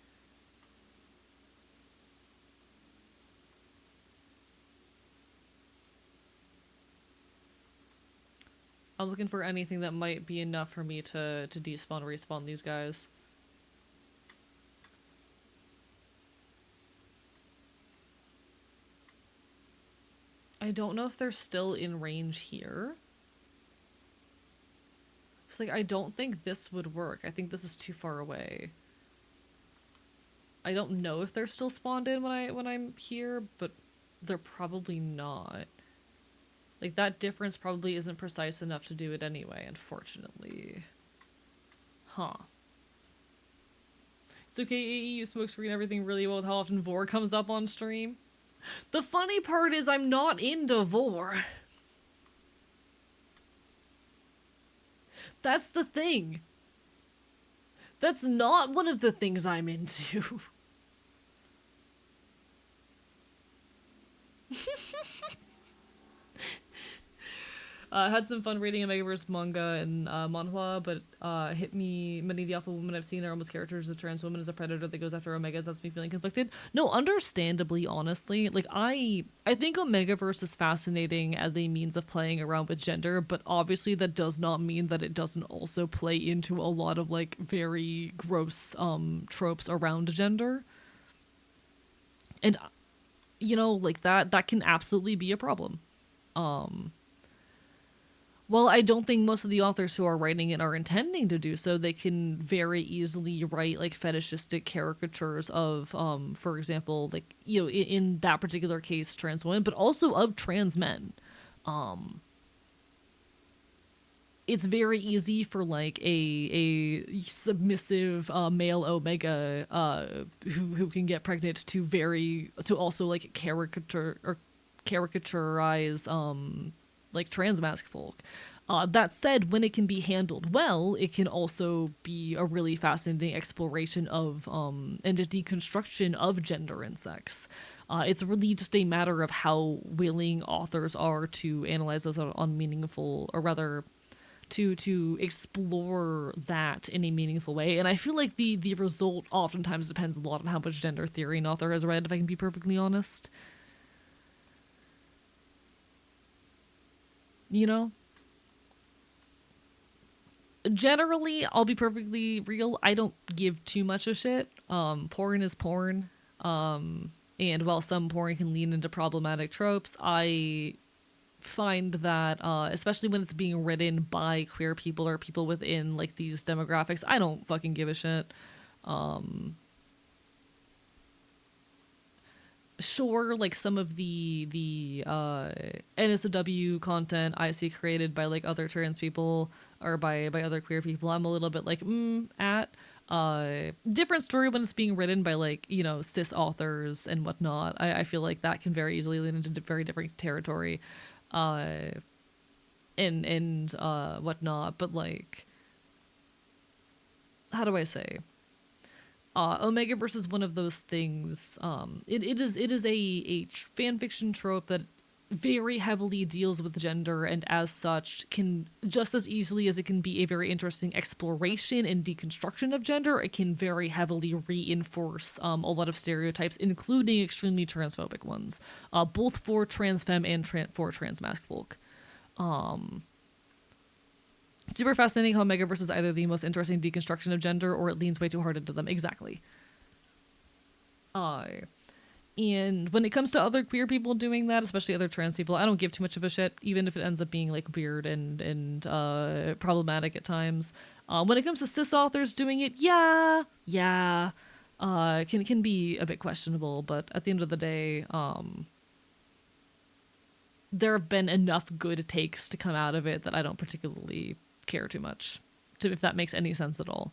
I'm looking for anything that might be enough for me to despawn and respawn these guys. I don't know if they're still in range here. It's like, I don't think this would work. I think this is too far away. I don't know if they're still spawned in when I'm here, but they're probably not. Like, that difference probably isn't precise enough to do it anyway, unfortunately. Huh. It's okay, you smokescreen everything really well with how often Vor comes up on stream. The funny part is I'm not into Vor. That's the thing. That's not one of the things I'm into. Had some fun reading Omegaverse manga and manhwa, but hit me. Many of the alpha women I've seen are almost characters. A trans woman is a predator that goes after Omegas. That's me feeling conflicted. No, understandably, honestly, like I think Omegaverse is fascinating as a means of playing around with gender, but obviously that does not mean that it doesn't also play into a lot of like very gross tropes around gender. And you know, like that can absolutely be a problem. Well, I don't think most of the authors who are writing it are intending to do so. They can very easily write like fetishistic caricatures of, for example, like, you know, in that particular case, trans women, but also of trans men. It's very easy for like a submissive male omega who can get pregnant to also like caricaturize like trans mask folk. That said, when it can be handled well, it can also be a really fascinating exploration of and a deconstruction of gender and sex. It's really just a matter of how willing authors are to analyze those on meaningful, or rather, to explore that in a meaningful way. And I feel like the result oftentimes depends a lot on how much gender theory an author has read, if I can be perfectly honest. You know? Generally, I'll be perfectly real, I don't give too much a shit. Porn is porn. And while some porn can lean into problematic tropes, I find that, especially when it's being written by queer people or people within like these demographics, I don't fucking give a shit. Sure, like some of the NSFW content I see created by like other trans people or by other queer people, I'm a little bit like at different story when it's being written by like, you know, cis authors and whatnot. I feel like that can very easily lead into very different territory and whatnot. But like, how do I say? Omega versus one of those things. It is a fan fiction trope that very heavily deals with gender, and as such can, just as easily as it can be a very interesting exploration and deconstruction of gender, it can very heavily reinforce a lot of stereotypes, including extremely transphobic ones, both for trans femme and for trans masc folk. Super fascinating how Megaverse is either the most interesting deconstruction of gender or it leans way too hard into them. Exactly. uh And when it comes to other queer people doing that, especially other trans people, I don't give too much of a shit, even if it ends up being like weird and problematic at times. When it comes to cis authors doing it, yeah, can be a bit questionable. But at the end of the day, there have been enough good takes to come out of it that I don't particularly care too much, if that makes any sense at all.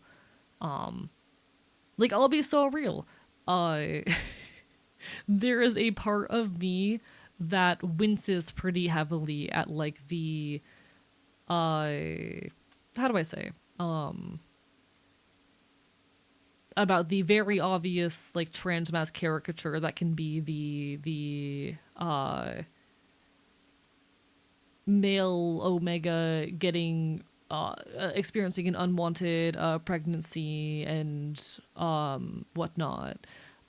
Like, I'll be so real. Uh, there is a part of me that winces pretty heavily at like the how do I say about the very obvious like trans mass caricature that can be the male omega getting experiencing an unwanted pregnancy and whatnot.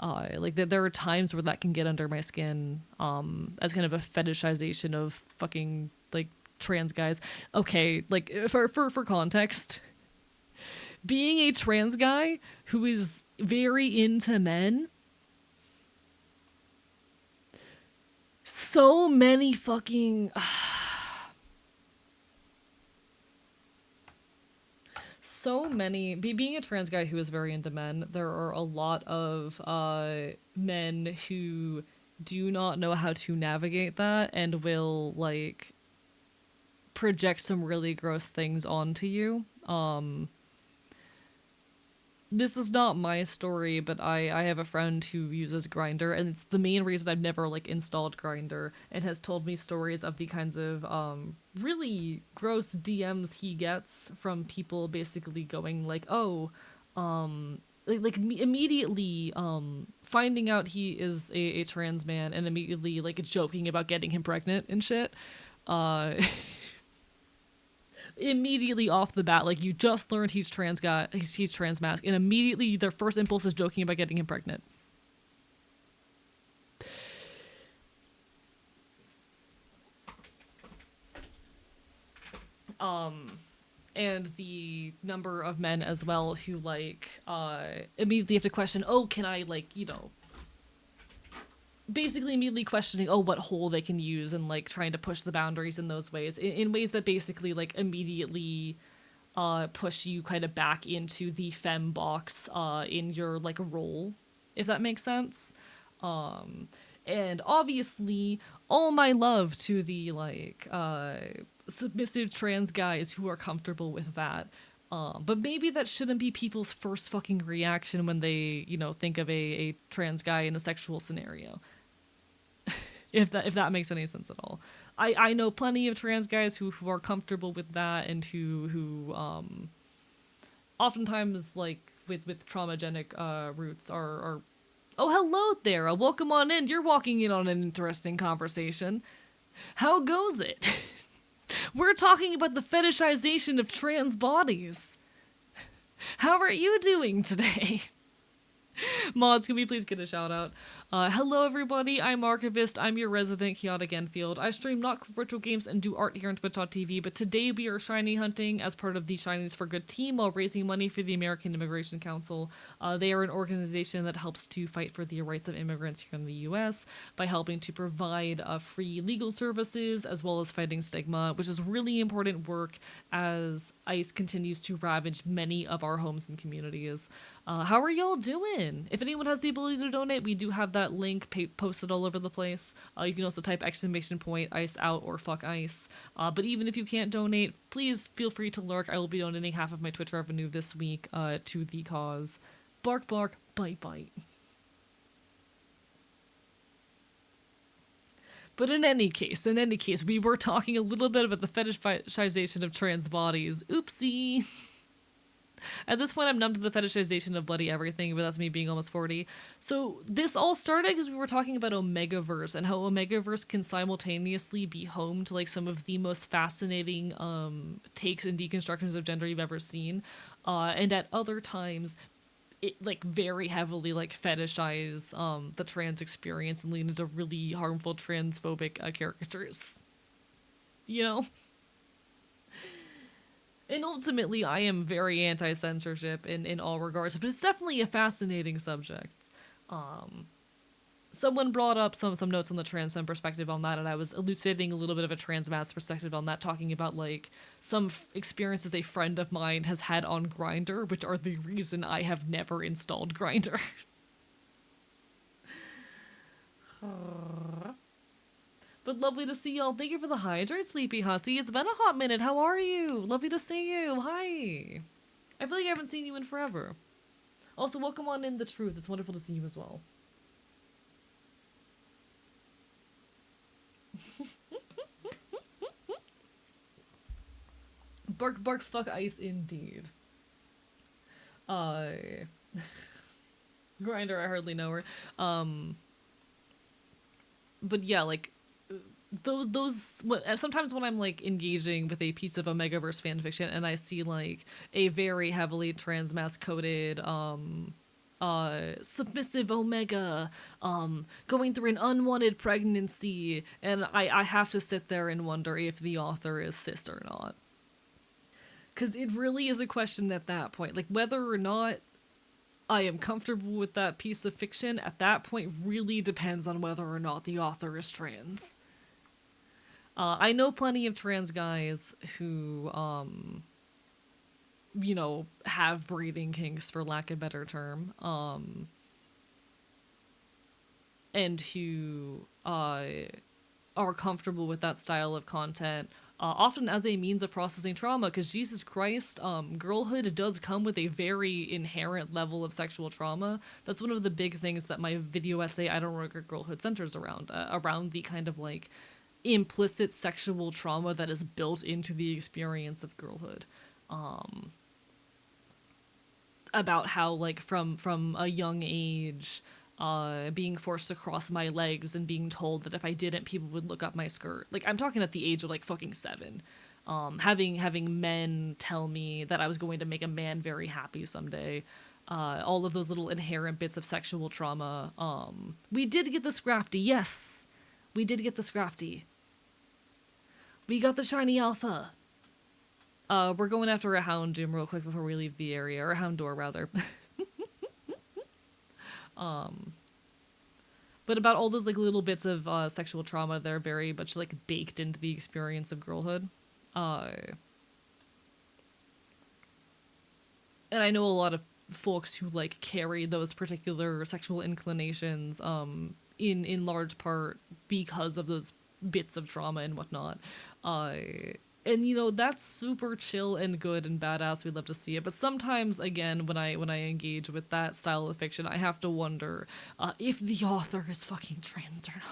Like there are times where that can get under my skin as kind of a fetishization of fucking like trans guys. Okay, like for context, being a trans guy who is very into men, so many fucking so many being a trans guy who is very into men, there are a lot of men who do not know how to navigate that and will like project some really gross things onto you. This is not my story, but I have a friend who uses Grindr, and it's the main reason I've never like installed Grindr, and has told me stories of the kinds of really gross DMs he gets from people basically going like, oh, immediately finding out he is a trans man and immediately like joking about getting him pregnant and shit. Uh Immediately off the bat, like you just learned he's trans guy, he's trans mask, and immediately their first impulse is joking about getting him pregnant. And the number of men as well who like immediately have to question, oh, can I like, you know, basically immediately questioning, oh, what hole they can use, and like trying to push the boundaries in those ways, in ways that basically like immediately push you kind of back into the femme box in your like role, if that makes sense. And obviously all my love to the like submissive trans guys who are comfortable with that. But maybe that shouldn't be people's first fucking reaction when they, you know, think of a trans guy in a sexual scenario. If that makes any sense at all. I know plenty of trans guys who are comfortable with that, and who oftentimes like with traumagenic roots are oh, hello there, welcome on in, you're walking in on an interesting conversation. How goes it? We're talking about the fetishization of trans bodies. How are you doing today? Mods, can we please get a shout out? Hello everybody, I'm Archivist. I'm your resident chaotic Enfield. I stream not virtual games and do art here on Twitch.tv, but today we are shiny hunting as part of the Shinies for Good team while raising money for the American Immigration Council. They are an organization that helps to fight for the rights of immigrants here in the US by helping to provide free legal services as well as fighting stigma, which is really important work as ICE continues to ravage many of our homes and communities. How are y'all doing? If anyone has the ability to donate, we do have that link posted all over the place. You can also type !ICE out or fuck ICE. But even if you can't donate, please feel free to lurk. I will be donating half of my Twitch revenue this week to the cause. Bark, bark, bite, bite. But in any case, we were talking a little bit about the fetishization of trans bodies. Oopsie. At this point, I'm numb to the fetishization of bloody everything, but that's me being almost 40. So this all started because we were talking about Omegaverse and how Omegaverse can simultaneously be home to like some of the most fascinating takes and deconstructions of gender you've ever seen, and at other times it like very heavily like fetishize the trans experience and lean into really harmful transphobic caricatures. You know. And ultimately, I am very anti censorship in all regards, but it's definitely a fascinating subject. Um, Someone brought up some notes on the trans femme perspective on that, and I was elucidating a little bit of a trans mass perspective on that, talking about like some experiences a friend of mine has had on Grinder, which are the reason I have never installed Grinder. But lovely to see y'all. Thank you for the hydrate, Sleepy Hussy. It's been a hot minute. How are you? Lovely to see you. Hi. I feel like I haven't seen you in forever. Also, welcome on in The Truth. It's wonderful to see you as well. Bark, bark, fuck ice indeed. Uh... Grinder, I hardly know her. But yeah, like those sometimes when I'm like engaging with a piece of Omegaverse fanfiction and I see like a very heavily transmass coded submissive Omega going through an unwanted pregnancy, and I have to sit there and wonder if the author is cis or not, because it really is a question at that point, like whether or not I am comfortable with that piece of fiction at that point really depends on whether or not the author is trans. I know plenty of trans guys who, you know, have breeding kinks, for lack of a better term, and who are comfortable with that style of content, often as a means of processing trauma, because Jesus Christ, girlhood does come with a very inherent level of sexual trauma. That's one of the big things that my video essay, I Don't Regret Girlhood, centers around the kind of like implicit sexual trauma that is built into the experience of girlhood. About how like from a young age, being forced to cross my legs and being told that if I didn't, people would look up my skirt. Like I'm talking at the age of like fucking 7. Having men tell me that I was going to make a man very happy someday. All of those little inherent bits of sexual trauma. We did get the Scrafty, yes. We did get the Scrafty. We got the shiny alpha. We're going after a Houndoom real quick before we leave the area, or a Houndour rather. But about all those like little bits of sexual trauma that are very much like baked into the experience of girlhood. And I know a lot of folks who like carry those particular sexual inclinations in large part because of those bits of trauma and whatnot. And you know, that's super chill and good and badass. We'd love to see it, but sometimes again when I engage with that style of fiction, I have to wonder if the author is fucking trans or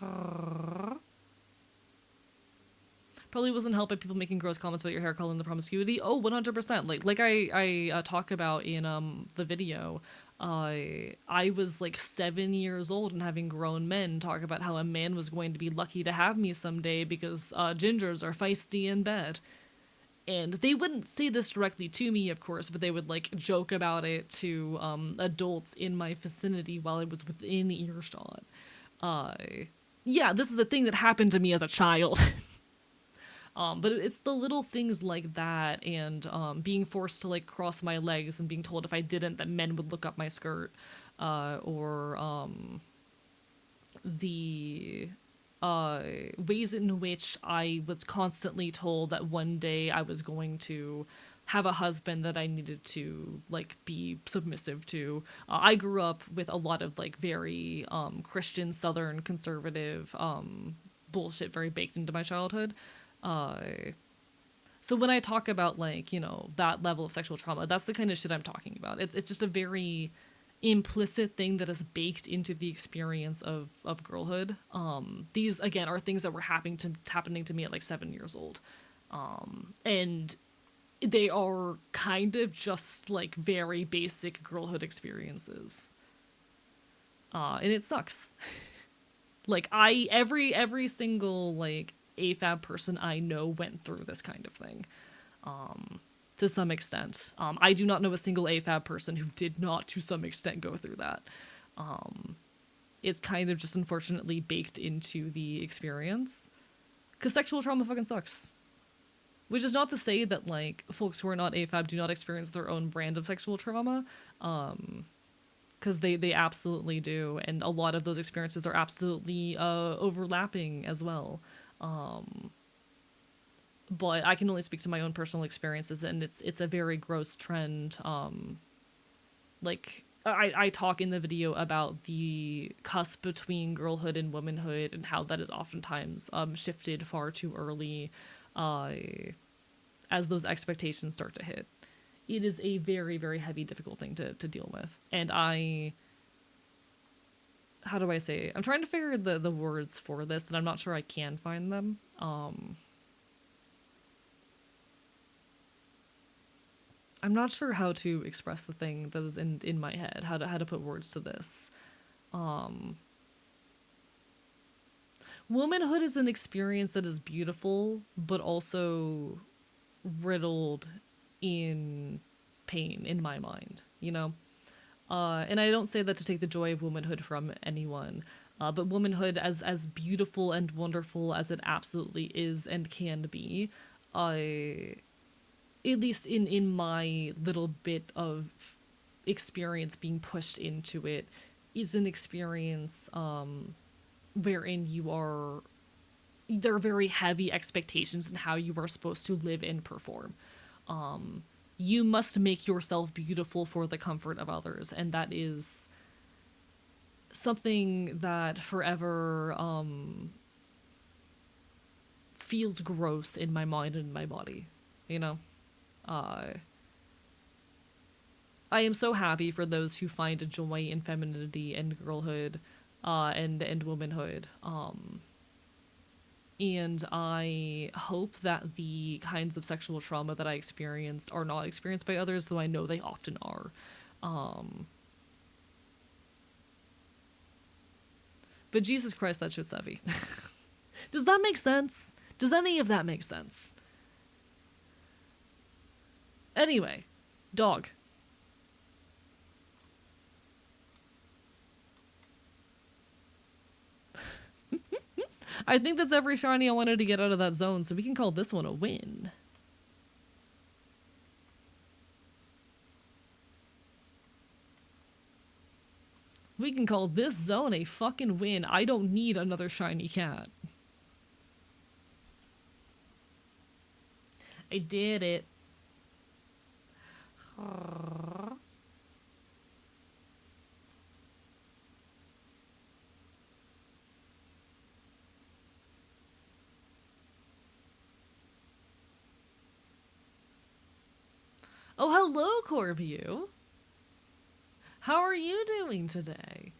not. Probably wasn't helped by people making gross comments about your hair color and the promiscuity. Oh, 100%. Like I talk about in the video, I was like 7 years old and having grown men talk about how a man was going to be lucky to have me someday because gingers are feisty in bed. And they wouldn't say this directly to me, of course, but they would like joke about it to adults in my vicinity while I was within earshot. Yeah, this is a thing that happened to me as a child. But it's the little things like that, and being forced to like cross my legs and being told if I didn't that men would look up my skirt, or the ways in which I was constantly told that one day I was going to have a husband that I needed to like be submissive to. I grew up with a lot of like very Christian Southern conservative bullshit very baked into my childhood. So when I talk about like, you know, that level of sexual trauma, that's the kind of shit I'm talking about. It's just a very implicit thing that is baked into the experience of girlhood. These again are things that were happening to me at like 7 years old. And they are kind of just like very basic girlhood experiences. And it sucks. Like every single like AFAB person I know went through this kind of thing. To some extent. I do not know a single AFAB person who did not to some extent go through that. It's kind of just unfortunately baked into the experience. Because sexual trauma fucking sucks. Which is not to say that like folks who are not AFAB do not experience their own brand of sexual trauma. Because they absolutely do, and a lot of those experiences are absolutely overlapping as well. But I can only speak to my own personal experiences, and it's a very gross trend. Like I talk in the video about the cusp between girlhood and womanhood, and how that is oftentimes shifted far too early, as those expectations start to hit. It is a very, very heavy, difficult thing to deal with. And how do I say? I'm trying to figure the words for this, and I'm not sure I can find them. I'm not sure how to express the thing that is in my head, how to put words to this. Womanhood is an experience that is beautiful, but also riddled in pain in my mind, you know? And I don't say that to take the joy of womanhood from anyone, but womanhood, as beautiful and wonderful as it absolutely is and can be, at least in my little bit of experience being pushed into it, is an experience wherein there are very heavy expectations in how you are supposed to live and perform. You must make yourself beautiful for the comfort of others, and that is something that forever feels gross in my mind and in my body, you know? I am so happy for those who find a joy in femininity and girlhood, and womanhood. And I hope that the kinds of sexual trauma that I experienced are not experienced by others, though I know they often are. But Jesus Christ, that shit's heavy. Does that make sense? Does any of that make sense? Anyway, dog. I think that's every shiny I wanted to get out of that zone, so we can call this one a win. We can call this zone a fucking win. I don't need another shiny cat. I did it. Oh, hello, Corview. How are you doing today?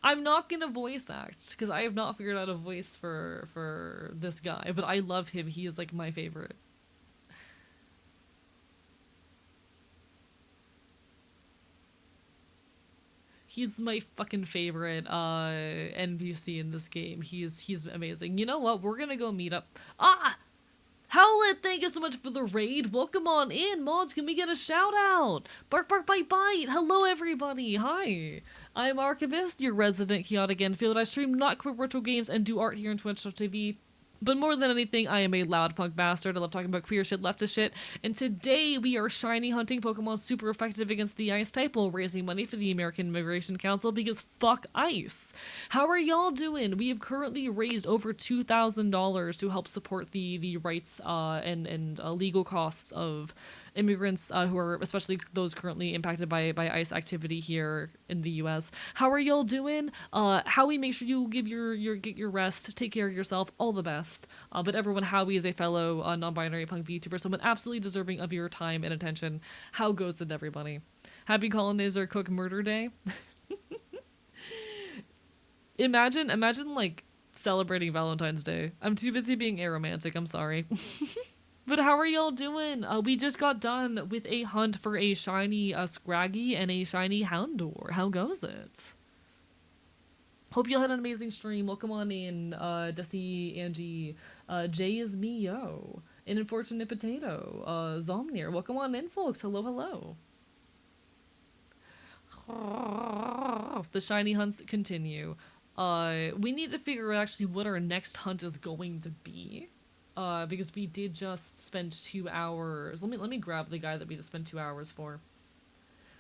I'm not gonna voice act, because I have not figured out a voice for this guy, but I love him. He is, like, my favorite. He's my fucking favorite NPC in this game. He's amazing. You know what? We're gonna go meet up. Ah! Howlet, thank you so much for the raid. Welcome on in. Mods, can we get a shout out? Bark, bark, bite, bite. Hello, everybody. Hi. I'm Archivist, your resident chaotic Enfield. I stream not quick retro games and do art here on Twitch.tv. But more than anything, I am a loud punk bastard. I love talking about queer shit, leftist shit. And today we are shiny hunting Pokemon super effective against the ice type while raising money for the American Immigration Council because fuck ice. How are y'all doing? We have currently raised over $2,000 to help support the rights and legal costs of immigrants who are, especially those currently impacted by ICE activity here in the U.S. How are y'all doing? Howie, make sure you get your rest, take care of yourself, all the best. But everyone, Howie is a fellow non-binary punk VTuber, someone absolutely deserving of your time and attention. How goes it, everybody? Happy Colonizer Cook Murder Day. Imagine like celebrating Valentine's Day. I'm too busy being aromantic. I'm sorry. But how are y'all doing? We just got done with a hunt for a shiny Scraggy and a shiny Houndour. How goes it? Hope y'all had an amazing stream. Welcome on in, Desi, Angie, Jay is me, yo. An Unfortunate Potato, Zomnir. Welcome on in, folks. Hello, hello. The shiny hunts continue. We need to figure out actually what our next hunt is going to be. Because we did just spend 2 hours. Let me grab the guy that we just spent 2 hours for.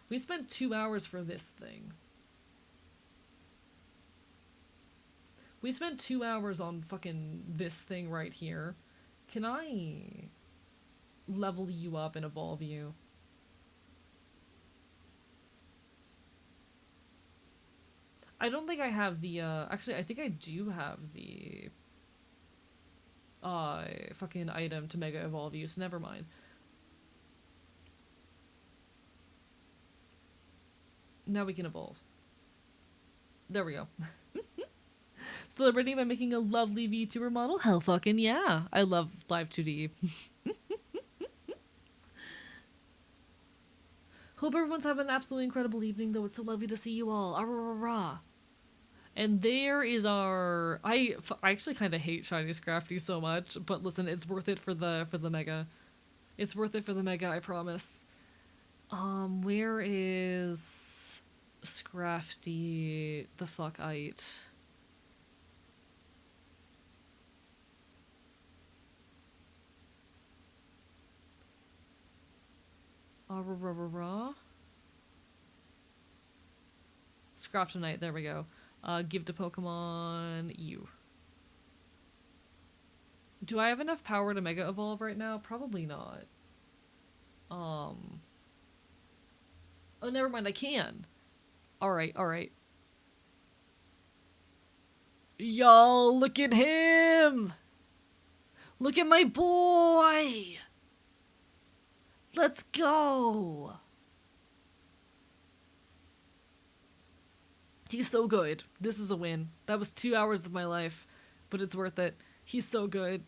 We spent 2 hours for this thing. We spent 2 hours on fucking this thing right here. Can I level you up and evolve you? I don't think I have the, actually, I think I do have the, fucking item to Mega Evolve you, so never mind. Now we can evolve. There we go. Celebrating by making a lovely VTuber model? Hell fucking yeah. I love Live 2D. Hope everyone's having an absolutely incredible evening, though. It's so lovely to see you all. Arrararah. And there is our... I actually kind of hate Shiny Scrafty so much, but listen, it's worth it for the Mega. It's worth it for the Mega, I promise. Where is Scrafty the fuckite? Scraftonite, there we go. Give to Pokemon you. Do I have enough power to Mega Evolve right now? Probably not. Oh, never mind, I can. Alright, alright. Y'all, look at him! Look at my boy! Let's go! He's so good. This is a win. That was 2 hours of my life, but it's worth it. He's so good.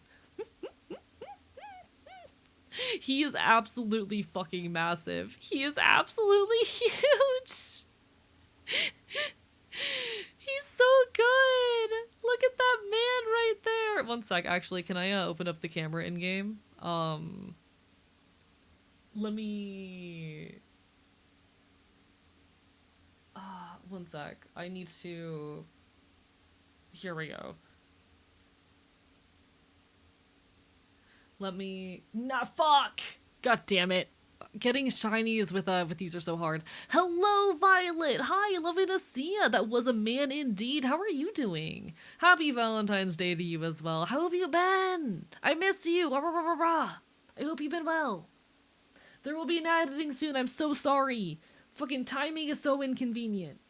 He is absolutely fucking massive. He is absolutely huge. He's so good. Look at that man right there. One sec, actually, can I open up the camera in game? Let me... one sec. I need to... Here we go. Let me... Nah, fuck! God damn it. Getting shinies with these are so hard. Hello, Violet! Hi, lovely to see ya! That was a man indeed. How are you doing? Happy Valentine's Day to you as well. How have you been? I miss you! Rah, rah, rah, rah, rah. I hope you've been well. There will be an editing soon, I'm so sorry. Fucking timing is so inconvenient.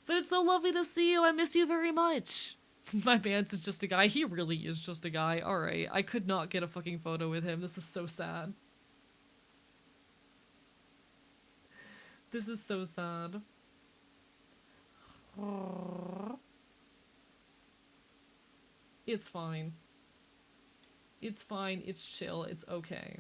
But it's so lovely to see you, I miss you very much. My man's is just a guy. He really is just a guy. Alright, I could not get a fucking photo with him. This is so sad. This is so sad. It's fine. It's fine. It's chill. It's okay.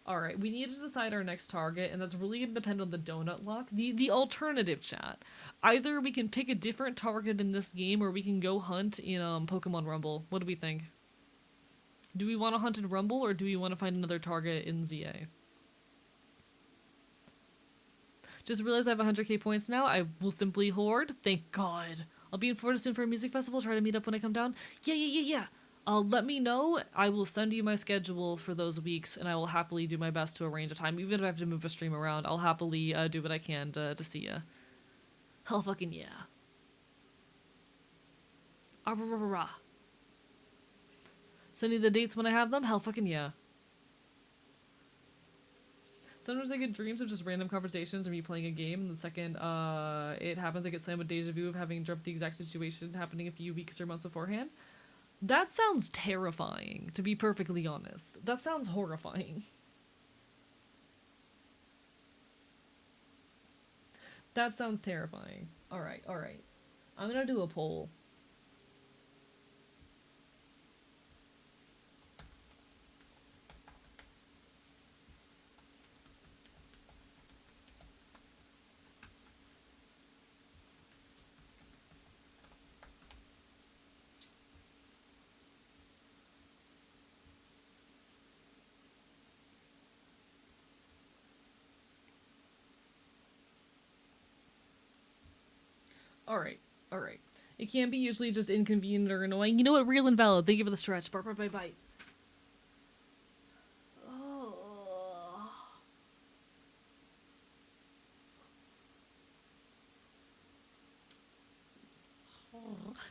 Alright, we need to decide our next target, and that's really going to depend on the donut luck. The alternative, chat. Either we can pick a different target in this game, or we can go hunt in Pokemon Rumble. What do we think? Do we want to hunt in Rumble, or do we want to find another target in ZA? Just realized I have 100k points now. I will simply hoard. Thank God. I'll be in Florida soon for a music festival. Try to meet up when I come down. Yeah. Let me know. I will send you my schedule for those weeks, and I will happily do my best to arrange a time. Even if I have to move a stream around, I'll happily do what I can to see ya. Hell fucking yeah. Send you the dates when I have them? Hell fucking yeah. Sometimes I get dreams of just random conversations of me playing a game, and the second it happens, I get slammed with deja vu of having jumped the exact situation happening a few weeks or months beforehand. That sounds terrifying, to be perfectly honest. That sounds horrifying. That sounds terrifying. Alright, alright. I'm gonna do a poll. Alright, alright. It can be usually just inconvenient or annoying. You know what? Real and valid. Thank you for the stretch. Bite, bite, bite, bite. Oh.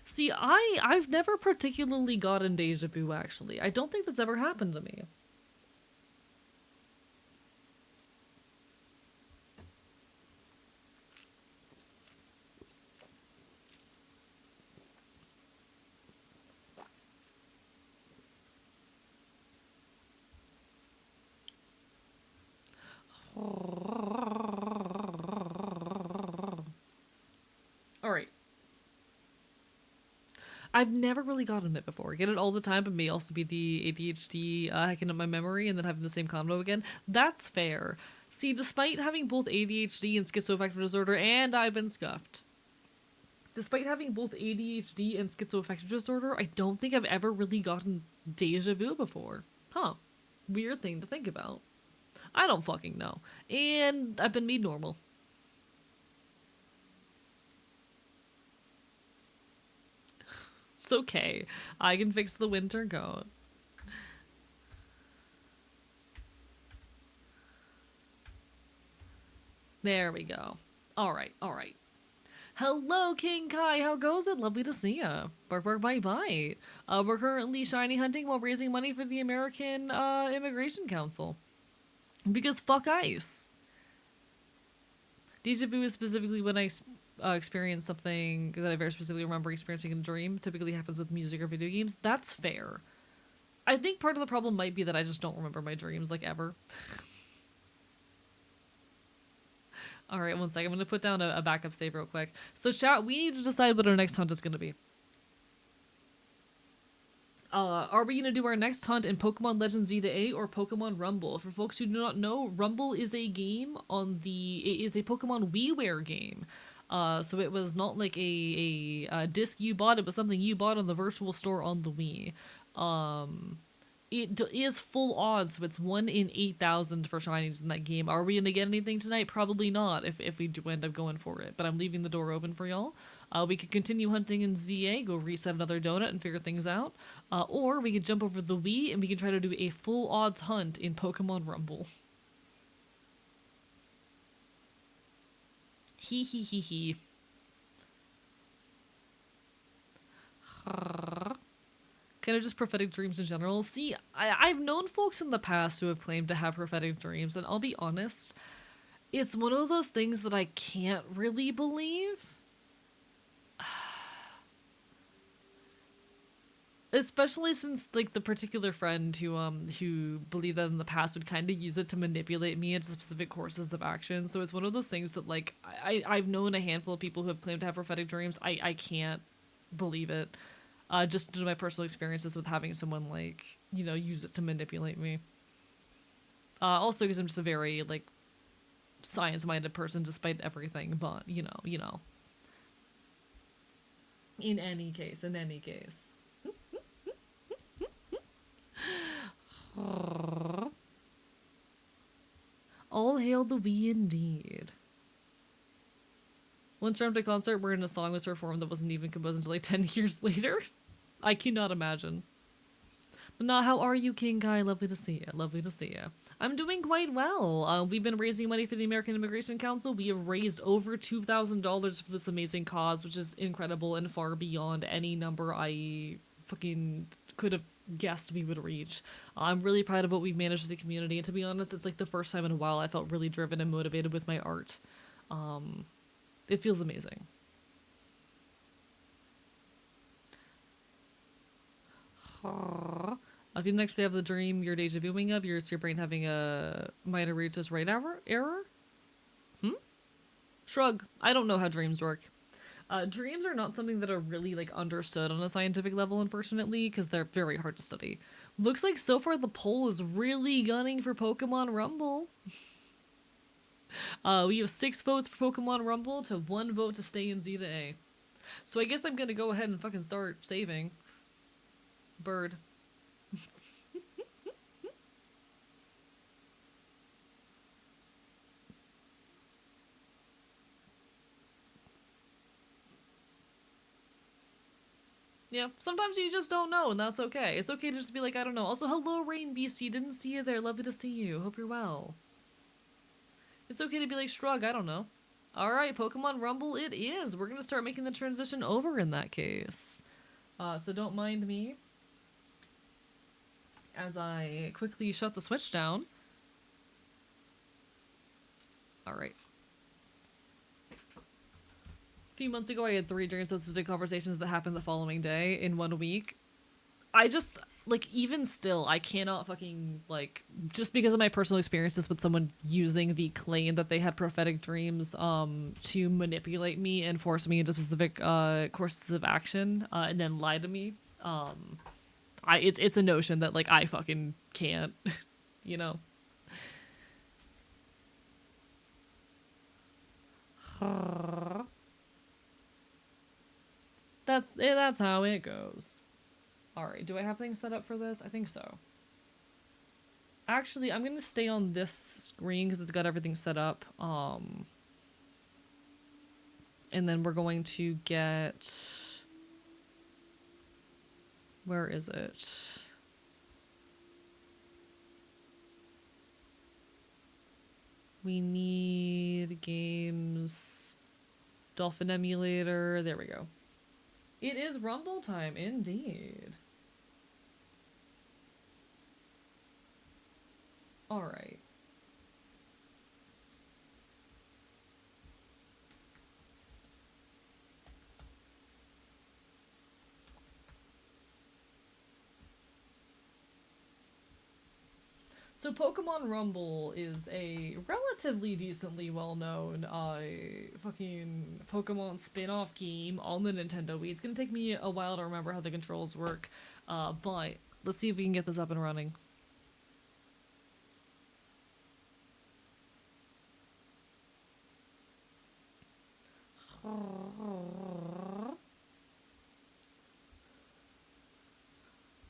See, I've never particularly gotten deja vu, actually. I don't think that's ever happened to me. Alright. I've never really gotten it before. I get it all the time, but may also be the ADHD hacking up my memory and then having the same combo again. That's fair. See, despite having both ADHD and schizoaffective disorder, and I've been scuffed. Despite having both ADHD and schizoaffective disorder, I don't think I've ever really gotten deja vu before. Huh. Weird thing to think about. I don't fucking know. And I've been made normal. It's okay. I can fix the winter coat. There we go. Alright, alright. Hello, King Kai. How goes it? Lovely to see ya. Bark, bark, bite, bite. We're currently shiny hunting while raising money for the American Immigration Council. Because fuck ICE. Deja vu is specifically when I experience something that I very specifically remember experiencing in a dream. Typically happens with music or video games. That's fair. I think part of the problem might be that I just don't remember my dreams, like, ever. Alright, one second. I'm going to put down a backup save real quick. So, chat, we need to decide what our next hunt is going to be. Are we going to do our next hunt in Pokemon Legends Z-A or Pokemon Rumble? For folks who do not know, Rumble is a game it is a Pokemon WiiWare game. So it was not like a disc you bought, it was something you bought on the virtual store on the Wii. It is full odds, so it's 1 in 8,000 for shinies in that game. Are we gonna get anything tonight? Probably not, if we do end up going for it. But I'm leaving the door open for y'all. We could continue hunting in ZA, go reset another donut and figure things out. Or we could jump over the Wii and we can try to do a full odds hunt in Pokemon Rumble. Hee hee hee hee. Kind of just prophetic dreams in general. See, I've known folks in the past who have claimed to have prophetic dreams, and I'll be honest, it's one of those things that I can't really believe. Especially since, like, the particular friend who believed that in the past would kind of use it to manipulate me into specific courses of action. So it's one of those things that, like, I've known a handful of people who have claimed to have prophetic dreams. I can't believe it. Just due to my personal experiences with having someone, like, you know, use it to manipulate me. Also because I'm just a very, like, science-minded person despite everything, but, you know. In any case. All hail the Wii indeed. Once we're at a concert wherein a song was performed that wasn't even composed until like 10 years later. I cannot imagine. But now, how are you, King Kai? Lovely to see you. I'm doing quite well. We've been raising money for the American Immigration Council. We have raised over $2,000 for this amazing cause, which is incredible and far beyond any number I fucking could have guessed we would reach. I'm really proud of what we've managed as a community, and to be honest, it's like the first time in a while I felt really driven and motivated with my art. It feels amazing. If you actually have the dream you're deja vuing of, it's your brain having a minor racist right error? Shrug. I don't know how dreams work. Dreams are not something that are really like understood on a scientific level, unfortunately, because they're very hard to study. Looks like so far the poll is really gunning for Pokemon Rumble. We have 6 votes for Pokemon Rumble to 1 vote to stay in Z to A. So I guess I'm gonna go ahead and fucking start saving. Bird. Yeah, sometimes you just don't know, and that's okay. It's okay to just be like, I don't know. Also, hello, Rain Beastie. Didn't see you there. Lovely to see you. Hope you're well. It's okay to be like, shrug. I don't know. Alright, Pokemon Rumble it is. We're gonna start making the transition over in that case. So don't mind me as I quickly shut the switch down. Alright. A few months ago, I had 3 dream specific conversations that happened the following day in 1 week. I just, like, even still, I cannot fucking, like, just because of my personal experiences with someone using the claim that they had prophetic dreams, to manipulate me and force me into specific, courses of action, and then lie to me, it's a notion that, like, I fucking can't, you know? That's how it goes. Alright, do I have things set up for this? I think so. Actually, I'm gonna stay on this screen because it's got everything set up. And then we're going to get... Where is it? We need games... Dolphin Emulator. There we go. It is Rumble time, indeed. Alright. So Pokemon Rumble is a relatively decently well-known fucking Pokemon spin-off game on the Nintendo Wii. It's gonna take me a while to remember how the controls work, but let's see if we can get this up and running.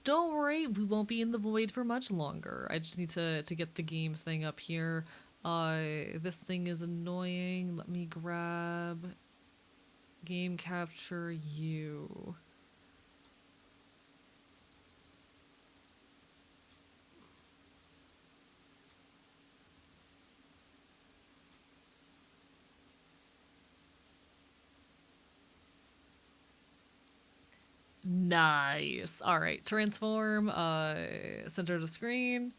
Don't worry, we won't be in the void for much longer. I just need to get the game thing up here. This thing is annoying. Let me grab game capture you. Nice. Alright, transform, center the screen.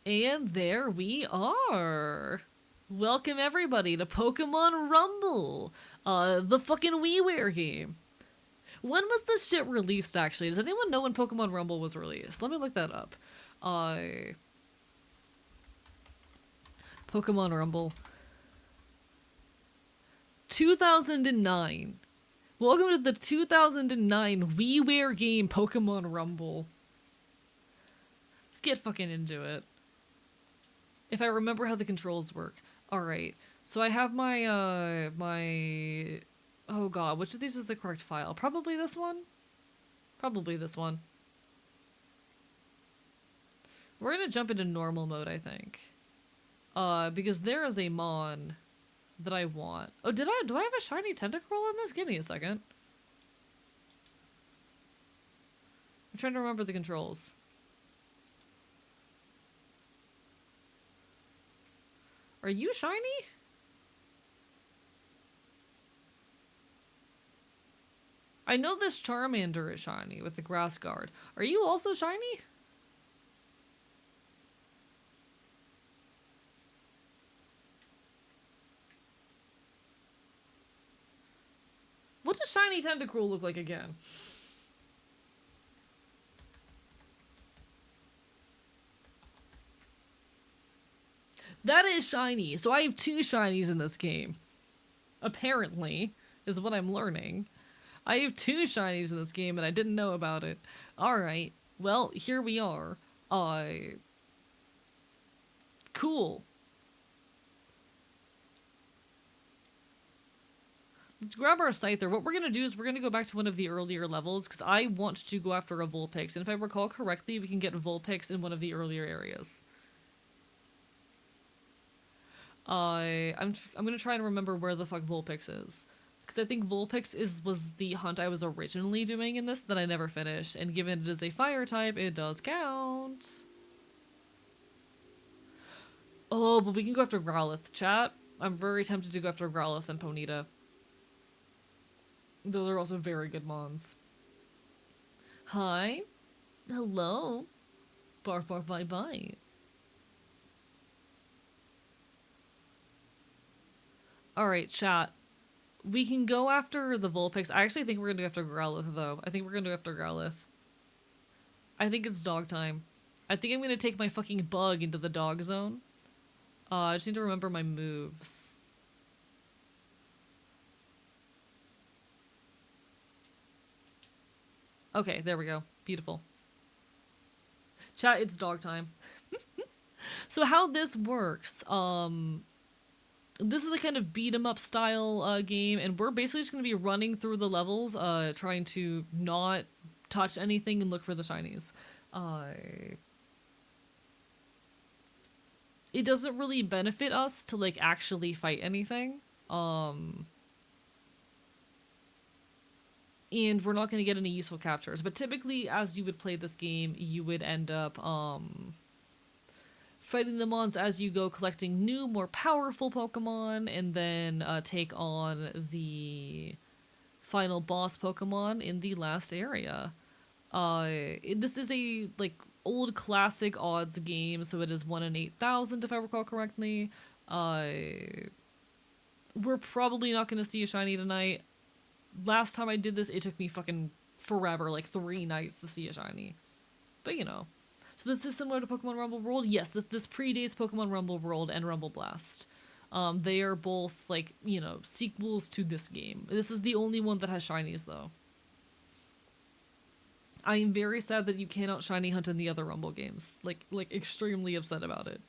And there we are. Welcome everybody to Pokemon Rumble, the fucking WiiWare game. When was this shit released, actually? Does anyone know when Pokemon Rumble was released? Let me look that up. Pokemon Rumble. 2009. Welcome to the 2009 WiiWare game Pokemon Rumble. Let's get fucking into it. If I remember how the controls work. Alright, so I have my, oh god, which of these is the correct file? Probably this one? Probably this one. We're gonna jump into normal mode, I think. Because there is a Mon that I want. Oh, do I have a shiny Tentacruel in this? Give me a second. I'm trying to remember the controls. Are you shiny? I know this Charmander is shiny with the grass guard. Are you also shiny? What does shiny Tentacruel look like again? That is shiny. So I have 2 shinies in this game. Apparently, is what I'm learning. I have 2 shinies in this game and I didn't know about it. Alright, well, here we are. Cool. Let's grab our Scyther. What we're gonna do is we're gonna go back to one of the earlier levels, because I want to go after a Vulpix, and if I recall correctly, we can get Vulpix in one of the earlier areas. I'm gonna try and remember where the fuck Vulpix is. Because I think Vulpix was the hunt I was originally doing in this that I never finished, and given it is a fire type, it does count. Oh, but we can go after Growlithe, chat. I'm very tempted to go after Growlithe and Ponyta. Those are also very good mons. Hi. Hello. Barf barf bye bye. Alright, chat. We can go after the Vulpix. I actually think we're gonna go after Growlithe, though. I think we're gonna go after Growlithe. I think it's dog time. I think I'm gonna take my fucking bug into the dog zone. I just need to remember my moves. Okay, there we go. Beautiful. Chat, it's dog time. So how this works, this is a kind of beat 'em up style game, and we're basically just gonna be running through the levels, trying to not touch anything and look for the shinies. It doesn't really benefit us to like actually fight anything. And we're not going to get any useful captures. But typically, as you would play this game, you would end up fighting the mons as you go, collecting new, more powerful Pokemon, and then take on the final boss Pokemon in the last area. This is a like old classic odds game, so it is 1 in 8,000 if I recall correctly. We're probably not going to see a shiny tonight. Last time I did this, it took me fucking forever, like 3 nights to see a shiny. But you know. So this is similar to Pokemon Rumble World? Yes, this predates Pokemon Rumble World and Rumble Blast. They are both, like, you know, sequels to this game. This is the only one that has shinies, though. I am very sad that you cannot shiny hunt in the other Rumble games. Like extremely upset about it.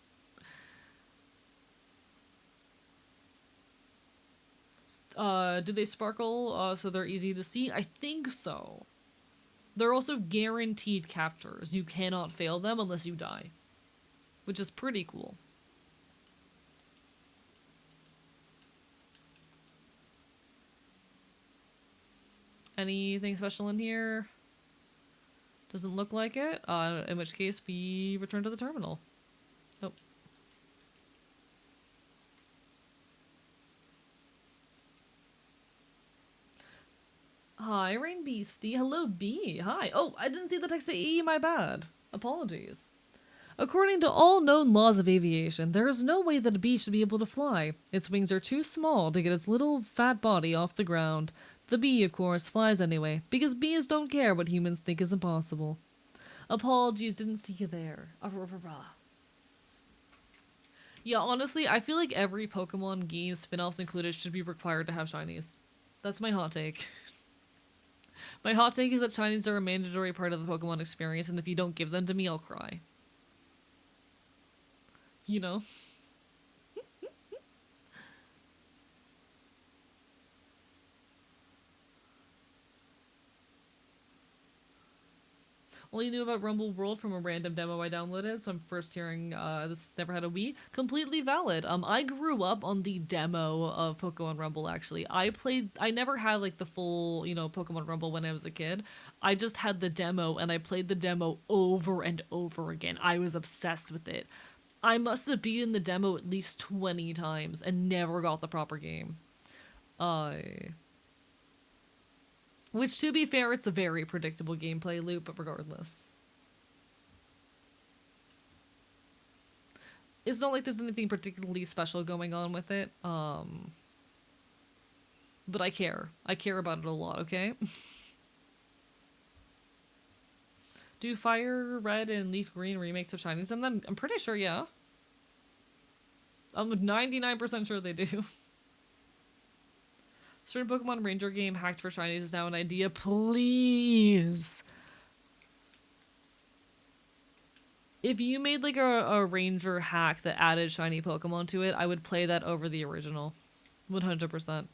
Do they sparkle so they're easy to see? I think so. They're also guaranteed captures. You cannot fail them unless you die. Which is pretty cool. Anything special in here? Doesn't look like it. In which case we return to the terminal. Nope. Hi, Rain Beastie. Hello, B. Hi. Oh, I didn't see the text to E. My bad. Apologies. According to all known laws of aviation, there is no way that a bee should be able to fly. Its wings are too small to get its little fat body off the ground. The bee, of course, flies anyway, because bees don't care what humans think is impossible. Apologies, didn't see you there. Yeah, honestly, I feel like every Pokemon game, spin-offs included, should be required to have shinies. That's my hot take. My hot take is that shinies are a mandatory part of the Pokemon experience, and if you don't give them to me, I'll cry. You know? Only knew about Rumble World from a random demo I downloaded, so I'm first hearing this never had a Wii. Completely valid. I grew up on the demo of Pokemon Rumble, actually. I never had, like, the full, you know, Pokemon Rumble when I was a kid. I just had the demo, and I played the demo over and over again. I was obsessed with it. I must have beaten the demo at least 20 times and never got the proper game. Which, to be fair, it's a very predictable gameplay loop, but regardless. It's not like there's anything particularly special going on with it, but I care. I care about it a lot, okay? Do Fire Red and Leaf Green remakes of shinies in them? I'm pretty sure, yeah. I'm 99% sure they do. Certain Pokemon Ranger game hacked for shinies is now an idea. Please. If you made like a Ranger hack that added shiny Pokemon to it, I would play that over the original. 100%.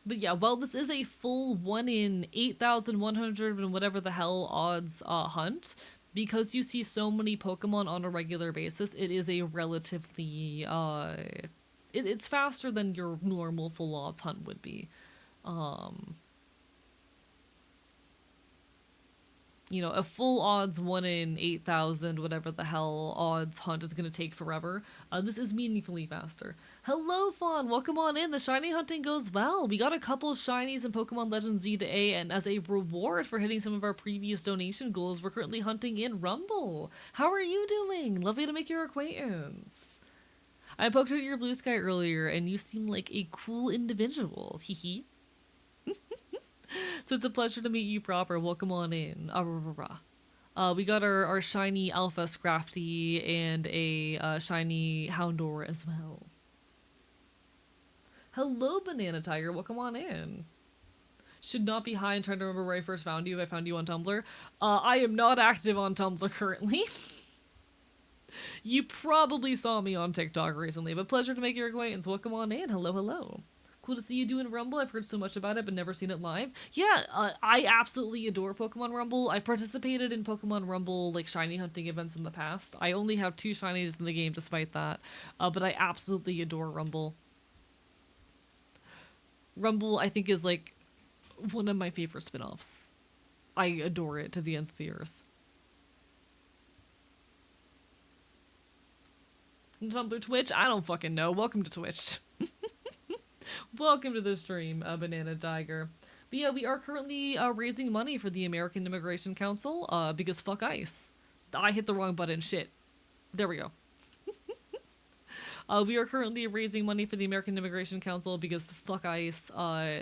But yeah, well, this is a full 1 in 8,100 and whatever the hell odds hunt. Because you see so many Pokemon on a regular basis, it is a relatively it's faster than your normal full odds hunt would be. Um, you know, a full odds 1 in 8,000, whatever the hell odds hunt is going to take forever. This is meaningfully faster. Hello, Fawn. Welcome on in. The shiny hunting goes well. We got a couple shinies in Pokemon Legends Z to A, and as a reward for hitting some of our previous donation goals, we're currently hunting in Rumble. How are you doing? Lovely to make your acquaintance. I poked at your blue sky earlier, and you seem like a cool individual. Hee hee. So it's a pleasure to meet you proper. Welcome on in. We got our shiny Alpha Scrafty and a shiny Houndour as well. Hello, Banana Tiger. Welcome on in. Should not be high and trying to remember where I first found you. I found you on Tumblr. I am not active on Tumblr currently. You probably saw me on TikTok recently, but pleasure to make your acquaintance. Welcome on in. Hello, hello. Cool to see you doing Rumble. I've heard so much about it, but never seen it live. Yeah, I absolutely adore Pokemon Rumble. I participated in Pokemon Rumble, like, shiny hunting events in the past. I only have 2 shinies in the game despite that, but I absolutely adore Rumble. Rumble, I think, is, like, one of my favorite spin-offs. I adore it to the ends of the earth. Tumblr, Twitch? I don't fucking know. Welcome to Twitch. Welcome to the stream, Banana Tiger. But yeah, we are currently raising money for the American Immigration Council, because fuck ICE. I hit the wrong button, shit. There we go. We are currently raising money for the American Immigration Council because fuck ICE.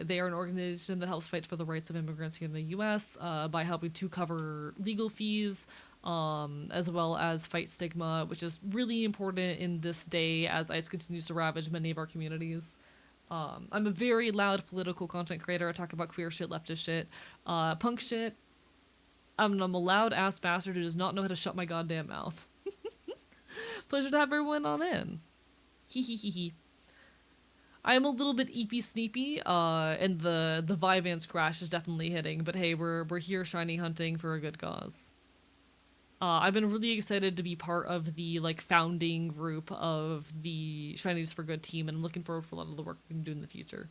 They are an organization that helps fight for the rights of immigrants here in the US by helping to cover legal fees, as well as fight stigma, which is really important in this day as ICE continues to ravage many of our communities. I'm a very loud political content creator. I talk about queer shit, leftist shit, punk shit. I'm a loud ass bastard who does not know how to shut my goddamn mouth. Pleasure to have everyone on in. Hee hee hee hee. I am a little bit eepy sneepy, and the Vivance crash is definitely hitting, but hey, we're here shiny hunting for a good cause. I've been really excited to be part of the like founding group of the Shinies for Good team, and I'm looking forward for a lot of the work we can do in the future.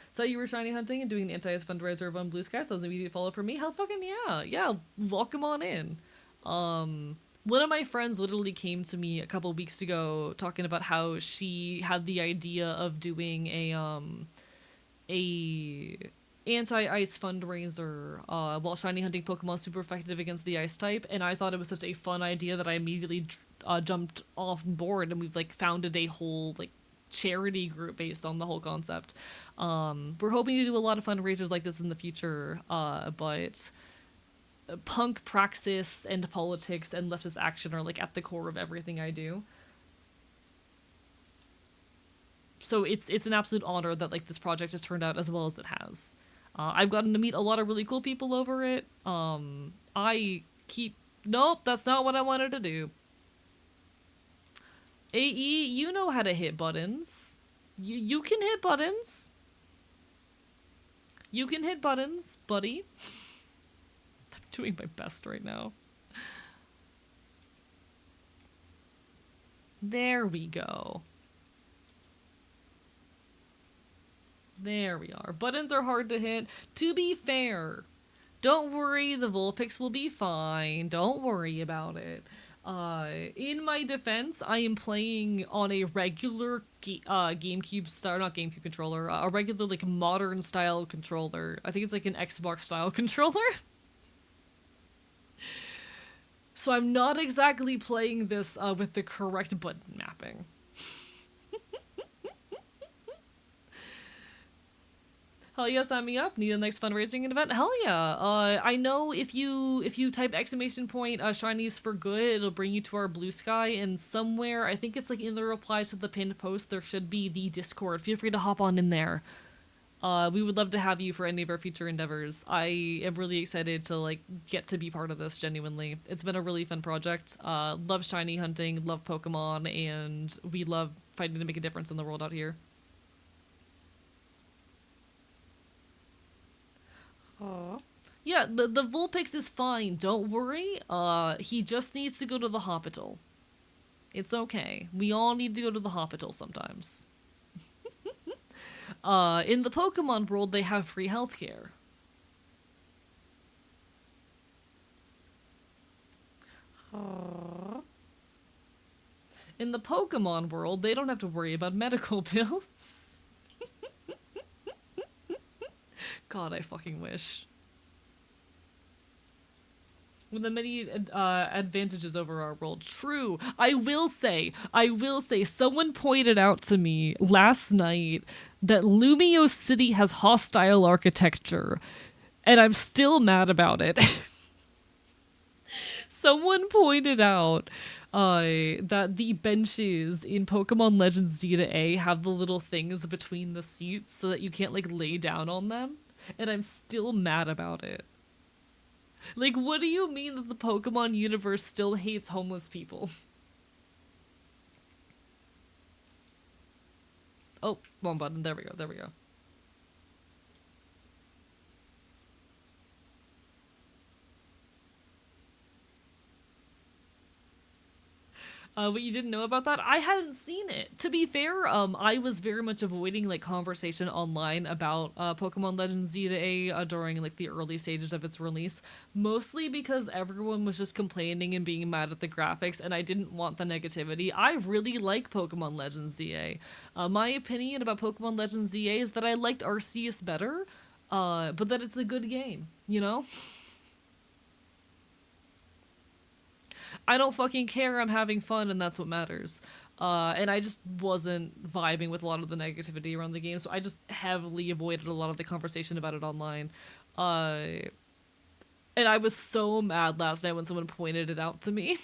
So you were shiny hunting and doing the anti-ice fundraiser of Blue Skies. That was an immediate follow for me. Hell fucking yeah, welcome on in. One of my friends literally came to me a couple weeks ago talking about how she had the idea of doing a anti-ice fundraiser while shiny hunting Pokemon super effective against the ice type, and I thought it was such a fun idea that I immediately jumped off board, and we've like founded a whole like charity group based on the whole concept. We're hoping to do a lot of fundraisers like this in the future, but punk praxis and politics and leftist action are like at the core of everything I do. So it's an absolute honor that like this project has turned out as well as it has. I've gotten to meet a lot of really cool people over it. Nope, that's not what I wanted to do. AE, you know how to hit buttons. You can hit buttons. You can hit buttons, buddy. I'm doing my best right now. There we go. There we are. Buttons are hard to hit. To be fair, don't worry, the Vulpix will be fine. Don't worry about it. In my defense, I am playing on a regular GameCube style, not GameCube controller, a regular like modern style controller. I think it's like an Xbox style controller. So I'm not exactly playing this with the correct button mapping. Hell yeah, sign me up. Need a next fundraising event? Hell yeah. I know if you type exclamation point shinies for good, it'll bring you to our blue sky, and somewhere I think it's like in the replies to the pinned post there should be the Discord. Feel free to hop on in there. We would love to have you for any of our future endeavors. I am really excited to like get to be part of this. Genuinely, it's been a really fun project. Love shiny hunting, love Pokemon, and we love fighting to make a difference in the world out here. Yeah, the Vulpix is fine. Don't worry. He just needs to go to the hospital. It's okay. We all need to go to the hospital sometimes. In the Pokemon world, they have free healthcare. In the Pokemon world, they don't have to worry about medical bills. God, I fucking wish. With the many advantages over our world. True. I will say, someone pointed out to me last night that Lumio City has hostile architecture, and I'm still mad about it. Someone pointed out that the benches in Pokemon Legends Zeta A have the little things between the seats so that you can't like lay down on them, and I'm still mad about it. Like, what do you mean that the Pokemon universe still hates homeless people? Oh, wrong button. There we go. There we go. What you didn't know about that? I hadn't seen it. To be fair, I was very much avoiding like conversation online about Pokemon Legends Zeta A during like the early stages of its release, mostly because everyone was just complaining and being mad at the graphics, and I didn't want the negativity. I really like Pokemon Legends ZA. My opinion about Pokemon Legends ZA is that I liked Arceus better, but that it's a good game. You know. I don't fucking care. I'm having fun, and that's what matters. And I just wasn't vibing with a lot of the negativity around the game, so I just heavily avoided a lot of the conversation about it online. Uh, and I was so mad last night when someone pointed it out to me.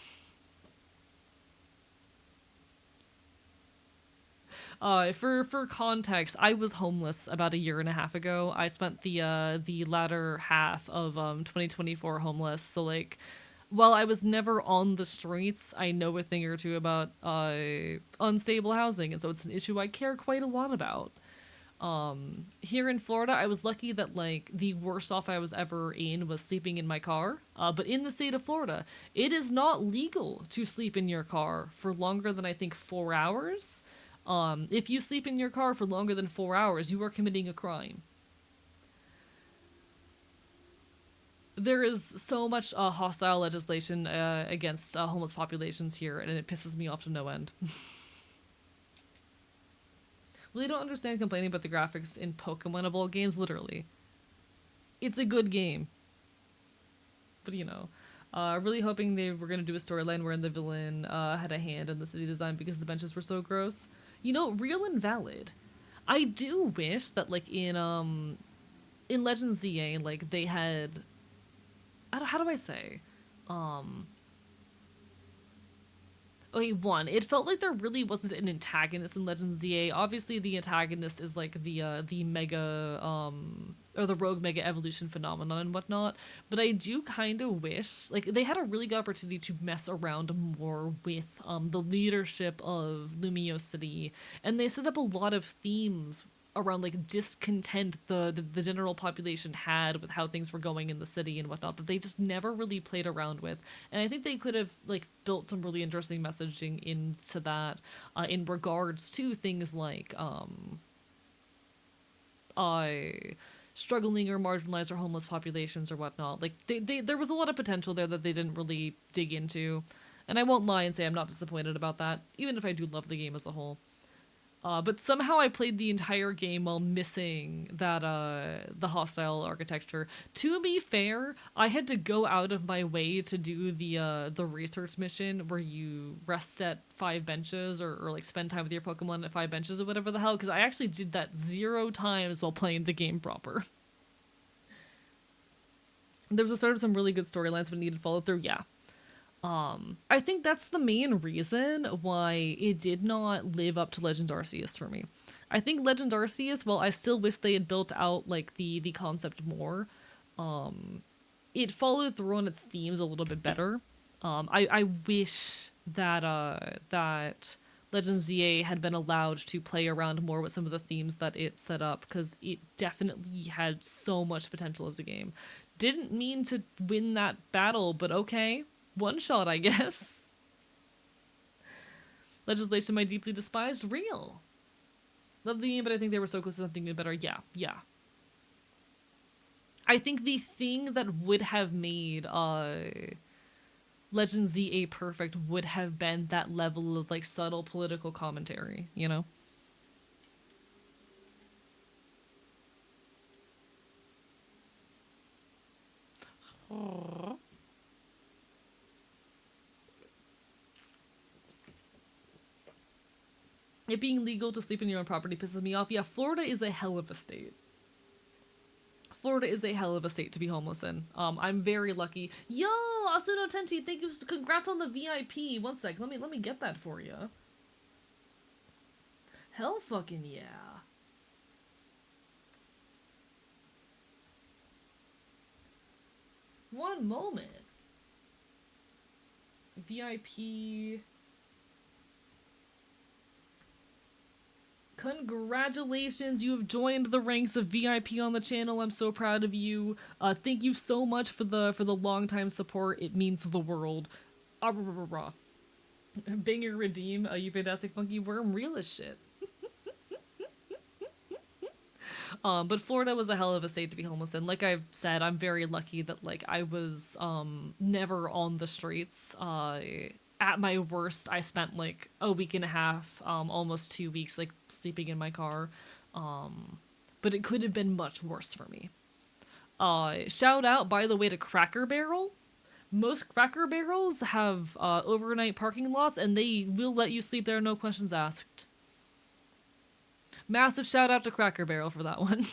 For context, I was homeless about a year and a half ago. I spent the latter half of 2024 homeless. So like, while I was never on the streets, I know a thing or two about unstable housing, and so it's an issue I care quite a lot about. Here in Florida, I was lucky that like the worst off I was ever in was sleeping in my car. But in the state of Florida, it is not legal to sleep in your car for longer than I think 4 hours. If you sleep in your car for longer than 4 hours, you are committing a crime. There is so much hostile legislation against homeless populations here, and it pisses me off to no end. Really don't understand complaining about the graphics in Pokemon of all games, literally. It's a good game. But you know. Really hoping they were going to do a storyline wherein the villain had a hand in the city design because the benches were so gross. You know, real and valid. I do wish that, like, in Legends ZA, like, they had... How do I say? Um, Okay, one, it felt like there really wasn't an antagonist in Legends ZA. Obviously, the antagonist is like the mega or the rogue mega evolution phenomenon and whatnot. But I do kind of wish like they had a really good opportunity to mess around more with the leadership of Lumiosity, and they set up a lot of themes around like discontent the general population had with how things were going in the city and whatnot that they just never really played around with, and I think they could have like built some really interesting messaging into that in regards to things like uh struggling or marginalized or homeless populations or whatnot. Like they there was a lot of potential there that they didn't really dig into, and I won't lie and say I'm not disappointed about that, even if I do love the game as a whole. But somehow I played the entire game while missing that the hostile architecture. To be fair, I had to go out of my way to do the research mission where you rest at 5 benches or like spend time with your Pokemon at 5 benches or whatever the hell. Because I actually did that 0 times while playing the game proper. There was a start of some really good storylines but needed follow through. Yeah, I think that's the main reason why it did not live up to Legends Arceus for me. I think Legends Arceus, well, I still wish they had built out like the concept more. It followed through on its themes a little bit better. I wish that that Legends ZA had been allowed to play around more with some of the themes that it set up because it definitely had so much potential as a game. Didn't mean to win that battle, but okay, one shot, I guess. Legislation my deeply despised real. Love the game, but I think they were so close to something new better. Yeah, yeah. I think the thing that would have made Legend ZA perfect would have been that level of like subtle political commentary, you know? It being legal to sleep in your own property pisses me off. Yeah, Florida is a hell of a state. Florida is a hell of a state to be homeless in. I'm very lucky. Yo, Asuno Tenchi, thank you. Congrats on the VIP. One sec, let me get that for you. Hell fucking yeah. One moment. VIP. Congratulations, you have joined the ranks of VIP on the channel. I'm so proud of you. Thank you so much for the long time support. It means the world. Ah, rah, rah, rah. Banger redeem, you fantastic funky worm, real as shit. But Florida was a hell of a state to be homeless in. Like I've said, I'm very lucky that like I was never on the streets. At my worst, I spent like a week and a half, almost 2 weeks, like sleeping in my car. But it could have been much worse for me. Shout out, by the way, to Cracker Barrel. Most Cracker Barrels have overnight parking lots, and they will let you sleep there, no questions asked. Massive shout out to Cracker Barrel for that one.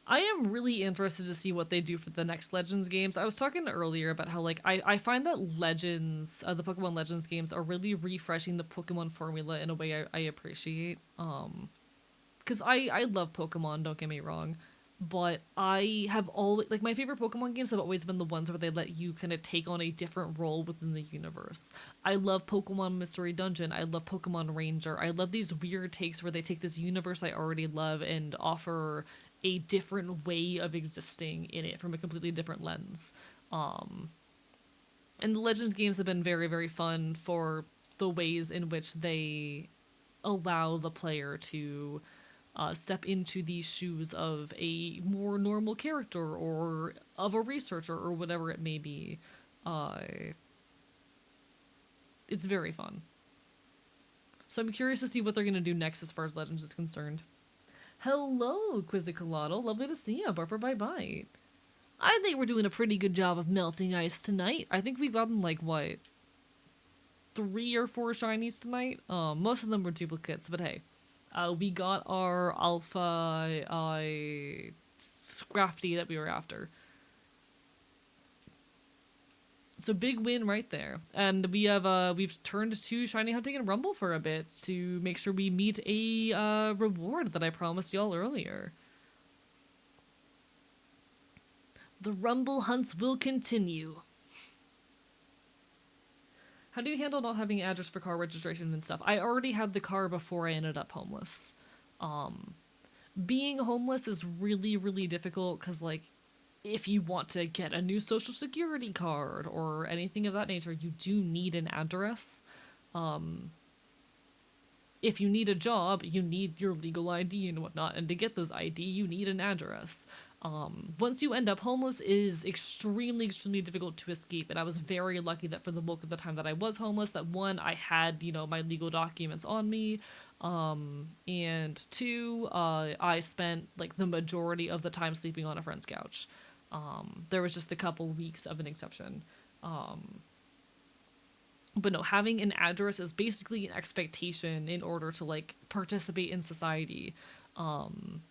I am really interested to see what they do for the next Legends games. I was talking earlier about how like I find that Legends, the Pokemon Legends games, are really refreshing the Pokemon formula in a way I appreciate. Because I love Pokemon, don't get me wrong, but I have always like my favorite Pokemon games have always been the ones where they let you kind of take on a different role within the universe. I love Pokemon Mystery Dungeon. I love Pokemon Ranger. I love these weird takes where they take this universe I already love and offer a different way of existing in it from a completely different lens. And the Legends games have been very, very fun for the ways in which they allow the player to step into the shoes of a more normal character or of a researcher or whatever it may be. Uh, it's very fun. So I'm curious to see what they're going to do next as far as Legends is concerned. Hello, Quizzicolotl. Lovely to see you. Barber bye bye. I think we're doing a pretty good job of melting ice tonight. I think we've gotten like what 3 or 4 shinies tonight. Most of them were duplicates, but hey, we got our alpha Scrafty that we were after. So big win right there, and we've turned to shiny hunting and rumble for a bit to make sure we meet a reward that I promised y'all earlier. The rumble hunts will continue. How do you handle not having an address for car registration and stuff? I already had the car before I ended up homeless. being homeless is really, really difficult because, like, if you want to get a new social security card or anything of that nature, you do need an address. Um, if you need a job, you need your legal ID and whatnot, and to get those ID, you need an address. Once you end up homeless, it is extremely, extremely difficult to escape. And I was very lucky that for the bulk of the time that I was homeless, that one, I had, you know, my legal documents on me. And two, I spent like the majority of the time sleeping on a friend's couch. There was just a couple weeks of an exception. Um, but no, having an address is basically an expectation in order to like participate in society. Um,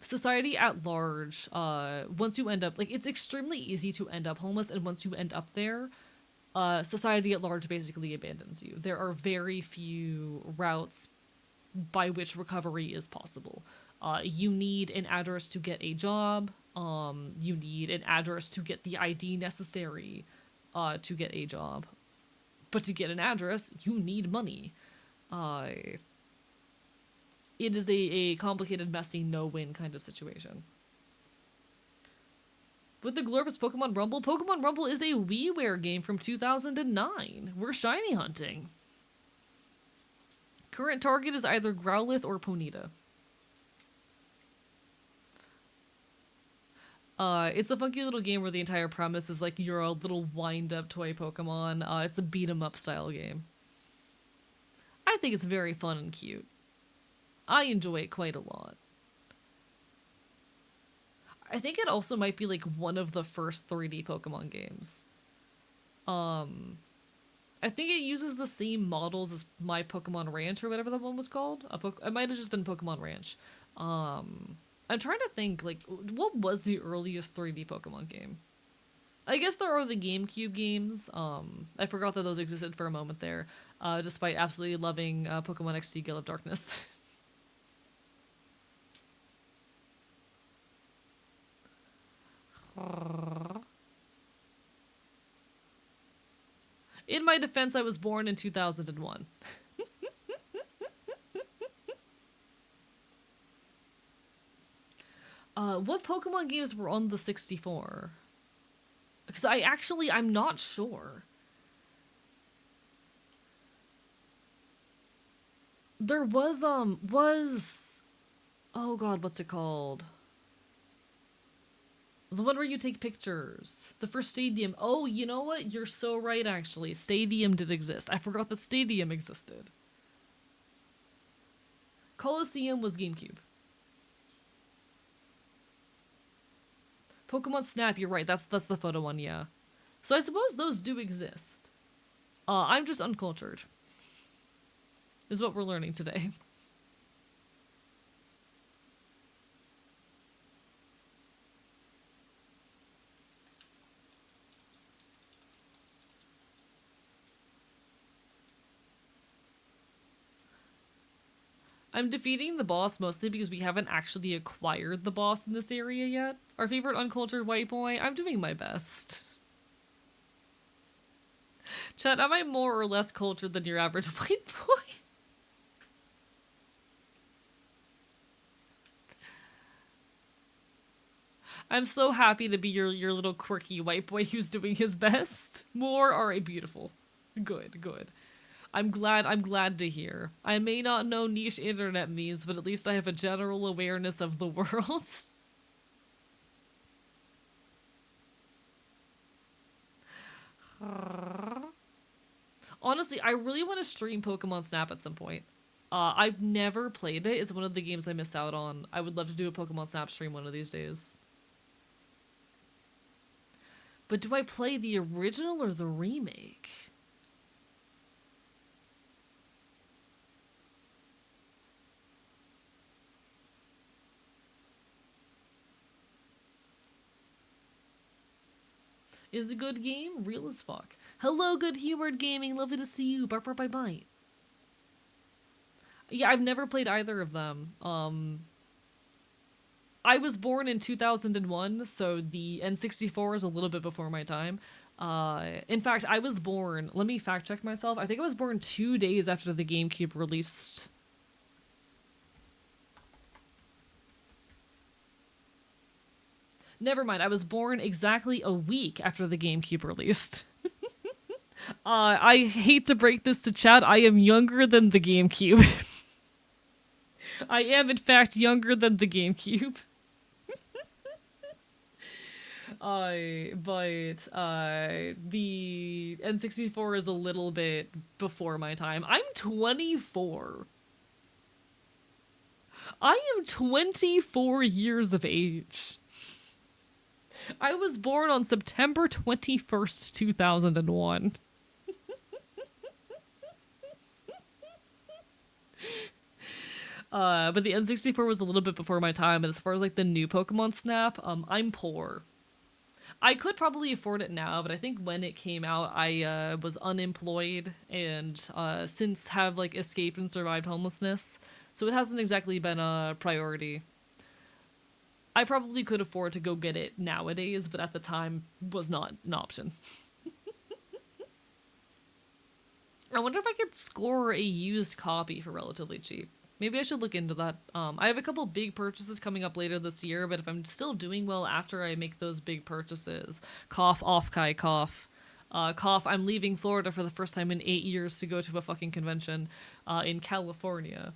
Society at large, once you end up like it's extremely easy to end up homeless, and once you end up there, society at large basically abandons you. There are very few routes by which recovery is possible. You need an address to get a job. You need an address to get the ID necessary to get a job. But to get an address, you need money. Uh, it is a complicated, messy, no-win kind of situation. With the Glorpus Pokemon Rumble is a WiiWare game from 2009. We're shiny hunting. Current target is either Growlithe or Ponyta. It's a funky little game where the entire premise is like you're a little wind-up toy Pokemon. It's a beat-em-up style game. I think it's very fun and cute. I enjoy it quite a lot. I think it also might be like one of the first 3D Pokemon games. Um, I think it uses the same models as My Pokemon Ranch or whatever that one was called. It might have just been Pokemon Ranch. I'm trying to think, like, what was the earliest 3D Pokemon game? I guess there are the GameCube games. I forgot that those existed for a moment there, despite absolutely loving Pokemon XD Gale of Darkness. In my defense, I was born in 2001. What Pokemon games were on the 64? Because I'm not sure. There was, oh god, what's it called? The one where you take pictures. The first Stadium. Oh, you know what? You're so right, actually. Stadium did exist. I forgot that Stadium existed. Coliseum was GameCube. Pokemon Snap, you're right. That's the photo one, yeah. So I suppose those do exist. I'm just uncultured. Is what we're learning today. I'm defeating the boss mostly because we haven't actually acquired the boss in this area yet. Our favorite uncultured white boy. I'm doing my best. Chat, am I more or less cultured than your average white boy? I'm so happy to be your little quirky white boy who's doing his best. More? Alright, beautiful. Good, good. I'm glad to hear. I may not know niche internet memes, but at least I have a general awareness of the world. Honestly, I really want to stream Pokemon Snap at some point. I've never played it. It's one of the games I missed out on. I would love to do a Pokemon Snap stream one of these days. But do I play the original or the remake? Is a good game? Real as fuck. Hello, Good Humored Gaming. Lovely to see you. Bark, bark, bite, bite. Yeah, I've never played either of them. I was born in 2001, so the N64 is a little bit before my time. In fact, I was born, let me fact check myself. I think I was born 2 days after the GameCube released. Never mind, I was born exactly a week after the GameCube released. I hate to break this to chat, I am younger than the GameCube. I am, in fact, younger than the GameCube. The N64 is a little bit before my time. I'm 24. I am 24 years of age. I was born on September 21st, 2001. But the N64 was a little bit before my time, and as far as like the new Pokemon Snap, I'm poor. I could probably afford it now, but I think when it came out, I was unemployed and since have like escaped and survived homelessness, so it hasn't exactly been a priority. I probably could afford to go get it nowadays, but at the time was not an option. I wonder if I could score a used copy for relatively cheap. Maybe I should look into that. I have a couple big purchases coming up later this year, but if I'm still doing well after I make those big purchases, cough, off, Kai, cough. Cough, I'm leaving Florida for the first time in 8 years to go to a fucking convention in California.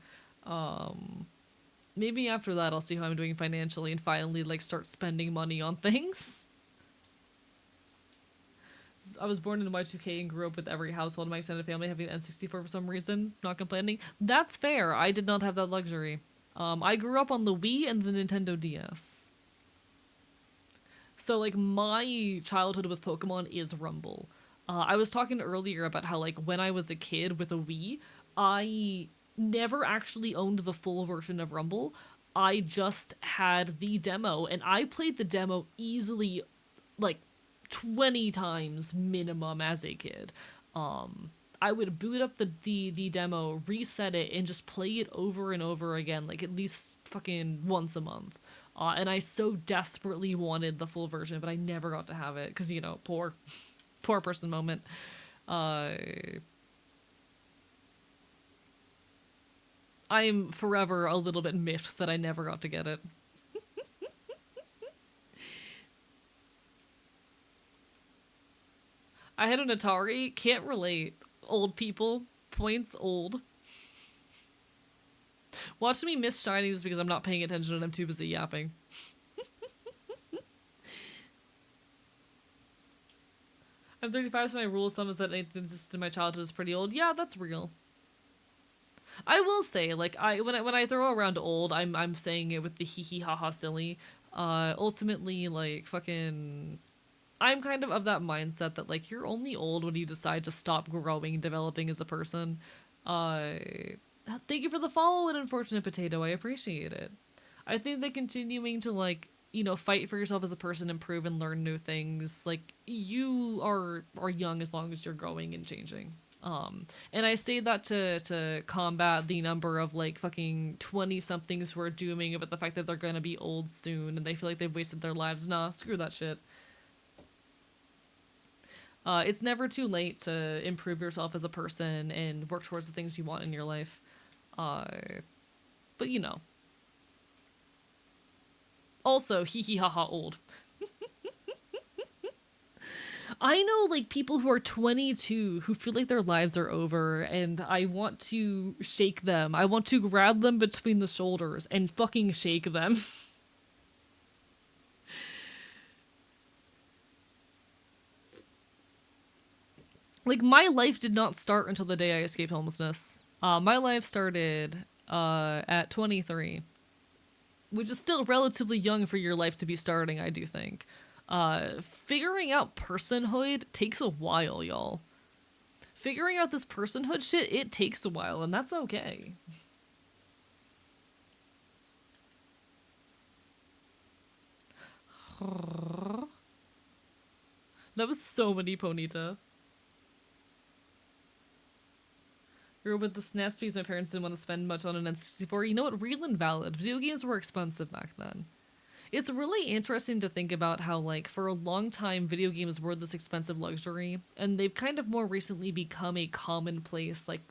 Maybe after that I'll see how I'm doing financially and finally like start spending money on things. I was born in Y2K and grew up with every household in my extended family having an N64 for some reason. Not complaining. That's fair. I did not have that luxury. I grew up on the Wii and the Nintendo DS. So, like, my childhood with Pokemon is Rumble. I was talking earlier about how, like, when I was a kid with a Wii, I never actually owned the full version of Rumble. I just had the demo, and I played the demo easily, like, 20 times minimum as a kid. I would boot up the demo, reset it, and just play it over and over again, like at least fucking once a month. And I so desperately wanted the full version, but I never got to have it because, you know, poor person moment. I'm forever a little bit miffed that I never got to get it. I had an Atari, can't relate. Old people, points old. Watching me miss shinies because I'm not paying attention and I'm too busy yapping. I'm 35, so my rule of thumb is that anything that existed in my childhood is pretty old. Yeah, that's real. I will say, like, when I throw around old, I'm saying it with the hee hee ha ha silly. Ultimately, like, fucking, I'm kind of that mindset that like you're only old when you decide to stop growing and developing as a person. Uh, Thank you for the follow, and unfortunate potato. I appreciate it. I think that continuing to like fight for yourself as a person, improve and learn new things. Like you are young as long as you're growing and changing. And I say that to combat the number of like fucking 20 somethings who are dooming about the fact that they're gonna be old soon and they feel like they've wasted their lives. Nah, screw that shit. It's never too late to improve yourself as a person and work towards the things you want in your life. Uh, but you know, also hee hee ha ha old. I know like people who are 22 who feel like their lives are over, and I want to shake them. I want to grab them between the shoulders and fucking shake them. Like my life did not start until the day I escaped homelessness. My life started at 23, which is still relatively young for your life to be starting, I do think. Figuring out personhood takes a while, y'all. Figuring out this personhood shit, it takes a while, and that's okay. That was so many Ponyta. Grew up with the SNES because my parents didn't want to spend much on an N64. You know what? Real and valid. Video games were expensive back then. It's really interesting to think about how, like, for a long time, video games were this expensive luxury, and they've kind of more recently become a commonplace, like,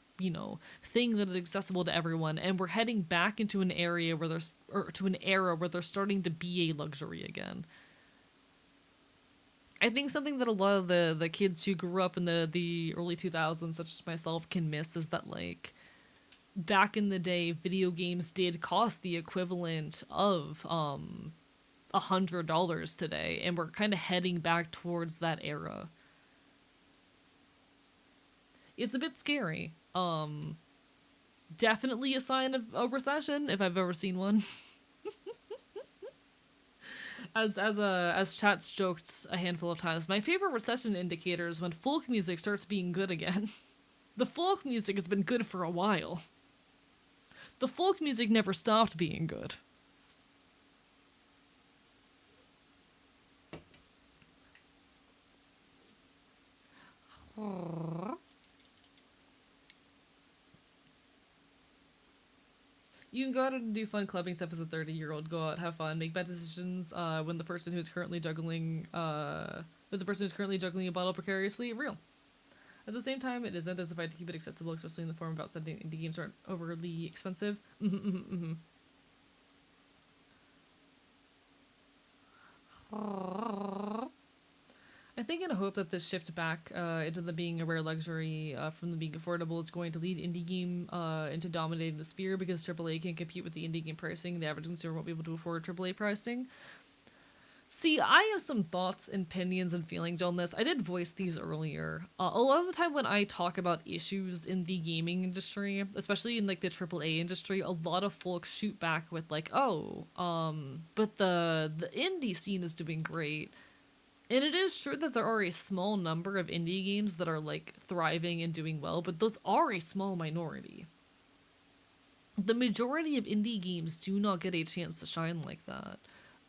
thing that is accessible to everyone, and we're heading back into an area where there's, or to an era where they're starting to be a luxury again. I think something that a lot of the kids who grew up in the early 2000s, such as myself, can miss is that like back in the day, video games did cost the equivalent of $100 today, and we're kind of heading back towards that era. It's a bit scary. Definitely a sign of a recession if I've ever seen one. As chat's joked a handful of times, my favorite recession indicator is when folk music starts being good again. The folk music has been good for a while. The folk music never stopped being good. You can go out and do fun clubbing stuff as a 30-year-old. Go out, have fun, make bad decisions. When the person who's currently juggling, a bottle precariously, real. At the same time, it isn't. There's a fight to keep it accessible, especially in the form of outstanding indie games aren't overly expensive. I think and hope that this shift back into the being a rare luxury from the being affordable is going to lead indie game into dominating the sphere because AAA can compete with the indie game pricing. The average consumer won't be able to afford AAA pricing. See, I have some thoughts and opinions and feelings on this. I did voice these earlier. A lot of the time when I talk about issues in the gaming industry, especially in like the AAA industry, a lot of folks shoot back with like, "Oh, but the indie scene is doing great." And it is true that there are a small number of indie games that are like thriving and doing well, but those are a small minority. The majority of indie games do not get a chance to shine like that.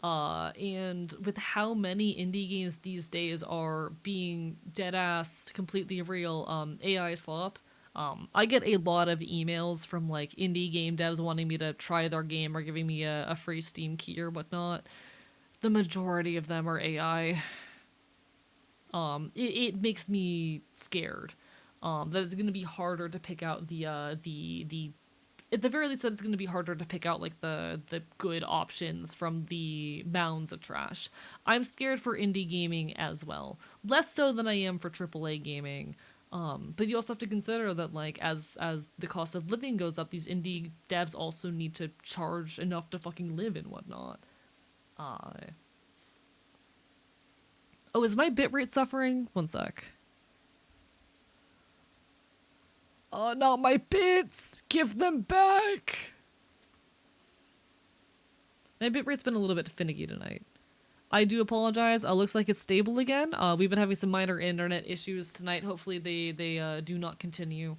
And with how many indie games these days are being dead ass, completely real, AI slop, I get a lot of emails from like indie game devs wanting me to try their game or giving me a free Steam key or whatnot. The majority of them are AI. It makes me scared. That it's going to be harder to pick out the at the very least that it's going to be harder to pick out like the good options from the mounds of trash. I'm scared for indie gaming as well, less so than I am for AAA gaming. But you also have to consider that like as the cost of living goes up, these indie devs also need to charge enough to fucking live and whatnot. Uh, oh, is my bitrate suffering? One sec. Oh, not my bits! Give them back! My bitrate's been a little bit finicky tonight. I do apologize. Looks like it's stable again. We've been having some minor internet issues tonight. Hopefully they do not continue.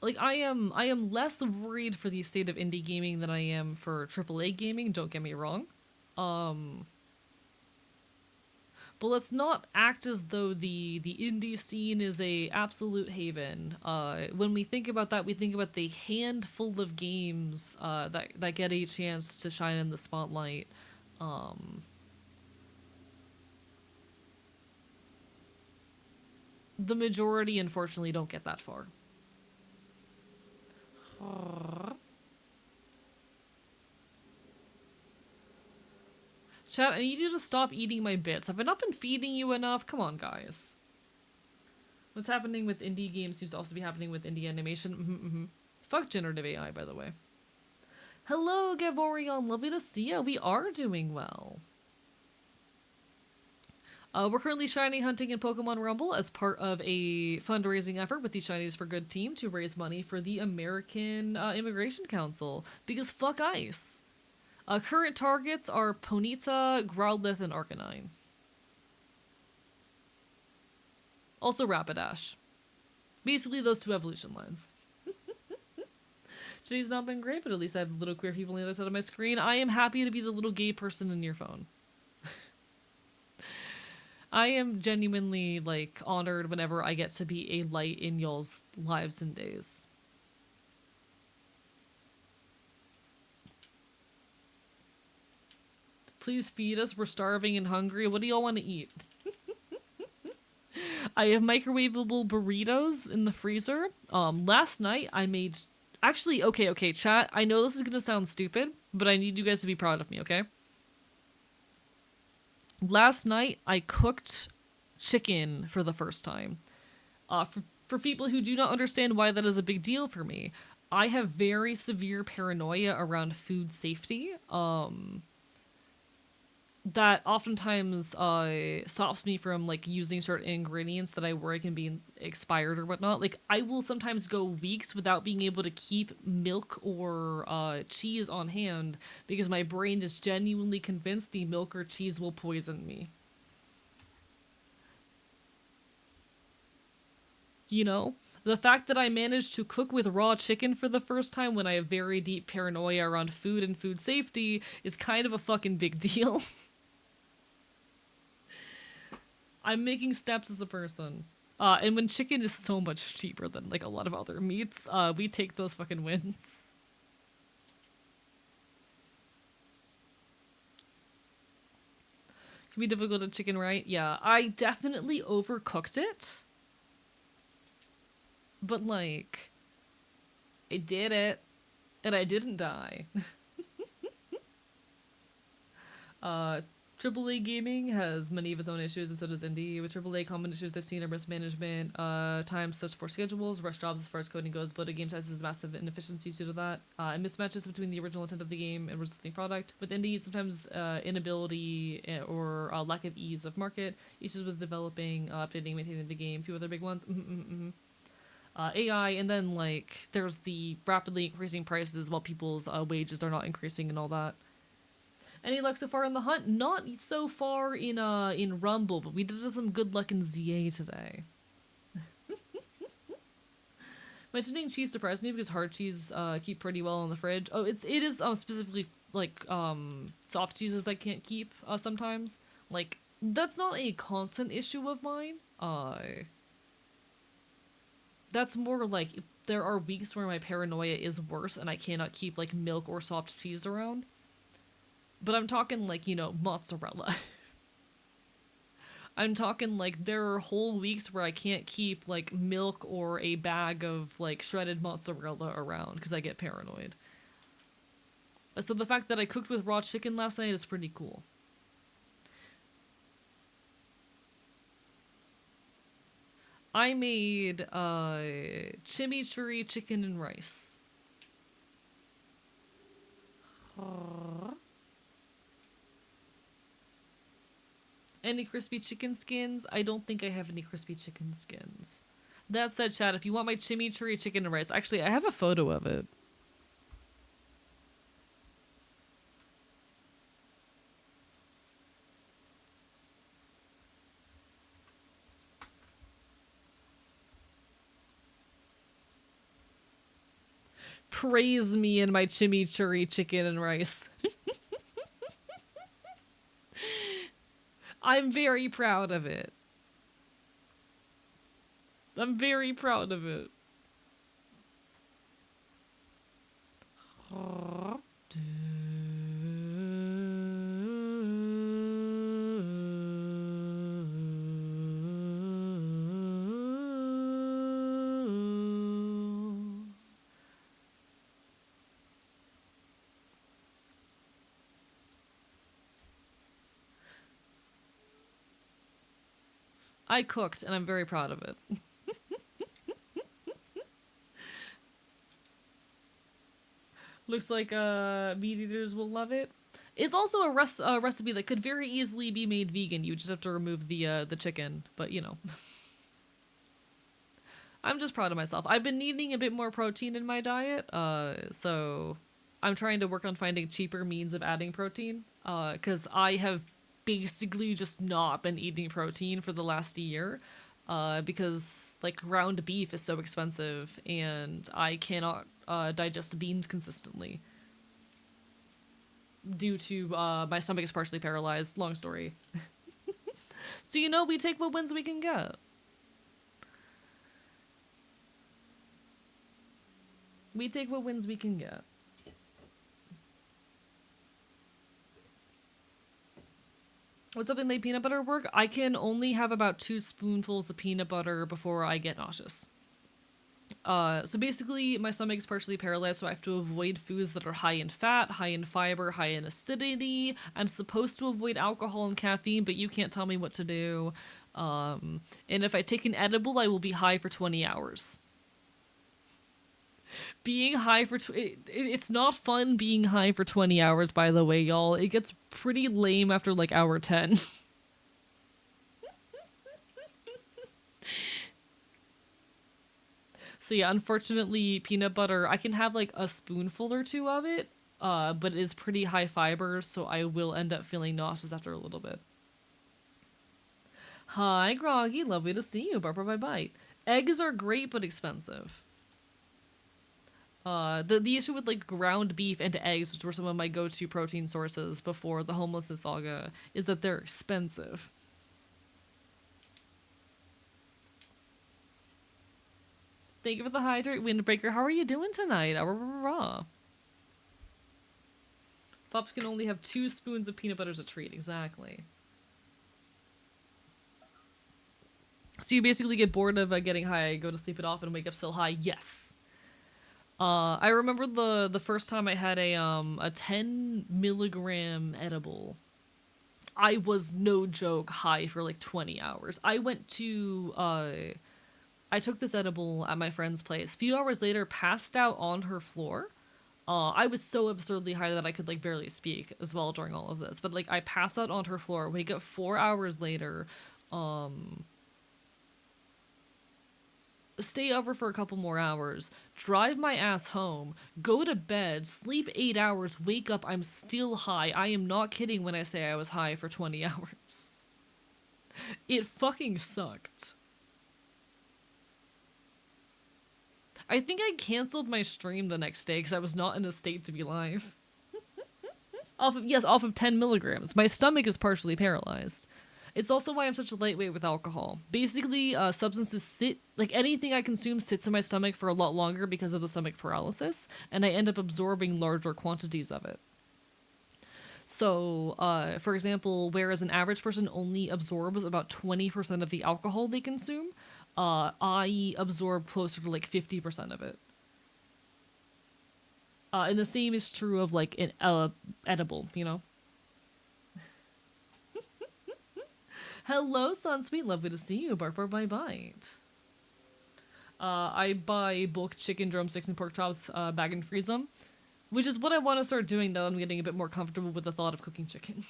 Like I am less worried for the state of indie gaming than I am for AAA gaming, don't get me wrong. Um but let's not act as though the indie scene is a absolute haven. When we think about that, we think about the handful of games that get a chance to shine in the spotlight. Um, the majority, unfortunately, don't get that far. Chat, I need you to stop eating my bits. Have I not been feeding you enough? Come on, guys. What's happening with indie games seems to also be happening with indie animation. Fuck generative AI, by the way. Hello, Gavorion. Lovely to see you. We are doing well. We're currently shiny hunting in Pokemon Rumble as part of a fundraising effort with the Shinies for Good team to raise money for the American Immigration Council. Because fuck ICE. Current targets are Ponyta, Growlithe, and Arcanine. Also Rapidash. Basically those two evolution lines. Today's not been great, but at least I have little queer people on the other side of my screen. I am happy to be the little gay person in your phone. I am genuinely, like, honored whenever I get to be a light in y'all's lives and days. Please feed us. We're starving and hungry. What do y'all want to eat? I have microwavable burritos in the freezer. Last night I made Actually, okay, chat. I know this is gonna sound stupid, but I need you guys to be proud of me, okay? Last night, I cooked chicken for the first time. For people who do not understand why that is a big deal for me, I have very severe paranoia around food safety. That oftentimes stops me from like using certain ingredients that I worry can be expired or whatnot. Like I will sometimes go weeks without being able to keep milk or cheese on hand because my brain is genuinely convinced the milk or cheese will poison me. You know, the fact that I managed to cook with raw chicken for the first time when I have very deep paranoia around food and food safety is kind of a fucking big deal. I'm making steps as a person. And when chicken is so much cheaper than like a lot of other meats, we take those fucking wins. Can be difficult at chicken, right? Yeah, I definitely overcooked it, but like, I did it, and I didn't die. Uh, AAA gaming has many of its own issues, and so does indie. With AAA, common issues I've seen are risk management, time such for schedules, rush jobs as far as coding goes, but a game size has massive inefficiencies due to that, and mismatches between the original intent of the game and resulting product. With indie, it's sometimes inability or lack of ease of market, issues with developing, updating, maintaining the game, few other big ones. AI, and then like there's the rapidly increasing prices while people's wages are not increasing and all that. Any luck so far in the hunt? Not so far in Rumble, but we did have some good luck in ZA today. Mentioning cheese surprised me because hard cheese keep pretty well in the fridge. Oh, it is specifically like soft cheeses that can't keep sometimes. Like that's not a constant issue of mine. That's more like there are weeks where my paranoia is worse and I cannot keep like milk or soft cheese around. But I'm talking like, you know, mozzarella. I'm talking like there are whole weeks where I can't keep like milk or a bag of like shredded mozzarella around because I get paranoid. So the fact that I cooked with raw chicken last night is pretty cool. I made chimichurri chicken and rice. Any crispy chicken skins? I don't think I have any crispy chicken skins. That said, Chad, if you want my chimichurri chicken and rice, actually, I have a photo of it. Praise me and my chimichurri chicken and rice. I'm very proud of it. I'm very proud of it. I cooked and I'm very proud of it. Looks like meat eaters will love it. It's also a recipe that could very easily be made vegan. You just have to remove the chicken, but you know. I'm just proud of myself. I've been needing a bit more protein in my diet, so I'm trying to work on finding cheaper means of adding protein, because I have basically just not been eating protein for the last year, because like ground beef is so expensive, and I cannot digest beans consistently due to my stomach is partially paralyzed. Long story. So you know, we take what wins we can get. We take what wins we can get. Would something like peanut butter work? I can only have about 2 spoonfuls of peanut butter before I get nauseous. So basically, my stomach's partially paralyzed, so I have to avoid foods that are high in fat, high in fiber, high in acidity. I'm supposed to avoid alcohol and caffeine, but you can't tell me what to do. And if I take an edible, I will be high for 20 hours. Being high for it's not fun being high for 20 hours, by the way, y'all. It gets pretty lame after like hour 10. So yeah, unfortunately, peanut butter, I can have like a spoonful or two of it, but it is pretty high fiber, so I will end up feeling nauseous after a little bit. Hi, Groggy, lovely to see you. Barbara, bye bye. Eggs are great but expensive. The issue with like ground beef and eggs, which were some of my go-to protein sources before the homelessness saga, is that they're expensive. Thank you for the hydrate, Windbreaker. How are you doing tonight? Pops can only have 2 spoons of peanut butter as a treat. Exactly. So you basically get bored of getting high, go to sleep it off, and wake up still high. Yes. I remember the first time I had a 10 milligram edible. I was no joke high for like 20 hours. I took this edible at my friend's place. A few hours later, passed out on her floor. I was so absurdly high that I could like barely speak as well during all of this. But like I pass out on her floor, wake up 4 hours later, um, stay over for a couple more hours, drive my ass home, go to bed, sleep 8 hours, wake up, I'm still high. I am not kidding when I say I was high for 20 hours. It fucking sucked. I think I canceled my stream the next day because I was not in a state to be live. Off of 10 milligrams. My stomach is partially paralyzed. It's also why I'm such a lightweight with alcohol. Basically, substances like anything I consume sits in my stomach for a lot longer because of the stomach paralysis, and I end up absorbing larger quantities of it. So, for example, whereas an average person only absorbs about 20% of the alcohol they consume, I absorb closer to like 50% of it. And the same is true of like an edible, you know? Hello, Sunsweet. Lovely to see you. Bark, bark, bye, bite. I buy bulk chicken drumsticks and pork chops, bag and freeze them, which is what I want to start doing now that I'm getting a bit more comfortable with the thought of cooking chicken.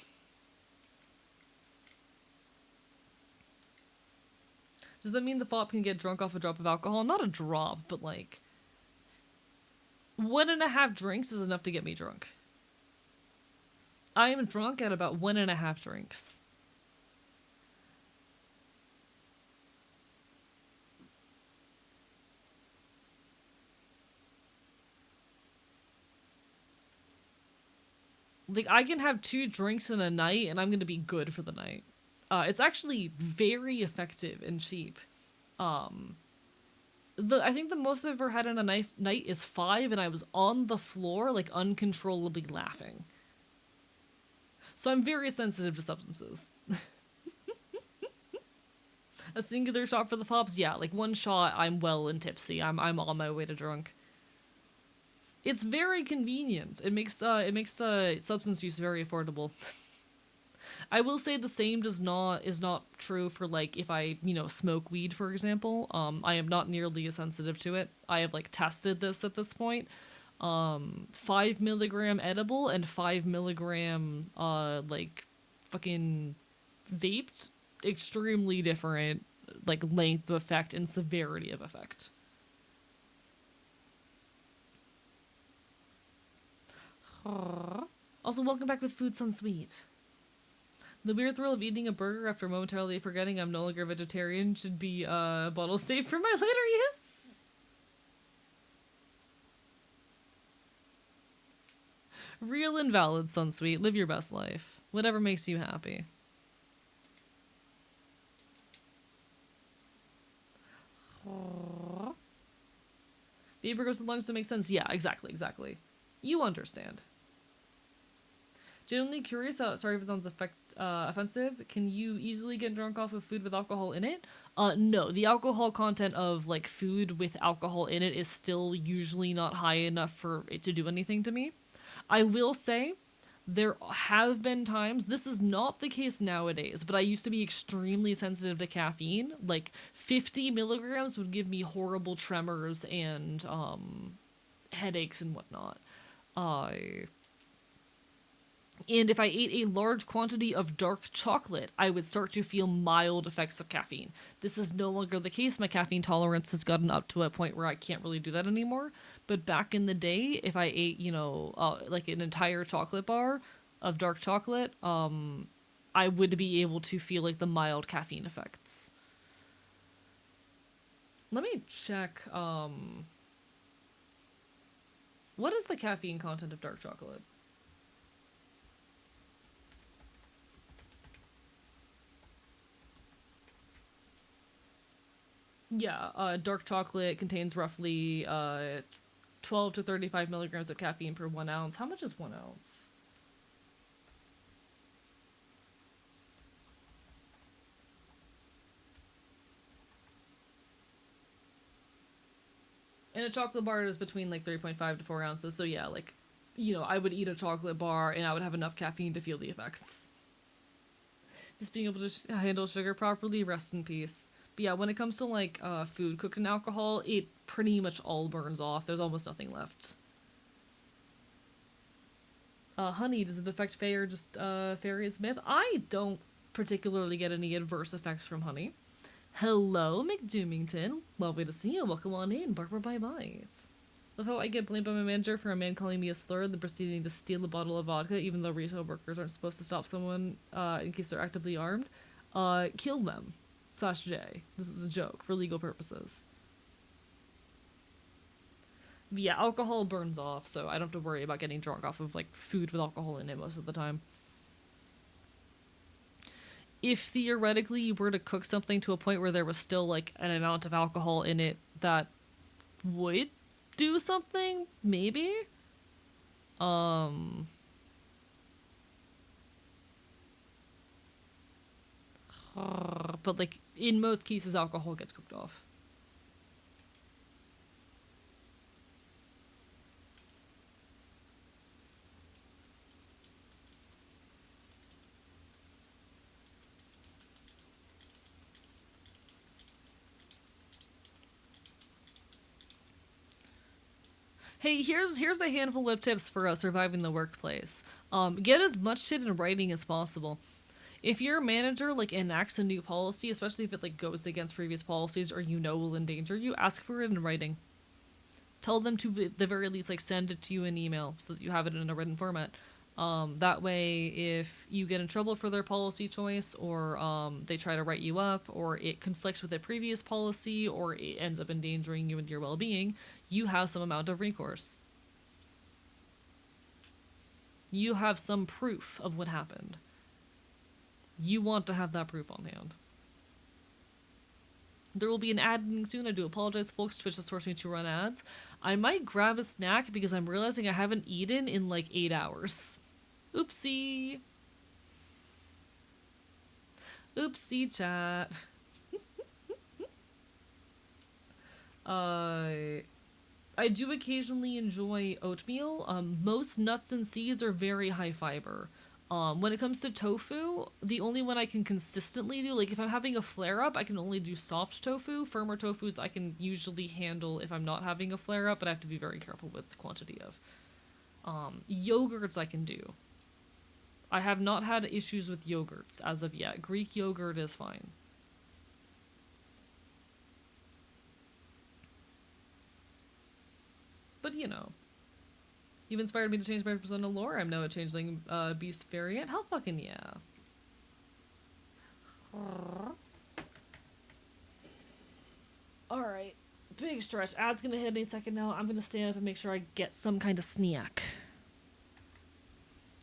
Does that mean the fop can get drunk off a drop of alcohol? Not a drop, but like 1.5 drinks is enough to get me drunk. I am drunk at about 1.5 drinks. Like, I can have 2 drinks in a night and I'm gonna be good for the night. It's actually very effective and cheap. I think the most I've ever had in a night is 5, and I was on the floor, like, uncontrollably laughing. So I'm very sensitive to substances. A singular shot for the pops? Yeah, like 1 shot, I'm well and tipsy. I'm on my way to drunk. It's very convenient. It makes substance use very affordable. I will say the same is not true for like if I, smoke weed, for example. I am not nearly as sensitive to it. I have like tested this at this point. 5 milligram edible and 5 milligram like fucking vaped, extremely different like length of effect and severity of effect. Also, welcome back with Food Sun Sweet. The weird thrill of eating a burger after momentarily forgetting I'm no longer a vegetarian should be bottle safe for my later use. Real and valid, Sunsweet. Live your best life. Whatever makes you happy. Beaver goes to lunch to make sense. Yeah, exactly. You understand. Genuinely curious how sorry if it sounds offensive. Can you easily get drunk off of food with alcohol in it? No. The alcohol content of like food with alcohol in it is still usually not high enough for it to do anything to me. I will say there have been times, this is not the case nowadays, but I used to be extremely sensitive to caffeine. Like 50 milligrams would give me horrible tremors and headaches and whatnot. Uh, and if I ate a large quantity of dark chocolate, I would start to feel mild effects of caffeine. This is no longer the case. My caffeine tolerance has gotten up to a point where I can't really do that anymore. But back in the day, if I ate, like an entire chocolate bar of dark chocolate, I would be able to feel like the mild caffeine effects. Let me check. What is the caffeine content of dark chocolate? Yeah, dark chocolate contains roughly 12 to 35 milligrams of caffeine per 1 ounce. How much is 1 ounce? And a chocolate bar is between like 3.5 to 4 ounces. So yeah, like, I would eat a chocolate bar and I would have enough caffeine to feel the effects. Just being able to handle sugar properly, rest in peace. But yeah, when it comes to like food cooked in alcohol, it pretty much all burns off. There's almost nothing left. Honey, does it affect Faye or just Fairy and Smith? I don't particularly get any adverse effects from honey. Hello, McDoomington. Lovely to see you. Welcome on in. Barbara Bye Byes. Love how I get blamed by my manager for a man calling me a slur and then proceeding to steal a bottle of vodka, even though retail workers aren't supposed to stop someone in case they're actively armed. Kill them. Slash J. This is a joke for legal purposes. Yeah, alcohol burns off, so I don't have to worry about getting drunk off of like food with alcohol in it most of the time. If theoretically you were to cook something to a point where there was still like an amount of alcohol in it that would do something, maybe. Um, but like in most cases, alcohol gets cooked off. Hey, here's a handful of tips for surviving the workplace. Get as much shit in writing as possible. If your manager like enacts a new policy, especially if it like goes against previous policies or will endanger you, ask for it in writing. Tell them to at the very least like send it to you in email so that you have it in a written format. That way, if you get in trouble for their policy choice, or they try to write you up, or it conflicts with a previous policy, or it ends up endangering you and your well-being, you have some amount of recourse. You have some proof of what happened. You want to have that proof on hand. There will be an ad ending soon. I do apologize, folks. Twitch has forced me to run ads. I might grab a snack because I'm realizing I haven't eaten in like 8 hours. Oopsie. Oopsie, chat. I do occasionally enjoy oatmeal. Most nuts and seeds are very high fiber. When it comes to tofu, the only one I can consistently do, like if I'm having a flare up, I can only do soft tofu. Firmer tofus I can usually handle if I'm not having a flare up, but I have to be very careful with the quantity of. Yogurts I can do. I have not had issues with yogurts as of yet. Greek yogurt is fine. But you've inspired me to change my persona lore. I'm now a changeling beast variant. Hell fucking yeah. Alright. Big stretch. Ad's gonna hit any second now. I'm gonna stand up and make sure I get some kind of snack.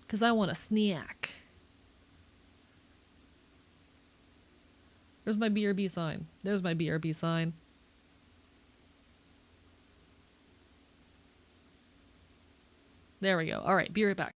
Because I want a snack. There's my BRB sign. There's my BRB sign. There we go. Alright, be right back.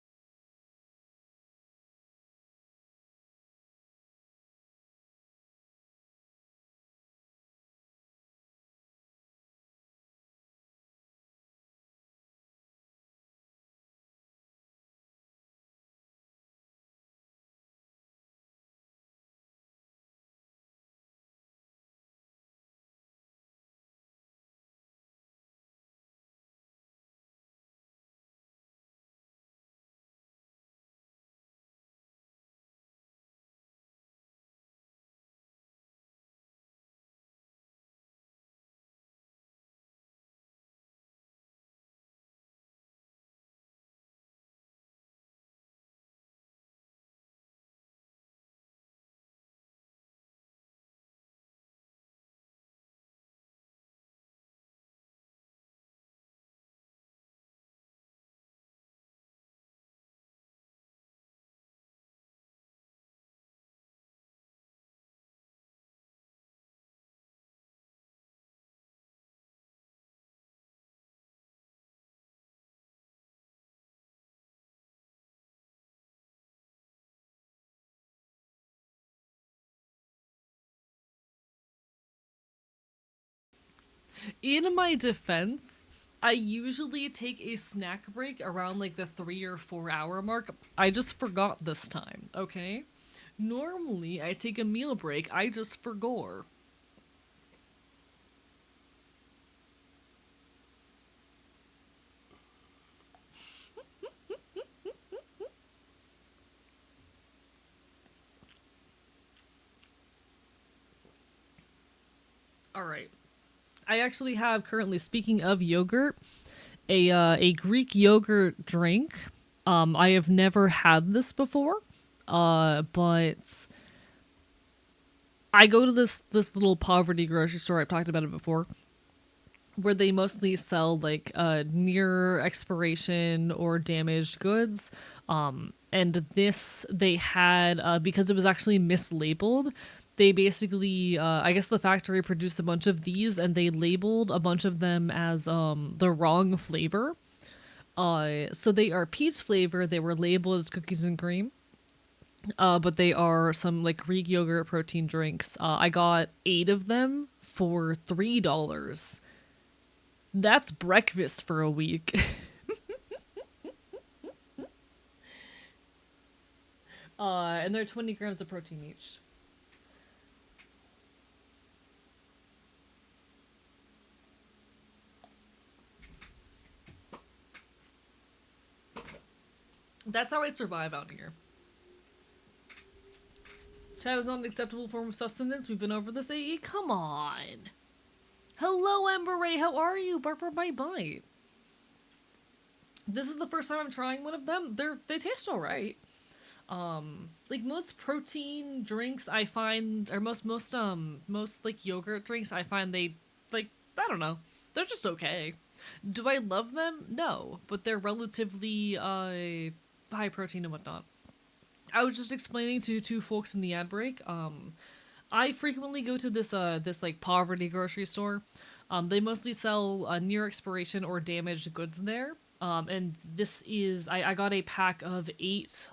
In my defense, I usually take a snack break around like the 3 or 4 hour mark. I just forgot this time, okay? Normally, I take a meal break, I just forgot. Alright. I actually have currently, speaking of yogurt, a Greek yogurt drink. I have never had this before, but I go to this little poverty grocery store. I've talked about it before, where they mostly sell like near expiration or damaged goods. And this they had because it was actually mislabeled. They basically, I guess the factory produced a bunch of these, and they labeled a bunch of them as the wrong flavor. So they are peach flavor. They were labeled as cookies and cream. But they are some like Greek yogurt protein drinks. I got 8 of them for $3. That's breakfast for a week. And they're 20 grams of protein each. That's how I survive out here. Chat is not an acceptable form of sustenance. We've been over this, AE. Come on. Hello, Ember Ray. How are you? Barber Bite Bite. This is the first time I'm trying one of them. They taste alright. Like most protein drinks I find, or most like yogurt drinks I find, they like, I don't know, they're just okay. Do I love them? No, but they're relatively high protein and whatnot. I was just explaining to two folks in the ad break. I frequently go to this like poverty grocery store. They mostly sell near expiration or damaged goods there. And this is I got a pack of 8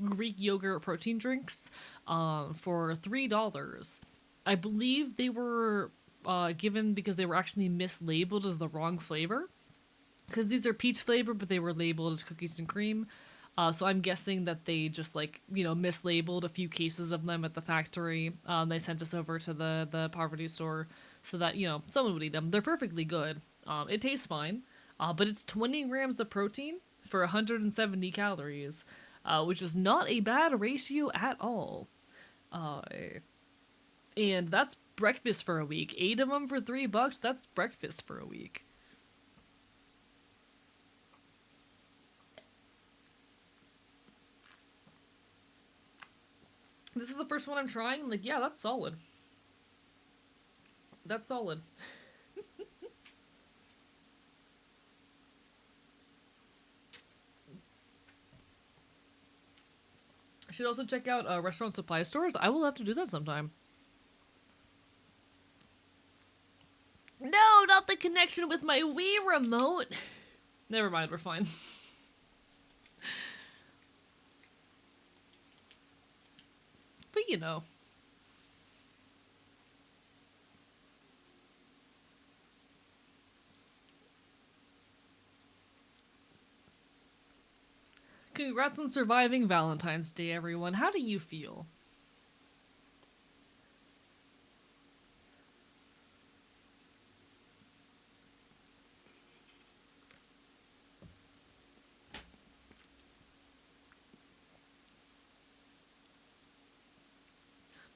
Greek yogurt protein drinks for $3. I believe they were given because they were actually mislabeled as the wrong flavor. Because these are peach flavor, but they were labeled as cookies and cream. So I'm guessing that they just like mislabeled a few cases of them at the factory. They sent us over to the poverty store so that someone would eat them. They're perfectly good. It tastes fine, but it's 20 grams of protein for 170 calories, which is not a bad ratio at all. Uh, and that's breakfast for a week. 8 of them for $3. That's breakfast for a week. This is the first one I'm trying. Like, yeah, that's solid. That's solid. I should also check out restaurant supply stores. I will have to do that sometime. No, not the connection with my Wii remote. Never mind, we're fine. But Congrats on surviving Valentine's Day, everyone. How do you feel?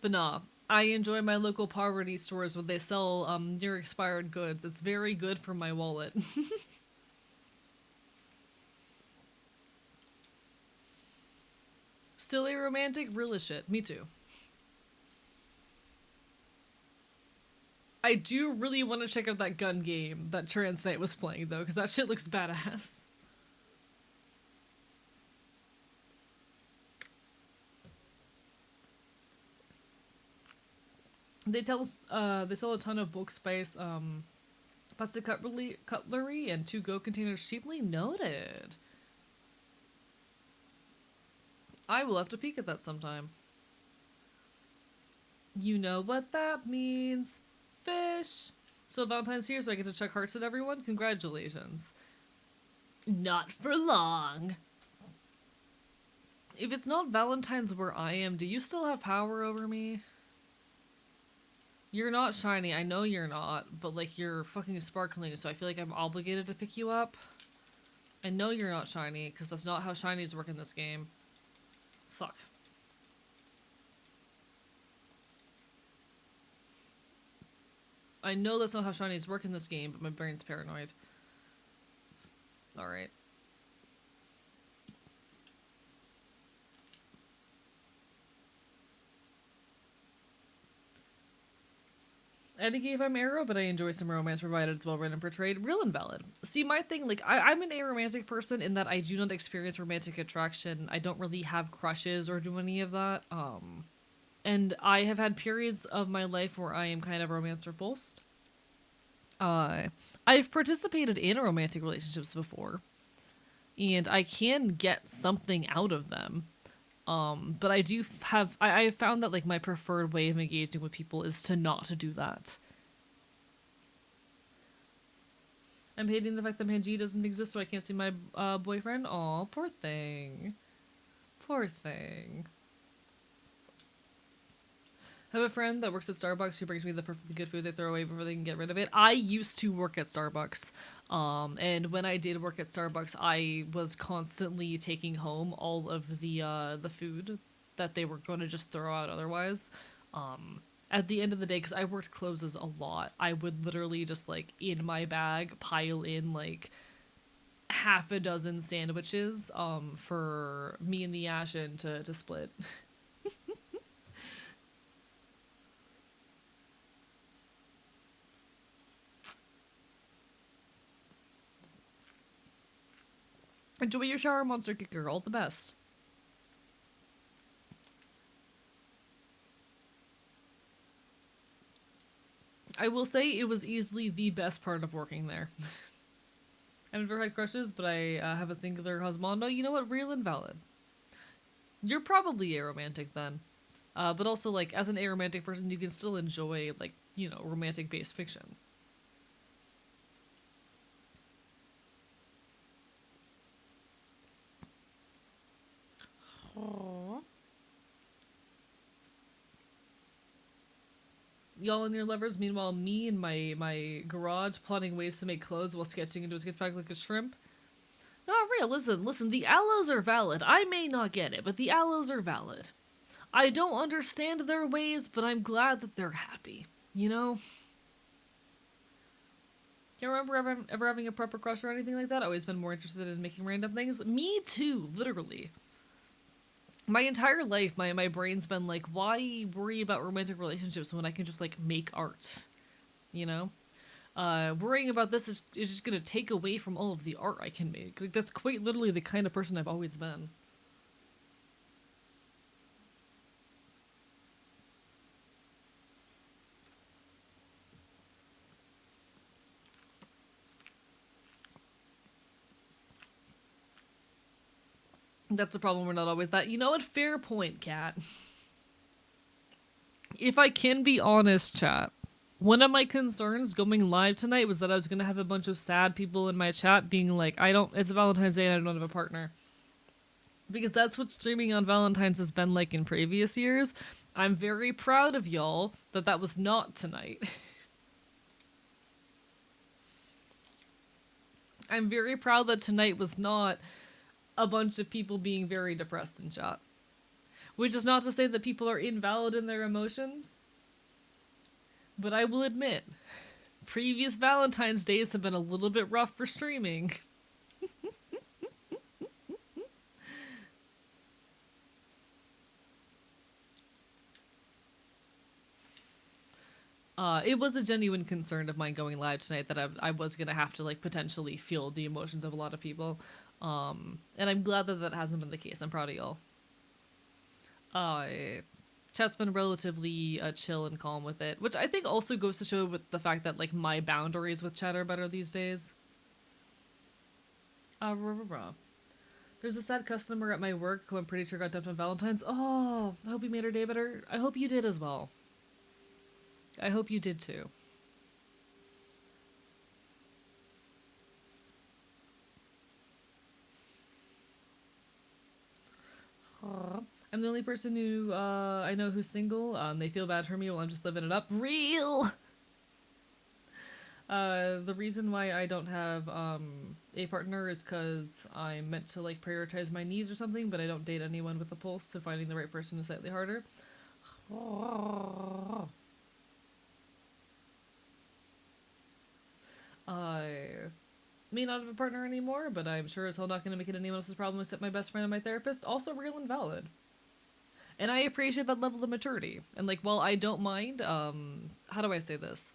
But nah, I enjoy my local poverty stores when they sell near expired goods. It's very good for my wallet. Still a romantic? Real as shit. Me too. I do really want to check out that gun game that Transnight was playing, though, because that shit looks badass. They sell a ton of bulk spice, plastic cutlery, and to-go containers cheaply. Noted. I will have to peek at that sometime. You know what that means. Fish. So Valentine's here, so I get to chuck hearts at everyone? Congratulations. Not for long. If it's not Valentine's where I am, do you still have power over me? You're not shiny, I know you're not, but like you're fucking sparkling, so I feel like I'm obligated to pick you up. I know you're not shiny, because that's not how shinies work in this game. Fuck. I know that's not how shinies work in this game, but my brain's paranoid. Alright. I gave I'm arrow, but I enjoy some romance provided it's well written and portrayed. Real and valid. See, my thing, like, I'm an aromantic person in that I do not experience romantic attraction. I don't really have crushes or do any of that. And I have had periods of my life where I am kind of romance repulsed. I've participated in romantic relationships before, and I can get something out of them. But I do have I found that like my preferred way of engaging with people is to not to do that. I'm hating the fact that Manji doesn't exist, so I can't see my boyfriend. Aw, poor thing. Poor thing. I have a friend that works at Starbucks who brings me the perfectly good food they throw away before they can get rid of it. I used to work at Starbucks. And when I did work at Starbucks, I was constantly taking home all of the food that they were going to just throw out otherwise. At the end of the day, because I worked closes a lot, I would literally just like in my bag pile in like half a dozen sandwiches for me and the Ashen to split. Enjoy your shower, monster kicker. All the best. I will say it was easily the best part of working there. I've never had crushes, but I have a singular husbando. You know what? Real and valid. You're probably aromantic then. But also, like, as an aromantic person, you can still enjoy, like, you know, romantic based fiction. Aww. Y'all and your lovers, meanwhile, me in my garage plotting ways to make clothes while sketching into a sketch pack like a shrimp. Not real. Listen, the aloes are valid. I may not get it, but the aloes are valid. I don't understand their ways, but I'm glad that they're happy. You know? Can't remember ever having a proper crush or anything like that. Always been more interested in making random things. Me too, literally. My entire life, my brain's been like, why worry about romantic relationships when I can just like make art? You know? Worrying about this is just gonna take away from all of the art I can make. Like that's quite literally the kind of person I've always been. That's the problem. We're not always that. You know what? Fair point, Cat. If I can be honest, chat, one of my concerns going live tonight was that I was going to have a bunch of sad people in my chat being like, it's Valentine's Day and I don't have a partner. Because that's what streaming on Valentine's has been like in previous years. I'm very proud of y'all that that was not tonight. I'm very proud that tonight was not a bunch of people being very depressed in chat. Which is not to say that people are invalid in their emotions. But I will admit, previous Valentine's days have been a little bit rough for streaming. It was a genuine concern of mine going live tonight that I was gonna have to like potentially feel the emotions of a lot of people, and I'm glad that that hasn't been the case. I'm proud of y'all. Uh, Chat's been relatively chill and calm with it, which I think also goes to show with the fact that like my boundaries with chat are better these days. Rah, rah, rah. There's a sad customer at my work who I'm pretty sure got dumped on Valentine's. Oh, I hope you made her day better. I hope you did as well. I hope you did too. I'm the only person who I know who's single. They feel bad for me while I'm just living it up. Real. The reason why I don't have a partner is because I'm meant to like prioritize my needs or something, but I don't date anyone with a pulse, so finding the right person is slightly harder. I may not have a partner anymore, but I'm sure as hell not going to make it anyone else's problem except my best friend and my therapist. Also real and valid. And I appreciate that level of maturity. And like, while I don't mind, how do I say this?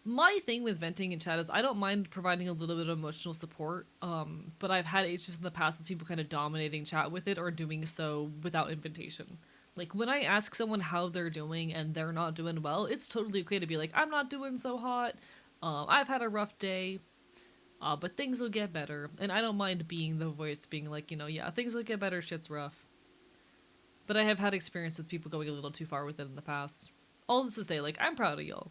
My thing with venting in chat is I don't mind providing a little bit of emotional support, but I've had issues in the past with people kind of dominating chat with it or doing so without invitation. Like when I ask someone how they're doing and they're not doing well, it's totally okay to be like, I'm not doing so hot. I've had a rough day, but things will get better. And I don't mind being the voice, being like, yeah, things will get better. Shit's rough. But I have had experience with people going a little too far with it in the past. All this to say, like, I'm proud of y'all.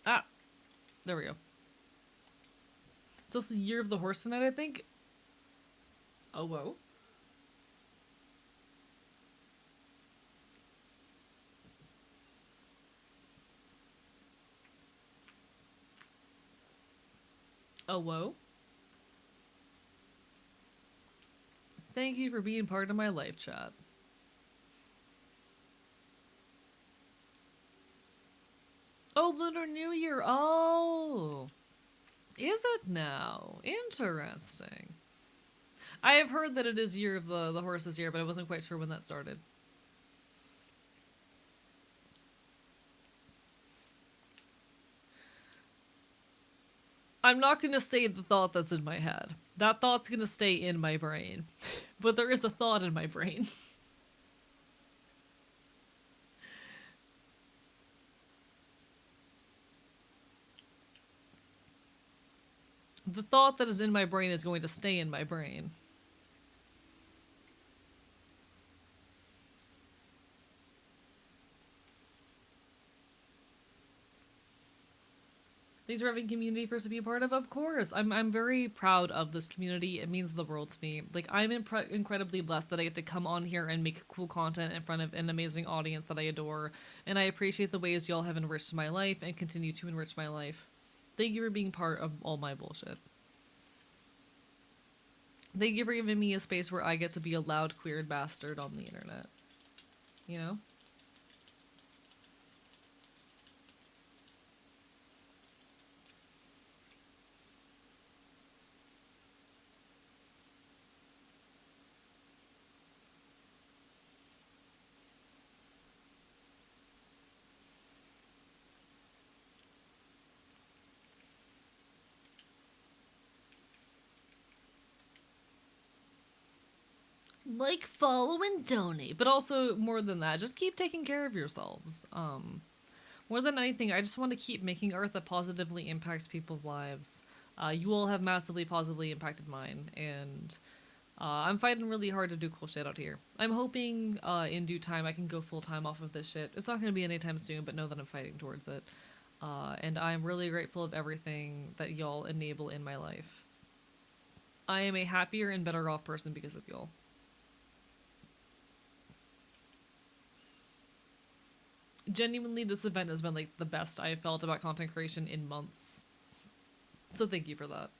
Ah, there we go. So it's the year of the horse tonight, I think. Oh, whoa. Oh, whoa. Thank you for being part of my life chat. Oh, Lunar New Year. Oh. Is it now? Interesting. I have heard that it is year of the horse this year, but I wasn't quite sure when that started. I'm not going to say the thought that's in my head. That thought's going to stay in my brain. But there is a thought in my brain. The thought that is in my brain is going to stay in my brain. Thanks for having community for us to be a part of course. I'm very proud of this community. It means the world to me. Like, I'm incredibly blessed that I get to come on here and make cool content in front of an amazing audience that I adore. And I appreciate the ways y'all have enriched my life and continue to enrich my life. Thank you for being part of all my bullshit. Thank you for giving me a space where I get to be a loud, queer bastard on the internet. You know? Like, follow, and donate. But also, more than that, just keep taking care of yourselves. More than anything, I just want to keep making art that positively impacts people's lives. You all have massively positively impacted mine, and I'm fighting really hard to do cool shit out here. I'm hoping in due time I can go full time off of this shit. It's not going to be anytime soon, but know that I'm fighting towards it. And I'm really grateful of everything that y'all enable in my life. I am a happier and better off person because of y'all. Genuinely, this event has been like the best I have felt about content creation in months. So thank you for that.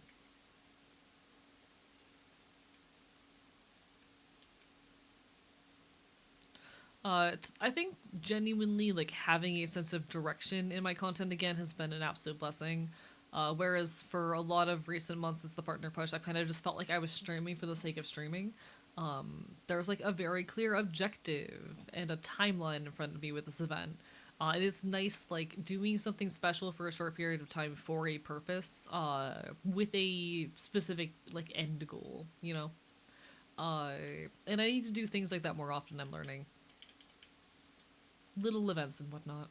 I think genuinely like having a sense of direction in my content again has been an absolute blessing. Whereas for a lot of recent months since the partner push, I've kind of just felt like I was streaming for the sake of streaming. There's like a very clear objective and a timeline in front of me with this event. And it's nice like doing something special for a short period of time for a purpose, with a specific like end goal, you know? Uh, and I need to do things like that more often, I'm learning. Little events and whatnot.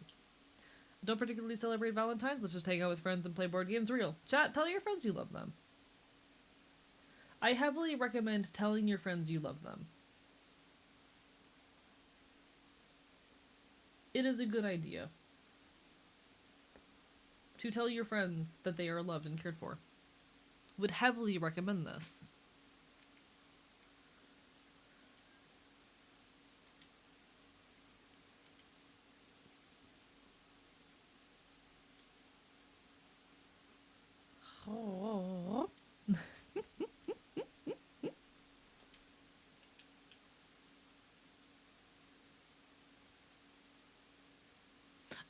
Don't particularly celebrate Valentine's. Let's just hang out with friends and play board games. Real. Chat, tell your friends you love them. I heavily recommend telling your friends you love them. It is a good idea to tell your friends that they are loved and cared for. Would heavily recommend this. Oh.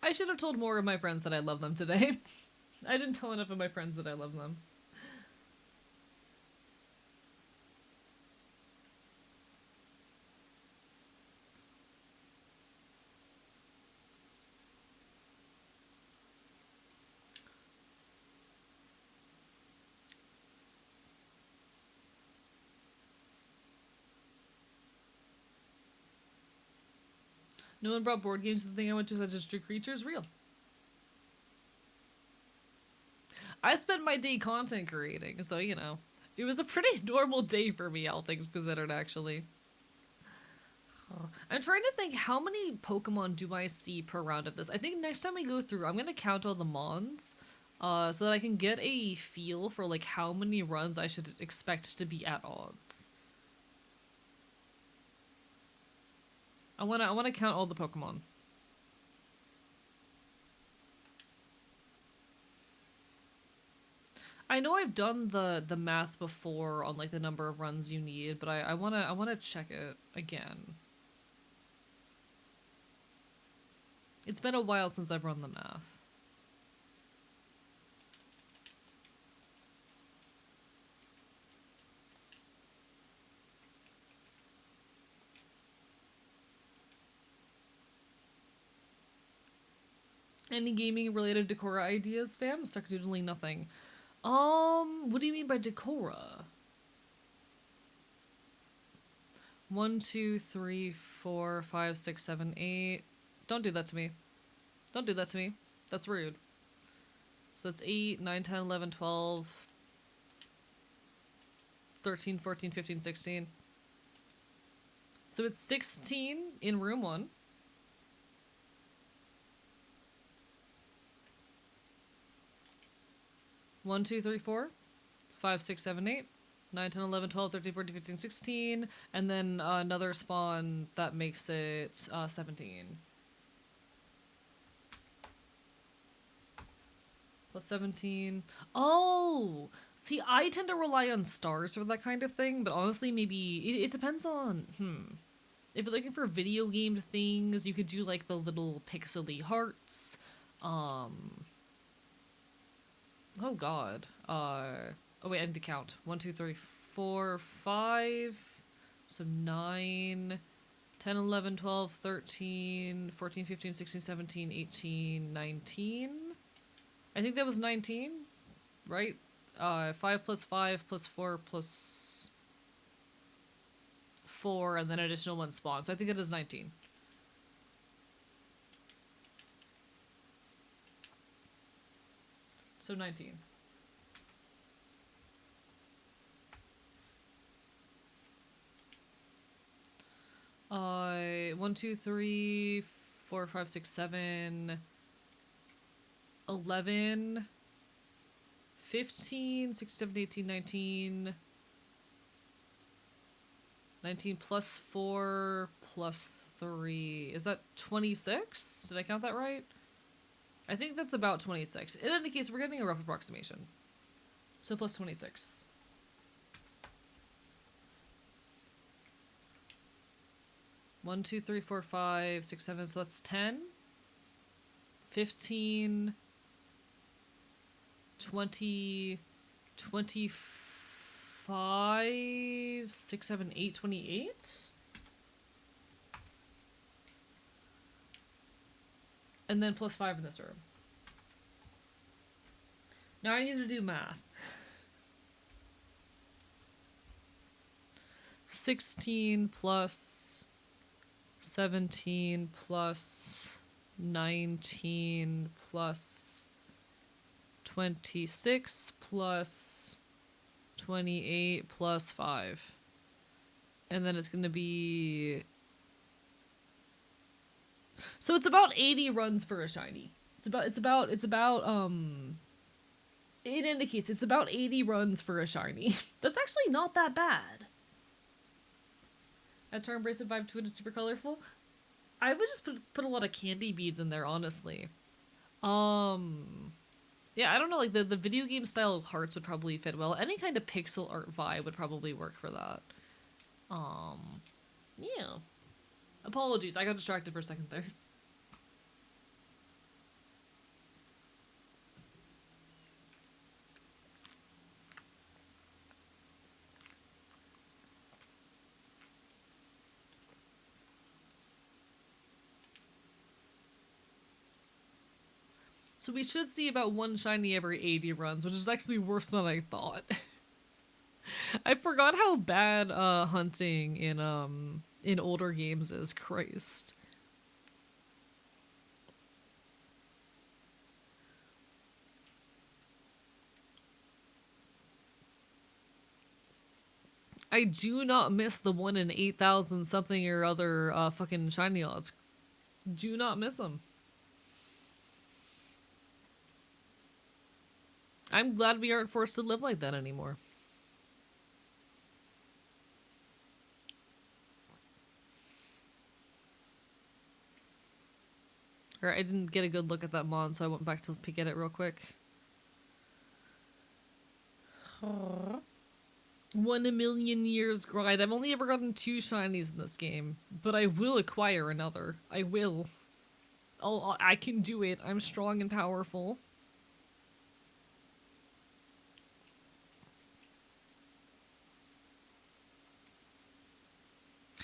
I should have told more of my friends that I love them today. I didn't tell enough of my friends that I love them. No one brought board games to the thing I went to, such as True Creatures. Real. I spent my day content creating, so you know. It was a pretty normal day for me, all things considered, actually. I'm trying to think how many Pokemon do I see per round of this. I think next time I go through, I'm gonna count all the Mons, so that I can get a feel for like how many runs I should expect to be at odds. I wanna count all the Pokemon. I know I've done the math before on like the number of runs you need, but I wanna check it again. It's been a while since I've run the math. Any gaming related Decora ideas, fam? Stuck doodling nothing. What do you mean by Decora? 1, 2, 3, 4, 5, 6, 7, 8. Don't do that to me. Don't do that to me. That's rude. So that's 8, 9, 10, 11, 12, 13, 14, 15, 16. So it's 16 in room 1. 1, 2, 3, 4, 5, 6, 7, 8, 9, 10, 11, 12, 13, 14, 15, 16, and then another spawn that makes it 17. Plus 17. Oh! See, I tend to rely on stars for that kind of thing, but honestly, maybe it depends on. If you're looking for video game things, you could do like the little pixely hearts. Oh god. Oh wait, I need to count. 1, 2, 3, 4, 5. So 9, 10, 11, 12, 13, 14, 15, 16, 17, 18, 19. I think that was 19, right? 5 plus 5 plus 4 plus 4, and then additional 1 spawn. So I think it is 19. So 19. Uh, 1, 2, 3, 4, 5, 6, 7, 11, 15, 16, 17, 18, 19. 19 plus 4 plus 3. Is that 26? Did I count that right? I think that's about 26. In any case, we're getting a rough approximation. So plus 26. One, 2, 3, 4, 5, 6, 7. So that's 10, 15, 20, 25, 6, 7, 8, 28? And then plus 5 in this room. Now I need to do math. 16 plus 17 plus 19 plus 26 plus 28 plus 5. And then it's going to be So it's about 80 runs for a shiny. It indicates it's about 80 runs for a shiny. That's actually not that bad. A Charm Bracelet vibe to it is super colorful. I would just put a lot of candy beads in there, honestly. Um, yeah, I don't know, like the video game style of hearts would probably fit well. Any kind of pixel art vibe would probably work for that. Um, yeah. Apologies, I got distracted for a second there. So we should see about one shiny every 80 runs, which is actually worse than I thought. I forgot how bad hunting in older games is. Christ. I do not miss the 1 in 8,000 something or other fucking shiny odds. Do not miss them. I'm glad we aren't forced to live like that anymore. Or I didn't get a good look at that mon, so I went back to peek at it real quick. 1 in a million years grind. I've only ever gotten 2 shinies in this game, but I will acquire another. I will. I can do it. I'm strong and powerful.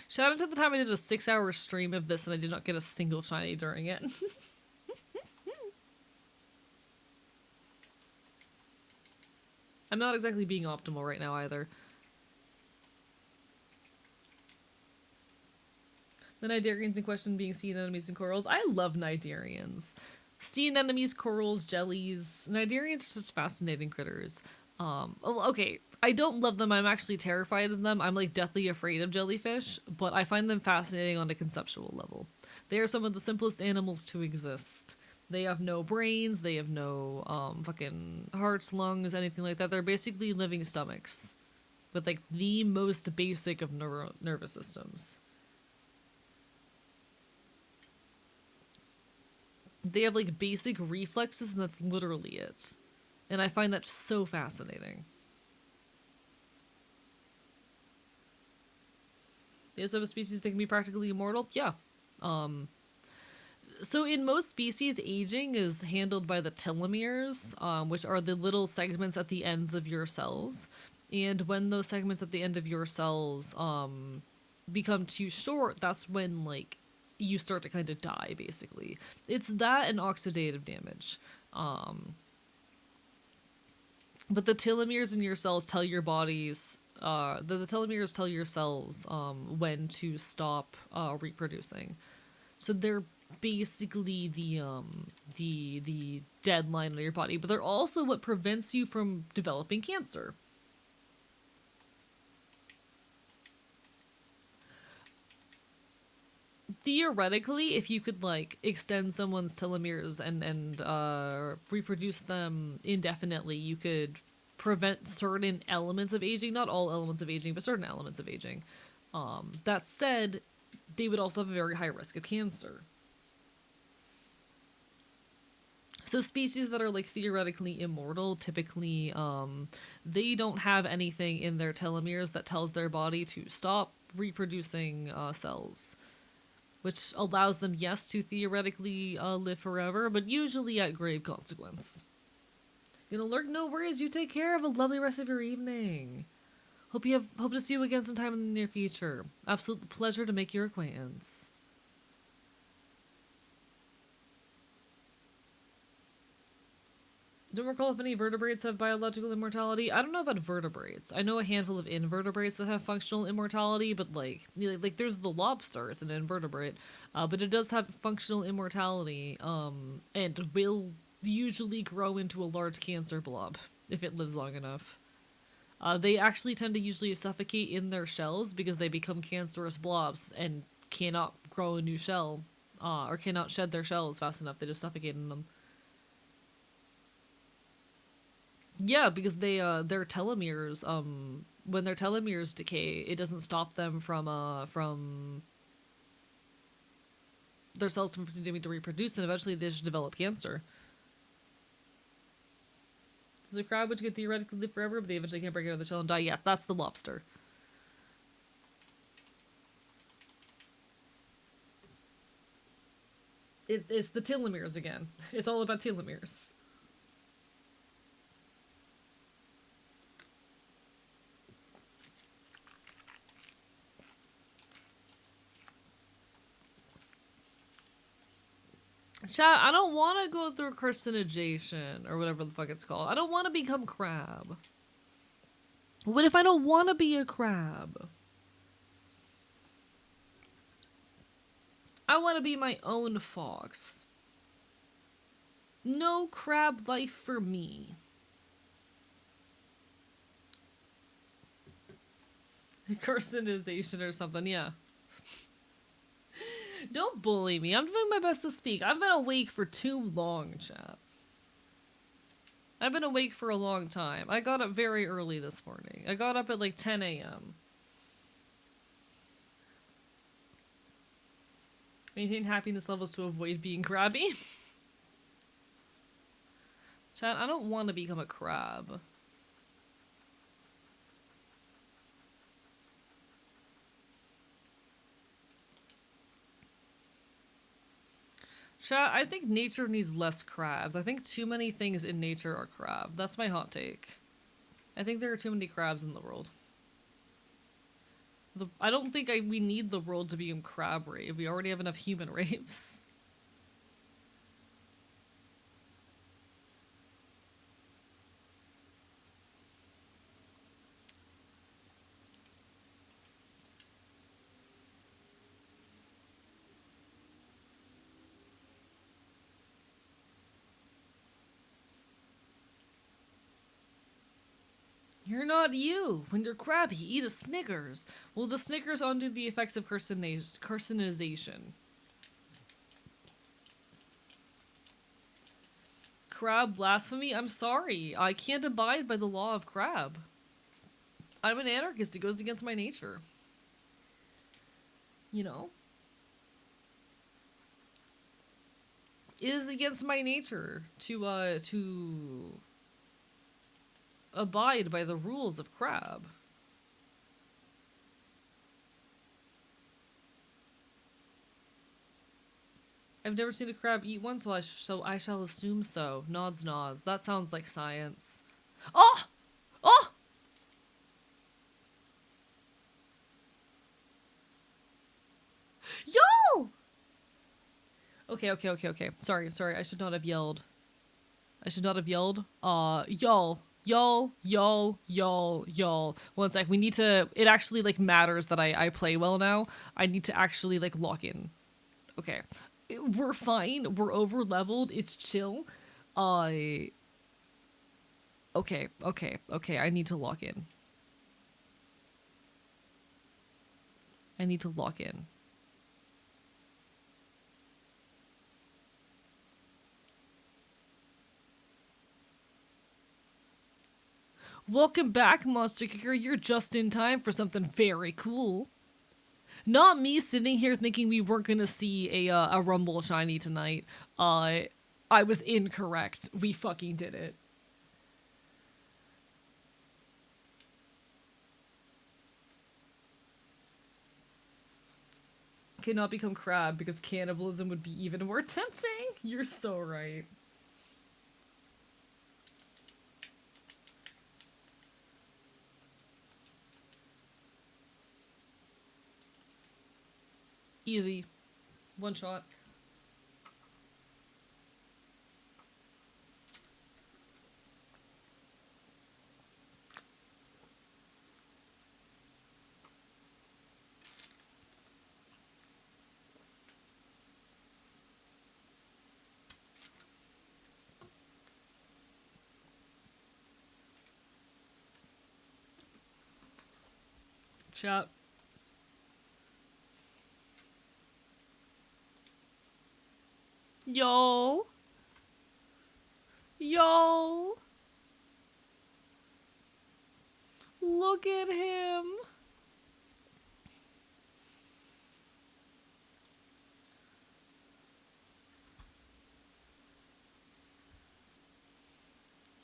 Shout out to the time I did a 6-hour stream of this and I did not get a single shiny during it. I'm not exactly being optimal right now either. The Nidarians in question being sea anemones and corals. I love Nidarians. Sea anemones, corals, jellies. Nidarians are such fascinating critters. Okay, I don't love them. I'm actually terrified of them. I'm like deathly afraid of jellyfish, but I find them fascinating on a conceptual level. They are some of the simplest animals to exist. They have no brains. They have no fucking hearts, lungs, anything like that. They're basically living stomachs with like the most basic of nervous systems. They have like basic reflexes, and that's literally it. And I find that so fascinating. They also have a species that can be practically immortal. Yeah. Um, so in most species, aging is handled by the telomeres, which are the little segments at the ends of your cells. And when those segments at the end of your cells become too short, that's when like you start to kind of die. Basically, it's that and oxidative damage. But the telomeres in your cells tell your bodies the telomeres tell your cells when to stop reproducing. So they're basically the deadline on your body, but they're also what prevents you from developing cancer. Theoretically, if you could like extend someone's telomeres and reproduce them indefinitely, you could prevent certain elements of aging, not all elements of aging, but certain elements of aging. That said, they would also have a very high risk of cancer. So species that are like theoretically immortal, typically, they don't have anything in their telomeres that tells their body to stop reproducing cells, which allows them, yes, to theoretically live forever, but usually at grave consequence. Gonna lurk, no worries. You take care. Have a lovely rest of your evening. Hope to see you again sometime in the near future. Absolute pleasure to make your acquaintance. Don't recall if any vertebrates have biological immortality. I don't know about vertebrates. I know a handful of invertebrates that have functional immortality, but like there's the lobster. It's an invertebrate, but it does have functional immortality, and will usually grow into a large cancer blob if it lives long enough. They actually tend to usually suffocate in their shells because they become cancerous blobs and cannot grow a new shell or cannot shed their shells fast enough. They just suffocate in them. Yeah, because their telomeres, when their telomeres decay, it doesn't stop them from their cells from continuing to reproduce, and eventually they just develop cancer. So the crab, which could theoretically live forever, but they eventually can't break out of the shell and die. Yes, that's the lobster. It's the telomeres again. It's all about telomeres. Chat, I don't want to go through carcinogation or whatever the fuck it's called. I don't want to become crab. What if I don't want to be a crab? I want to be my own fox. No crab life for me. Carcinization or something, yeah. Don't bully me. I'm doing my best to speak. I've been awake for too long, chat. I've been awake for a long time. I got up very early this morning. I got up at like 10 a.m. Maintain happiness levels to avoid being crabby. Chat, I don't want to become a crab. Chat, I think nature needs less crabs. I think too many things in nature are crab. That's my hot take. I think there are too many crabs in the world. I don't think we need the world to become crab rave. We already have enough human raves. You're not you. When you're crabby, eat a Snickers. Well, the Snickers undo the effects of carcinization. Crab blasphemy? I'm sorry. I can't abide by the law of crab. I'm an anarchist. It goes against my nature. You know? It is against my nature to abide by the rules of crab. I've never seen a crab eat one, so I shall assume so. Nods, nods. That sounds like science. Oh! Oh! Yo! Okay. Sorry. I should not have yelled. Y'all. One sec. We need to. It actually like matters that I play well now. I need to actually like lock in. Okay, we're fine. We're over leveled. It's chill. Okay. I need to lock in. Welcome back, Monster Kicker. You're just in time for something very cool. Not me sitting here thinking we weren't gonna see a Rumble shiny tonight. I was incorrect. We fucking did it. Cannot become crab because cannibalism would be even more tempting. You're so right. Easy. One shot. Chat. Yo. Yo. Look at him.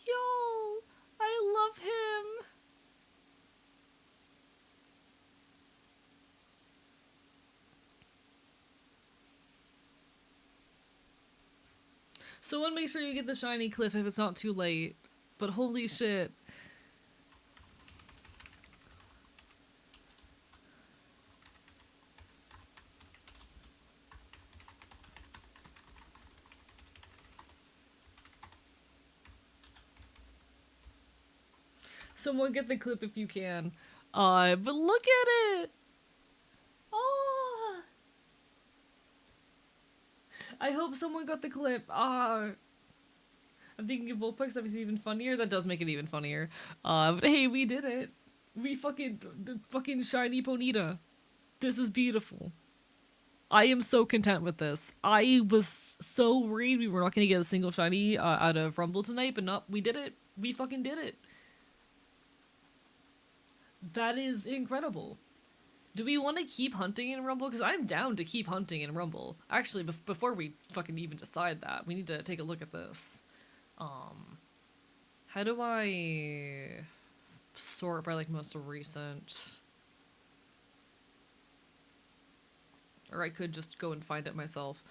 Yo. I love him. Someone make sure you get the shiny cliff if it's not too late. But holy shit. Someone get the clip if you can. But look at it! Oh! I hope someone got the clip. I'm thinking of Vulpix, that makes it even funnier. That does make it even funnier. But hey, we did it. We fucking shiny Ponyta. This is beautiful. I am so content with this. I was so worried we were not going to get a single shiny out of Rumble tonight, but no, we did it. We fucking did it. That is incredible. Do we want to keep hunting in Rumble? Because I'm down to keep hunting in Rumble. Actually, before we fucking even decide that, we need to take a look at this. How do I sort by, like, most recent? Or I could just go and find it myself.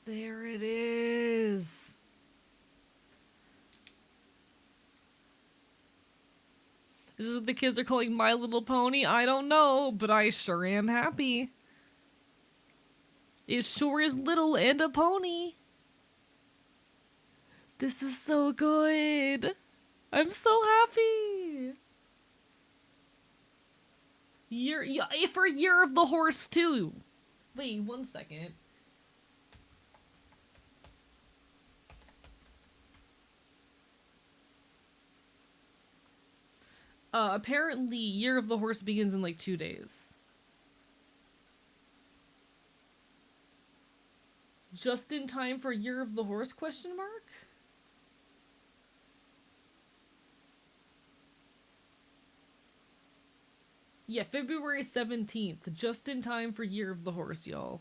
There it is. This is what the kids are calling My Little Pony? I don't know, but I sure am happy. It sure is little and a pony. This is so good. I'm so happy. For Year of the Horse too. Wait, 1 second. Apparently Year of the Horse begins in like 2 days. Just in time for Year of the Horse, question mark? Yeah, February 17th. Just in time for Year of the Horse, y'all.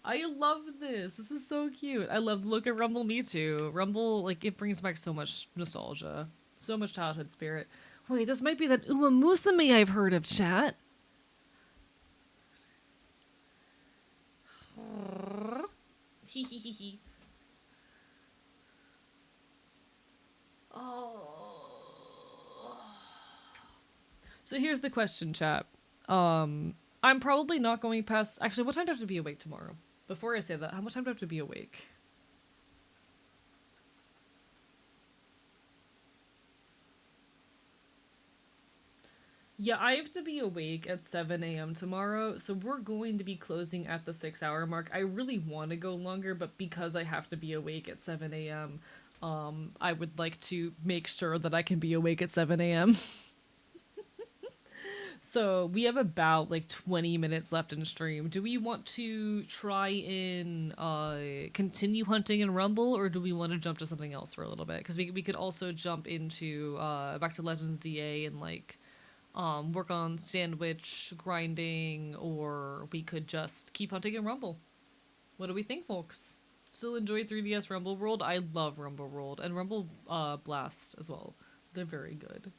I love this. This is so cute. I love the look at Rumble, me too. Rumble, like, it brings back so much nostalgia. So much childhood spirit. Wait, this might be that Uma Musume I've heard of, chat. Hehehehe. Oh. So here's the question, chat. I'm probably not going past... Actually, what time do I have to be awake tomorrow? Before I say that, how much time do I have to be awake? Yeah, I have to be awake at 7 a.m. tomorrow, so we're going to be closing at the 6-hour mark. I really want to go longer, but because I have to be awake at 7 a.m., I would like to make sure that I can be awake at 7 a.m. So we have about like 20 minutes left in stream. Do we want to try and continue hunting in Rumble, or do we want to jump to something else for a little bit? Because we could also jump into back to Legends ZA and like work on sandwich grinding, or we could just keep hunting in Rumble. What do we think, folks? Still enjoy 3DS Rumble World? I love Rumble World and Rumble Blast as well. They're very good.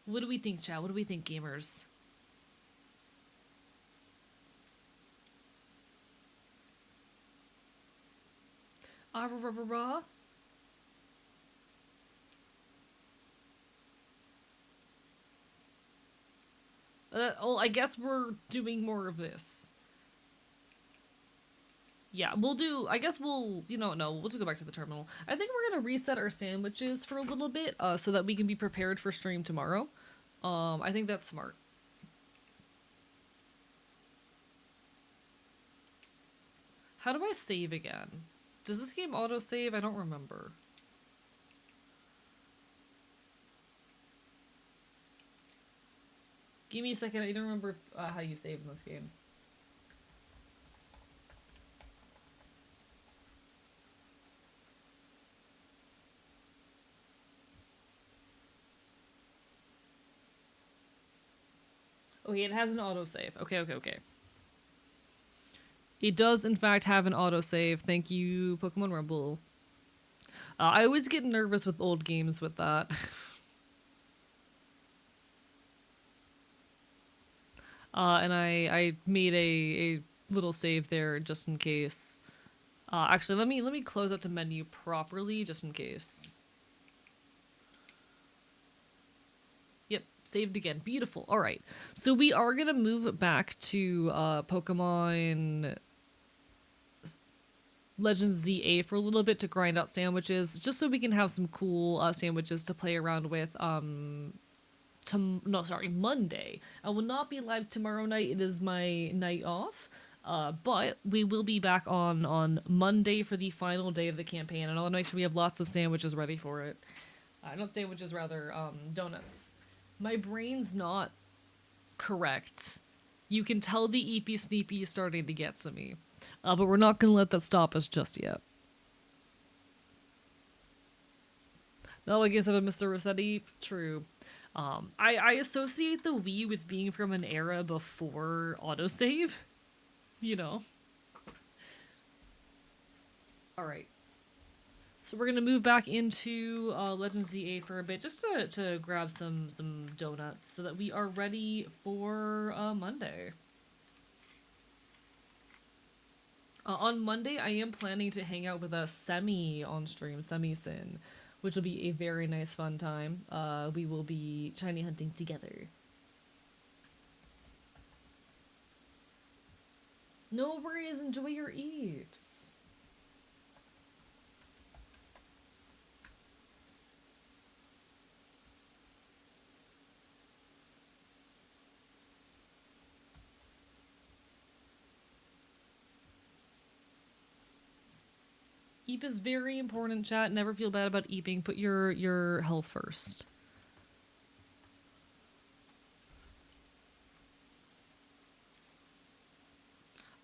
What do we think, chat? What do we think, gamers? Ah, rah, rah, rah, rah. Well, I guess we're doing more of this. Yeah, we'll do... I guess we'll... You know, no, we'll just go back to the terminal. I think we're gonna reset our sandwiches for a little bit, so that we can be prepared for stream tomorrow. I think that's smart. How do I save again? Does this game auto-save? I don't remember. Give me a second, I don't remember how you save in this game. Okay, it has an autosave. Okay. It does, in fact, have an autosave. Thank you, Pokemon Rumble. I always get nervous with old games with that. And I made a little save there just in case. Actually, let me close out the menu properly just in case. Yep, saved again. Beautiful. All right, so we are gonna move back to Pokemon Legends ZA for a little bit to grind out sandwiches, just so we can have some cool sandwiches to play around with. Monday. I will not be live tomorrow night. It is my night off. But we will be back on Monday for the final day of the campaign, and I'll make sure we have lots of sandwiches ready for it. Not sandwiches, rather, donuts. My brain's not correct. You can tell the Eepy Sneepy is starting to get to me. But we're not going to let that stop us just yet. Not like I said about Mr. Rossetti. True. I associate the Wii with being from an era before autosave. You know. Alright. So we're gonna move back into Legends ZA for a bit, just to grab some donuts so that we are ready for Monday. On Monday, I am planning to hang out with a Semi on stream, Semi Sin, which will be a very nice fun time. We will be shiny hunting together. No worries, enjoy your eves. Eep is very important, chat. Never feel bad about eeping. Put your health first.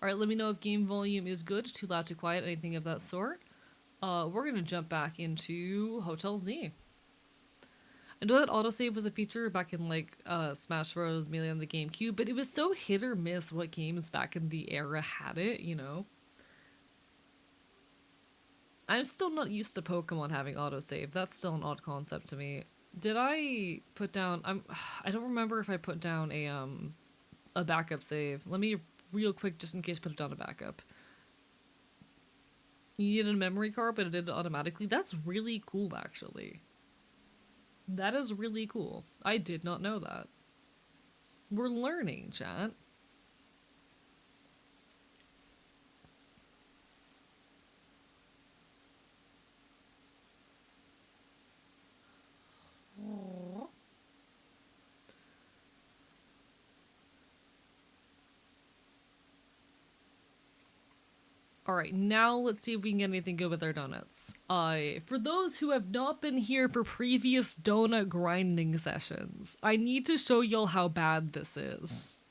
Alright, let me know if game volume is good, too loud, too quiet, anything of that sort. We're gonna jump back into Hotel Z. I know that autosave was a feature back in like Smash Bros. Melee on the GameCube, but it was so hit or miss what games back in the era had it, you know? I'm still not used to Pokemon having autosave. That's still an odd concept to me. Did I put down... I don't remember if I put down a backup save. Let me, real quick, just in case, put it down a backup. You needed a memory card, but it did it automatically. That's really cool, actually. That is really cool. I did not know that. We're learning, chat. Alright, now let's see if we can get anything good with our donuts. For those who have not been here for previous donut grinding sessions, I need to show y'all how bad this is.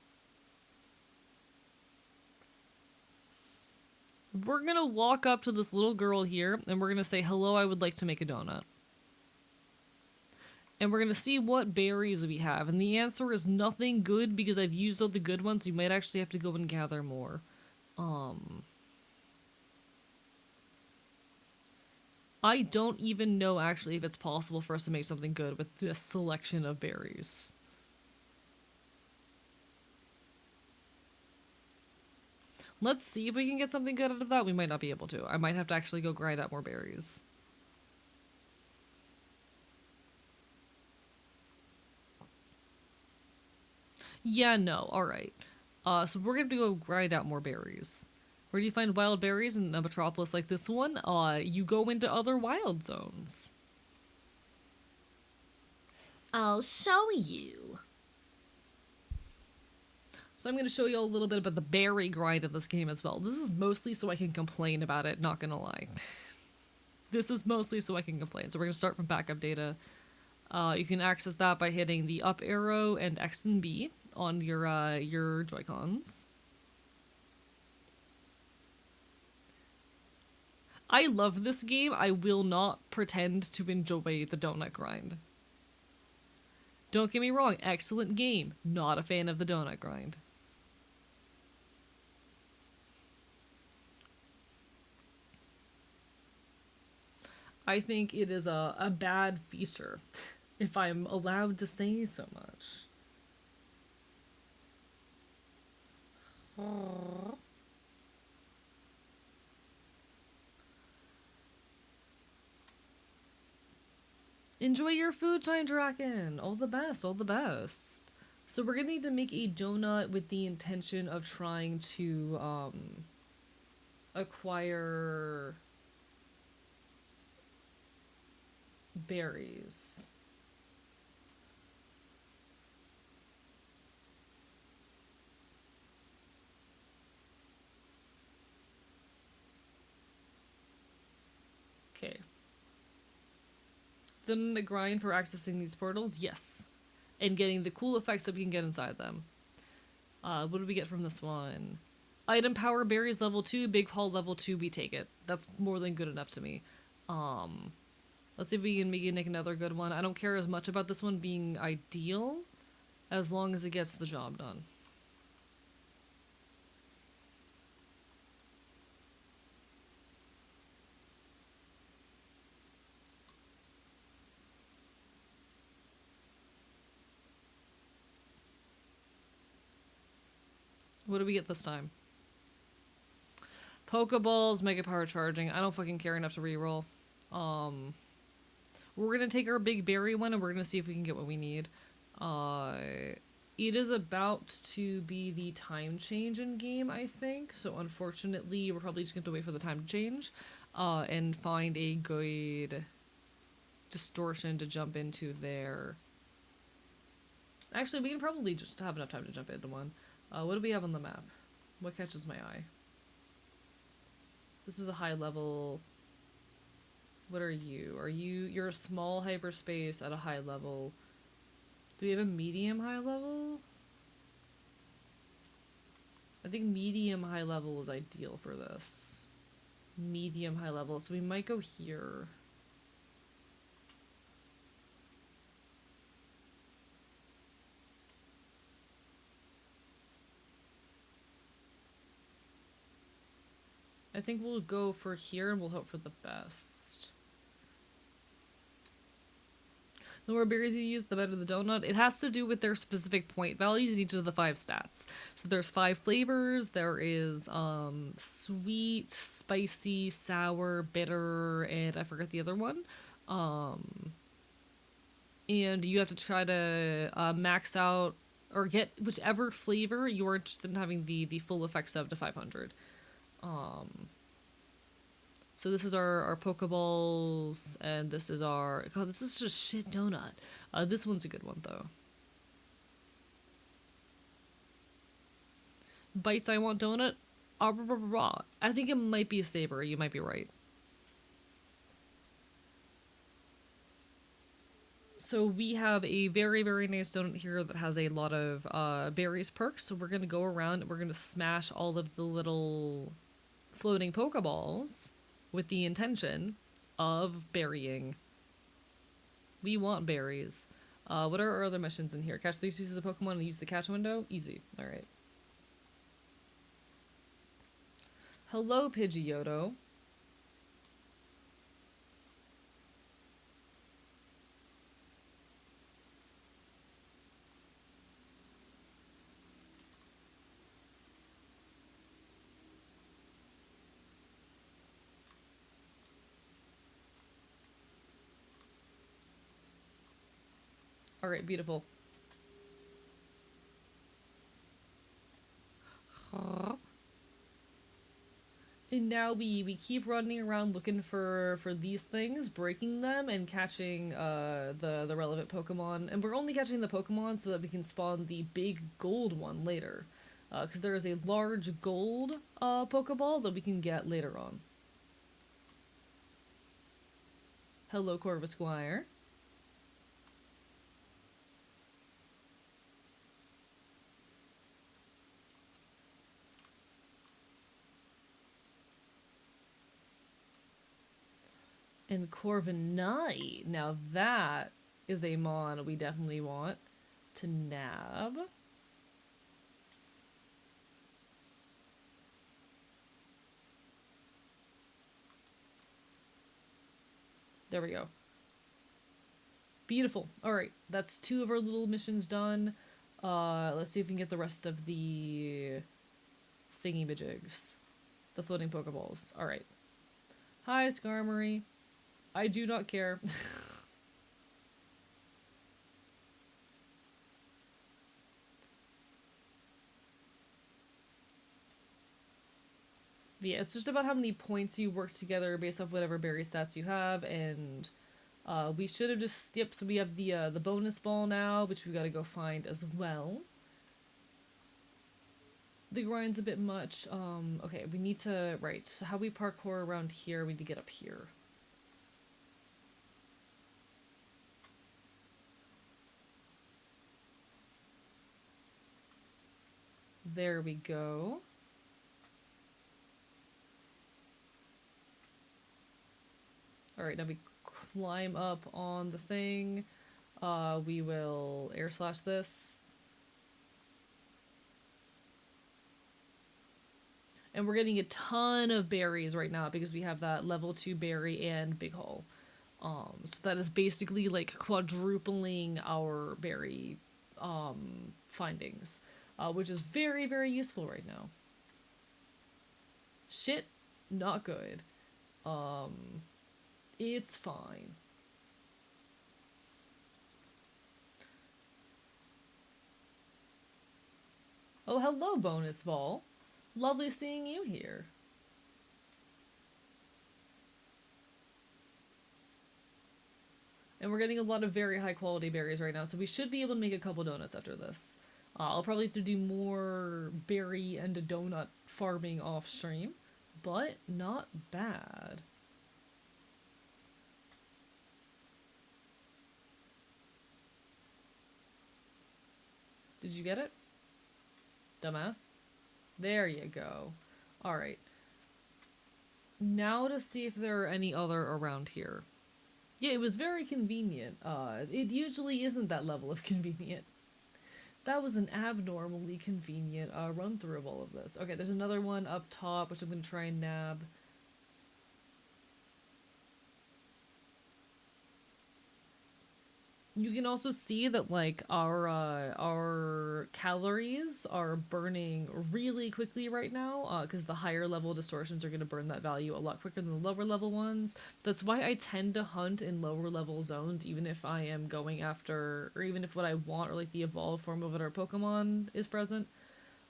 We're gonna walk up to this little girl here, and we're gonna say, hello, I would like to make a donut. And we're gonna see what berries we have, and the answer is nothing good because I've used all the good ones. We might actually have to go and gather more. I don't even know actually if it's possible for us to make something good with this selection of berries. Let's see if we can get something good out of that. We might not be able to. I might have to actually go grind out more berries. Yeah, no. Alright. So we're gonna have to go grind out more berries. Where do you find wild berries in a metropolis like this one? You go into other wild zones. I'll show you. So I'm going to show you a little bit about the berry grind of this game as well. This is mostly so I can complain about it, not gonna lie. This is mostly so I can complain. So we're going to start from backup data. You can access that by hitting the up arrow and X and B on your Joy-Cons. I love this game. I will not pretend to enjoy the donut grind. Don't get me wrong, excellent game. Not a fan of the donut grind. I think it is a bad feature, if I'm allowed to say so much. Enjoy your food time, Draken! All the best, all the best. So we're gonna need to make a donut with the intention of trying to, acquire berries. Okay. Then the grind for accessing these portals? Yes. And getting the cool effects that we can get inside them. What do we get from this one? Item power berries level 2, big haul level 2, we take it. That's more than good enough to me. Let's see if we can make another good one. I don't care as much about this one being ideal, as long as it gets the job done. What do we get this time? Pokeballs, Mega Power Charging. I don't fucking care enough to reroll. We're gonna take our big berry one and we're gonna see if we can get what we need. It is about to be the time change in game, I think. So unfortunately, we're probably just gonna have to wait for the time to change, and find a good distortion to jump into there. Actually, we can probably just have enough time to jump into one. What do we have on the map? What catches my eye? This is a high level. What are you? You're a small hyperspace at a high level. Do we have a medium high level? I think medium high level is ideal for this. Medium high level, so we might go here. I think we'll go for here and we'll hope for the best. The more berries you use, the better the donut. It has to do with their specific point values in each of the 5 stats. So there's 5 flavors. There is sweet, spicy, sour, bitter, and I forget the other one. And you have to try to max out or get whichever flavor you're interested in having the full effects of to 500. So this is our Pokeballs, and this is our... God, this is just shit donut. This one's a good one, though. Bites I want donut? I think it might be a saber, you might be right. So we have a very, very nice donut here that has a lot of berries perks, so we're going to go around and we're going to smash all of the little floating Pokeballs with the intention of burying. We want berries. What are our other missions in here? Catch 3 species of Pokemon and use the catch window? Easy. Alright. Hello, Pidgeotto. Alright, beautiful. And now we keep running around looking for these things, breaking them, and catching the relevant Pokemon. And we're only catching the Pokemon so that we can spawn the big gold one later. Because there is a large gold Pokeball that we can get later on. Hello, Corvus Squire. And Corviknight. Now that is a mon we definitely want to nab. There we go. Beautiful. Alright, that's 2 of our little missions done. Let's see if we can get the rest of the thingy-majigs. The floating Pokeballs. Alright. Hi, Skarmory. I do not care. But yeah, it's just about how many points you work together based off whatever berry stats you have, and we should have just skipped. So we have the bonus ball now, which we got to go find as well. The grind's a bit much. Okay, we need to right. So how we parkour around here? We need to get up here. There we go. Alright, now we climb up on the thing. We will air slash this. And we're getting a ton of berries right now because we have that level 2 berry and big hole. So that is basically like quadrupling our berry findings, which is very, very useful right now. Shit, not good. It's fine. Oh, hello, bonus ball. Lovely seeing you here. And we're getting a lot of very high quality berries right now, so we should be able to make a couple donuts after this. I'll probably have to do more berry and a donut farming off stream, but not bad. Did you get it? Dumbass? There you go. Alright. Now to see if there are any other around here. Yeah, it was very convenient. It usually isn't that level of convenient. That was an abnormally convenient run through of all of this. Okay, there's another one up top, which I'm going to try and nab. You can also see that like our calories are burning really quickly right now because the higher level distortions are going to burn that value a lot quicker than the lower level ones. That's why I tend to hunt in lower level zones, even if I am going after, or even if what I want or like the evolved form of our Pokemon is present.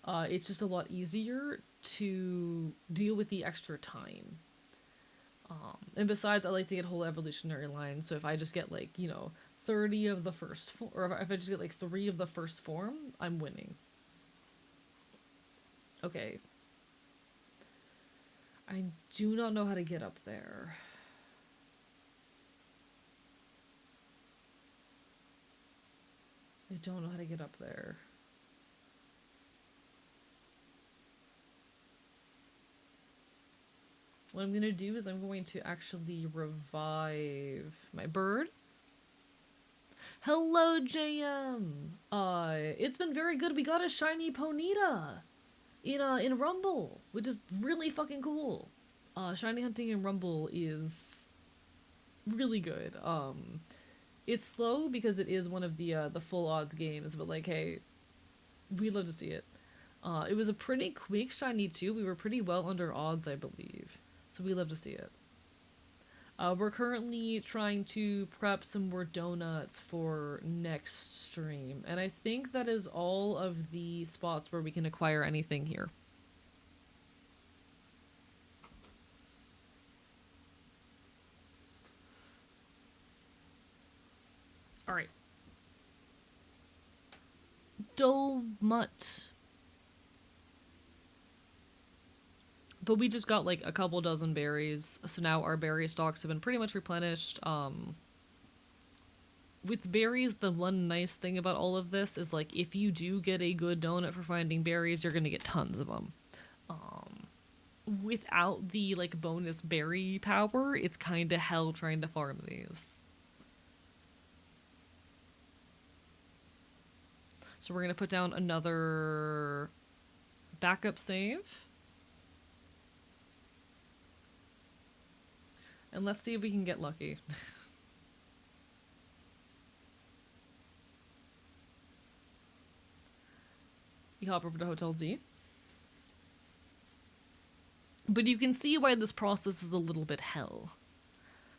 It's just a lot easier to deal with the extra time. And besides, I like to get whole evolutionary lines. So if I just get like 30 of the first or if I just get like 3 of the first form, I'm winning. Okay. I do not know how to get up there. I don't know how to get up there. What I'm going to do is I'm going to actually revive my bird. Hello, JM! It's been very good. We got a shiny Ponyta in Rumble, which is really fucking cool. Shiny hunting in Rumble is really good. It's slow because it is one of the full odds games, but like, hey, we love to see it. It was a pretty quick shiny too. We were pretty well under odds, I believe, so we love to see it. We're currently trying to prep some more donuts for next stream, and I think that is all of the spots where we can acquire anything here. Alright. Dolmut. But we just got like a couple dozen berries, so now our berry stocks have been pretty much replenished. With berries, the one nice thing about all of this is like if you do get a good donut for finding berries, you're gonna get tons of them. Without the like bonus berry power, it's kind of hell trying to farm these. So we're gonna put down another backup save. And let's see if we can get lucky. You hop over to Hotel Z. But you can see why this process is a little bit hell.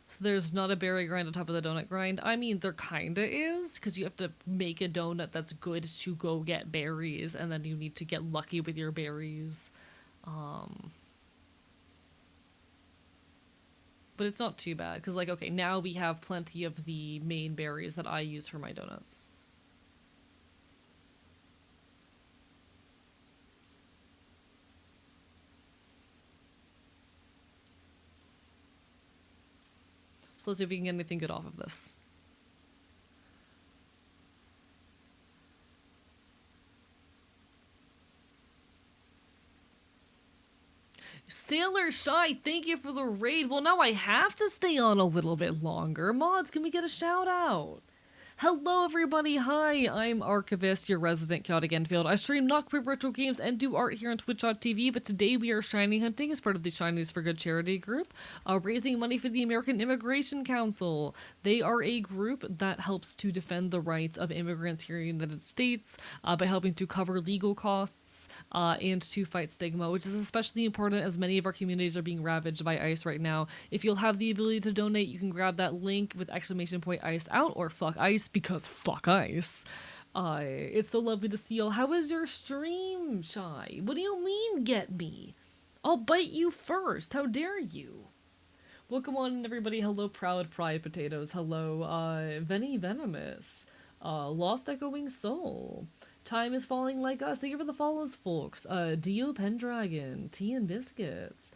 So there's not a berry grind on top of the donut grind. I mean, there kinda is, because you have to make a donut that's good to go get berries, and then you need to get lucky with your berries. But it's not too bad, because, like, okay, now we have plenty of the main berries that I use for my donuts. So let's see if we can get anything good off of this. Sailor Shy, thank you for the raid. Well, now I have to stay on a little bit longer. Mods, can we get a shout out? Hello everybody, hi, I'm Archivist, your resident chaotic Enfield. I stream not quit retro games and do art here on twitch.tv, but today we are shiny hunting as part of the Shinies for Good charity group, raising money for the American Immigration Council. They are a group that helps to defend the rights of immigrants here in the United States by helping to cover legal costs and to fight stigma, which is especially important as many of our communities are being ravaged by ICE right now. If you'll have the ability to donate, you can grab that link with exclamation point ICE out or fuck ICE, because fuck ICE. It's so lovely to see y'all. How was your stream, Shy? What do you mean, get me? I'll bite you first. How dare you? Welcome on, everybody. Hello, Proud Pride Potatoes. Hello, Venny Venomous. Lost Echoing Soul. Time is falling like us. Thank you for the follows, folks. Dio Pendragon. Tea and Biscuits.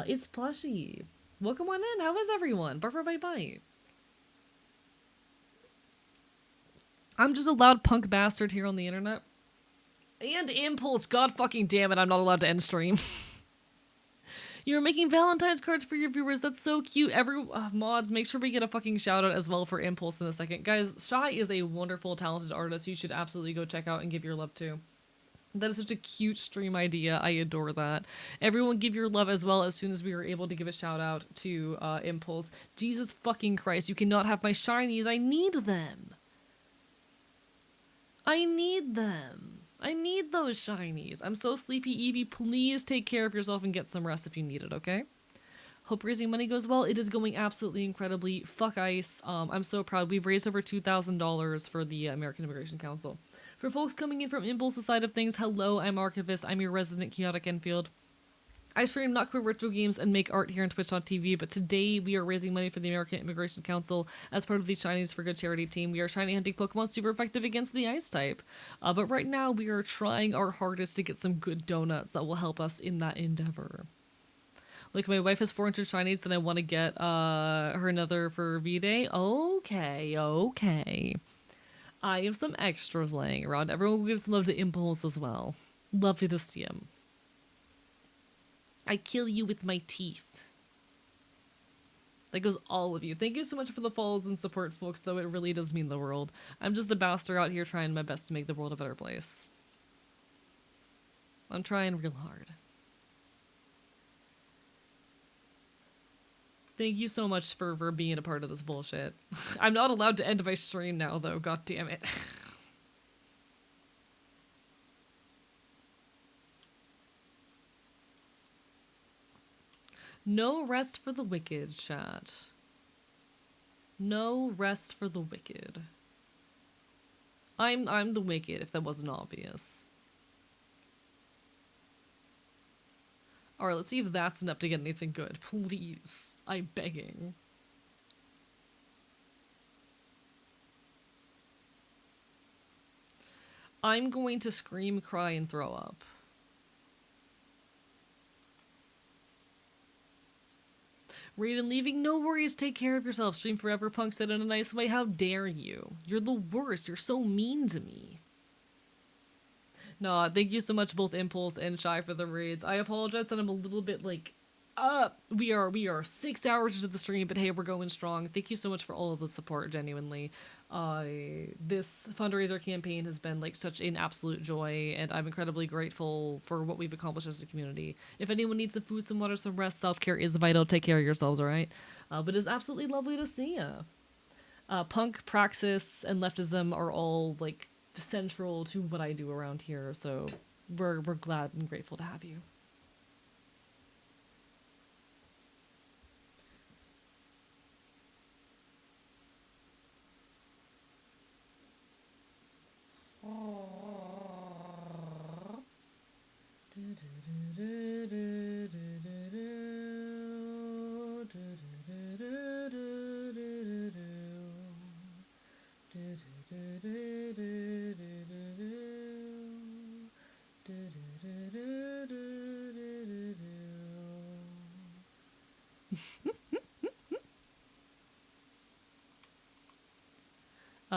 It's Plushy. Welcome on in. How is everyone? Barf Bite Bite. I'm just a loud punk bastard here on the internet. And Impulse, god fucking damn it, I'm not allowed to end stream. You're making Valentine's cards for your viewers, that's so cute. Mods, make sure we get a fucking shout out as well for Impulse in a second. Guys, Shy is a wonderful, talented artist you should absolutely go check out and give your love to. That is such a cute stream idea. I adore that. Everyone give your love as well as soon as we were able to give a shout out to Impulse. Jesus fucking Christ, you cannot have my shinies. I need them. I need them. I need those shinies. I'm so sleepy, Evie. Please take care of yourself and get some rest if you need it, okay? Hope raising money goes well. It is going absolutely incredibly. Fuck ICE. I'm so proud. We've raised over $2,000 for the American Immigration Council. For folks coming in from Impulse's side of things, hello, I'm Archivist. I'm your resident chaotic Enfield. I stream not quit retro games and make art here on twitch.tv, but today we are raising money for the American Immigration Council as part of the Shinies for Good charity team. We are shiny hunting Pokemon super effective against the ice type. But right now we are trying our hardest to get some good donuts that will help us in that endeavor. Like, my wife has 400 shinies, then I want to get her another for V-Day. Okay. I have some extras laying around. Everyone will give some love to Impulse as well. Lovely to see him. I kill you with my teeth. That goes all of you. Thank you so much for the follows and support, folks, though it really does mean the world. I'm just a bastard out here trying my best to make the world a better place. I'm trying real hard. Thank you so much for being a part of this bullshit. I'm not allowed to end my stream now, though. God damn it. No rest for the wicked, chat. No rest for the wicked. I'm the wicked, if that wasn't obvious. Alright, let's see if that's enough to get anything good. Please. I'm begging. I'm going to scream, cry, and throw up. Raiden leaving, no worries, take care of yourself. Stream forever, Punk said in a nice way. How dare you? You're the worst. You're so mean to me. No, thank you so much, both Impulse and Shy, for the raids. I apologize that I'm a little bit like, we are 6 hours into the stream, but hey, we're going strong. Thank you so much for all of the support, genuinely. This fundraiser campaign has been like such an absolute joy, and I'm incredibly grateful for what we've accomplished as a community. If anyone needs some food, some water, some rest, self-care is vital. Take care of yourselves, all right? But it's absolutely lovely to see you. Punk, praxis, and leftism are all like central to what I do around here, so we're glad and grateful to have you.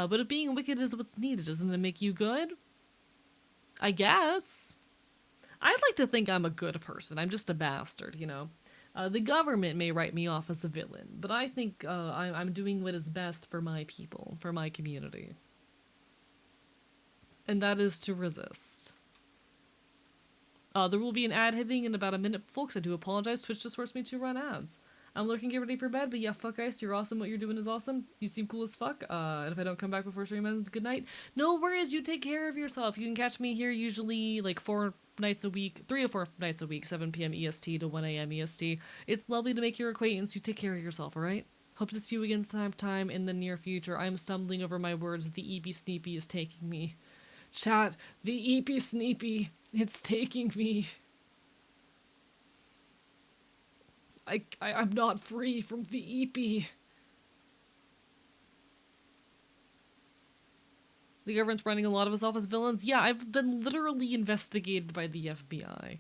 But if being wicked is what's needed, doesn't it make you good? I guess. I'd like to think I'm a good person. I'm just a bastard, you know? The government may write me off as a villain, but I think I'm doing what is best for my people, for my community. And that is to resist. There will be an ad hitting in about a minute, folks. I do apologize. Twitch just forced me to run ads. I'm looking to get ready for bed, but yeah, fuck ice. You're awesome. What you're doing is awesome. You seem cool as fuck. And if I don't come back before stream ends, good night. No worries. You take care of yourself. You can catch me here usually like 4 nights a week, 3 to 4 nights a week, 7 p.m. EST to 1 a.m. EST. It's lovely to make your acquaintance. You take care of yourself, all right? Hope to see you again sometime in the near future. I'm stumbling over my words. The Eepy Sneepy is taking me. Chat, the Eepy Sneepy. It's taking me. I'm not free from the Eepy. The government's running a lot of us off as villains. Yeah, I've been literally investigated by the FBI.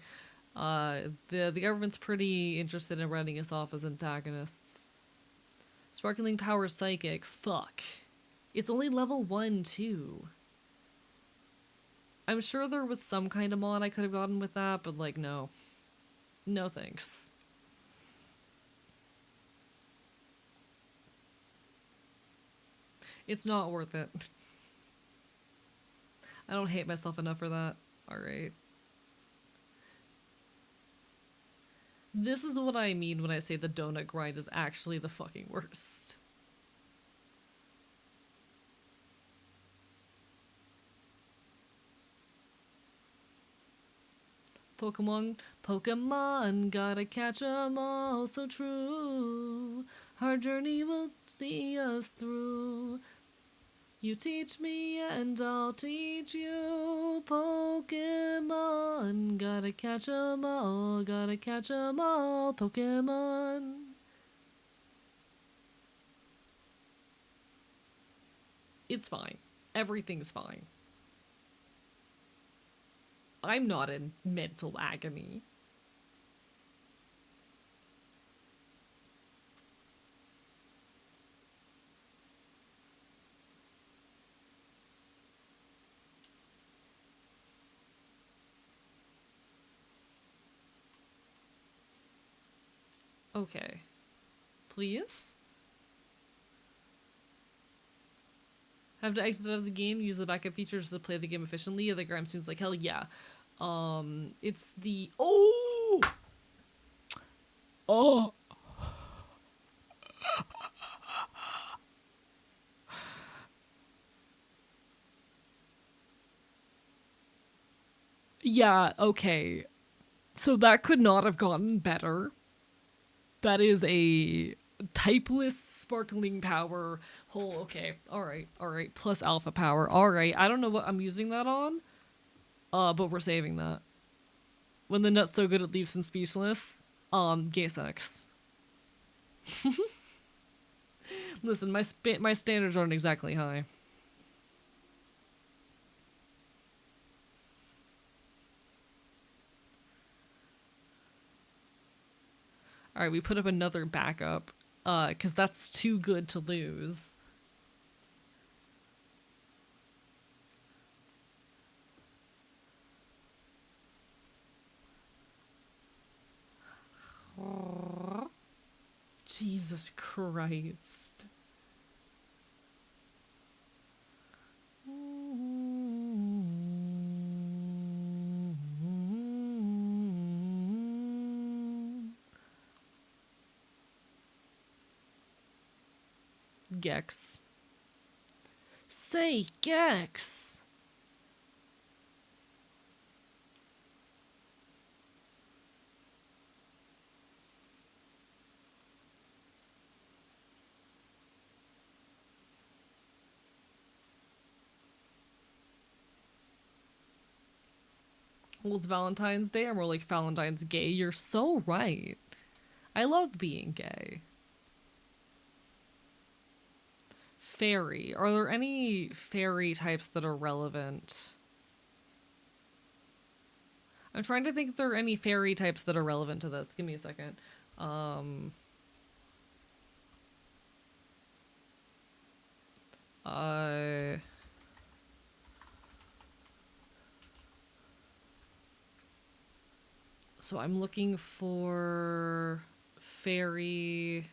The government's pretty interested in running us off as antagonists. Sparkling Power Psychic. Fuck. It's only level 1, too. I'm sure there was some kind of mod I could have gotten with that, but like, no. No thanks. It's not worth it. I don't hate myself enough for that. Alright. This is what I mean when I say the donut grind is actually the fucking worst. Pokemon, gotta catch 'em all, so true. Our journey will see us through. You teach me and I'll teach you. Pokemon, gotta catch 'em all, gotta catch 'em all. Pokemon. It's fine. Everything's fine. I'm not in mental agony. Okay. Please? Have to exit out of the game, use the backup features to play the game efficiently. The gram seems like hell, yeah. It's the... Oh! Oh! Yeah, okay. So that could not have gotten better. That is a typeless sparkling power whole. Okay, all right, plus alpha power. All right, I don't know what I'm using that on, but we're saving that. When the nut's so good it leaves him speechless. Gay sex. Listen, my standards aren't exactly high. Alright, we put up another backup. Because that's too good to lose. Jesus Christ. Gex. Say Gex. Well, it's Valentine's Day. I'm more like Valentine's gay. You're so right. I love being gay. Fairy. Are there any fairy types that are relevant? I'm trying to think if there are any fairy types that are relevant to this. Give me a second. Uh... So I'm looking for fairy,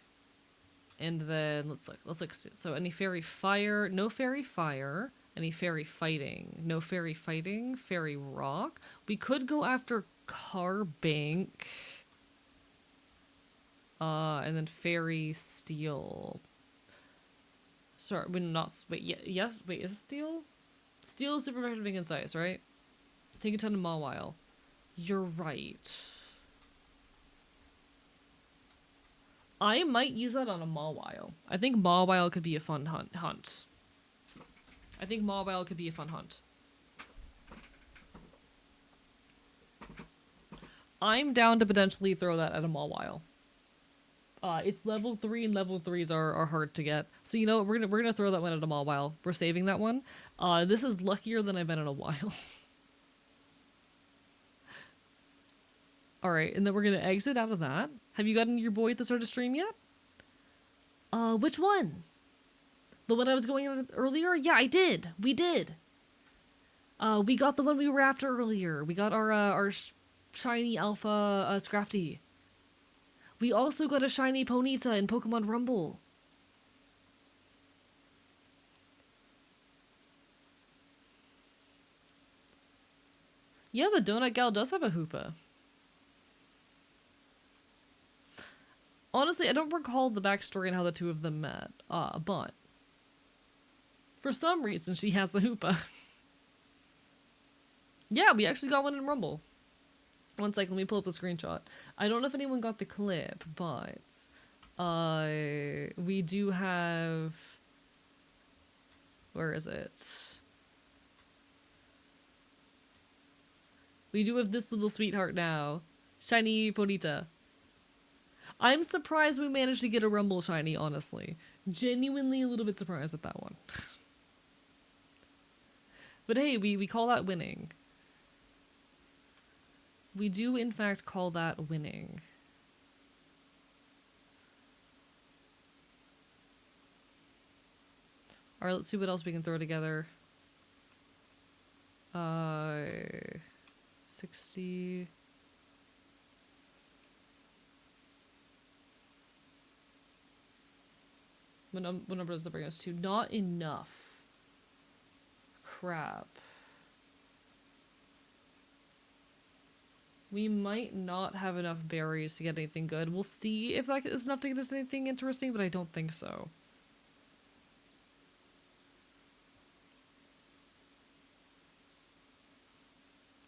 and then let's look. So any fairy fire, no fairy fire. Any fairy fighting, no fairy fighting. Fairy rock. We could go after Carbank. And then fairy steel. Sorry, we're not. Wait, yes. Wait, is it steel? Steel is super effective and concise, right? Take a ton of Mawile. You're right. I might use that on a Mawile. I think Mawile could be a fun hunt. I think Mawile could be a fun hunt. I'm down to potentially throw that at a Mawile. It's level 3, and level 3s are hard to get. So you know what? We're gonna throw that one at a Mawile. We're saving that one. This is luckier than I've been in a while. Alright, and then we're gonna exit out of that. Have you gotten your boy at the start of stream yet? Which one? The one I was going on earlier? Yeah, I did. We did. We got the one we were after earlier. We got our shiny alpha Scrafty. We also got a shiny Ponyta in Pokemon Rumble. Yeah, the Donut Gal does have a Hoopa. Honestly, I don't recall the backstory and how the two of them met, but for some reason she has a Hoopa. Yeah, we actually got one in Rumble. One sec, let me pull up the screenshot. I don't know if anyone got the clip, but we do have... Where is it? We do have this little sweetheart now. Shiny Ponyta. I'm surprised we managed to get a Rumble shiny, honestly. Genuinely a little bit surprised at that one. But hey, we call that winning. We do, in fact, call that winning. Alright, let's see what else we can throw together. 60... What number does that bring us to? Not enough. Crap. We might not have enough berries to get anything good. We'll see if that is enough to get us anything interesting, but I don't think so.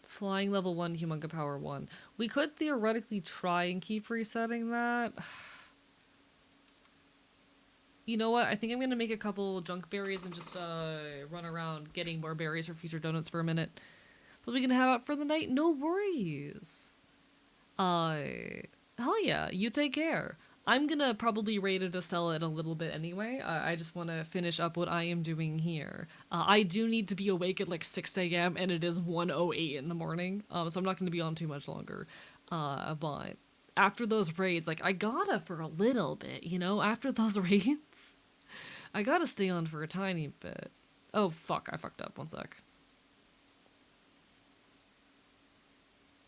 Flying level 1, Humunga power 1. We could theoretically try and keep resetting that. You know what? I think I'm gonna make a couple junk berries and just run around getting more berries for future donuts for a minute. But we can head out for the night? No worries. Hell yeah, you take care. I'm gonna probably rate it to sell it a little bit anyway. I just want to finish up what I am doing here. I do need to be awake at like 6 a.m. and it is 1:08 in the morning. So I'm not gonna be on too much longer. But after those raids, like, I gotta for a little bit, you know? After those raids, I gotta stay on for a tiny bit. Oh, fuck, I fucked up. One sec.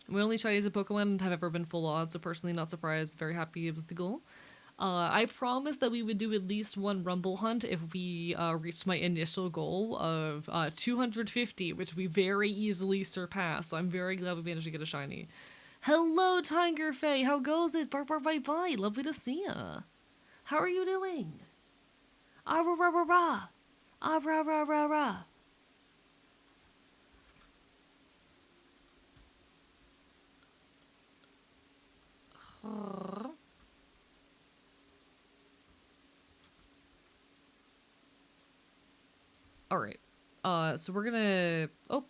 My only shinies in Pokemon have ever been full odds, so personally not surprised. Very happy it was the goal. I promised that we would do at least one Rumble hunt if we reached my initial goal of 250, which we very easily surpassed. So I'm very glad we managed to get a shiny. Hello, Tiger Faye. How goes it? Bark, bark, bye, bye. Lovely to see ya. How are you doing? Ah, rah, rah, rah, rah. Ah, rah, rah, rah, rah. All right. So we're gonna. Oh,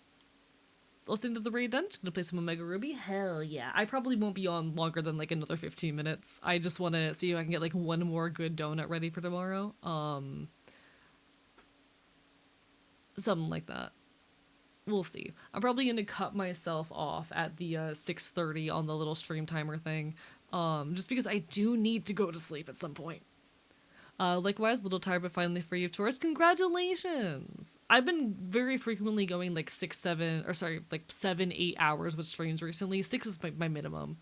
listening to the raid then. Just gonna play some Omega Ruby. Hell yeah! I probably won't be on longer than like another 15 minutes. I just want to see if I can get like one more good donut ready for tomorrow. Something like that. We'll see. I'm probably gonna cut myself off at the 6:30 on the little stream timer thing. Just because I do need to go to sleep at some point. Likewise, little tired but finally free of chores. Congratulations! I've been very frequently going like 7, 8 hours with streams recently. 6 is my minimum.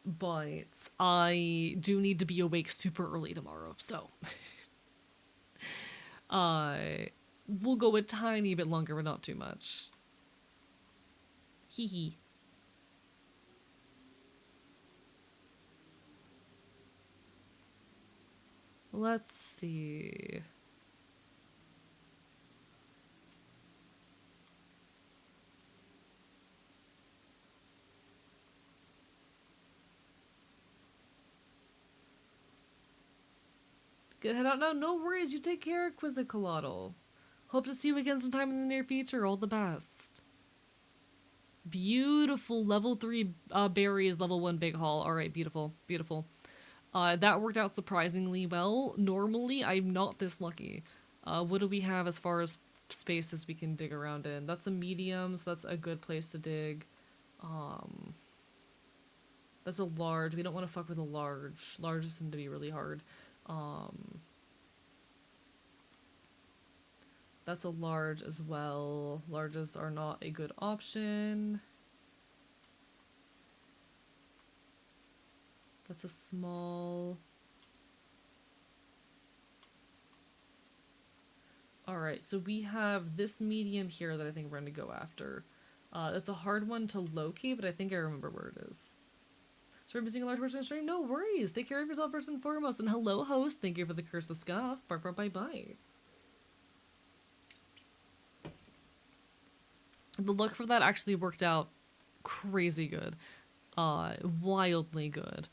But I do need to be awake super early tomorrow, so uh, we'll go a tiny bit longer, but not too much. Hee hee. Let's see. Good head out now. No worries. You take care, Quizzicolotl. Hope to see you again sometime in the near future. All the best. Beautiful level 3 berries, level 1 big haul. Alright, beautiful. Beautiful. That worked out surprisingly well. Normally, I'm not this lucky. What do we have as far as spaces we can dig around in? That's a medium, so that's a good place to dig. That's a large. We don't want to fuck with a large. Larges tend to be really hard. That's a large as well. Larges are not a good option. That's a small. Alright, so we have this medium here that I think we're going to go after. That's a hard one to locate, but I think I remember where it is. So we're missing a large person in the stream? No worries. Take care of yourself first and foremost. And hello, host. Thank you for the curse of scoff. Bark, bark, bye, bye. The luck for that actually worked out crazy good. Wildly good.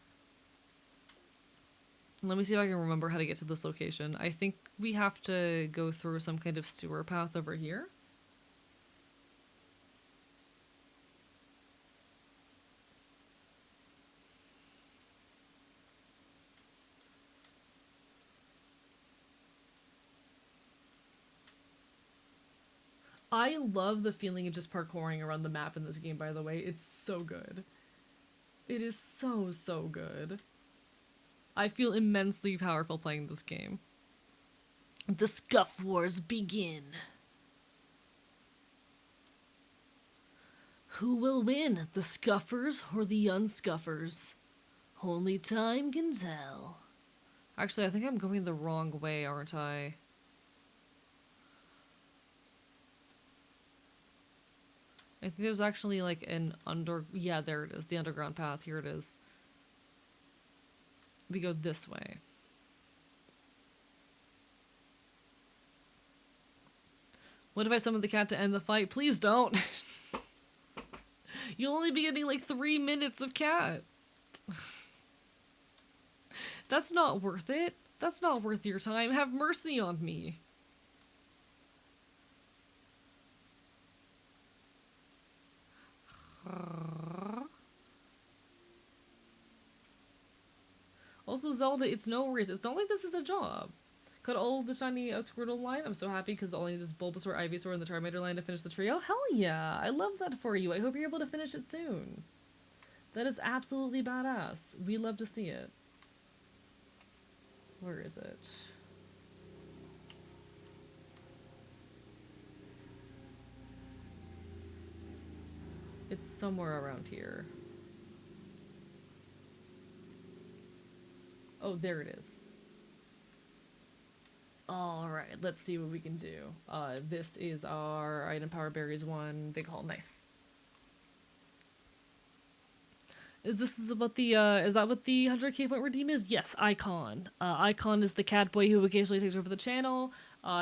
Let me see if I can remember how to get to this location. I think we have to go through some kind of sewer path over here. I love the feeling of just parkouring around the map in this game, by the way. It's so good. It is so, so good. I feel immensely powerful playing this game. The Scuff Wars begin. Who will win, the Scuffers or the Unscuffers? Only time can tell. Actually, I think I'm going the wrong way, aren't I? I think there's actually like an yeah, there it is, the underground path. Here it is. We go this way. What if I summon the cat to end the fight? Please don't. You'll only be getting like 3 minutes of cat. That's not worth it. That's not worth your time. Have mercy on me. Also, Zelda, it's no worries. It's not like this is a job. Cut all of the shiny Squirtle line. I'm so happy because all I need is Bulbasaur, Ivysaur, and the Charmander line to finish the trio. Hell yeah! I love that for you. I hope you're able to finish it soon. That is absolutely badass. We love to see it. Where is it? It's somewhere around here. Oh, there it is. Alright, let's see what we can do. This is our item power berries one. Big haul. Nice. Is about the is that what the 100k point redeem is? Yes, Icon. Icon is the cat boy who occasionally takes over the channel.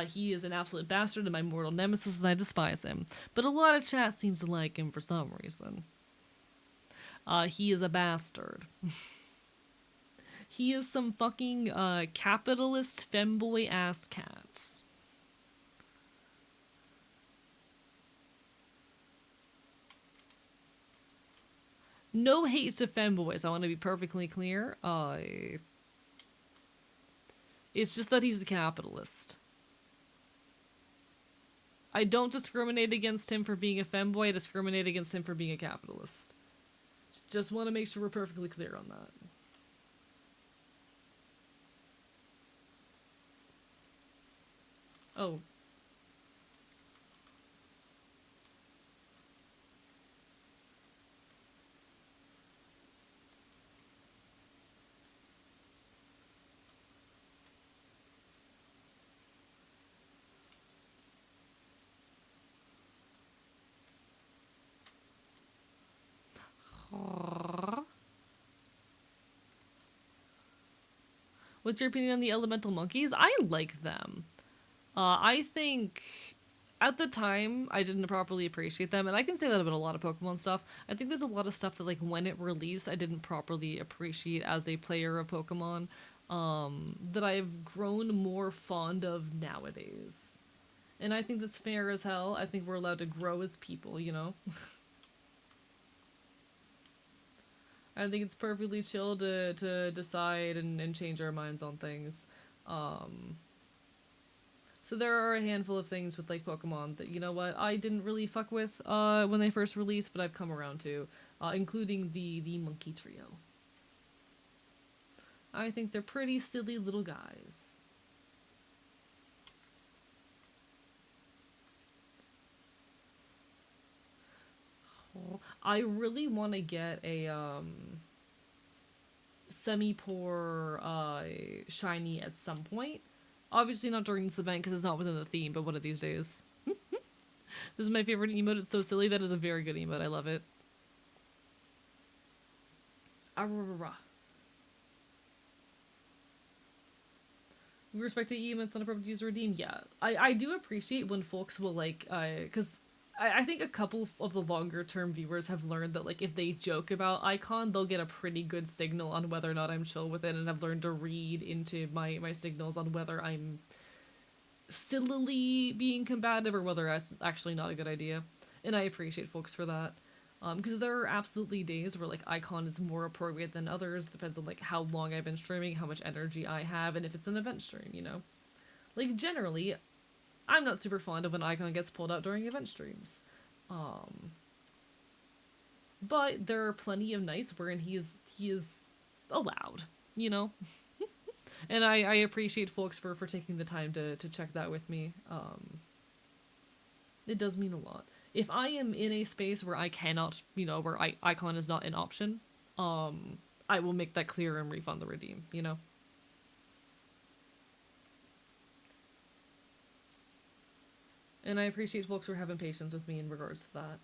He is an absolute bastard and my mortal nemesis, and I despise him. But a lot of chat seems to like him for some reason. He is a bastard. He is some fucking capitalist femboy ass cat. No hate to femboys, I want to be perfectly clear. It's just that he's the capitalist. I don't discriminate against him for being a femboy, I discriminate against him for being a capitalist. Just want to make sure we're perfectly clear on that. Oh. What's your opinion on the elemental monkeys? I like them. I think at the time I didn't properly appreciate them, and I can say that about a lot of Pokemon stuff. I think there's a lot of stuff that like when it released I didn't properly appreciate as a player of Pokemon, that I've grown more fond of nowadays. And I think that's fair as hell. I think we're allowed to grow as people, you know? I think it's perfectly chill to decide and change our minds on things. Um, So there are a handful of things with like Pokemon that you know what I didn't really fuck with when they first released, but I've come around to, including the Monkey Trio. I think they're pretty silly little guys. I really want to get a semi-poor shiny at some point. Obviously not during this event because it's not within the theme, but one of these days. This is my favorite emote. It's so silly. That is a very good emote. I love it. Arrrrrrrah. We respect to EM, it's not appropriate to use or redeem. Yeah, I do appreciate when folks will like, because I think a couple of the longer term viewers have learned that like if they joke about Icon, they'll get a pretty good signal on whether or not I'm chill with it, and I've learned to read into my signals on whether I'm sillily being combative or whether that's actually not a good idea. And I appreciate folks for that. Because there are absolutely days where like Icon is more appropriate than others. Depends on like how long I've been streaming, how much energy I have, and if it's an event stream, you know. Like generally, I'm not super fond of when Icon gets pulled out during event streams. Um, but there are plenty of nights wherein he is allowed, you know. And I appreciate folks for taking the time to check that with me. It does mean a lot. If I am in a space where I cannot, you know, where Icon is not an option, I will make that clear and refund the redeem, you know? And I appreciate folks for having patience with me in regards to that.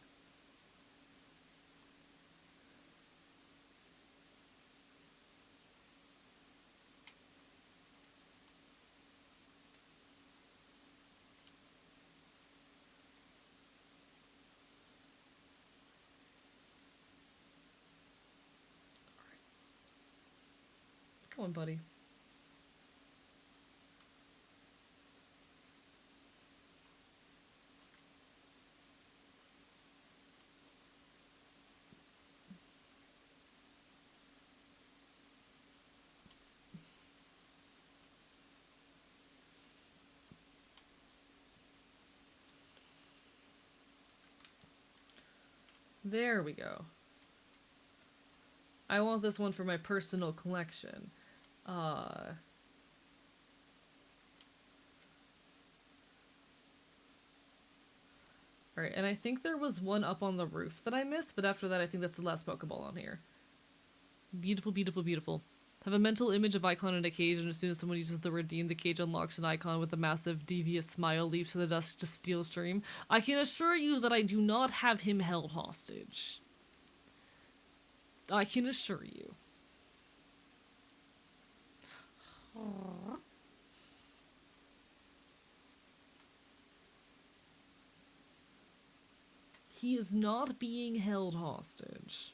Come on, buddy. There we go. I want this one for my personal collection. Alright, and I think there was one up on the roof that I missed, but after that I think that's the last Pokeball on here. Beautiful, beautiful, beautiful. Have a mental image of Icon in a cage, and as soon as someone uses the redeem, the cage unlocks an Icon with a massive, devious smile leaps to the dusk to steal stream. I can assure you that I do not have him held hostage. I can assure you. He is not being held hostage.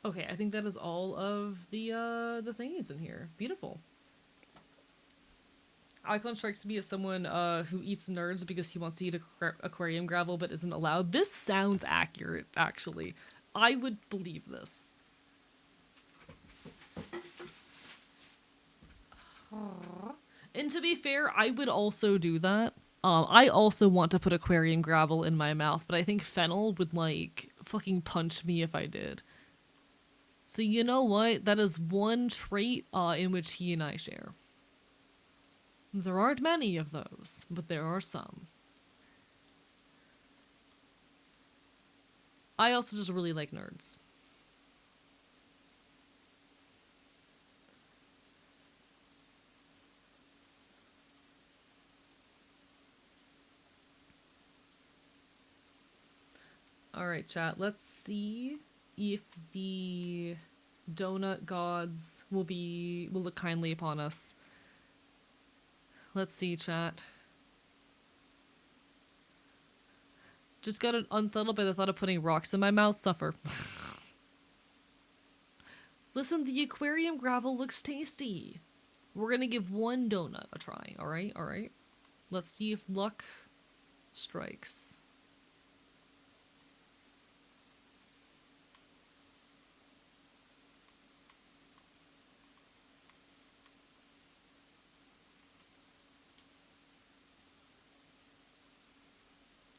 Okay, I think that is all of the thingies in here. Beautiful. Icon strikes me as someone who eats nerds because he wants to eat aquarium gravel but isn't allowed. This sounds accurate, actually. I would believe this. And to be fair, I would also do that. I also want to put aquarium gravel in my mouth, but I think Fennel would, like, fucking punch me if I did. So you know what? That is one trait in which he and I share. There aren't many of those, but there are some. I also just really like nerds. Alright, chat, let's see if the donut gods will look kindly upon us. Let's see, chat. Just got unsettled by the thought of putting rocks in my mouth. Suffer. Listen, the aquarium gravel looks tasty. We're gonna give one donut a try, alright? Alright. Let's see if luck strikes.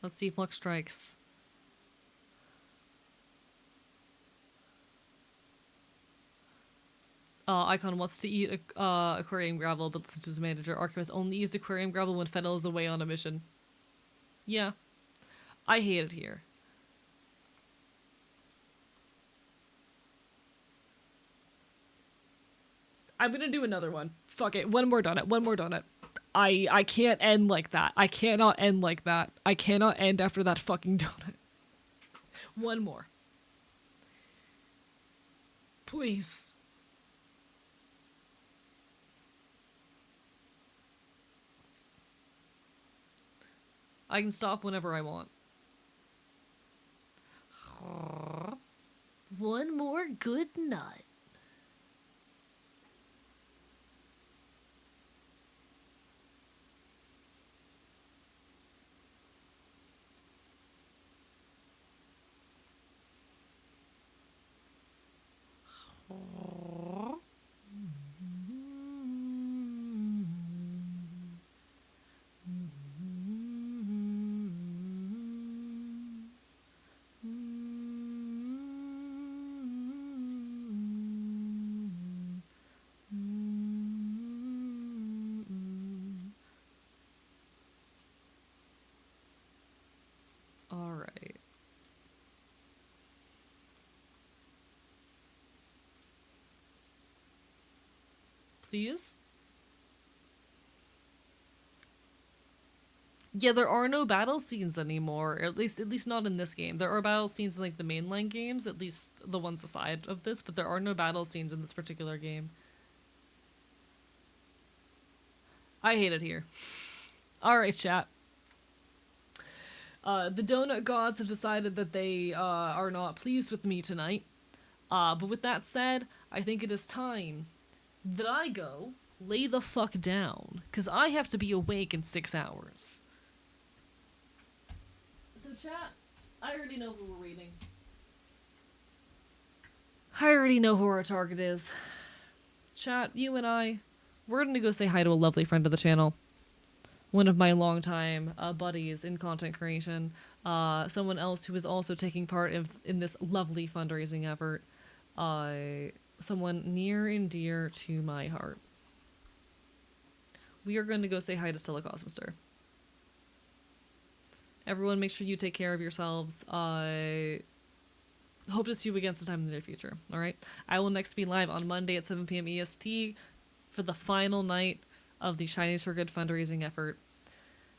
Let's see if luck strikes. Icon wants to eat aquarium gravel, but listens to his manager. Archivist only used aquarium gravel when Fennel is away on a mission. Yeah. I hate it here. I'm gonna do another one. Fuck it. One more donut. One more donut. I can't end like that. I cannot end like that. I cannot end after that fucking donut. One more. Please. I can stop whenever I want. One more good nut. Alright. Please? Yeah, there are no battle scenes anymore. At least not in this game. There are battle scenes in like the mainline games, at least the ones aside of this, but there are no battle scenes in this particular game. I hate it here. Alright, chat. The donut gods have decided that they are not pleased with me tonight. But with that said, I think it is time that I go lay the fuck down, because I have to be awake in 6 hours. So chat, I already know who we're reading. I already know who our target is. Chat, you and I, we're going to go say hi to a lovely friend of the channel. One of my longtime buddies in content creation. Someone else who is also taking part in this lovely fundraising effort. Someone near and dear to my heart. We are going to go say hi to Stella Cosmister. Everyone, make sure you take care of yourselves. I hope to see you again sometime in the near future. All right. I will next be live on Monday at 7 p.m. EST for the final night of the Shinies for Good fundraising effort.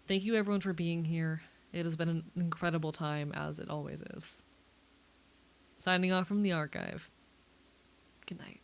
Thank you, everyone, for being here. It has been an incredible time, as it always is. Signing off from the archive. Good night.